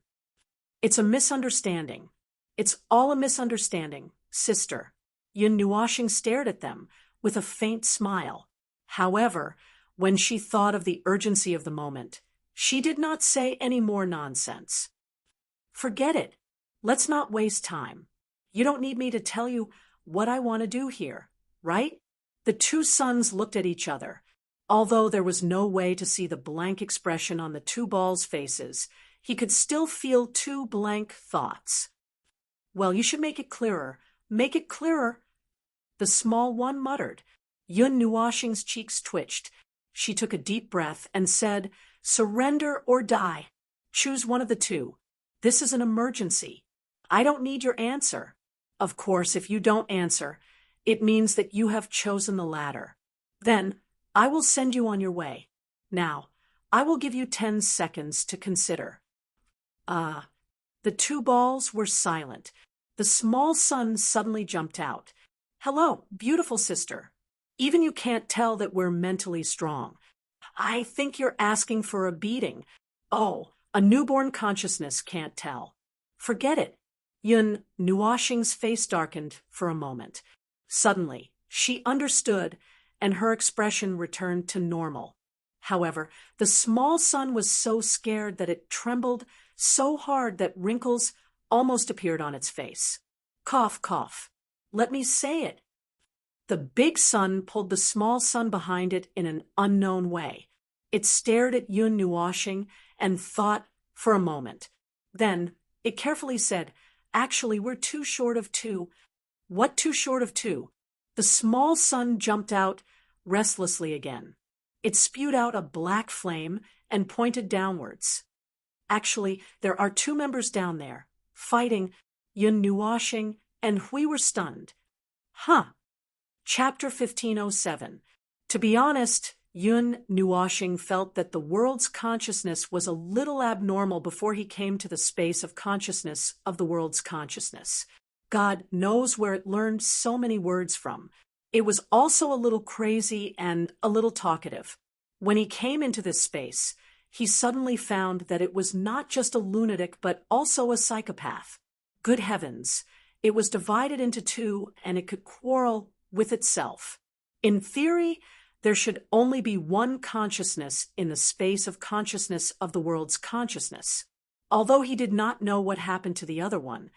It's a misunderstanding. It's all a misunderstanding, sister. Yun Nuoshing stared at them with a faint smile. However, when she thought of the urgency of the moment, she did not say any more nonsense. Forget it. Let's not waste time. You don't need me to tell you what I want to do here, right? The two sons looked at each other. Although there was no way to see the blank expression on the two balls' faces, he could still feel two blank thoughts. Well, you should make it clearer. Make it clearer. The small one muttered. Yun Nuoshing's cheeks twitched. She took a deep breath and said, surrender or die. Choose one of the two. This is an emergency. I don't need your answer. Of course, if you don't answer, it means that you have chosen the latter. Then, I will send you on your way. Now, I will give you 10 seconds to consider. The two balls were silent. The small sun suddenly jumped out. Hello, beautiful sister. Even you can't tell that we're mentally strong. I think you're asking for a beating. Oh, a newborn consciousness can't tell. Forget it. Yun Nuoshing's face darkened for a moment. Suddenly, she understood, and her expression returned to normal. However, the small sun was so scared that it trembled so hard that wrinkles almost appeared on its face. Cough, cough. Let me say it. The big sun pulled the small sun behind it in an unknown way. It stared at Yun Nuoshing and thought for a moment. Then it carefully said, "Actually, we're too short of two." "What too short of two?" The small sun jumped out restlessly again. It spewed out a black flame and pointed downwards. "Actually, there are two members down there, fighting." Yun Nuoshing and Hui were stunned. Huh. Chapter 1507. To be honest, Yun Nuoshing felt that the world's consciousness was a little abnormal before he came to the space of consciousness of the world's consciousness. God knows where it learned so many words from. It was also a little crazy and a little talkative. When he came into this space, he suddenly found that it was not just a lunatic but also a psychopath. Good heavens, it was divided into two and it could quarrel with itself. In theory, there should only be one consciousness in the space of consciousness of the world's consciousness. Although he did not know what happened to the other one,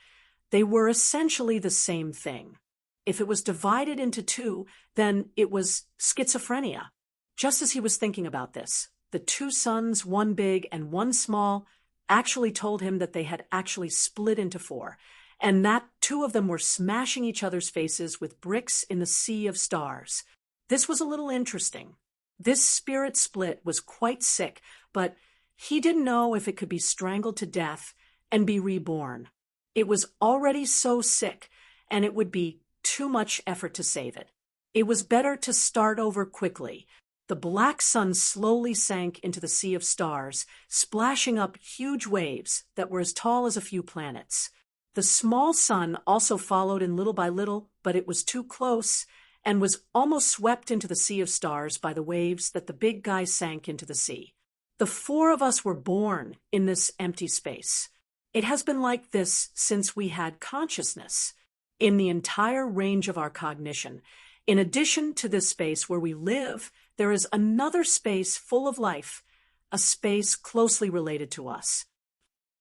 they were essentially the same thing. If it was divided into two, then it was schizophrenia. Just as he was thinking about this, the two suns, one big and one small, actually told him that they had actually split into four, and that two of them were smashing each other's faces with bricks in the sea of stars. This was a little interesting. This spirit split was quite sick, but he didn't know if it could be strangled to death and be reborn. It was already so sick, and it would be too much effort to save it. It was better to start over quickly. The black sun slowly sank into the sea of stars, splashing up huge waves that were as tall as a few planets. The small sun also followed in little by little, but it was too close and was almost swept into the sea of stars by the waves that the big guy sank into the sea. The four of us were born in this empty space. It has been like this since we had consciousness. In the entire range of our cognition, in addition to this space where we live, there is another space full of life, a space closely related to us.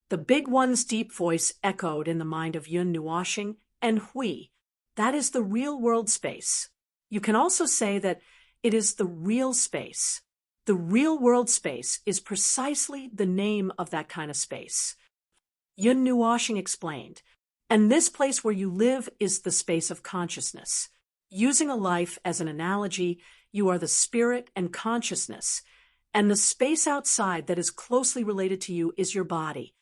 The big one's deep voice echoed in the mind of Yun Nuoshing and Hui. That is the real world space. You can also say that it is the real space. The real world space is precisely the name of that kind of space. Yun Nuoshing explained, and this place where you live is the space of consciousness. Using a life as an analogy, you are the spirit and consciousness, and the space outside that is closely related to you is your body.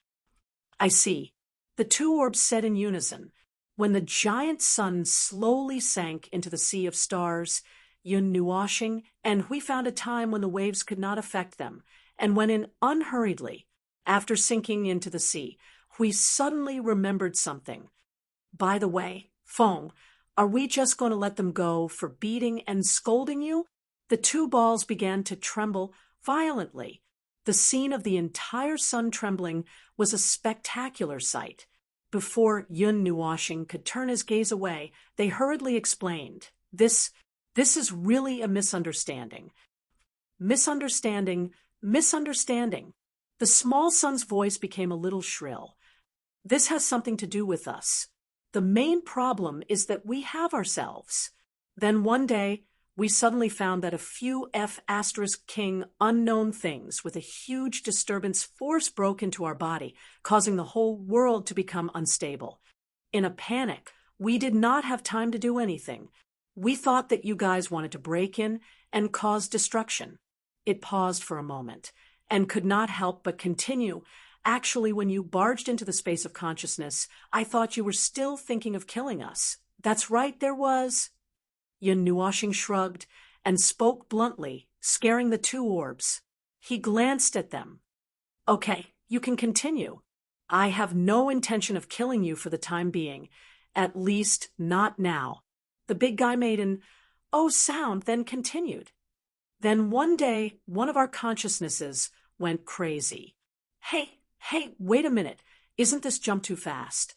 I see. The two orbs said in unison. When the giant sun slowly sank into the sea of stars, Yun Nuoshing and Hui found a time when the waves could not affect them, and went in unhurriedly. After sinking into the sea, Hui suddenly remembered something. By the way, Feng, are we just going to let them go for beating and scolding you? The two balls began to tremble violently. The scene of the entire sun trembling was a spectacular sight. Before Yun Nuoshing could turn his gaze away, they hurriedly explained, This is really a misunderstanding. Misunderstanding. The small sun's voice became a little shrill. This has something to do with us. The main problem is that we have ourselves. Then one day, we suddenly found that a few F*King unknown things with a huge disturbance force broke into our body, causing the whole world to become unstable. In a panic, we did not have time to do anything. We thought that you guys wanted to break in and cause destruction. It paused for a moment and could not help but continue. Actually, when you barged into the space of consciousness, I thought you were still thinking of killing us. That's right, there was. Yun Nuoshing shrugged and spoke bluntly, scaring the two orbs. He glanced at them. Okay, you can continue. I have no intention of killing you for the time being, at least not now. The big guy made an "oh" sound, then continued. Then one day, one of our consciousnesses went crazy. Hey, wait a minute. Isn't this jump too fast?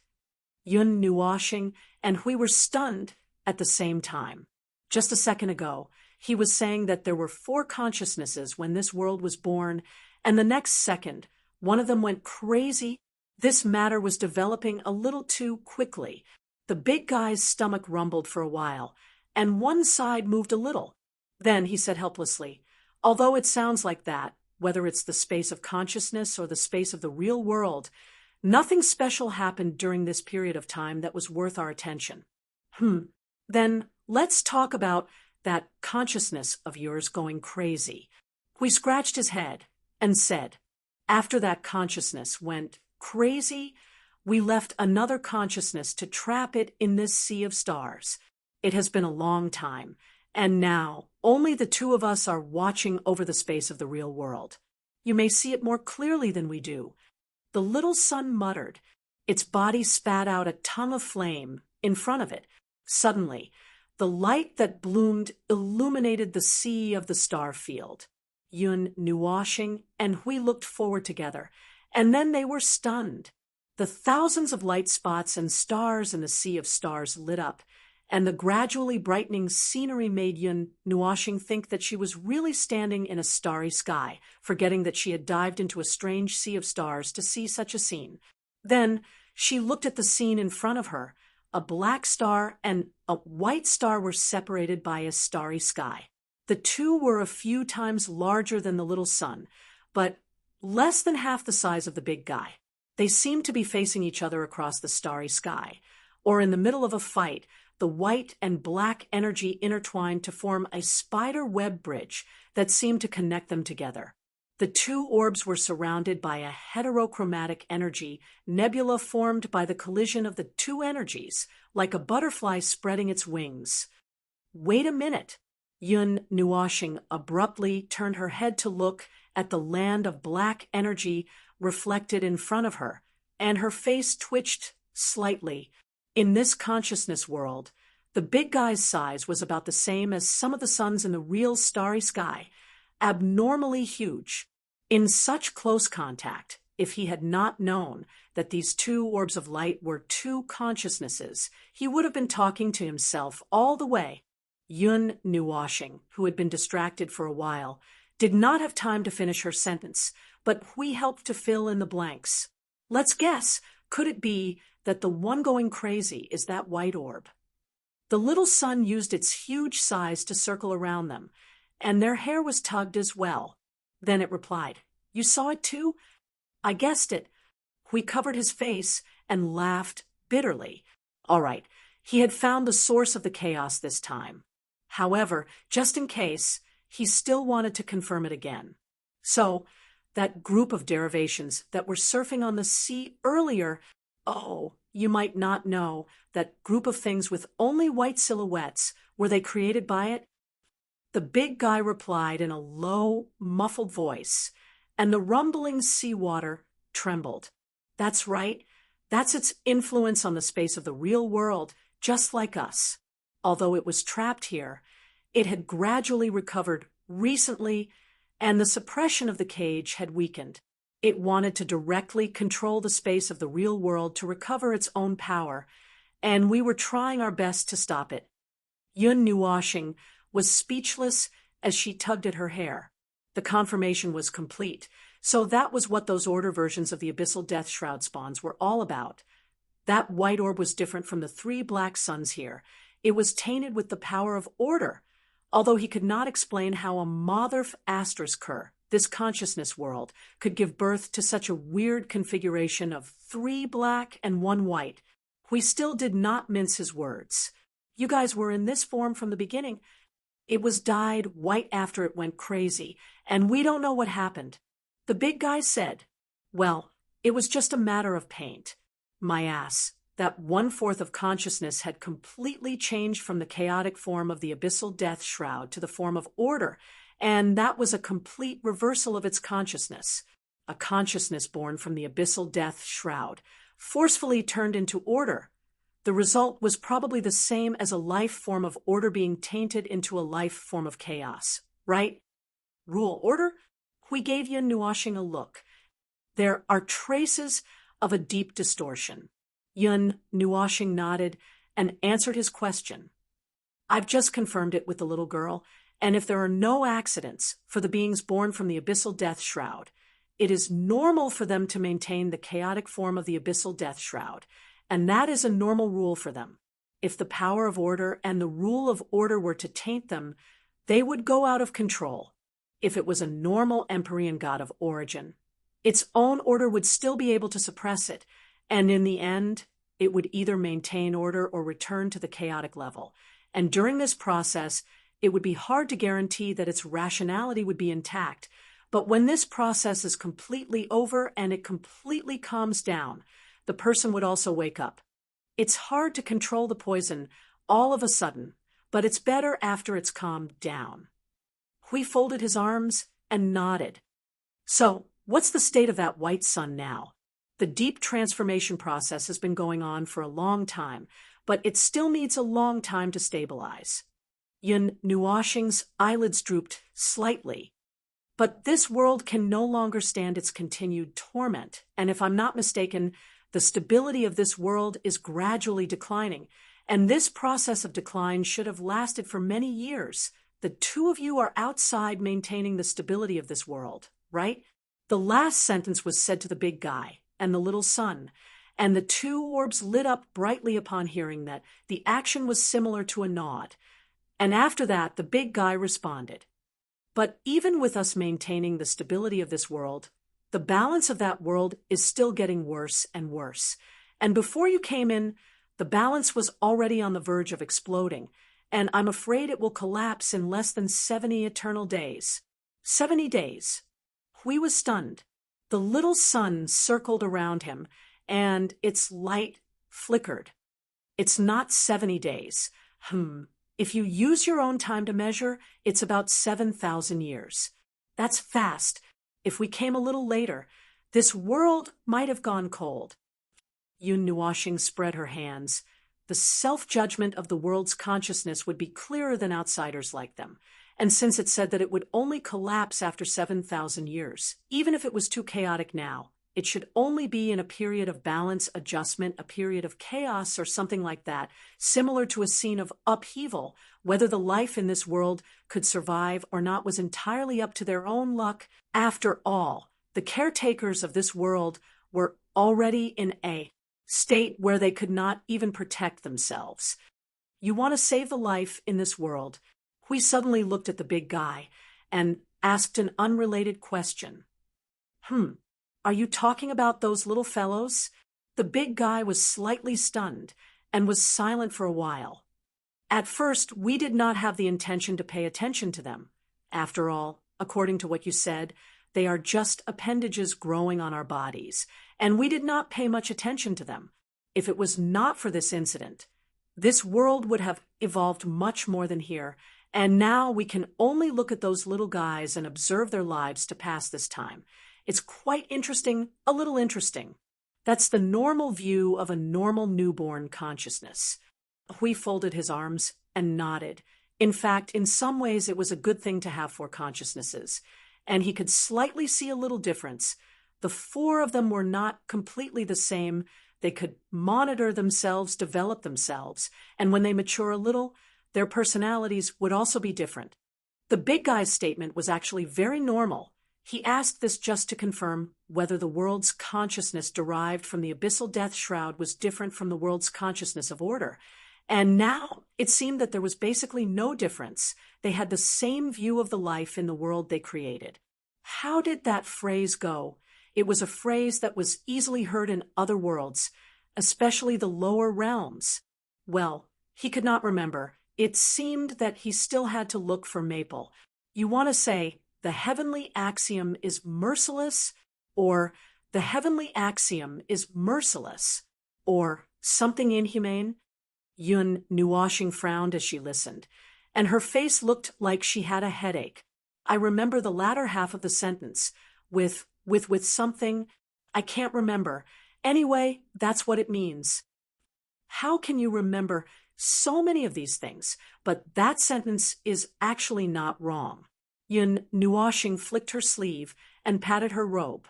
Yun Nuoshing and Hui were stunned at the same time. Just a second ago, he was saying that there were four consciousnesses when this world was born, and the next second, one of them went crazy. This matter was developing a little too quickly. The big guy's stomach rumbled for a while, and one side moved a little. Then he said helplessly, "Although it sounds like that, whether it's the space of consciousness or the space of the real world, nothing special happened during this period of time that was worth our attention." Then let's talk about that consciousness of yours going crazy. We scratched his head and said, "After that consciousness went crazy, we left another consciousness to trap it in this sea of stars. It has been a long time, and now only the two of us are watching over the space of the real world. You may see it more clearly than we do." The little sun muttered. Its body spat out a tongue of flame in front of it. Suddenly, the light that bloomed illuminated the sea of the star field. Yun, Nuashing, and Hui looked forward together, and then they were stunned. The thousands of light spots and stars in the sea of stars lit up, and the gradually brightening scenery made Yun, Nuashing, think that she was really standing in a starry sky, forgetting that she had dived into a strange sea of stars to see such a scene. Then she looked at the scene in front of her. A black star and a white star were separated by a starry sky. The two were a few times larger than the little sun, but less than half the size of the big guy. They seemed to be facing each other across the starry sky, or in the middle of a fight. The white and black energy intertwined to form a spider web bridge that seemed to connect them together. The two orbs were surrounded by a heterochromatic energy nebula formed by the collision of the two energies, like a butterfly spreading its wings. "Wait a minute." Yun, Nuashing, abruptly turned her head to look at the land of black energy reflected in front of her, and her face twitched slightly. In this consciousness world, the big guy's size was about the same as some of the suns in the real starry sky, abnormally huge. In such close contact, if he had not known that these two orbs of light were two consciousnesses, he would have been talking to himself all the way. Yun, Nuashing, who had been distracted for a while, did not have time to finish her sentence, but Hui helped to fill in the blanks. "Let's guess. Could it be that the one going crazy is that white orb?" The little sun used its huge size to circle around them, and their hair was tugged as well. Then it replied, "You saw it too?" "I guessed it." Hui covered his face and laughed bitterly. All right, he had found the source of the chaos this time. However, just in case, he still wanted to confirm it again. So, that group of derivations that were surfing on the sea earlier, oh, you might not know, that group of things with only white silhouettes, were they created by it? The big guy replied in a low, muffled voice, and the rumbling seawater trembled. "That's right. That's its influence on the space of the real world, just like us. Although it was trapped here, it had gradually recovered recently, and the suppression of the cage had weakened. It wanted to directly control the space of the real world to recover its own power, and we were trying our best to stop it." Yun, Nuashing, was speechless as she tugged at her hair. The confirmation was complete, so that was what those order versions of the abyssal death shroud spawns were all about. That white orb was different from the three black suns here. It was tainted with the power of order, although he could not explain how a Motherf Astrasker, this consciousness world, could give birth to such a weird configuration of three black and one white. He still did not mince his words. "You guys were in this form from the beginning. It was dyed white after it went crazy, and we don't know what happened." The big guy said, "Well, it was just a matter of paint. My ass, that 1/4 of consciousness had completely changed from the chaotic form of the abyssal death shroud to the form of order, and that was a complete reversal of its consciousness. A consciousness born from the abyssal death shroud, forcefully turned into order. The result was probably the same as a life form of order being tainted into a life form of chaos, right? Rule order?" We gave Yun, Nuashing, a look. "There are traces of a deep distortion." Yun, Nuashing, nodded and answered his question. "I've just confirmed it with the little girl, and if there are no accidents for the beings born from the abyssal death shroud, it is normal for them to maintain the chaotic form of the abyssal death shroud, and that is a normal rule for them. If the power of order and the rule of order were to taint them, they would go out of control. If it was a normal Empyrean god of origin, its own order would still be able to suppress it, and in the end, it would either maintain order or return to the chaotic level. And during this process, it would be hard to guarantee that its rationality would be intact. But when this process is completely over and it completely calms down, the person would also wake up. It's hard to control the poison all of a sudden, but it's better after it's calmed down. Hui folded his arms and nodded. So, what's the state of that white sun now? The deep transformation process has been going on for a long time, but it still needs a long time to stabilize. Yun Nuoxing's eyelids drooped slightly. But this world can no longer stand its continued torment, and if I'm not mistaken, the stability of this world is gradually declining, and this process of decline should have lasted for many years. The two of you are outside maintaining the stability of this world, right? The last sentence was said to the big guy and the little sun, and the two orbs lit up brightly upon hearing that. The action was similar to a nod, and after that the big guy responded. But even with us maintaining the stability of this world, the balance of that world is still getting worse and worse. And before you came in, the balance was already on the verge of exploding, and I'm afraid it will collapse in less than 70 eternal days. 70 days. Hui was stunned. The little sun circled around him, and its light flickered. It's not 70 days. If you use your own time to measure, it's about 7,000 years. That's fast. If we came a little later, this world might have gone cold. Yun Nuoxing spread her hands. The self-judgment of the world's consciousness would be clearer than outsiders like them. And since it said that it would only collapse after 7,000 years, even if it was too chaotic now, it should only be in a period of balance, adjustment, a period of chaos or something like that, similar to a scene of upheaval. Whether the life in this world could survive or not was entirely up to their own luck. After all, the caretakers of this world were already in a state where they could not even protect themselves. You want to save the life in this world. Hui suddenly looked at the big guy and asked an unrelated question. Are you talking about those little fellows? The big guy was slightly stunned and was silent for a while. At first, we did not have the intention to pay attention to them. After all, according to what you said, they are just appendages growing on our bodies, and we did not pay much attention to them. If it was not for this incident, this world would have evolved much more than here, and now we can only look at those little guys and observe their lives to pass this time. It's quite interesting, a little interesting. That's the normal view of a normal newborn consciousness. Hui folded his arms and nodded. In fact, in some ways it was a good thing to have four consciousnesses, and he could slightly see a little difference. The four of them were not completely the same. They could monitor themselves, develop themselves, and when they mature a little, their personalities would also be different. The big guy's statement was actually very normal. He asked this just to confirm whether the world's consciousness derived from the abyssal death shroud was different from the world's consciousness of order. And now it seemed that there was basically no difference. They had the same view of the life in the world they created. How did that phrase go? It was a phrase that was easily heard in other worlds, especially the lower realms. Well, he could not remember. It seemed that he still had to look for Maple. You want to say, the heavenly axiom is merciless, or the heavenly axiom is merciless, or something inhumane? Yun Nuoxing frowned as she listened, and her face looked like she had a headache. I remember the latter half of the sentence, with something, I can't remember. Anyway, that's what it means. How can you remember so many of these things? But that sentence is actually not wrong. Yun Nuoxing flicked her sleeve and patted her robe.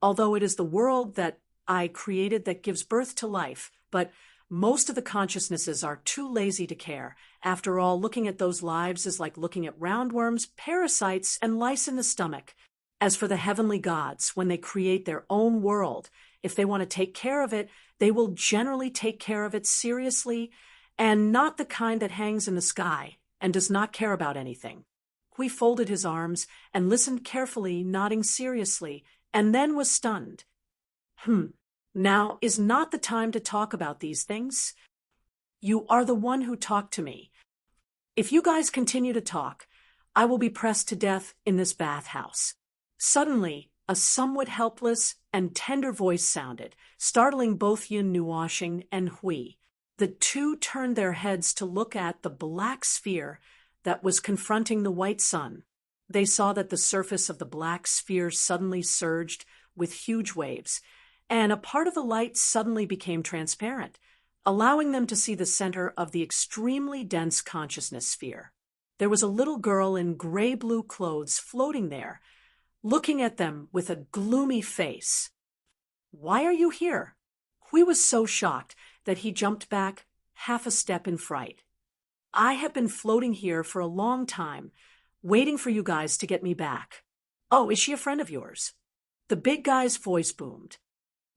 Although it is the world that I created that gives birth to life, but most of the consciousnesses are too lazy to care. After all, looking at those lives is like looking at roundworms, parasites, and lice in the stomach. As for the heavenly gods, when they create their own world, if they want to take care of it, they will generally take care of it seriously and not the kind that hangs in the sky and does not care about anything. Hui folded his arms and listened carefully, nodding seriously, and then was stunned. Now is not the time to talk about these things. You are the one who talked to me. If you guys continue to talk, I will be pressed to death in this bathhouse. Suddenly, a somewhat helpless and tender voice sounded, startling both Yun Nuoshing and Hui. The two turned their heads to look at the black sphere that was confronting the white sun. They saw that the surface of the black sphere suddenly surged with huge waves, and a part of the light suddenly became transparent, allowing them to see the center of the extremely dense consciousness sphere. There was a little girl in gray-blue clothes floating there, looking at them with a gloomy face. "Why are you here?" Hui was so shocked that he jumped back half a step in fright. "I have been floating here for a long time, waiting for you guys to get me back." "Oh, is she a friend of yours?" The big guy's voice boomed.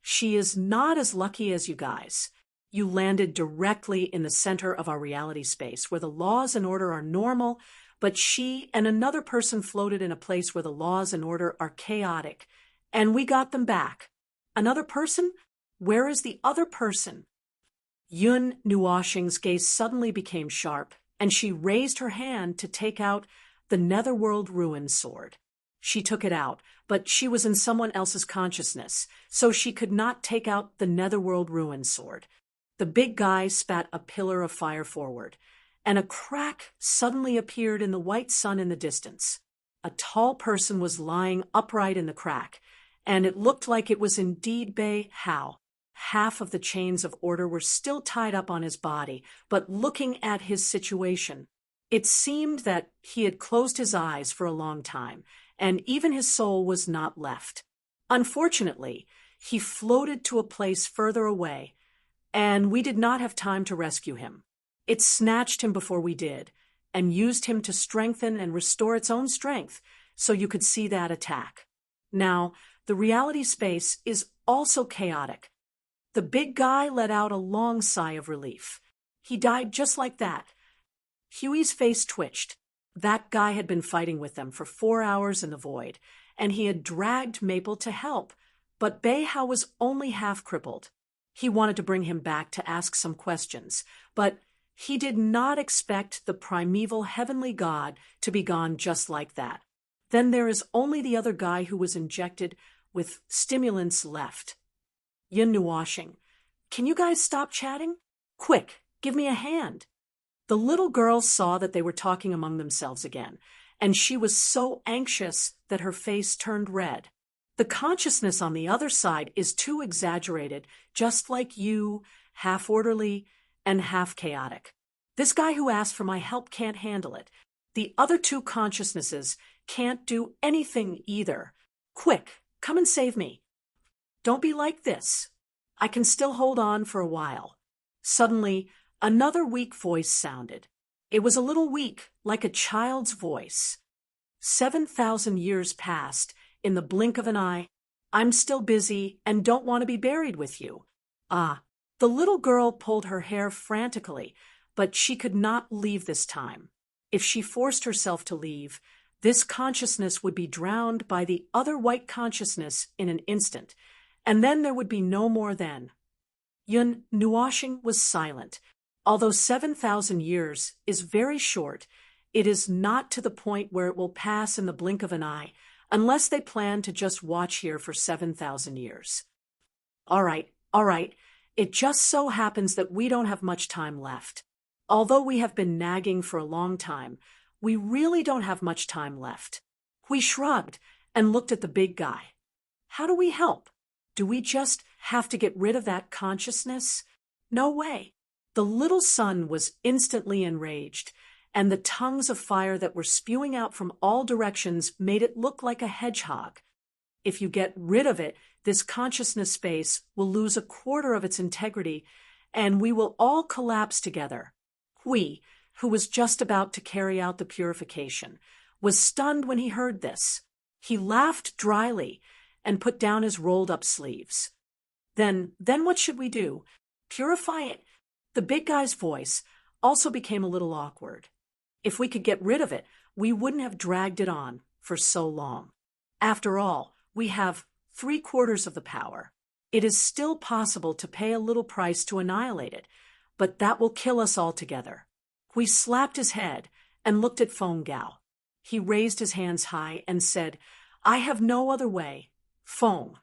"She is not as lucky as you guys. You landed directly in the center of our reality space, where the laws and order are normal, but she and another person floated in a place where the laws and order are chaotic, and we got them back." "Another person? Where is the other person?" Yun Nuoshing's gaze suddenly became sharp, and she raised her hand to take out the Netherworld Ruin Sword. She took it out, but she was in someone else's consciousness, so she could not take out the Netherworld Ruin Sword. The big guy spat a pillar of fire forward, and a crack suddenly appeared in the white sun in the distance. A tall person was lying upright in the crack, and it looked like it was indeed Bei Hao. Half of the chains of order were still tied up on his body, but looking at his situation, it seemed that he had closed his eyes for a long time, and even his soul was not left. Unfortunately, he floated to a place further away, and we did not have time to rescue him. It snatched him before we did, and used him to strengthen and restore its own strength, so you could see that attack. Now, the reality space is also chaotic. The big guy let out a long sigh of relief. He died just like that. Huey's face twitched. That guy had been fighting with them for 4 hours in the void, and he had dragged Maple to help, but Bei Hao was only half crippled. He wanted to bring him back to ask some questions, but he did not expect the primeval heavenly god to be gone just like that. Then there is only the other guy who was injected with stimulants left. Yun Nuoshing, can you guys stop chatting? Quick, give me a hand. The little girl saw that they were talking among themselves again, and she was so anxious that her face turned red. The consciousness on the other side is too exaggerated, just like you, half orderly and half chaotic. This guy who asked for my help can't handle it. The other two consciousnesses can't do anything either. Quick, come and save me. Don't be like this. I can still hold on for a while. Suddenly, another weak voice sounded. It was a little weak, like a child's voice. 7,000 years passed, in the blink of an eye. I'm still busy and don't want to be buried with you. Ah, the little girl pulled her hair frantically, but she could not leave this time. If she forced herself to leave, this consciousness would be drowned by the other white consciousness in an instant, and then there would be no more then. Yun Nuoshing was silent. Although 7,000 years is very short, it is not to the point where it will pass in the blink of an eye, unless they plan to just watch here for 7,000 years. All right. It just so happens that we don't have much time left. Although we have been nagging for a long time, we really don't have much time left. We shrugged and looked at the big guy. How do we help? Do we just have to get rid of that consciousness? No way. The little sun was instantly enraged, and the tongues of fire that were spewing out from all directions made it look like a hedgehog. If you get rid of it, this consciousness space will lose a quarter of its integrity, and we will all collapse together. Hui, who was just about to carry out the purification, was stunned when he heard this. He laughed dryly and put down his rolled-up sleeves. Then what should we do? Purify it? The big guy's voice also became a little awkward. If we could get rid of it, we wouldn't have dragged it on for so long. After all, we have 3/4 of the power. It is still possible to pay a little price to annihilate it, but that will kill us altogether. We slapped his head and looked at Feng Gao. He raised his hands high and said, "I have no other way. Feng,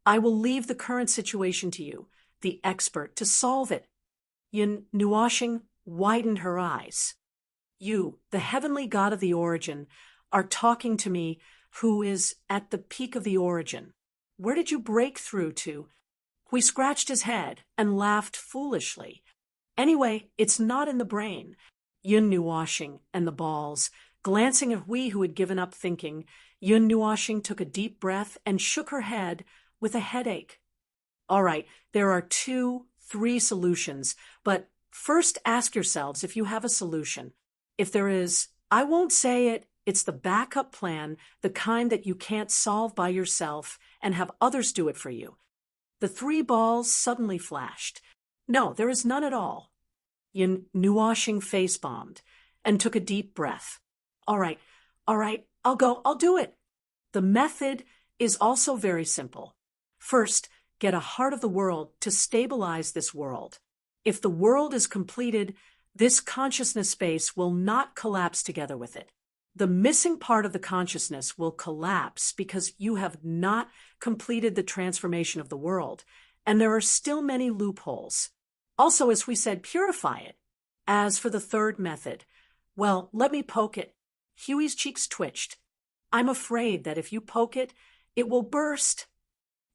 I will leave the current situation to you, the expert, to solve it." Yin Nuoxing widened her eyes. "You, the heavenly god of the origin, are talking to me who is at the peak of the origin. Where did you break through to?" We scratched his head and laughed foolishly. "Anyway, it's not in the brain." Yun Nuoxing and the balls, glancing at we who had given up thinking, Yun Nuoxing took a deep breath and shook her head with a headache. "All right, there are 2, 3 solutions, but first ask yourselves if you have a solution. If there is, I won't say it. It's the backup plan, the kind that you can't solve by yourself and have others do it for you." The 3 balls suddenly flashed. "No, there is none at all." Yin Nuoxing face-bombed and took a deep breath. All right, I'll do it." The method is also very simple. First, get a heart of the world to stabilize this world. If the world is completed, this consciousness space will not collapse together with it. The missing part of the consciousness will collapse because you have not completed the transformation of the world, and there are still many loopholes. Also, as we said, purify it. As for the third method, well, let me poke it. Huey's cheeks twitched. "I'm afraid that if you poke it, it will burst."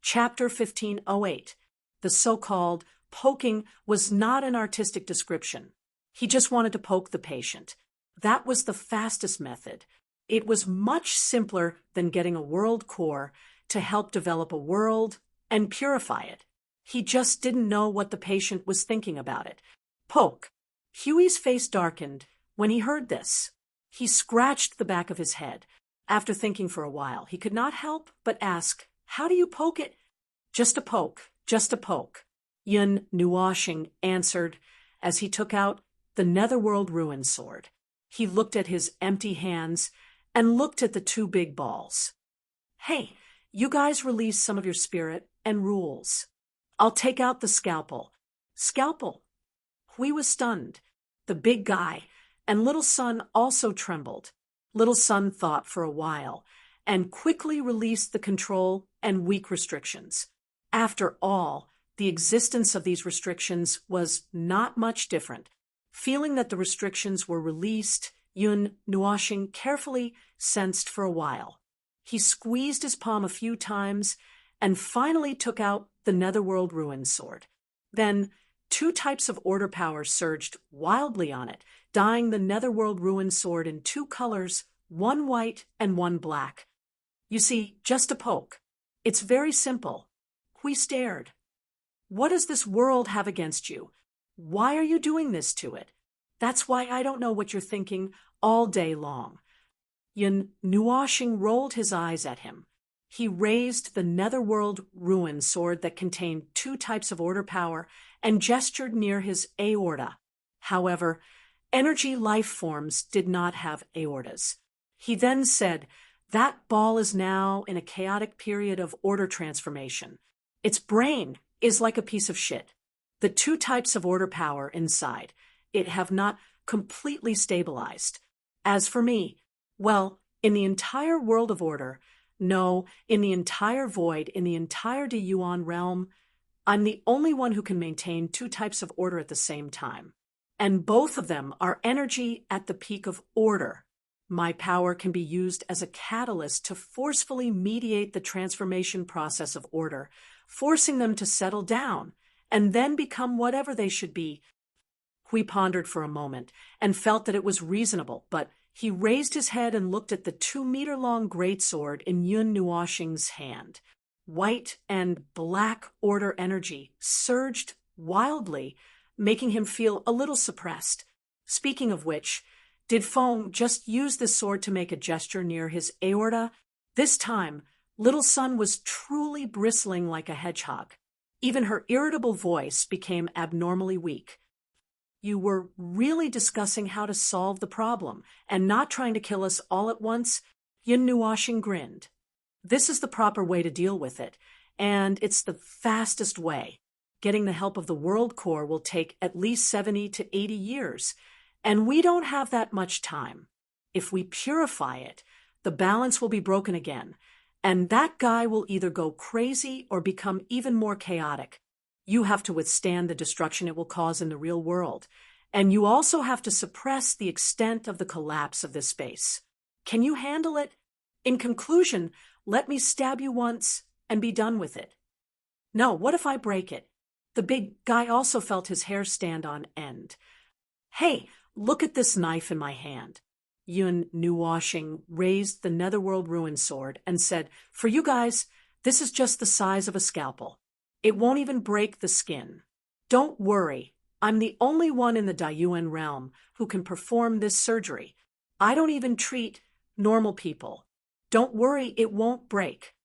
Chapter 1508. The so-called poking was not an artistic description. He just wanted to poke the patient. That was the fastest method. It was much simpler than getting a world core to help develop a world and purify it. He just didn't know what the patient was thinking about it. Poke. Huey's face darkened when he heard this. He scratched the back of his head. After thinking for a while, he could not help but ask, "How do you poke it?" "Just a poke, just a poke," Yun Nuoxing answered as he took out the Netherworld Ruin Sword. He looked at his empty hands and looked at the 2 big balls. "Hey, you guys release some of your spirit and rules. I'll take out the scalpel." "Scalpel?" Hui was stunned. The big guy and Little Sun also trembled. Little Sun thought for a while and quickly released the control and weak restrictions. After all, the existence of these restrictions was not much different. Feeling that the restrictions were released, Yun Nuoxing carefully sensed for a while. He squeezed his palm a few times and finally took out the Netherworld Ruin Sword. Then 2 types of order power surged wildly on it, dyeing the Netherworld Ruin Sword in 2 colors, one white and one black. "You see, just a poke. It's very simple." Hui stared. "What does this world have against you? Why are you doing this to it? That's why I don't know what you're thinking all day long." Yun Nuoxing rolled his eyes at him. He raised the Netherworld Ruin Sword that contained 2 types of order power and gestured near his aorta. However, energy life forms did not have aortas. He then said, "That ball is now in a chaotic period of order transformation. Its brain is like a piece of shit. The 2 types of order power inside it have not completely stabilized. As for me, well, in the entire world of order, no, in the entire void, in the entire Deyuan realm, I'm the only one who can maintain 2 types of order at the same time. And both of them are energy at the peak of order. My power can be used as a catalyst to forcefully mediate the transformation process of order, forcing them to settle down and then become whatever they should be." Hui pondered for a moment and felt that it was reasonable, but he raised his head and looked at the 2-meter-long greatsword in Yun Nuoxing's hand. White and black order energy surged wildly, making him feel a little suppressed. Speaking of which, did Feng just use the sword to make a gesture near his aorta? This time, Little Sun was truly bristling like a hedgehog. Even her irritable voice became abnormally weak. you were really discussing how to solve the problem and not trying to kill us all at once, Yun Nuashing grinned. This is the proper way to deal with it, and it's the fastest way. Getting the help of the World Core will take at least 70 to 80 years, and we don't have that much time. If we purify it, the balance will be broken again, and that guy will either go crazy or become even more chaotic. You have to withstand the destruction it will cause in the real world, and you also have to suppress the extent of the collapse of this space. Can you handle it? In conclusion, let me stab you once and be done with it. No, what if I break it? The big guy also felt his hair stand on end. Hey, look at this knife in my hand. Yun Nuashing raised the Netherworld Ruin Sword and said, "For you guys, this is just the size of a scalpel. It won't even break the skin. Don't worry, I'm the only one in the Dayuan realm who can perform this surgery. I don't even treat normal people. Don't worry, it won't break."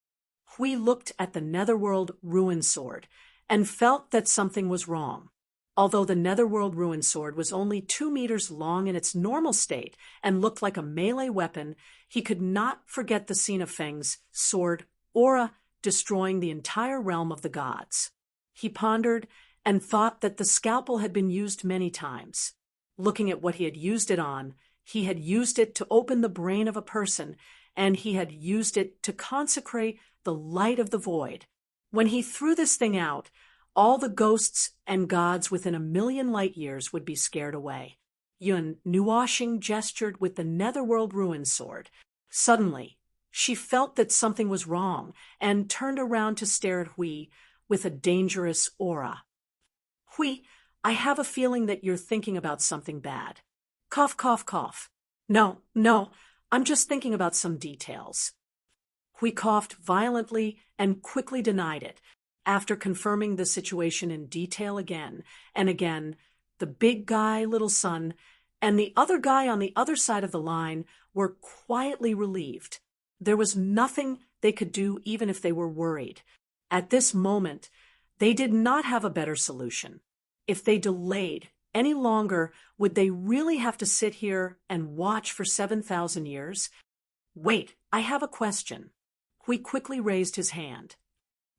Hui looked at the Netherworld Ruin Sword and felt that something was wrong. Although the Netherworld Ruin Sword was only 2 meters long in its normal state and looked like a melee weapon, he could not forget the scene of Feng's sword aura destroying the entire realm of the gods. He pondered and thought that the scalpel had been used many times. Looking at what he had used it on, he had used it to open the brain of a person, and he had used it to consecrate the light of the void. When he threw this thing out, all the ghosts and gods within 1,000,000 light years would be scared away. Yun Nuashing gestured with the Netherworld Ruin Sword. Suddenly, she felt that something was wrong and turned around to stare at Hui with a dangerous aura. "Hui, I have a feeling that you're thinking about something bad." Cough, cough, cough. No, I'm just thinking about some details." Hui coughed violently and quickly denied it. After confirming the situation in detail again and again, the big guy, little son, and the other guy on the other side of the line were quietly relieved. There was nothing they could do even if they were worried. At this moment, they did not have a better solution. If they delayed any longer, would they really have to sit here and watch for 7,000 years? Wait, I have a question. Hui quickly raised his hand.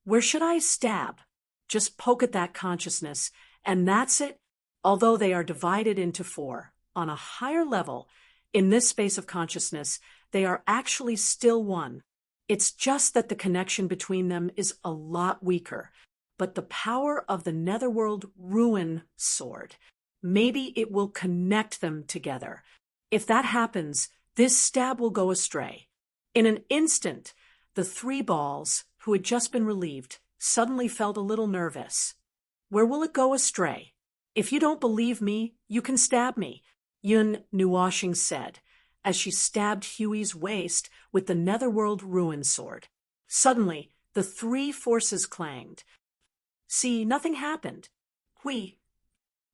"Where should I stab?" "Just poke at that consciousness, and that's it." Although they are divided into 4, on a higher level, in this space of consciousness, they are actually still one. It's just that the connection between them is a lot weaker. But the power of the Netherworld Ruin Sword, maybe it will connect them together. If that happens, this stab will go astray. In an instant, the 3 balls, who had just been relieved, suddenly felt a little nervous. "Where will it go astray? If you don't believe me, you can stab me," Yun Nuashing said, as she stabbed Huey's waist with the Netherworld Ruin Sword. Suddenly, the 3 forces clanged. See, nothing happened. Hui.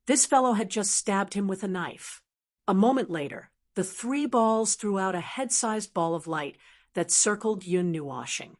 This fellow had just stabbed him with a knife. A moment later, the 3 balls threw out a head-sized ball of light that circled Yun Nuashing.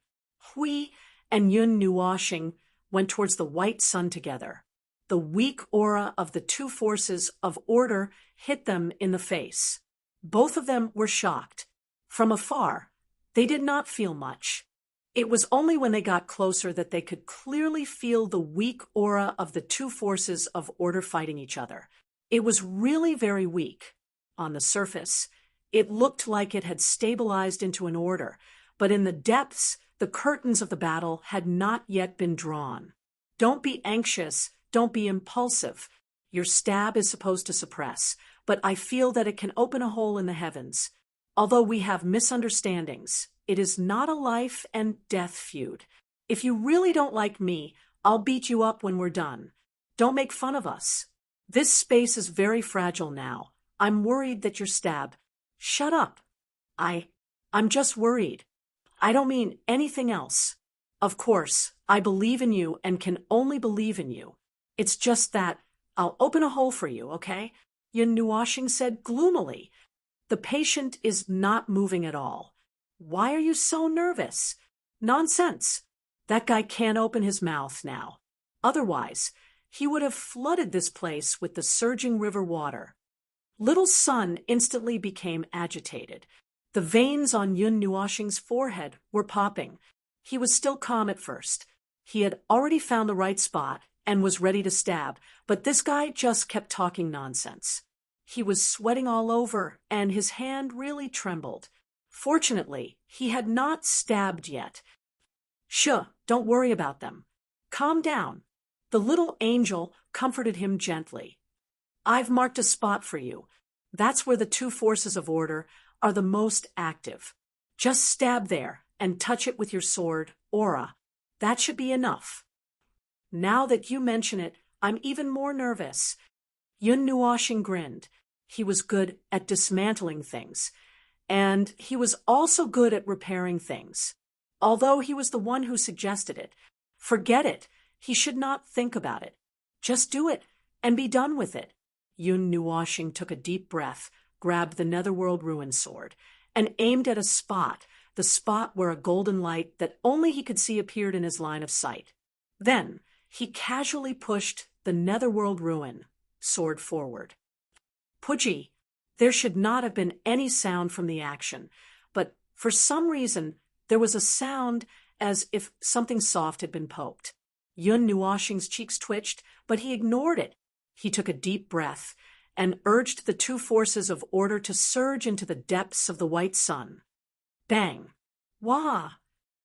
Hui and Yun Nuashing went towards the white sun together. The weak aura of the 2 forces of order hit them in the face. Both of them were shocked. From afar, they did not feel much. It was only when they got closer that they could clearly feel the weak aura of the 2 forces of order fighting each other. It was really very weak. On the surface, it looked like it had stabilized into an order, but in the depths, the curtains of the battle had not yet been drawn. Don't be anxious, don't be impulsive. Your stab is supposed to suppress, but I feel that it can open a hole in the heavens. Although we have misunderstandings, it is not a life and death feud. If you really don't like me, I'll beat you up when we're done. Don't make fun of us. This space is very fragile now. I'm worried that your stab... Shut up. I'm just worried. I don't mean anything else. Of course, I believe in you and can only believe in you. It's just that I'll open a hole for you, okay? Yun Nuashing said gloomily. The patient is not moving at all. Why are you so nervous? Nonsense. That guy can't open his mouth now. Otherwise, he would have flooded this place with the surging river water. Little Sun instantly became agitated. The veins on Yun Nuoxing's forehead were popping. He was still calm at first. He had already found the right spot and was ready to stab, but this guy just kept talking nonsense. He was sweating all over, and his hand really trembled. Fortunately, he had not stabbed yet. "Shuh, don't worry about them. Calm down." The little angel comforted him gently. "I've marked a spot for you. That's where the two forces of order are the most active. Just stab there and touch it with your sword, aura. That should be enough." "Now that you mention it, I'm even more nervous." Yun Nuoxing grinned. He was good at dismantling things, and he was also good at repairing things. Although he was the one who suggested it. Forget it. He should not think about it. Just do it and be done with it. Yun Nuoxing took a deep breath, grabbed the Netherworld Ruin Sword, and aimed at a spot, the spot where a golden light that only he could see appeared in his line of sight. Then he casually pushed the Netherworld Ruin Sword forward. Pudgy, there should not have been any sound from the action, but for some reason there was a sound as if something soft had been poked. Yun Nuoxing's cheeks twitched, but he ignored it. He took a deep breath and urged the two forces of order to surge into the depths of the white sun. Bang! Wah!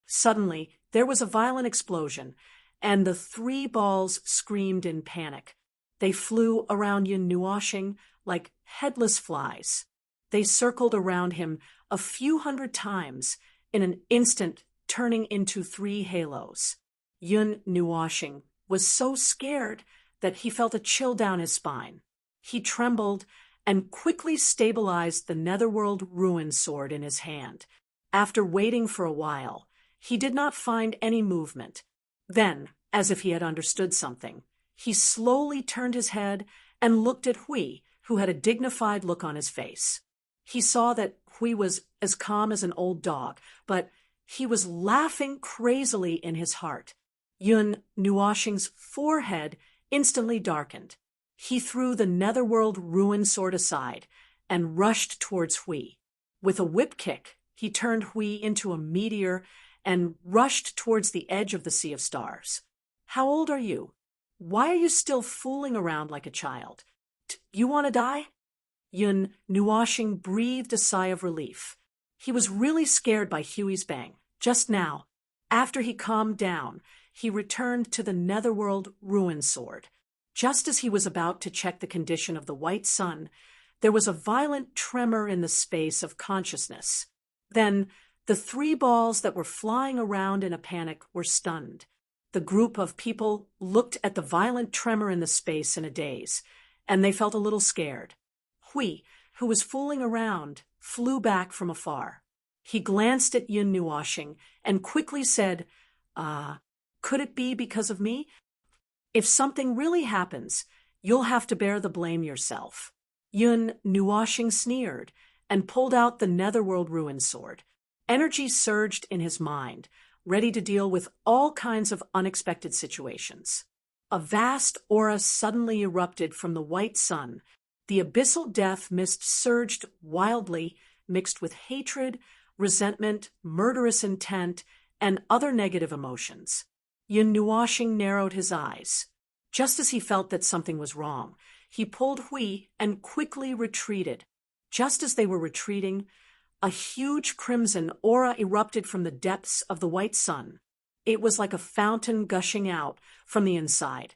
Suddenly, there was a violent explosion, and the three balls screamed in panic. They flew around Yun Nuoxing like headless flies. They circled around him a few hundred times, in an instant turning into three halos. Yun Nuoxing was so scared that he felt a chill down his spine. He trembled and quickly stabilized the Netherworld Ruin Sword in his hand. After waiting for a while, he did not find any movement. Then, as if he had understood something, he slowly turned his head and looked at Hui, who had a dignified look on his face. He saw that Hui was as calm as an old dog, but he was laughing crazily in his heart. Yun Nuoxing's forehead instantly darkened. He threw the Netherworld Ruin Sword aside and rushed towards Hui. With a whip kick, he turned Hui into a meteor and rushed towards the edge of the Sea of Stars. "How old are you? Why are you still fooling around like a child? You want to die?" Yun Nuoxing breathed a sigh of relief. He was really scared by Huey's bang. Just now, after he calmed down, he returned to the Netherworld Ruin Sword. Just as he was about to check the condition of the white sun, there was a violent tremor in the space of consciousness. Then, the three balls that were flying around in a panic were stunned. The group of people looked at the violent tremor in the space in a daze, and they felt a little scared. Hui, who was fooling around, flew back from afar. He glanced at Yun Nuoxing and quickly said, "Could it be because of me? If something really happens, you'll have to bear the blame yourself." Yun Nuoxing sneered and pulled out the Netherworld Ruin Sword. Energy surged in his mind, ready to deal with all kinds of unexpected situations. A vast aura suddenly erupted from the white sun. The abyssal death mist surged wildly, mixed with hatred, resentment, murderous intent, and other negative emotions. Yun Nuoxing narrowed his eyes. Just as he felt that something was wrong, he pulled Hui and quickly retreated. Just as they were retreating, a huge crimson aura erupted from the depths of the white sun. It was like a fountain gushing out from the inside,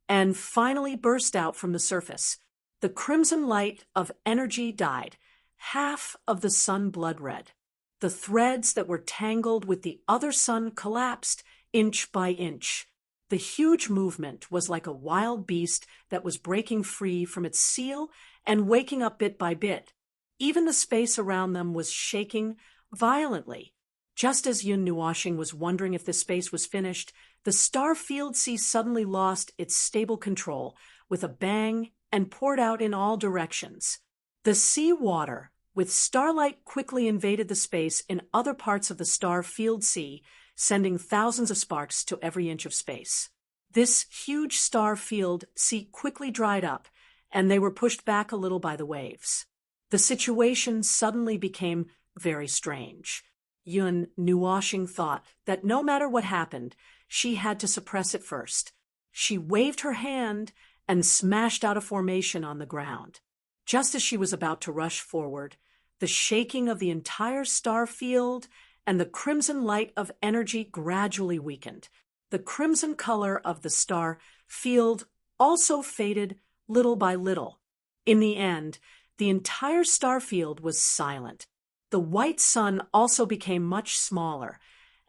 and finally burst out from the surface. The crimson light of energy died, half of the sun blood red. The threads that were tangled with the other sun collapsed inch by inch. The huge movement was like a wild beast that was breaking free from its seal and waking up bit by bit. Even the space around them was shaking violently. Just as Yun Nuoxing was wondering if the space was finished, the star-field sea suddenly lost its stable control with a bang and poured out in all directions. The sea water with starlight quickly invaded the space in other parts of the star-field sea, sending thousands of sparks to every inch of space. This huge star field quickly dried up, and they were pushed back a little by the waves. The situation suddenly became very strange. Yun Nuoshing thought that no matter what happened, she had to suppress it first. She waved her hand and smashed out a formation on the ground. Just as she was about to rush forward, the shaking of the entire star field and the crimson light of energy gradually weakened. The crimson color of the star field also faded little by little. In the end, the entire star field was silent. The white sun also became much smaller,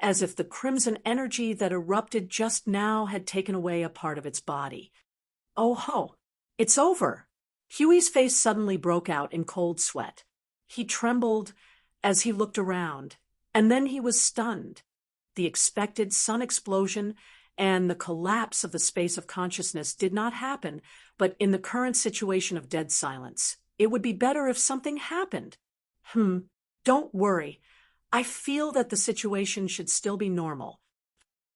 as if the crimson energy that erupted just now had taken away a part of its body. Oh ho! It's over! Huey's face suddenly broke out in cold sweat. He trembled as he looked around, and then he was stunned. The expected sun explosion and the collapse of the space of consciousness did not happen, but in the current situation of dead silence, it would be better if something happened. Don't worry. I feel that the situation should still be normal.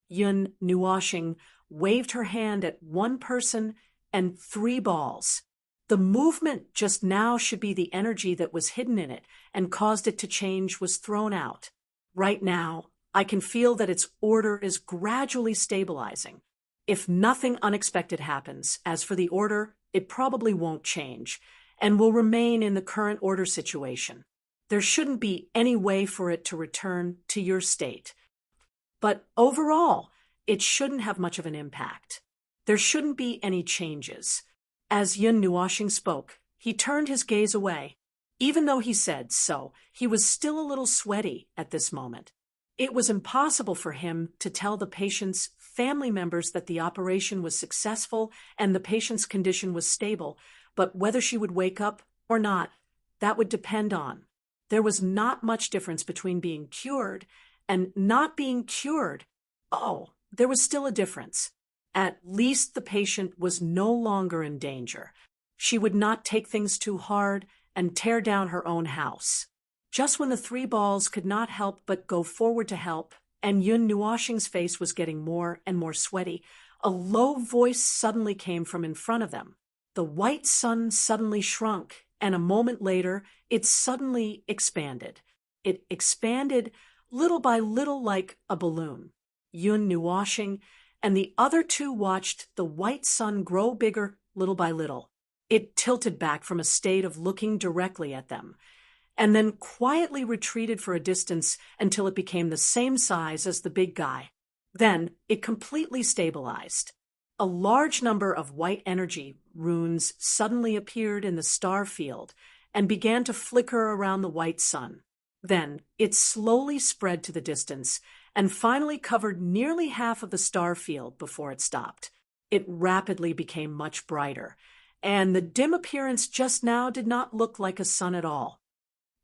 Yun Nuoshing waved her hand at one person and 3 balls. The movement just now should be the energy that was hidden in it and caused it to change was thrown out. Right now, I can feel that its order is gradually stabilizing. If nothing unexpected happens, as for the order, it probably won't change and will remain in the current order situation. There shouldn't be any way for it to return to your state. But overall, it shouldn't have much of an impact. There shouldn't be any changes. As Yun Nuoshing spoke, he turned his gaze away. Even though he said so, he was still a little sweaty at this moment. It was impossible for him to tell the patient's family members that the operation was successful and the patient's condition was stable, but whether she would wake up or not, that would depend on. There was not much difference between being cured and not being cured. Oh, there was still a difference. At least the patient was no longer in danger. She would not take things too hard and tear down her own house. Just when the 3 balls could not help but go forward to help, and Yun Nuoshing's face was getting more and more sweaty, a low voice suddenly came from in front of them. The white sun suddenly shrunk, and a moment later, it suddenly expanded. It expanded little by little like a balloon. Yun Nuoshing and the other 2 watched the white sun grow bigger little by little. It tilted back from a state of looking directly at them, and then quietly retreated for a distance until it became the same size as the big guy. Then it completely stabilized. A large number of white energy runes suddenly appeared in the star field and began to flicker around the white sun. Then it slowly spread to the distance and finally covered nearly half of the star field before it stopped. It rapidly became much brighter, and the dim appearance just now did not look like a sun at all.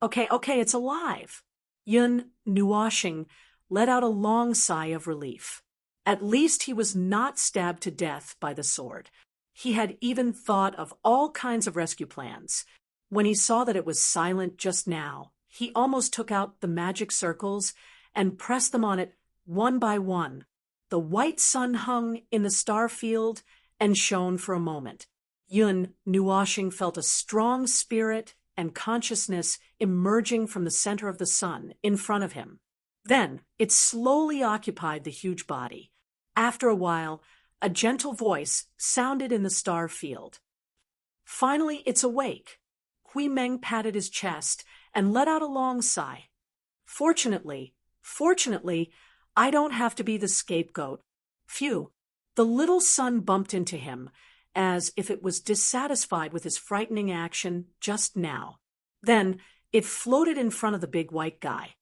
Okay, it's alive. Yun Nuoshing let out a long sigh of relief. At least he was not stabbed to death by the sword. He had even thought of all kinds of rescue plans. When he saw that it was silent just now, he almost took out the magic circles and pressed them on it one by one. The white sun hung in the star field and shone for a moment. Yun Nuoshing felt a strong spirit and consciousness emerging from the center of the sun in front of him. Then it slowly occupied the huge body. After a while, a gentle voice sounded in the star field. Finally, it's awake. Hui Meng patted his chest and let out a long sigh. Fortunately, I don't have to be the scapegoat. Phew. The little sun bumped into him, as if it was dissatisfied with his frightening action just now. Then it floated in front of the big white guy.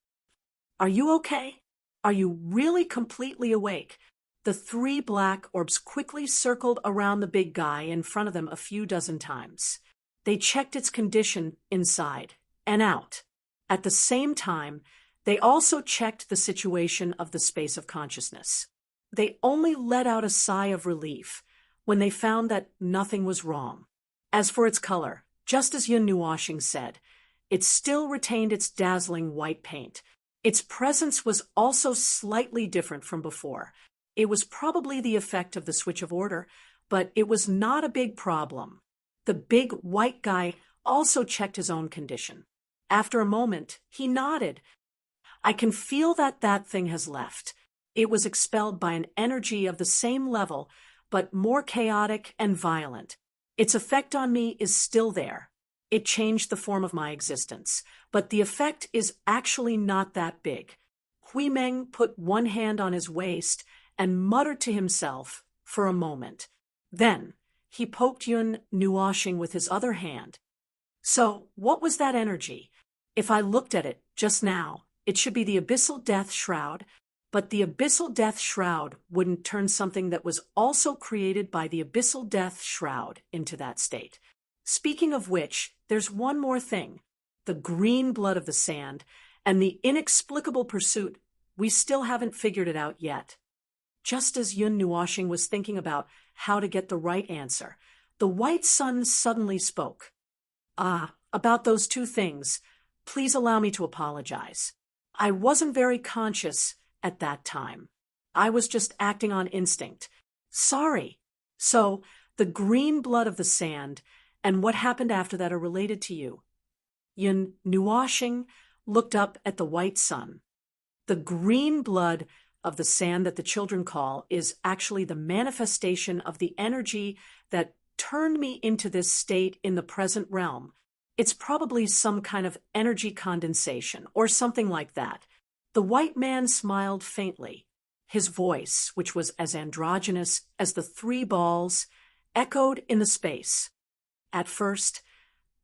Are you okay? Are you really completely awake? The 3 black orbs quickly circled around the big guy in front of them a few dozen times. They checked its condition inside and out. At the same time, they also checked the situation of the space of consciousness. They only let out a sigh of relief when they found that nothing was wrong. As for its color, just as Yun Nuoshing said, it still retained its dazzling white paint. Its presence was also slightly different from before. It was probably the effect of the switch of order, but it was not a big problem. The big white guy also checked his own condition. After a moment, he nodded. I can feel that thing has left. It was expelled by an energy of the same level, but more chaotic and violent. Its effect on me is still there. It changed the form of my existence, but the effect is actually not that big. Hui Meng put one hand on his waist and muttered to himself for a moment. Then he poked Yun Nuoxing with his other hand. So, what was that energy? If I looked at it just now, it should be the Abyssal Death Shroud, but the Abyssal Death Shroud wouldn't turn something that was also created by the Abyssal Death Shroud into that state. Speaking of which, there's one more thing. The green blood of the sand and the inexplicable pursuit, we still haven't figured it out yet. Just as Yun Nuoxing was thinking about how to get the right answer, the White Sun suddenly spoke. About those two things, please allow me to apologize. I wasn't very conscious at that time. I was just acting on instinct. Sorry. So, the green blood of the sand and what happened after that are related to you. Yun Nuoxing looked up at the White Sun. The green blood of the sand that the children call is actually the manifestation of the energy that turned me into this state in the present realm. It's probably some kind of energy condensation or something like that. The white man smiled faintly. His voice, which was as androgynous as the three balls, echoed in the space. At first,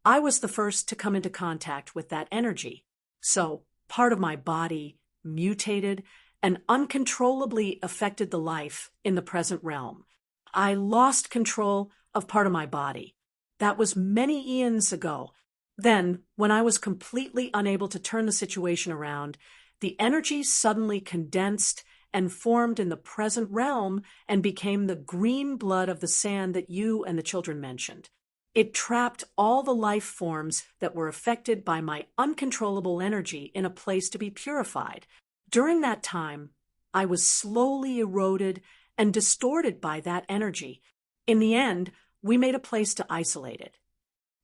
I was the first to come into contact with that energy, so part of my body mutated and uncontrollably affected the life in the present realm. I lost control of part of my body. That was many eons ago. Then, when I was completely unable to turn the situation around, the energy suddenly condensed and formed in the present realm and became the green blood of the sand that you and the children mentioned. It trapped all the life forms that were affected by my uncontrollable energy in a place to be purified. During that time, I was slowly eroded and distorted by that energy. In the end, we made a place to isolate it.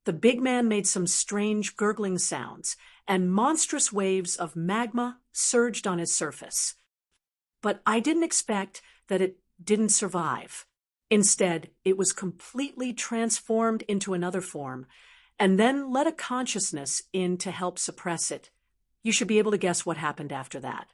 The big man made some strange gurgling sounds, and monstrous waves of magma surged on his surface. But I didn't expect that it didn't survive. Instead, it was completely transformed into another form, and then let a consciousness in to help suppress it. You should be able to guess what happened after that.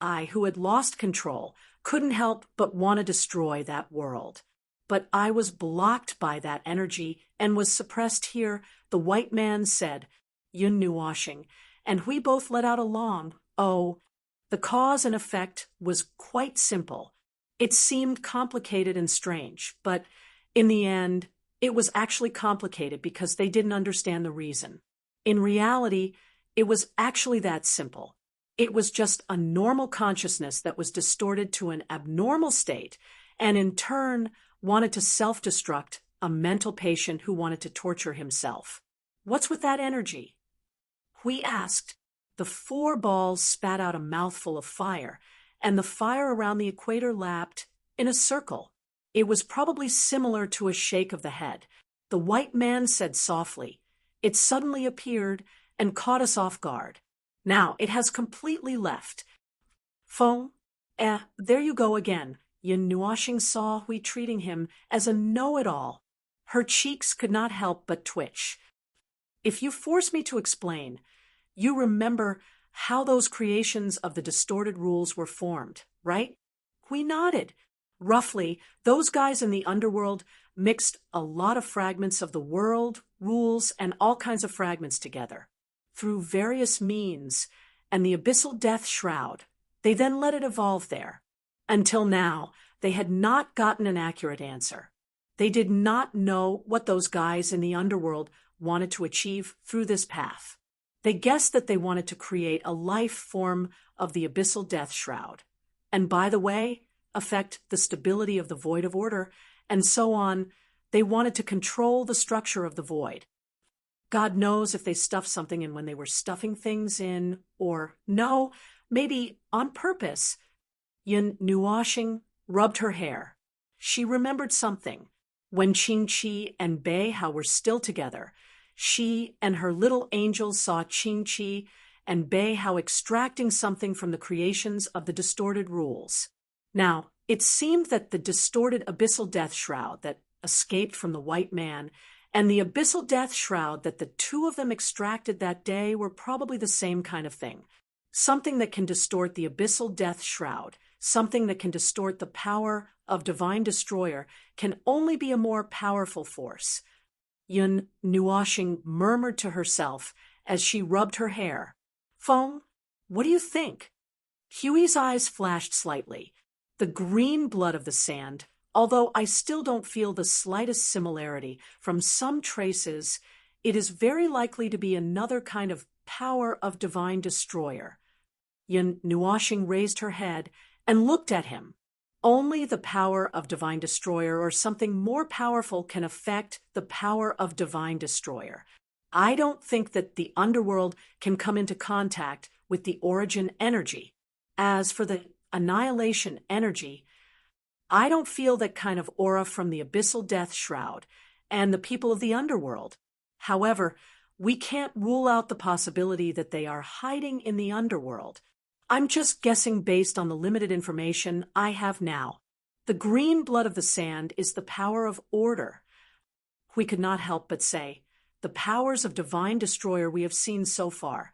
I, who had lost control, couldn't help but want to destroy that world. But I was blocked by that energy and was suppressed here, the white man said, Yun Nuoxing, and we both let out a long, oh. The cause and effect was quite simple. It seemed complicated and strange, but in the end, it was actually complicated because they didn't understand the reason. In reality, it was actually that simple. It was just a normal consciousness that was distorted to an abnormal state, and in turn wanted to self-destruct a mental patient who wanted to torture himself. What's with that energy? We asked. The four balls spat out a mouthful of fire, and the fire around the equator lapped in a circle. It was probably similar to a shake of the head. The white man said softly. It suddenly appeared and caught us off guard. Now it has completely left. Feng, there you go again. Yun Nuoxing saw Hui treating him as a know-it-all. Her cheeks could not help but twitch. If you force me to explain, you remember how those creations of the distorted rules were formed, right? Hui nodded. Roughly, those guys in the underworld mixed a lot of fragments of the world, rules, and all kinds of fragments together. Through various means, and the Abyssal Death Shroud, they then let it evolve there. Until now, they had not gotten an accurate answer. They did not know what those guys in the underworld wanted to achieve through this path. They guessed that they wanted to create a life form of the Abyssal Death Shroud, and by the way, affect the stability of the Void of Order, and so on. They wanted to control the structure of the Void. God knows if they stuffed something in when they were stuffing things in, or no, maybe on purpose. Yun Nuoxing rubbed her hair. She remembered something. When Qing-Chi and Bei Hao were still together, she and her little angel saw Qing-Chi and Bei Hao extracting something from the creations of the distorted rules. Now, it seemed that the distorted abyssal death shroud that escaped from the white man and the abyssal death shroud that the two of them extracted that day were probably the same kind of thing. Something that can distort the abyssal death shroud, something that can distort the power of Divine Destroyer, can only be a more powerful force. Yun Nuoxing murmured to herself as she rubbed her hair. Feng, what do you think? Huey's eyes flashed slightly. The green blood of the sand, although I still don't feel the slightest similarity from some traces, it is very likely to be another kind of power of Divine Destroyer. Yun Nuoxing raised her head and looked at him. Only the power of Divine Destroyer or something more powerful can affect the power of Divine Destroyer. I don't think that the underworld can come into contact with the origin energy. As for the annihilation energy, I don't feel that kind of aura from the abyssal death shroud and the people of the underworld. However, we can't rule out the possibility that they are hiding in the underworld. I'm just guessing based on the limited information I have now. The green blood of the sand is the power of order. We could not help but say, the powers of Divine Destroyer we have seen so far,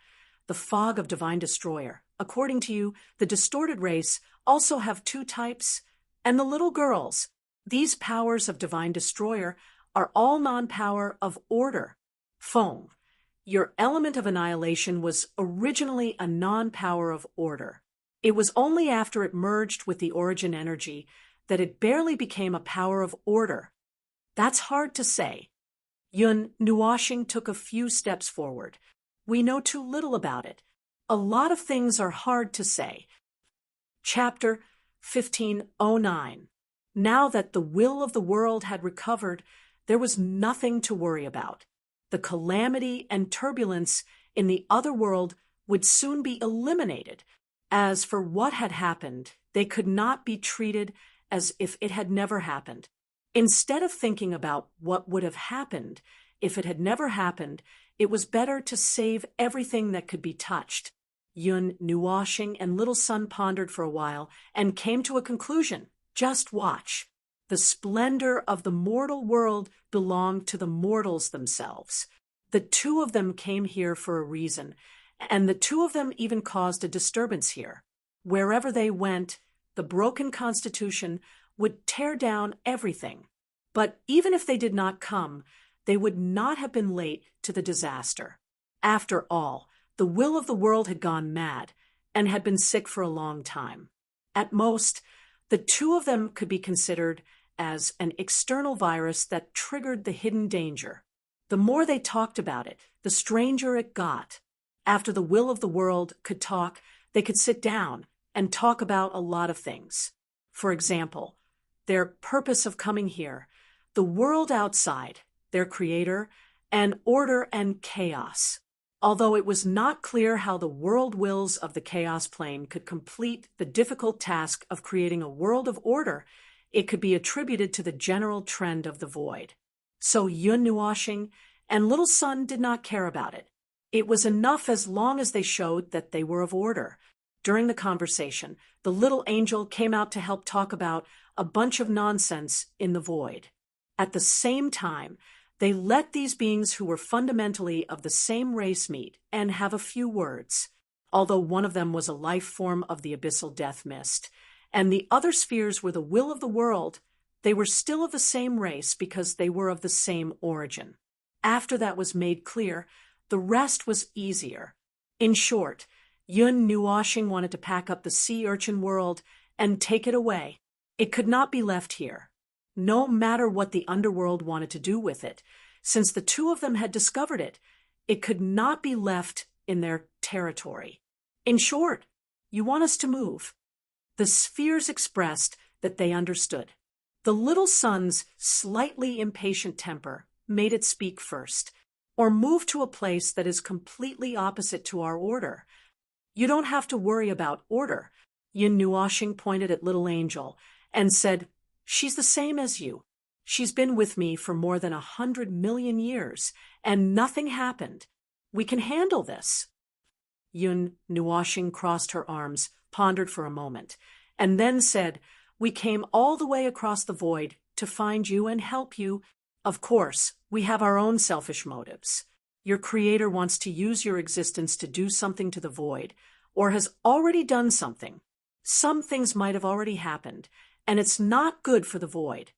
the fog of Divine Destroyer. According to you, the distorted race also have two types, and the little girls. These powers of Divine Destroyer are all non-power of order. Feng, your element of annihilation was originally a non-power of order. It was only after it merged with the origin energy that it barely became a power of order. That's hard to say. Yun Nuoxing took a few steps forward. We know too little about it. A lot of things are hard to say. Chapter 1509. Now that the will of the world had recovered, there was nothing to worry about. The calamity and turbulence in the other world would soon be eliminated. As for what had happened, they could not be treated as if it had never happened. Instead of thinking about what would have happened if it had never happened, it was better to save everything that could be touched. Yun Nuoxing and Little Sun pondered for a while and came to a conclusion. Just watch. The splendor of the mortal world belonged to the mortals themselves. The two of them came here for a reason, and the two of them even caused a disturbance here. Wherever they went, the broken constitution would tear down everything. But even if they did not come, they would not have been late to the disaster. After all, the will of the world had gone mad and had been sick for a long time. At most, the two of them could be considered as an external virus that triggered the hidden danger. The more they talked about it, the stranger it got. After the will of the world could talk, they could sit down and talk about a lot of things. For example, their purpose of coming here, the world outside, their creator, and order and chaos. Although it was not clear how the world wills of the chaos plane could complete the difficult task of creating a world of order, it could be attributed to the general trend of the void. So Yun Nuoxing and Little Sun did not care about it. It was enough as long as they showed that they were of order. During the conversation, the little angel came out to help talk about a bunch of nonsense in the void. At the same time, they let these beings who were fundamentally of the same race meet and have a few words. Although one of them was a life form of the abyssal death mist, and the other spheres were the will of the world, they were still of the same race because they were of the same origin. After that was made clear, the rest was easier. In short, Yun Nuoxing wanted to pack up the sea urchin world and take it away. It could not be left here, no matter what the underworld wanted to do with it. Since the two of them had discovered it, it could not be left in their territory. In short, you want us to move. The spheres expressed that they understood. The little sun's slightly impatient temper made it speak first, or move to a place that is completely opposite to our order. You don't have to worry about order. Yun Nuoxing pointed at Little Angel, and said, "She's the same as you. She's been with me for more than 100 million years, and nothing happened. We can handle this." Yun Nuoshing crossed her arms, pondered for a moment, and then said, "We came all the way across the void to find you and help you. Of course, we have our own selfish motives. Your creator wants to use your existence to do something to the void, or has already done something. Some things might have already happened, and it's not good for the void."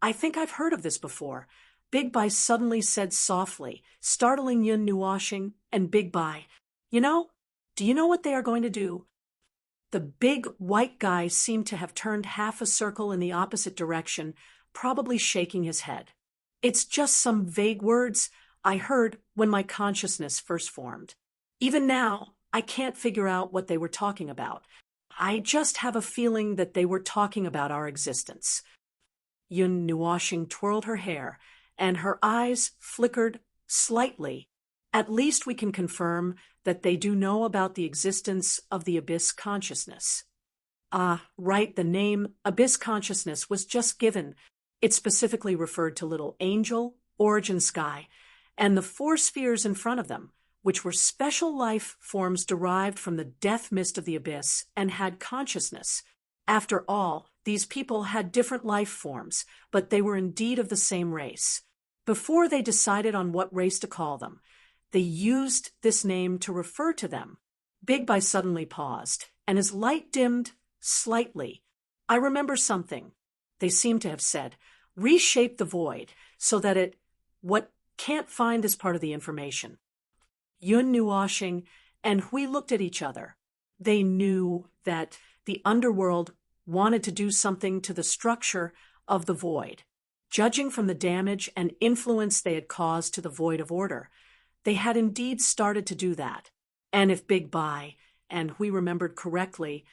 "I think I've heard of this before," Big Bai suddenly said softly, startling Yun Nuoshing and Big Bai. Do you know what they are going to do?" The big white guy seemed to have turned half a circle in the opposite direction, probably shaking his head. "It's just some vague words I heard when my consciousness first formed. Even now, I can't figure out what they were talking about. I just have a feeling that they were talking about our existence." Yun Nuoshing twirled her hair, and her eyes flickered slightly. "At least we can confirm that they do know about the existence of the Abyss Consciousness." "Ah, right, the name Abyss Consciousness was just given. It specifically referred to Little Angel, Origin Sky, and the 4 spheres in front of them, which were special life forms derived from the death mist of the Abyss and had consciousness. After all, these people had different life forms, but they were indeed of the same race. Before they decided on what race to call them, they used this name to refer to them." Big Bai suddenly paused, and his light dimmed slightly. "I remember something," they seemed to have said. "Reshape the void so that what can't find this part of the information." Yun Nuoshing and Hui looked at each other. They knew that the underworld wanted to do something to the structure of the void. Judging from the damage and influence they had caused to the void of order, they had indeed started to do that. And if Big Bai and Hui remembered correctly,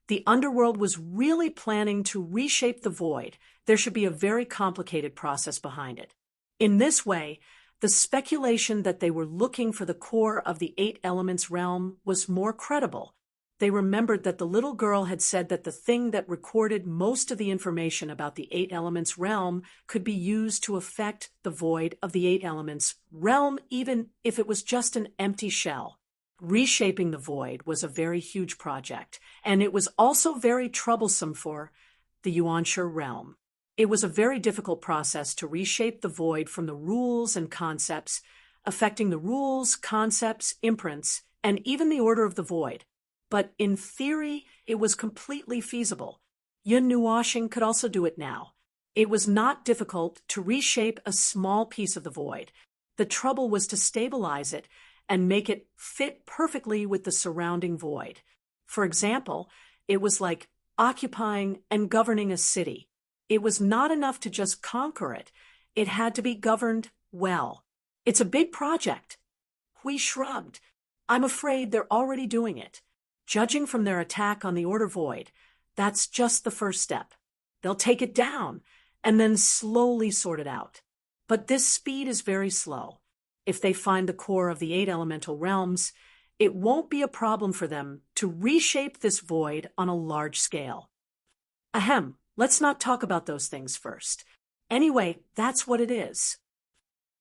the underworld was really planning to reshape the void. There should be a very complicated process behind it. In this way, the speculation that they were looking for the core of the 8 elements realm was more credible. They remembered that the little girl had said that the thing that recorded most of the information about the 8 elements realm could be used to affect the void of the 8 elements realm, even if it was just an empty shell. Reshaping the void was a very huge project, and it was also very troublesome for the Yuanshi realm. It was a very difficult process to reshape the void from the rules and concepts, affecting the rules, concepts, imprints, and even the order of the void. But in theory, it was completely feasible. Yun Nuoshing could also do it now. It was not difficult to reshape a small piece of the void. The trouble was to stabilize it and make it fit perfectly with the surrounding void. For example, it was like occupying and governing a city. It was not enough to just conquer it. It had to be governed well. "It's a big project." Hui shrugged. "I'm afraid they're already doing it. Judging from their attack on the Order Void, that's just the first step. They'll take it down and then slowly sort it out. But this speed is very slow. If they find the core of the 8 elemental realms, it won't be a problem for them to reshape this void on a large scale." "Ahem, let's not talk about those things first. Anyway, that's what it is."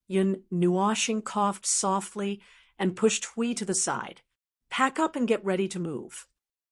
Yun Nuoshing coughed softly and pushed Hui to the side. "Pack up and get ready to move."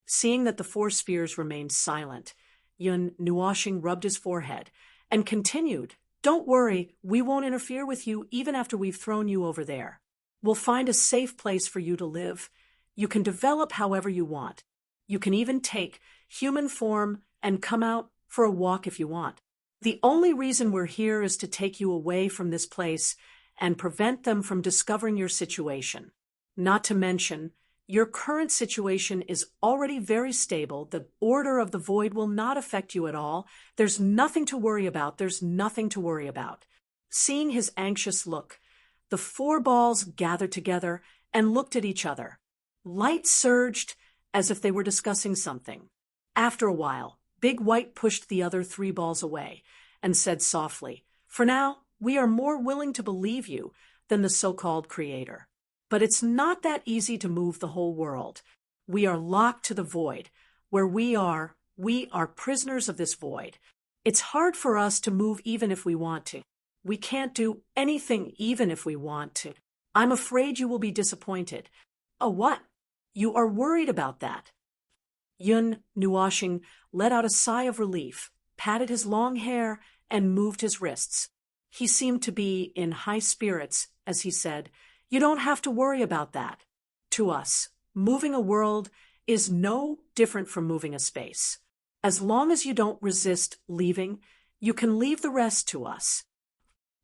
Seeing that the 4 spheres remained silent, Yun Nuoshing rubbed his forehead and continued, "Don't worry, we won't interfere with you even after we've thrown you over there. We'll find a safe place for you to live. You can develop however you want. You can even take human form and come out for a walk if you want. The only reason we're here is to take you away from this place and prevent them from discovering your situation. Not to mention, your current situation is already very stable. The order of the void will not affect you at all. There's nothing to worry about. There's nothing to worry about." Seeing his anxious look, the 4 balls gathered together and looked at each other. Light surged as if they were discussing something. After a while, Big White pushed the other 3 balls away and said softly, "For now, we are more willing to believe you than the so-called creator. But it's not that easy to move the whole world. We are locked to the void. Where we are, We are prisoners of this void. It's hard for us to move even if we want to. We can't do anything even if we want to. I'm afraid you will be disappointed. Oh, what? You are worried about that? Yun Nuashing let out a sigh of relief, patted his long hair, and moved his wrists. He seemed to be in high spirits as he said, "You don't have to worry about that. To us, moving a world is no different from moving a space. As long as you don't resist leaving, you can leave the rest to us."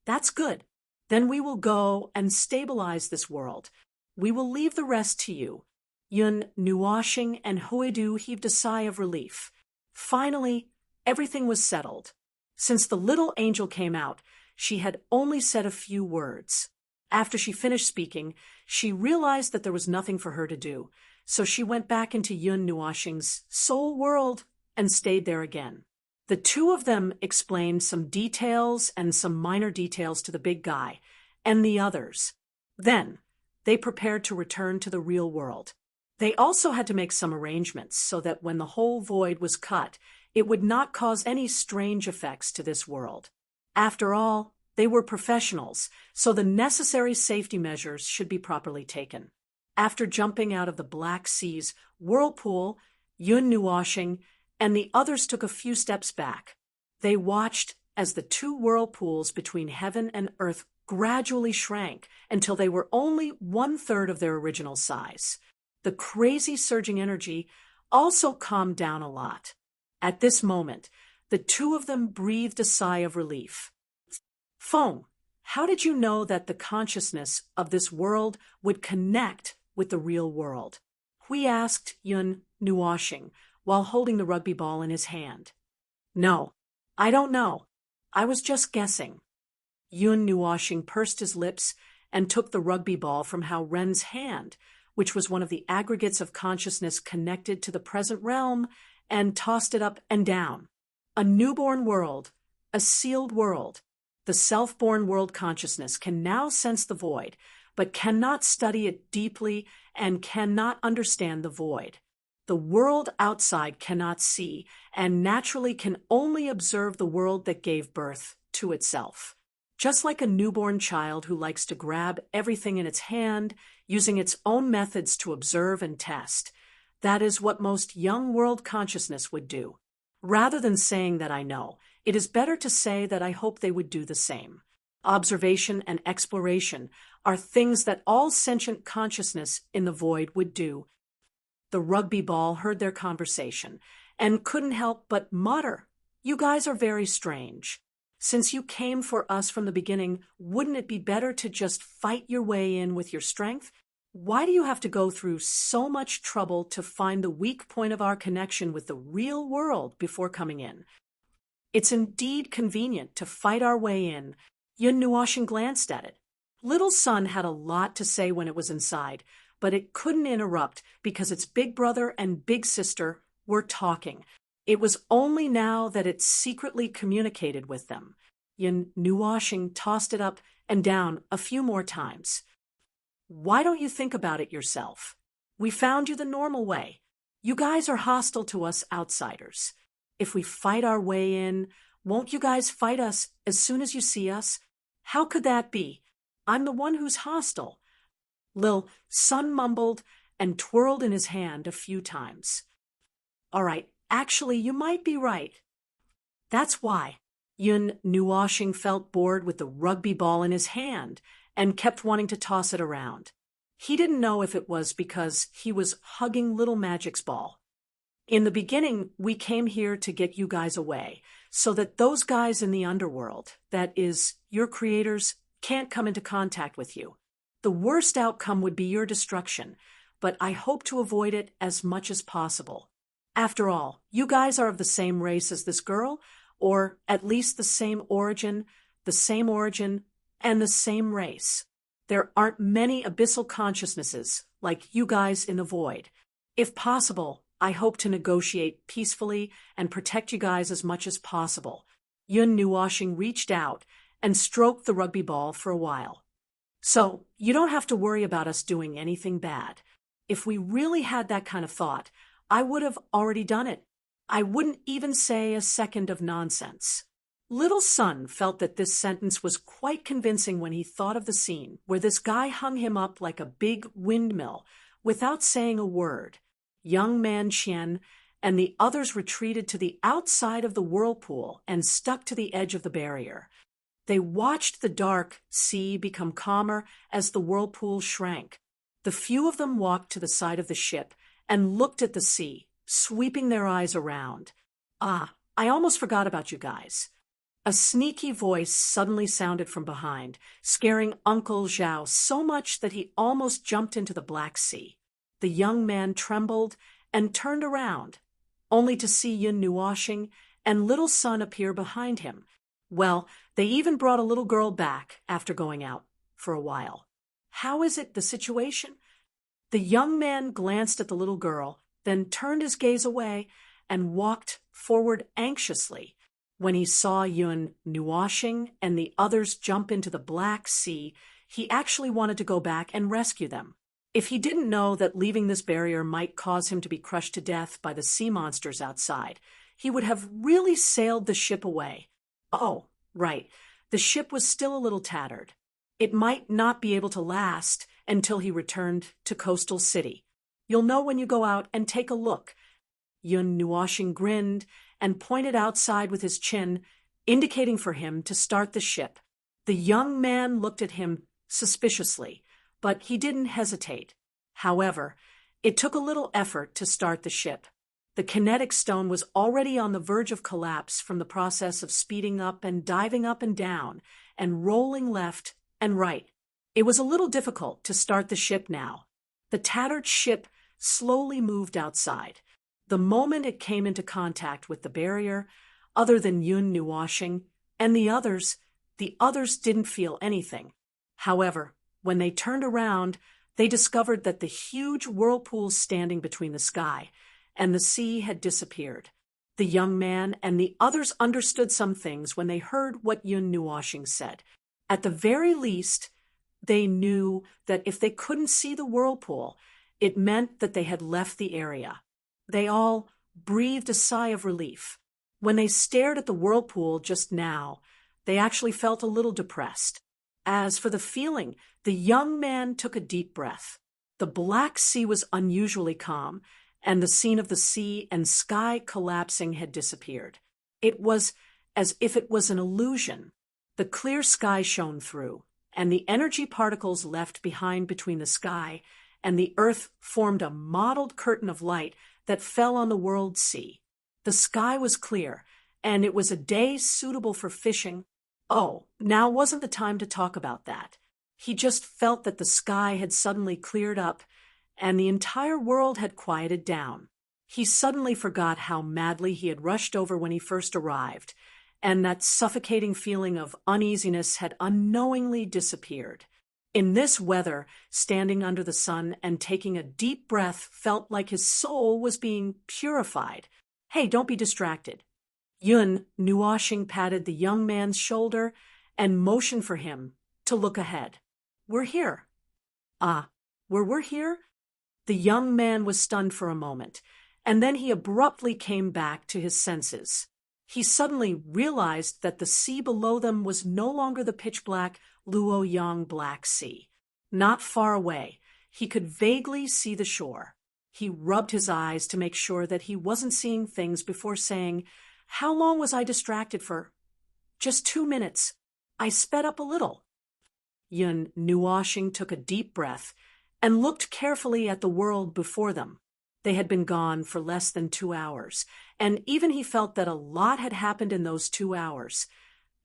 "That's good. Then we will go and stabilize this world. We will leave the rest to you." Yun Nuashing and Huidu heaved a sigh of relief. Finally, everything was settled. Since the little angel came out, she had only said a few words. After she finished speaking, she realized that there was nothing for her to do, so she went back into Yun Nuashing's soul world and stayed there again. The two of them explained some details and some minor details to the big guy and the others. Then, they prepared to return to the real world. They also had to make some arrangements so that when the whole void was cut, it would not cause any strange effects to this world. After all, they were professionals, so the necessary safety measures should be properly taken. After jumping out of the Black Sea's whirlpool, Yun Nuashing and the others took a few steps back. They watched as the two whirlpools between heaven and earth gradually shrank until they were only 1/3 of their original size. The crazy surging energy also calmed down a lot. At this moment, the two of them breathed a sigh of relief. "Feng, how did you know that the consciousness of this world would connect with the real world?" Hui asked Yun Nuashing while holding the rugby ball in his hand. "No, I don't know. I was just guessing." Yun Nuashing pursed his lips and took the rugby ball from Hao Ren's hand, which was one of the aggregates of consciousness connected to the present realm, and tossed it up and down. A newborn world, a sealed world. The self-born world consciousness can now sense the void, but cannot study it deeply and cannot understand the void. The world outside cannot see, and naturally can only observe the world that gave birth to itself. Just like a newborn child who likes to grab everything in its hand, using its own methods to observe and test, that is what most young world consciousness would do. Rather than saying that I know, it is better to say that I hope they would do the same. Observation and exploration are things that all sentient consciousness in the void would do. The rugby ball heard their conversation and couldn't help but mutter, "You guys are very strange. Since you came for us from the beginning, wouldn't it be better to just fight your way in with your strength? Why do you have to go through so much trouble to find the weak point of our connection with the real world before coming in? It's indeed convenient to fight our way in." Yun Nuashing glanced at it. Little Sun had a lot to say when it was inside, but it couldn't interrupt because its big brother and big sister were talking. It was only now that it secretly communicated with them. Yun Nuashing tossed it up and down a few more times. "Why don't you think about it yourself? We found you the normal way. You guys are hostile to us outsiders. If we fight our way in, won't you guys fight us as soon as you see us? How could that be? I'm the one who's hostile." Lil Sun mumbled and twirled in his hand a few times. "All right, actually, you might be right." That's why. Yun Nuashing felt bored with the rugby ball in his hand and kept wanting to toss it around. He didn't know if it was because he was hugging Little Magic's ball. "In the beginning, we came here to get you guys away, so that those guys in the underworld, that is, your creators, can't come into contact with you. The worst outcome would be your destruction, but I hope to avoid it as much as possible. After all, you guys are of the same race as this girl, or at least the same origin, and the same race. There aren't many abyssal consciousnesses like you guys in the void. If possible, I hope to negotiate peacefully and protect you guys as much as possible." Yun Nuashing reached out and stroked the rugby ball for a while. "So, you don't have to worry about us doing anything bad. If we really had that kind of thought, I would have already done it. I wouldn't even say a second of nonsense. Little Sun felt that this sentence was quite convincing when he thought of the scene where this guy hung him up like a big windmill without saying a word. Young man Qian and the others retreated to the outside of the whirlpool and stuck to the edge of the barrier. They watched the dark sea become calmer as the whirlpool shrank. The few of them walked to the side of the ship and looked at the sea, sweeping their eyes around. "Ah, I almost forgot about you guys." A sneaky voice suddenly sounded from behind, scaring Uncle Zhao so much that he almost jumped into the Black Sea. The young man trembled and turned around, only to see Yun Nuoxing and Little Sun appear behind him. Well, they even brought a little girl back after going out for a while. "How is it, the situation?" The young man glanced at the little girl, then turned his gaze away and walked forward anxiously. When he saw Yun Nuoxing and the others jump into the Black Sea, he actually wanted to go back and rescue them. If he didn't know that leaving this barrier might cause him to be crushed to death by the sea monsters outside, he would have really sailed the ship away. Oh, right, the ship was still a little tattered. It might not be able to last until he returned to Coastal City. "You'll know when you go out and take a look." Yun Nuoxing grinned and pointed outside with his chin, indicating for him to start the ship. The young man looked at him suspiciously, but he didn't hesitate. However, it took a little effort to start the ship. The kinetic stone was already on the verge of collapse from the process of speeding up and diving up and down and rolling left and right. It was a little difficult to start the ship now. The tattered ship slowly moved outside. The moment it came into contact with the barrier, other than Yun Nuoxing and the others didn't feel anything. However, when they turned around, they discovered that the huge whirlpool standing between the sky and the sea had disappeared. The young man and the others understood some things when they heard what Yun Nuoxing said. At the very least, they knew that if they couldn't see the whirlpool, it meant that they had left the area. They all breathed a sigh of relief. When they stared at the whirlpool just now, they actually felt a little depressed. As for the feeling, the young man took a deep breath. The Black Sea was unusually calm, and the scene of the sea and sky collapsing had disappeared. It was as if it was an illusion. The clear sky shone through, and the energy particles left behind between the sky and the earth formed a mottled curtain of light that fell on the world sea. The sky was clear, and it was a day suitable for fishing. Oh, now wasn't the time to talk about that. He just felt that the sky had suddenly cleared up, and the entire world had quieted down. He suddenly forgot how madly he had rushed over when he first arrived, and that suffocating feeling of uneasiness had unknowingly disappeared. In this weather, standing under the sun and taking a deep breath felt like his soul was being purified. "Hey, don't be distracted." Yun Nuoxing patted the young man's shoulder and motioned for him to look ahead. "We're here." "Ah, we're here?" The young man was stunned for a moment, and then he abruptly came back to his senses. He suddenly realized that the sea below them was no longer the pitch-black Luoyang Black Sea. Not far away, he could vaguely see the shore. He rubbed his eyes to make sure that he wasn't seeing things before saying, "How long was I distracted for?" "Just 2 minutes. I sped up a little." Yun Nuoxing took a deep breath and looked carefully at the world before them. They had been gone for less than 2 hours, and even he felt that a lot had happened in those 2 hours,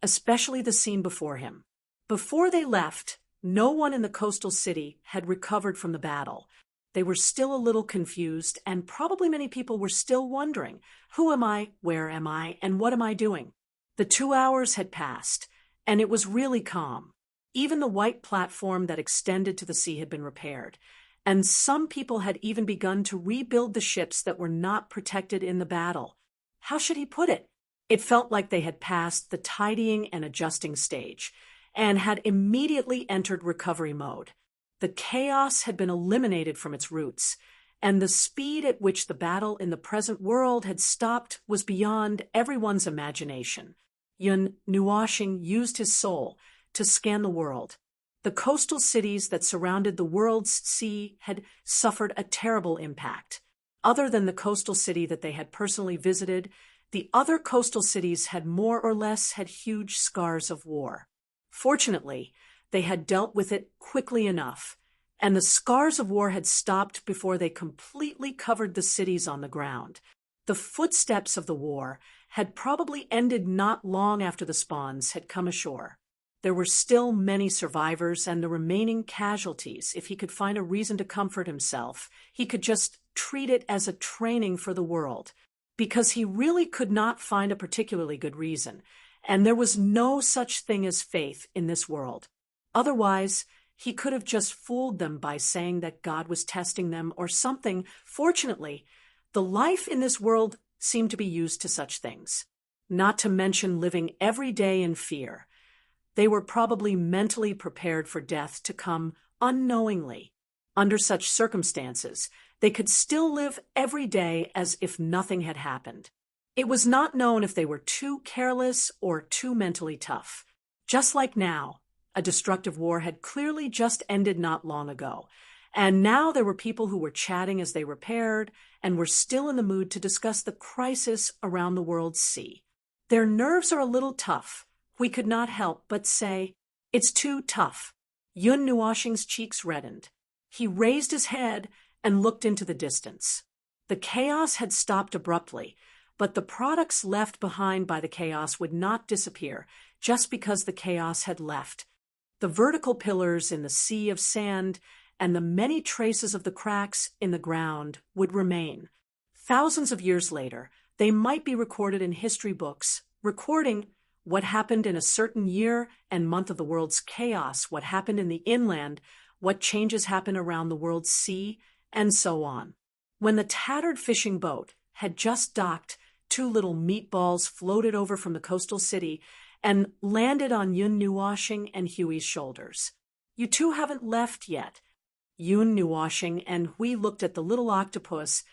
especially the scene before him. Before they left, no one in the coastal city had recovered from the battle. They were still a little confused, and probably many people were still wondering, who am I, where am I, and what am I doing? The 2 hours had passed, and it was really calm. Even the white platform that extended to the sea had been repaired, and some people had even begun to rebuild the ships that were not protected in the battle. How should he put it? It felt like they had passed the tidying and adjusting stage, and had immediately entered recovery mode. The chaos had been eliminated from its roots, and the speed at which the battle in the present world had stopped was beyond everyone's imagination. Yun Nuoshing used his soul to scan the world. The coastal cities that surrounded the world's sea had suffered a terrible impact. Other than the coastal city that they had personally visited, the other coastal cities had more or less had huge scars of war. Fortunately, they had dealt with it quickly enough, and the scars of war had stopped before they completely covered the cities on the ground. The footsteps of the war had probably ended not long after the spawns had come ashore. There were still many survivors, and the remaining casualties, if he could find a reason to comfort himself, he could just treat it as a training for the world, because he really could not find a particularly good reason, and there was no such thing as faith in this world. Otherwise, he could have just fooled them by saying that God was testing them or something. Fortunately, the life in this world seemed to be used to such things, not to mention living every day in fear. They were probably mentally prepared for death to come unknowingly. Under such circumstances, they could still live every day as if nothing had happened. It was not known if they were too careless or too mentally tough. Just like now, a destructive war had clearly just ended not long ago, and now there were people who were chatting as they repaired and were still in the mood to discuss the crisis around the world's sea. Their nerves are a little tough. We could not help but say, "It's too tough." Yun Nuoshing's cheeks reddened. He raised his head and looked into the distance. The chaos had stopped abruptly, but the products left behind by the chaos would not disappear just because the chaos had left. The vertical pillars in the sea of sand and the many traces of the cracks in the ground would remain. Thousands of years later, they might be recorded in history books, recording what happened in a certain year and month of the world's chaos, what happened in the inland, what changes happen around the world's sea, and so on. When the tattered fishing boat had just docked, two little meatballs floated over from the coastal city and landed on Yun Nuoshing and Huey's shoulders. "You two haven't left yet." Yun Nuoshing and Hui looked at the little octopus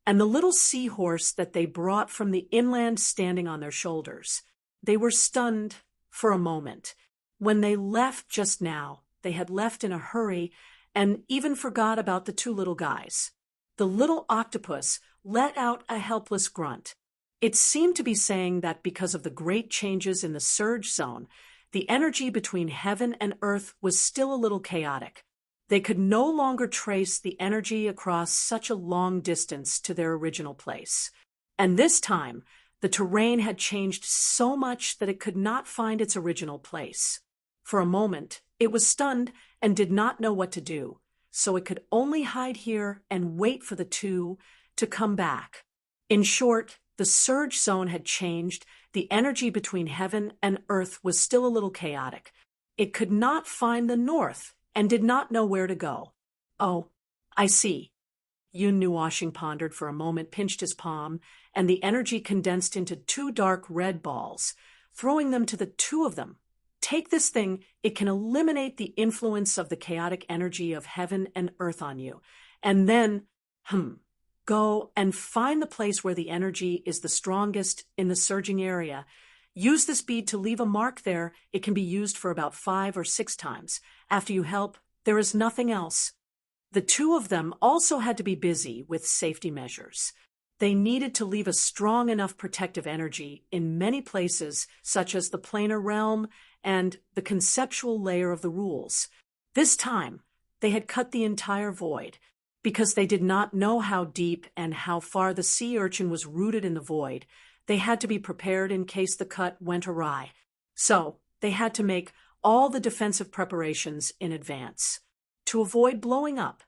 and the little seahorse that they brought from the inland standing on their shoulders. They were stunned for a moment. When they left just now, they had left in a hurry and even forgot about the two little guys. The little octopus let out a helpless grunt. It seemed to be saying that because of the great changes in the surge zone, the energy between heaven and earth was still a little chaotic. They could no longer trace the energy across such a long distance to their original place. And this time, the terrain had changed so much that it could not find its original place. For a moment, it was stunned and did not know what to do, so it could only hide here and wait for the two to come back. In short, the surge zone had changed. The energy between heaven and earth was still a little chaotic. It could not find the north and did not know where to go. "Oh, I see." Yun Nuoshing pondered for a moment, pinched his palm, and the energy condensed into two dark red balls, throwing them to the two of them. "Take this thing. It can eliminate the influence of the chaotic energy of heaven and earth on you. And then, go and find the place where the energy is the strongest in the surging area. Use this bead to leave a mark there. It can be used for about 5 or 6 times. After you help, there is nothing else." The two of them also had to be busy with safety measures. They needed to leave a strong enough protective energy in many places, such as the planar realm and the conceptual layer of the rules. This time, they had cut the entire void. Because they did not know how deep and how far the sea urchin was rooted in the void, they had to be prepared in case the cut went awry. So, they had to make all the defensive preparations in advance. To avoid blowing up,